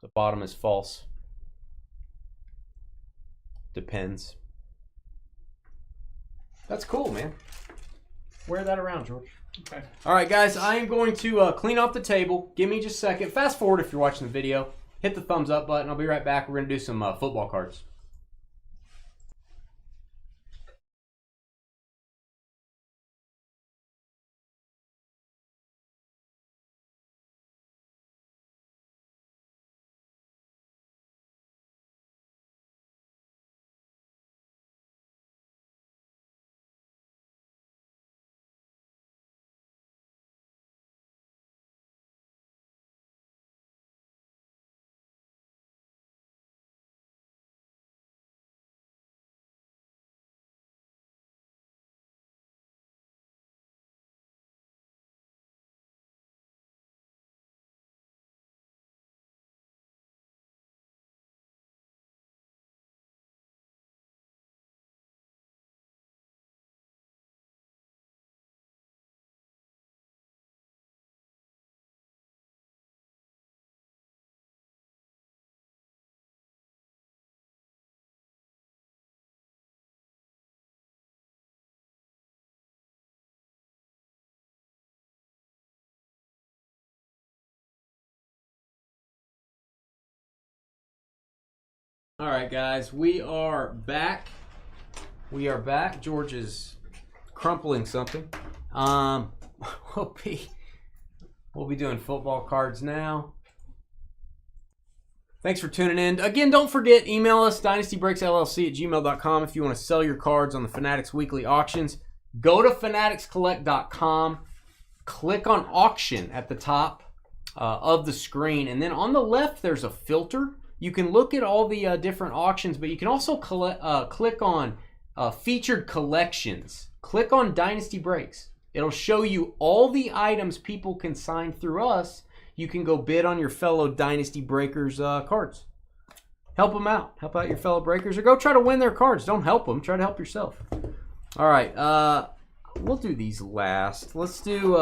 The bottom is false. Depends. That's cool, man. Wear that around, George. Okay. All right, guys. I am going to clean off the table. Give me just a second. Fast forward if you're watching the video. Hit the thumbs up button. I'll be right back. We're going to do some football cards. All right, guys, we are back. George is crumpling something. We'll be doing football cards now. Thanks for tuning in. Again, don't forget, email us, dynastybreaksllc@gmail.com if you want to sell your cards on the Fanatics Weekly Auctions. Go to fanaticscollect.com, click on auction at the top of the screen, and then on the left there's a filter. You can look at all the different auctions, but you can also click on featured collections. Click on Dynasty Breaks. It'll show you all the items people can sign through us. You can go bid on your fellow Dynasty Breakers cards. Help them out. Help out your fellow breakers, or go try to win their cards. Don't help them. Try to help yourself. All right. We'll do these last. Let's do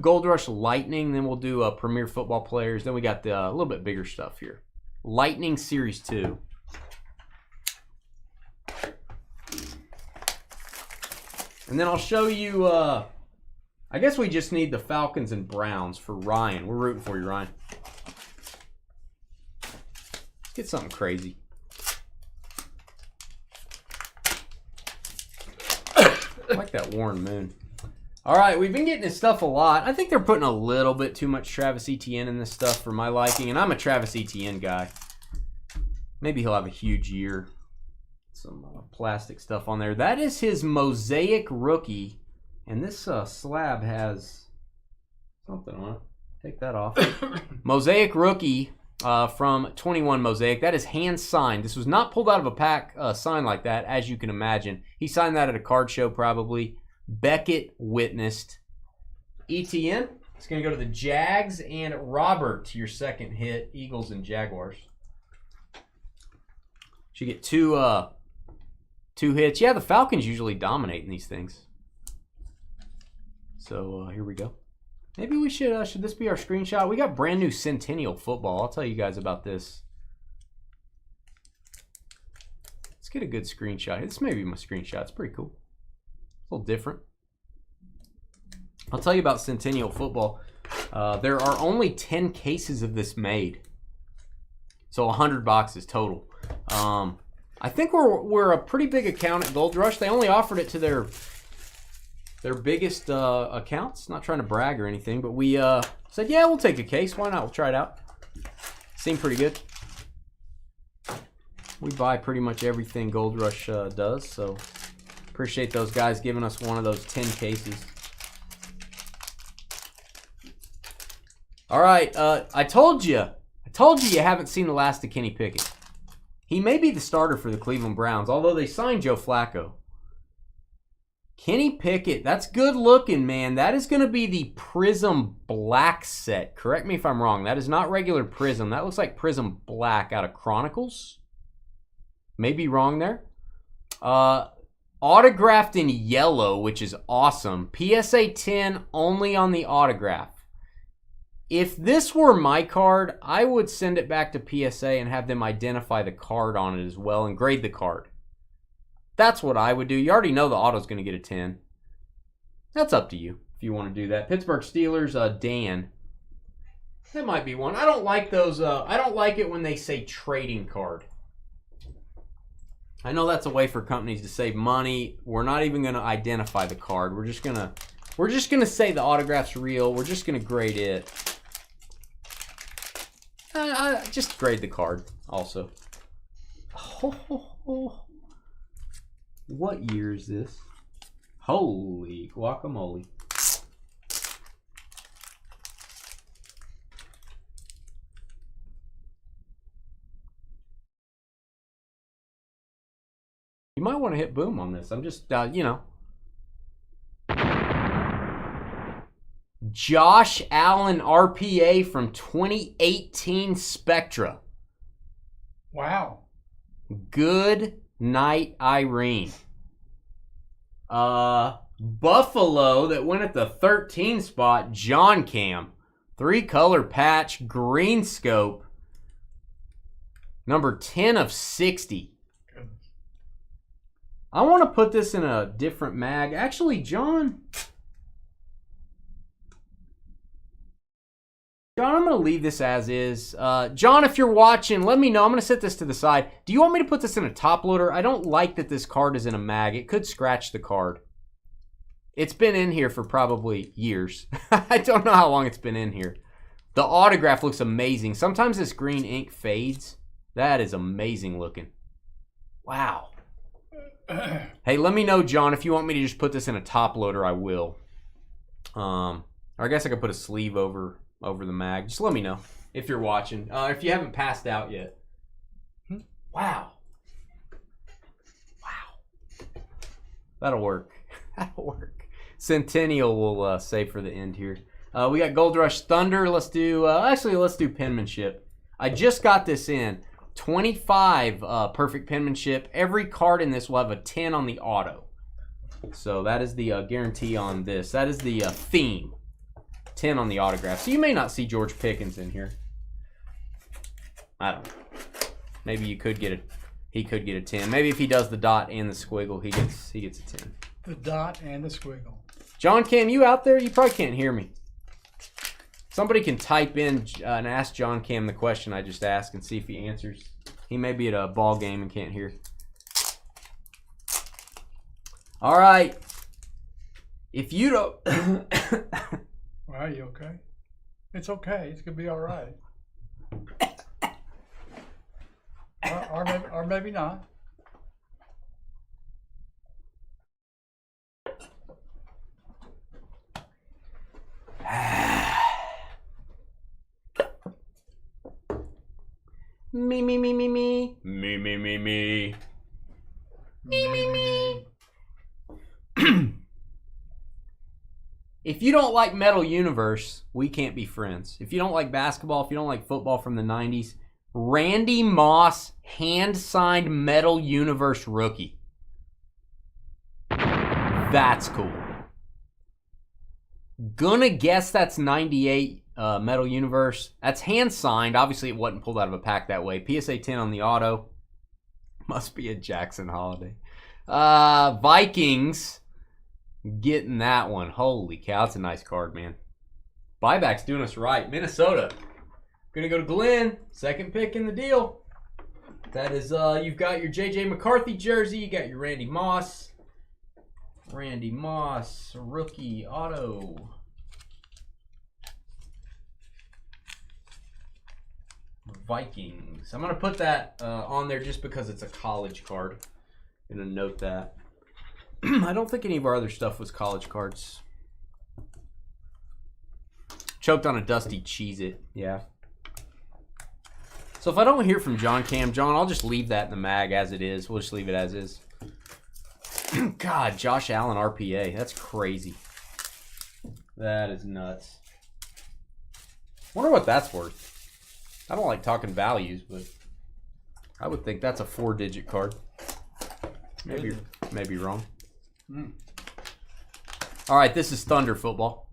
Gold Rush Lightning, then we'll do Premier Football Players. Then we got the a little bit bigger stuff here. Lightning Series 2. And then I'll show you, I guess we just need the Falcons and Browns for Ryan. We're rooting for you, Ryan. Let's get something crazy. I like that Warren Moon. All right, we've been getting this stuff a lot. I think they're putting a little bit too much Travis Etienne in this stuff for my liking, and I'm a Travis Etienne guy. Maybe he'll have a huge year. Some plastic stuff on there. That is his Mosaic Rookie, and this slab has something on it. Take that off. Mosaic Rookie from 21 Mosaic. That is hand-signed. This was not pulled out of a pack signed like that, as you can imagine. He signed that at a card show probably. Beckett Witnessed. ETN. It's going to go to the Jags and Robert, your second hit. Eagles and Jaguars. Should get two hits. Yeah, the Falcons usually dominate in these things. So here we go. Maybe we should this be our screenshot? We got brand new Centennial football. I'll tell you guys about this. Let's get a good screenshot. This may be my screenshot. It's pretty cool. A little different. I'll tell you about Centennial football. There are only 10 cases of this made. So 100 boxes total. I think we're a pretty big account at Gold Rush. They only offered it to their biggest accounts. Not trying to brag or anything, but we said, yeah, we'll take a case. Why not? We'll try it out. Seemed pretty good. We buy pretty much everything Gold Rush does, so appreciate those guys giving us one of those 10 cases. All right, I told you you haven't seen the last of Kenny Pickett. He may be the starter for the Cleveland Browns, although they signed Joe Flacco. Kenny Pickett. That's good looking, man. That is going to be the Prism Black set. Correct me if I'm wrong. That is not regular Prism. That looks like Prism Black out of Chronicles. Maybe wrong there. Autographed in yellow, which is awesome. PSA 10 only on the autograph. If this were my card, I would send it back to PSA and have them identify the card on it as well and grade the card. That's what I would do. You already know the auto's going to get a 10. That's up to you if you want to do that. Pittsburgh Steelers, Dan. That might be one. I don't like those. I don't like it when they say trading card. I know that's a way for companies to save money. We're not even going to identify the card. We're just gonna say the autograph's real. We're just gonna grade it. Just grade the card also. What year is this? Holy guacamole. You might want to hit boom on this. I'm just, you know. Josh Allen RPA from 2018 Spectra. Wow. Good night, Irene. Buffalo that went at the 13 spot, John Cam. 3-color patch, green scope. Number 10 of 60. I want to put this in a different mag. Actually, John, I'm going to leave this as is. John, if you're watching, let me know. I'm going to set this to the side. Do you want me to put this in a top loader? I don't like that this card is in a mag. It could scratch the card. It's been in here for probably years. I don't know how long it's been in here. The autograph looks amazing. Sometimes this green ink fades. That is amazing looking. Wow. Hey, let me know, John, if you want me to just put this in a top loader, I will. Or I guess I could put a sleeve over the mag. Just let me know if you're watching. If you haven't passed out yet. Wow. Wow. That'll work. That'll work. Centennial will save for the end here. We got Gold Rush Thunder. Let's do, let's do penmanship. I just got this in. 25 perfect penmanship. Every card in this will have a 10 on the auto. So that is the guarantee on this. That is the theme. 10 on the autograph. So you may not see George Pickens in here. I don't know. Maybe you could get it. He could get a 10. Maybe if he does the dot and the squiggle, he gets a 10. The dot and the squiggle. John, Cam, you out there? You probably can't hear me. Somebody can type in and ask John Cam the question I just asked and see if he answers. He may be at a ball game and can't hear. All right. If you don't... Are you okay? It's okay. It's going to be all right. or maybe not. Me. Me, me, me, me. Me, me, me, me. Me, me, me. If you don't like Metal Universe, we can't be friends. If you don't like basketball, if you don't like football from the 90s, Randy Moss hand-signed Metal Universe rookie. That's cool. Gonna guess that's 98 Metal Universe. That's hand-signed. Obviously, it wasn't pulled out of a pack that way. PSA 10 on the auto. Must be a Jackson Holiday. Vikings getting that one. Holy cow, that's a nice card, man. Buyback's doing us right. Minnesota. Gonna go to Glenn. Second pick in the deal. That is, you've got your J.J. McCarthy jersey. You got your Randy Moss. Randy Moss, rookie auto. Vikings. I'm going to put that on there just because it's a college card. I'm going to note that. I don't think any of our other stuff was college cards. Choked on a dusty Cheez-It. Yeah. So if I don't hear from John Cam, John, I'll just leave that in the mag as it is. We'll just leave it as is. God, Josh Allen RPA. That's crazy. That is nuts. Wonder what that's worth. I don't like talking values, but I would think that's a 4-digit card. Maybe wrong. All right, this is Thunder Football.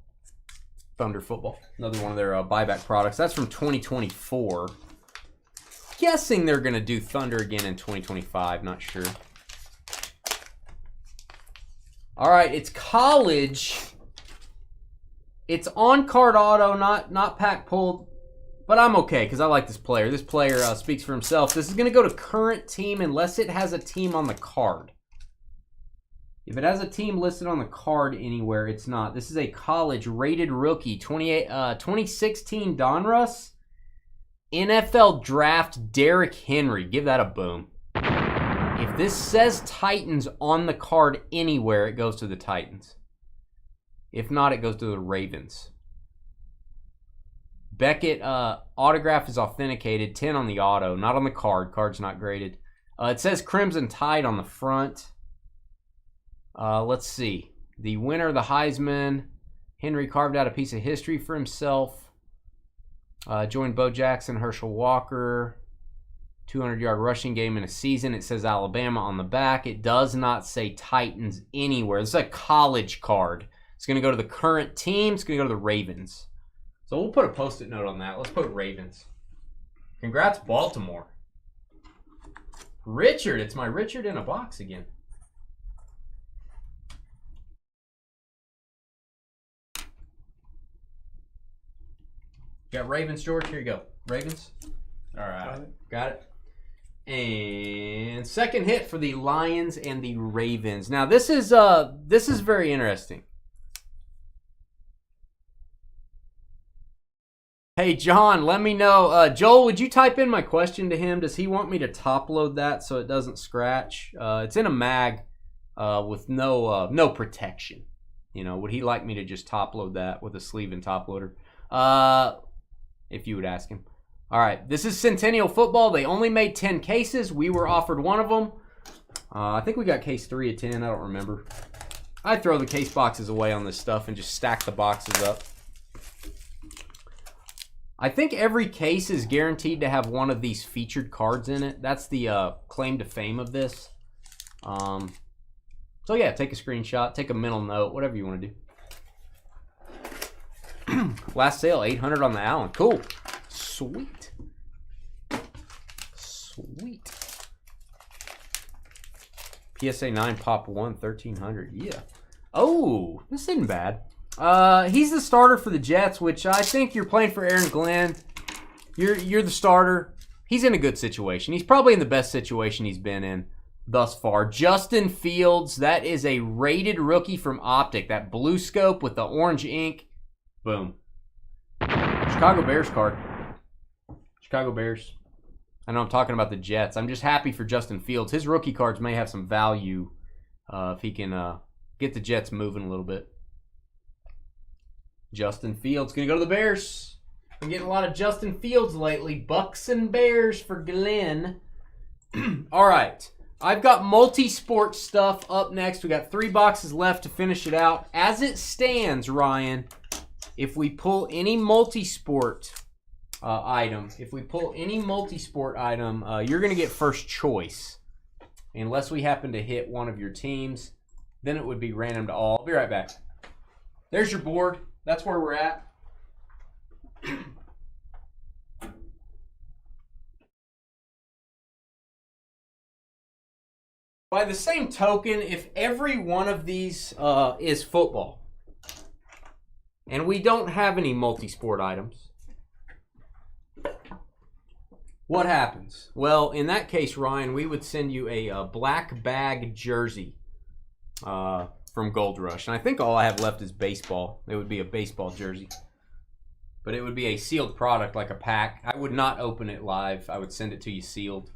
Thunder Football. Another one of their buyback products. That's from 2024. Guessing they're going to do Thunder again in 2025. Not sure. All right, it's college. It's on-card auto, not pack pulled. But I'm okay because I like this player. This player speaks for himself. This is going to go to current team unless it has a team on the card. If it has a team listed on the card anywhere, it's not. This is a college rated rookie, 2016 Donruss. NFL draft Derrick Henry. Give that a boom. If this says Titans on the card anywhere, it goes to the Titans. If not, it goes to the Ravens. Beckett autograph is authenticated. 10 on the auto, not on the card. Card's not graded. It says Crimson Tide on the front. Let's see. The winner of the Heisman. Henry carved out a piece of history for himself. Joined Bo Jackson, Herschel Walker. 200-yard rushing game in a season. It says Alabama on the back. It does not say Titans anywhere. This is a college card. It's going to go to the current team. It's going to go to the Ravens. So we'll put a Post-it note on that. Let's put Ravens. Congrats, Baltimore. Richard. It's my Richard in a box again. Got Ravens, George? Here you go. Ravens? All right. Got it. And second hit for the Lions and the Ravens. Now this is very interesting. Hey John, let me know. Joel, would you type in my question to him? Does he want me to top load that so it doesn't scratch? It's in a mag with no protection. You know, would he like me to just top load that with a sleeve and top loader? If you would ask him. All right, this is Centennial Football. They only made 10 cases. We were offered one of them. I think we got case 3 of 10. I don't remember. I throw the case boxes away on this stuff and just stack the boxes up. I think every case is guaranteed to have one of these featured cards in it. That's the claim to fame of this. So yeah, take a screenshot, take a mental note, whatever you want to do. Last sale, $800 on the Allen. Cool. Sweet. Sweet. PSA 9 pop 1, 1300. Yeah. Oh, this isn't bad. He's the starter for the Jets, which I think you're playing for Aaron Glenn. You're the starter. He's in a good situation. He's probably in the best situation he's been in thus far. Justin Fields, that is a rated rookie from Optic. That blue scope with the orange ink. Boom. Chicago Bears card. Chicago Bears. I know I'm talking about the Jets. I'm just happy for Justin Fields. His rookie cards may have some value if he can get the Jets moving a little bit. Justin Fields going to go to the Bears. I'm getting a lot of Justin Fields lately. Bucks and Bears for Glenn. All right. I've got multi-sport stuff up next. We got 3 boxes left to finish it out. As it stands, Ryan, if we pull any multi-sport item, you're going to get first choice. Unless we happen to hit one of your teams, then it would be random to all. I'll be right back. There's your board. That's where we're at. By the same token, if every one of these is football, and we don't have any multi-sport items, what happens? Well, in that case, Ryan, we would send you a black bag jersey from Gold Rush. And I think all I have left is baseball. It would be a baseball jersey. But it would be a sealed product, like a pack. I would not open it live. I would send it to you sealed.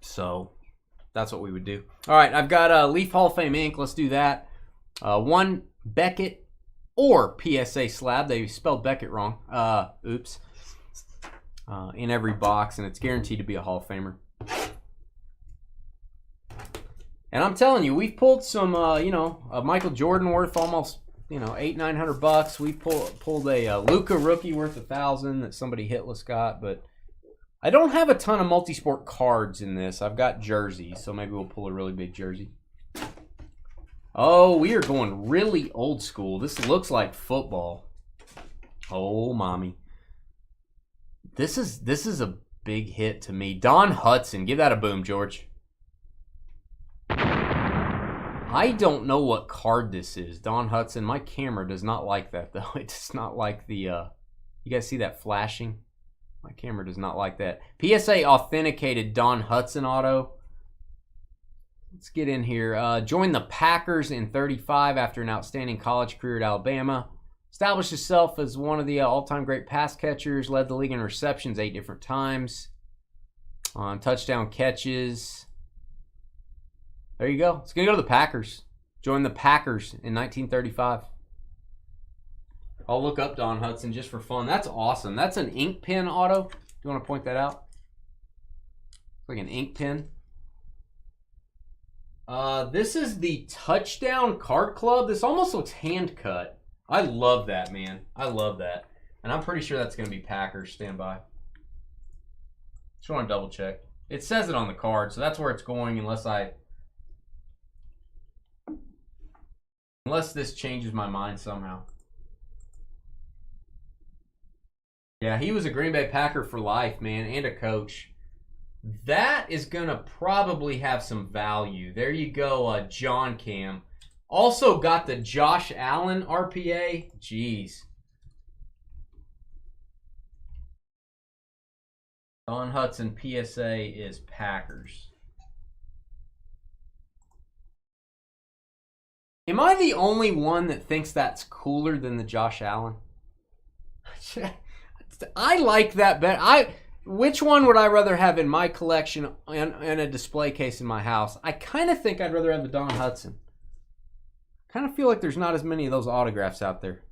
So that's what we would do. All right, I've got Leaf Hall of Fame ink. Let's do that. 1 Beckett or PSA slab. They spelled Beckett wrong. Oops. In every box, and it's guaranteed to be a Hall of Famer. And I'm telling you, we've pulled some, Michael Jordan worth almost, $800-900. We pulled a Luka rookie worth $1,000 that somebody hitless got, but I don't have a ton of multi-sport cards in this. I've got jerseys, so maybe we'll pull a really big jersey. Oh, we are going really old school. This looks like football. Oh, mommy. This is a big hit to me. Don Hudson. Give that a boom, George. I don't know what card this is. Don Hudson. My camera does not like that, though. It does not like the... You guys see that flashing? My camera does not like that. PSA authenticated Don Hudson auto. Let's get in here. Joined the Packers in 35 after an outstanding college career at Alabama. Established himself as one of the all-time great pass catchers. Led the league in receptions 8 different times. On touchdown catches. There you go. It's going to go to the Packers. Joined the Packers in 1935. I'll look up Don Hudson just for fun. That's awesome. That's an ink pen auto. Do you want to point that out? It's like an ink pen. This is the Touchdown Card Club. This almost looks hand cut. I love that, man. I love that. And I'm pretty sure that's going to be Packers. Stand by. Just want to double check. It says it on the card, so that's where it's going unless this changes my mind somehow. Yeah, he was a Green Bay Packer for life, man, and a coach. That is going to probably have some value. There you go, John Cam. Also got the Josh Allen RPA. Jeez. Don Hudson PSA is Packers. Am I the only one that thinks that's cooler than the Josh Allen? I like that better. Which one would I rather have in my collection and a display case in my house? I kind of think I'd rather have the Don Hudson. Kind of feel like there's not as many of those autographs out there.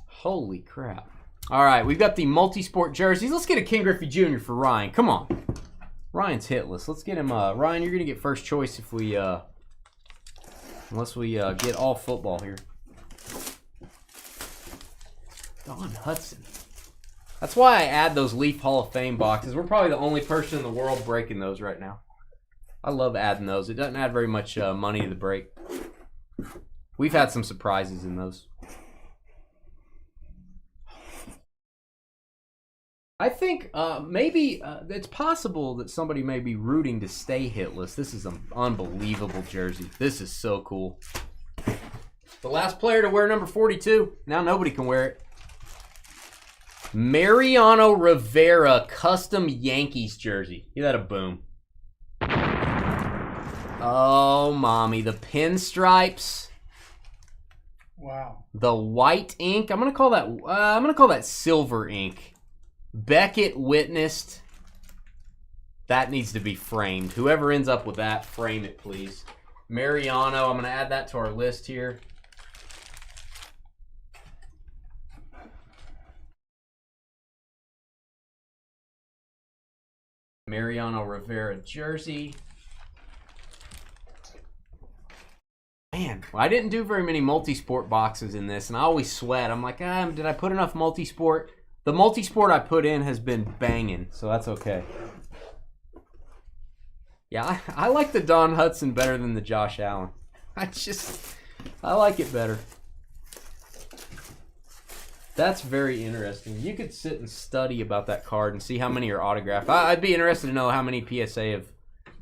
Holy crap. All right, we've got the multi-sport jerseys. Let's get a King Griffey Jr. for Ryan. Come on. Ryan's hitless. Let's get him. Ryan, you're going to get first choice if we, unless we get all football here. Don Hudson. That's why I add those Leaf Hall of Fame boxes. We're probably the only person in the world breaking those right now. I love adding those. It doesn't add very much money to the break. We've had some surprises in those. I think maybe it's possible that somebody may be rooting to stay hitless. This is an unbelievable jersey. This is so cool. The last player to wear number 42. Now nobody can wear it. Mariano Rivera custom Yankees jersey. Give that a boom. Oh, mommy. The pinstripes. Wow. The white ink. I'm gonna call that silver ink. Beckett witnessed. That needs to be framed. Whoever ends up with that, frame it, please. Mariano. I'm gonna add that to our list here. Mariano Rivera jersey. Man, I didn't do very many multi-sport boxes in this, and I always sweat. I'm like, did I put enough multi-sport? The multi-sport I put in has been banging, so that's okay. Yeah, I like the Don Hudson better than the Josh Allen. I like it better. That's very interesting. You could sit and study about that card and see how many are autographed. I'd be interested to know how many PSA have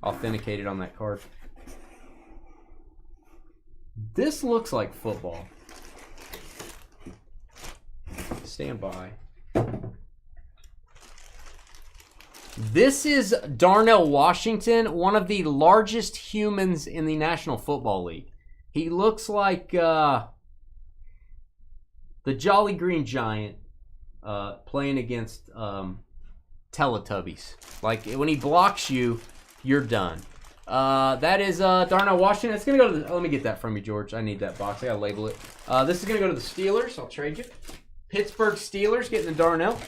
authenticated on that card. This looks like football. Stand by. This is Darnell Washington, one of the largest humans in the National Football League. He looks like the Jolly Green Giant playing against Teletubbies. Like, when he blocks you, you're done. That is Darnell Washington. It's going to go to the... let me get that from you, George. I need that box. I got to label it. This is going to go to the Steelers. I'll trade you. Pittsburgh Steelers getting the Darnell.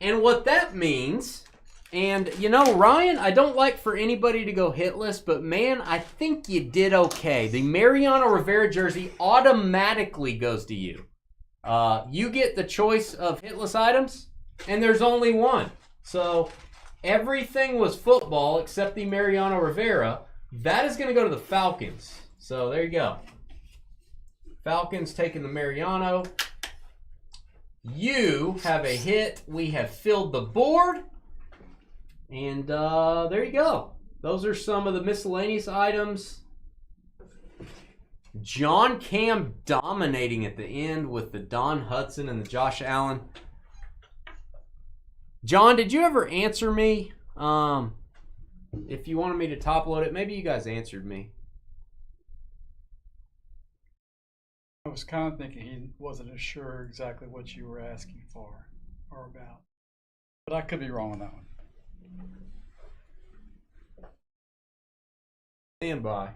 And what that means, and you know, Ryan, I don't like for anybody to go hitless, but man, I think you did okay. The Mariano Rivera jersey automatically goes to you. You get the choice of hitless items, and there's only one. So everything was football except the Mariano Rivera. That is going to go to the Falcons. So there you go. Falcons taking the Mariano. You have a hit. We have filled the board. And there you go. Those are some of the miscellaneous items. John Cam dominating at the end with the Don Hudson and the Josh Allen. John, did you ever answer me? If you wanted me to top load it, maybe you guys answered me. I was kind of thinking he wasn't sure exactly what you were asking for or about. But I could be wrong on that one. Stand by.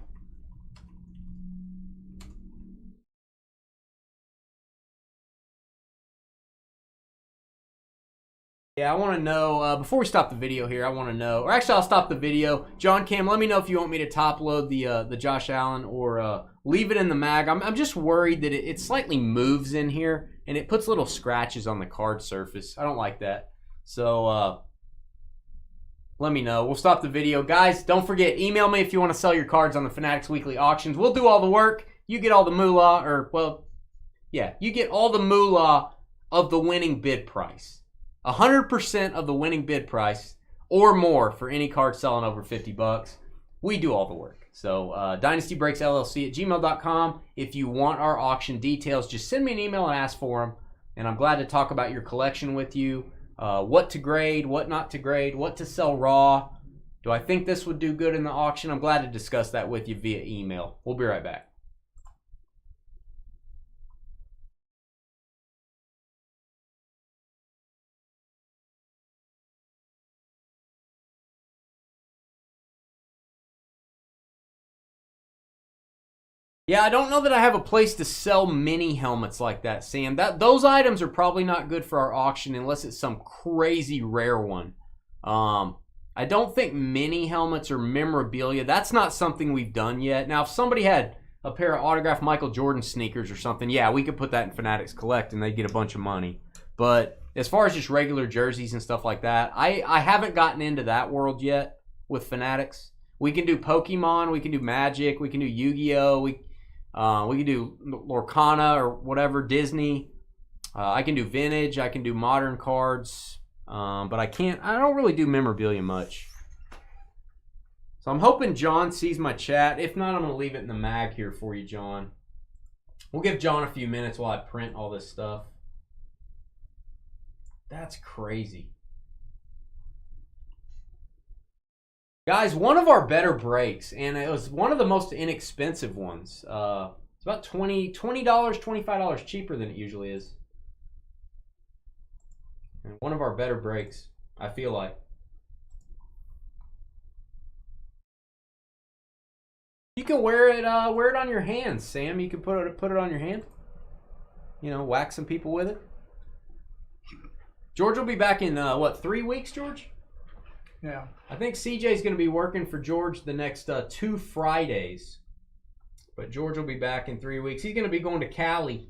Yeah, I want to know, before we stop the video here, I want to know, or actually I'll stop the video. John Cam, let me know if you want me to top load the Josh Allen or leave it in the mag. I'm just worried that it slightly moves in here and it puts little scratches on the card surface. I don't like that. So let me know. We'll stop the video. Guys, don't forget, email me if you want to sell your cards on the Fanatics Weekly Auctions. We'll do all the work. You get all the moolah, or, well, yeah, you get all the moolah of the winning bid price. 100% of the winning bid price or more for any card selling over $50. We do all the work. So Dynasty Breaks LLC at gmail.com. If you want our auction details, just send me an email and ask for them. And I'm glad to talk about your collection with you. What to grade, what not to grade, what to sell raw. Do I think this would do good in the auction? I'm glad to discuss that with you via email. We'll be right back. Yeah, I don't know that I have a place to sell mini helmets like that, Sam. Those items are probably not good for our auction unless it's some crazy rare one. I don't think mini helmets or memorabilia, that's not something we've done yet. Now, if somebody had a pair of autographed Michael Jordan sneakers or something, yeah, we could put that in Fanatics Collect and they'd get a bunch of money. But as far as just regular jerseys and stuff like that, I haven't gotten into that world yet with Fanatics. We can do Pokemon, we can do Magic, we can do Yu-Gi-Oh! We can do Lorcana or whatever, Disney. I can do vintage. I can do modern cards. But I don't really do memorabilia much. So I'm hoping John sees my chat. If not, I'm going to leave it in the mag here for you, John. We'll give John a few minutes while I print all this stuff. That's crazy. Guys, one of our better breaks, and it was one of the most inexpensive ones. It's about $20, $25 cheaper than it usually is. And one of our better breaks, I feel like. You can wear it on your hands, Sam. You can put it on your hand. You know, whack some people with it. George will be back in, 3 weeks, George? Yeah. I think CJ's going to be working for George the next 2 Fridays. But George will be back in 3 weeks. He's going to be going to Cali.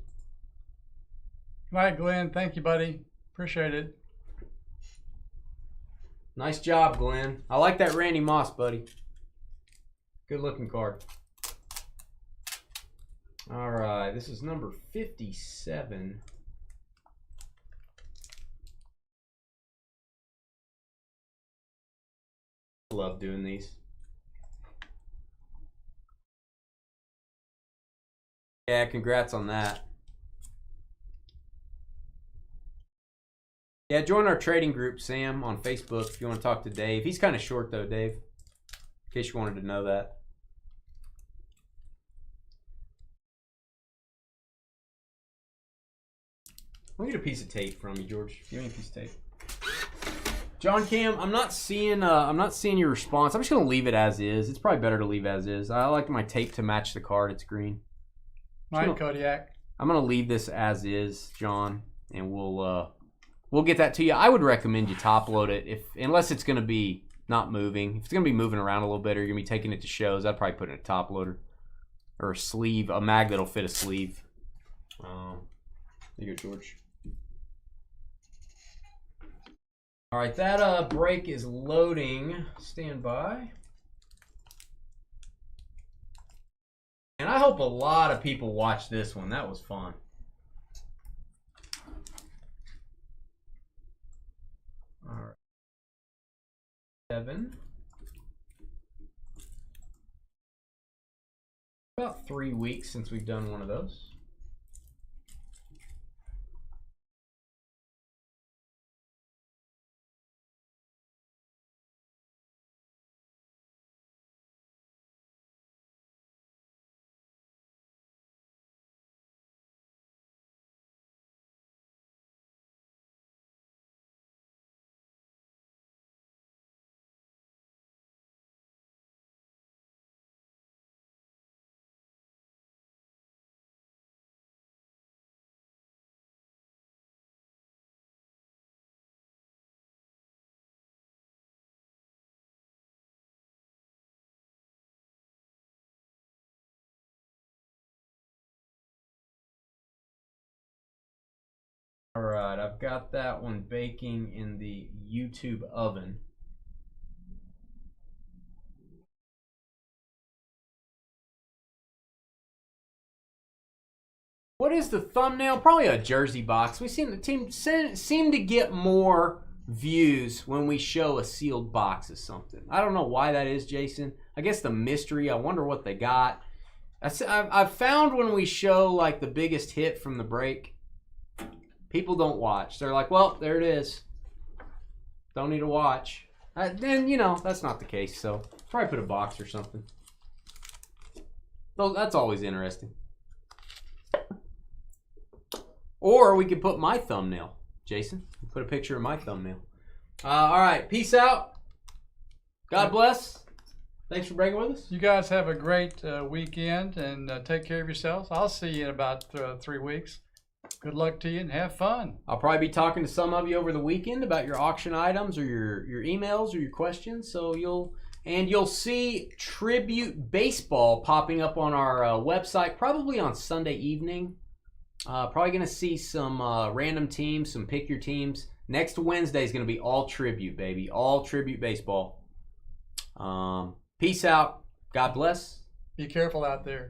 All right, Glenn. Thank you, buddy. Appreciate it. Nice job, Glenn. I like that Randy Moss, buddy. Good looking card. All right, this is number 57. Love doing these. Yeah, congrats on that. Yeah, join our trading group, Sam, on Facebook if you want to talk to Dave. He's kind of short though, Dave. In case you wanted to know that. Let me get a piece of tape from you, George. Give me a piece of tape. John Cam, I'm not seeing your response. I'm just gonna leave it as is. It's probably better to leave as is. I like my tape to match the card. It's green. Mike Kodiak. I'm gonna leave this as is, John, and we'll we'll get that to you. I would recommend you top load it unless it's going to be not moving. If it's going to be moving around a little bit or you're going to be taking it to shows, I'd probably put it in a top loader or a sleeve, a mag that'll fit a sleeve. There you go, George. All right, that break is loading. Stand by. And I hope a lot of people watch this one. That was fun. All right. 7. About 3 weeks since we've done one of those. All right, I've got that one baking in the YouTube oven. What is the thumbnail? Probably a jersey box. We seem the team seem to get more views when we show a sealed box of something. I don't know why that is, Jason. I guess the mystery. I wonder what they got. I've found when we show like the biggest hit from the break, people don't watch. They're like, well, there it is. Don't need to watch. Then, you know, that's not the case. So probably put a box or something. So that's always interesting. Or we could put my thumbnail, Jason. Put a picture of my thumbnail. All right, peace out. God bless. Thanks for breaking with us. You guys have a great weekend and take care of yourselves. I'll see you in about 3 weeks. Good luck to you and have fun. I'll probably be talking to some of you over the weekend about your auction items or your emails or your questions. So you'll see Tribute Baseball popping up on our website probably on Sunday evening. Probably going to see some random teams, some pick your teams. Next Wednesday is going to be all Tribute, baby. All Tribute Baseball. Peace out. God bless. Be careful out there.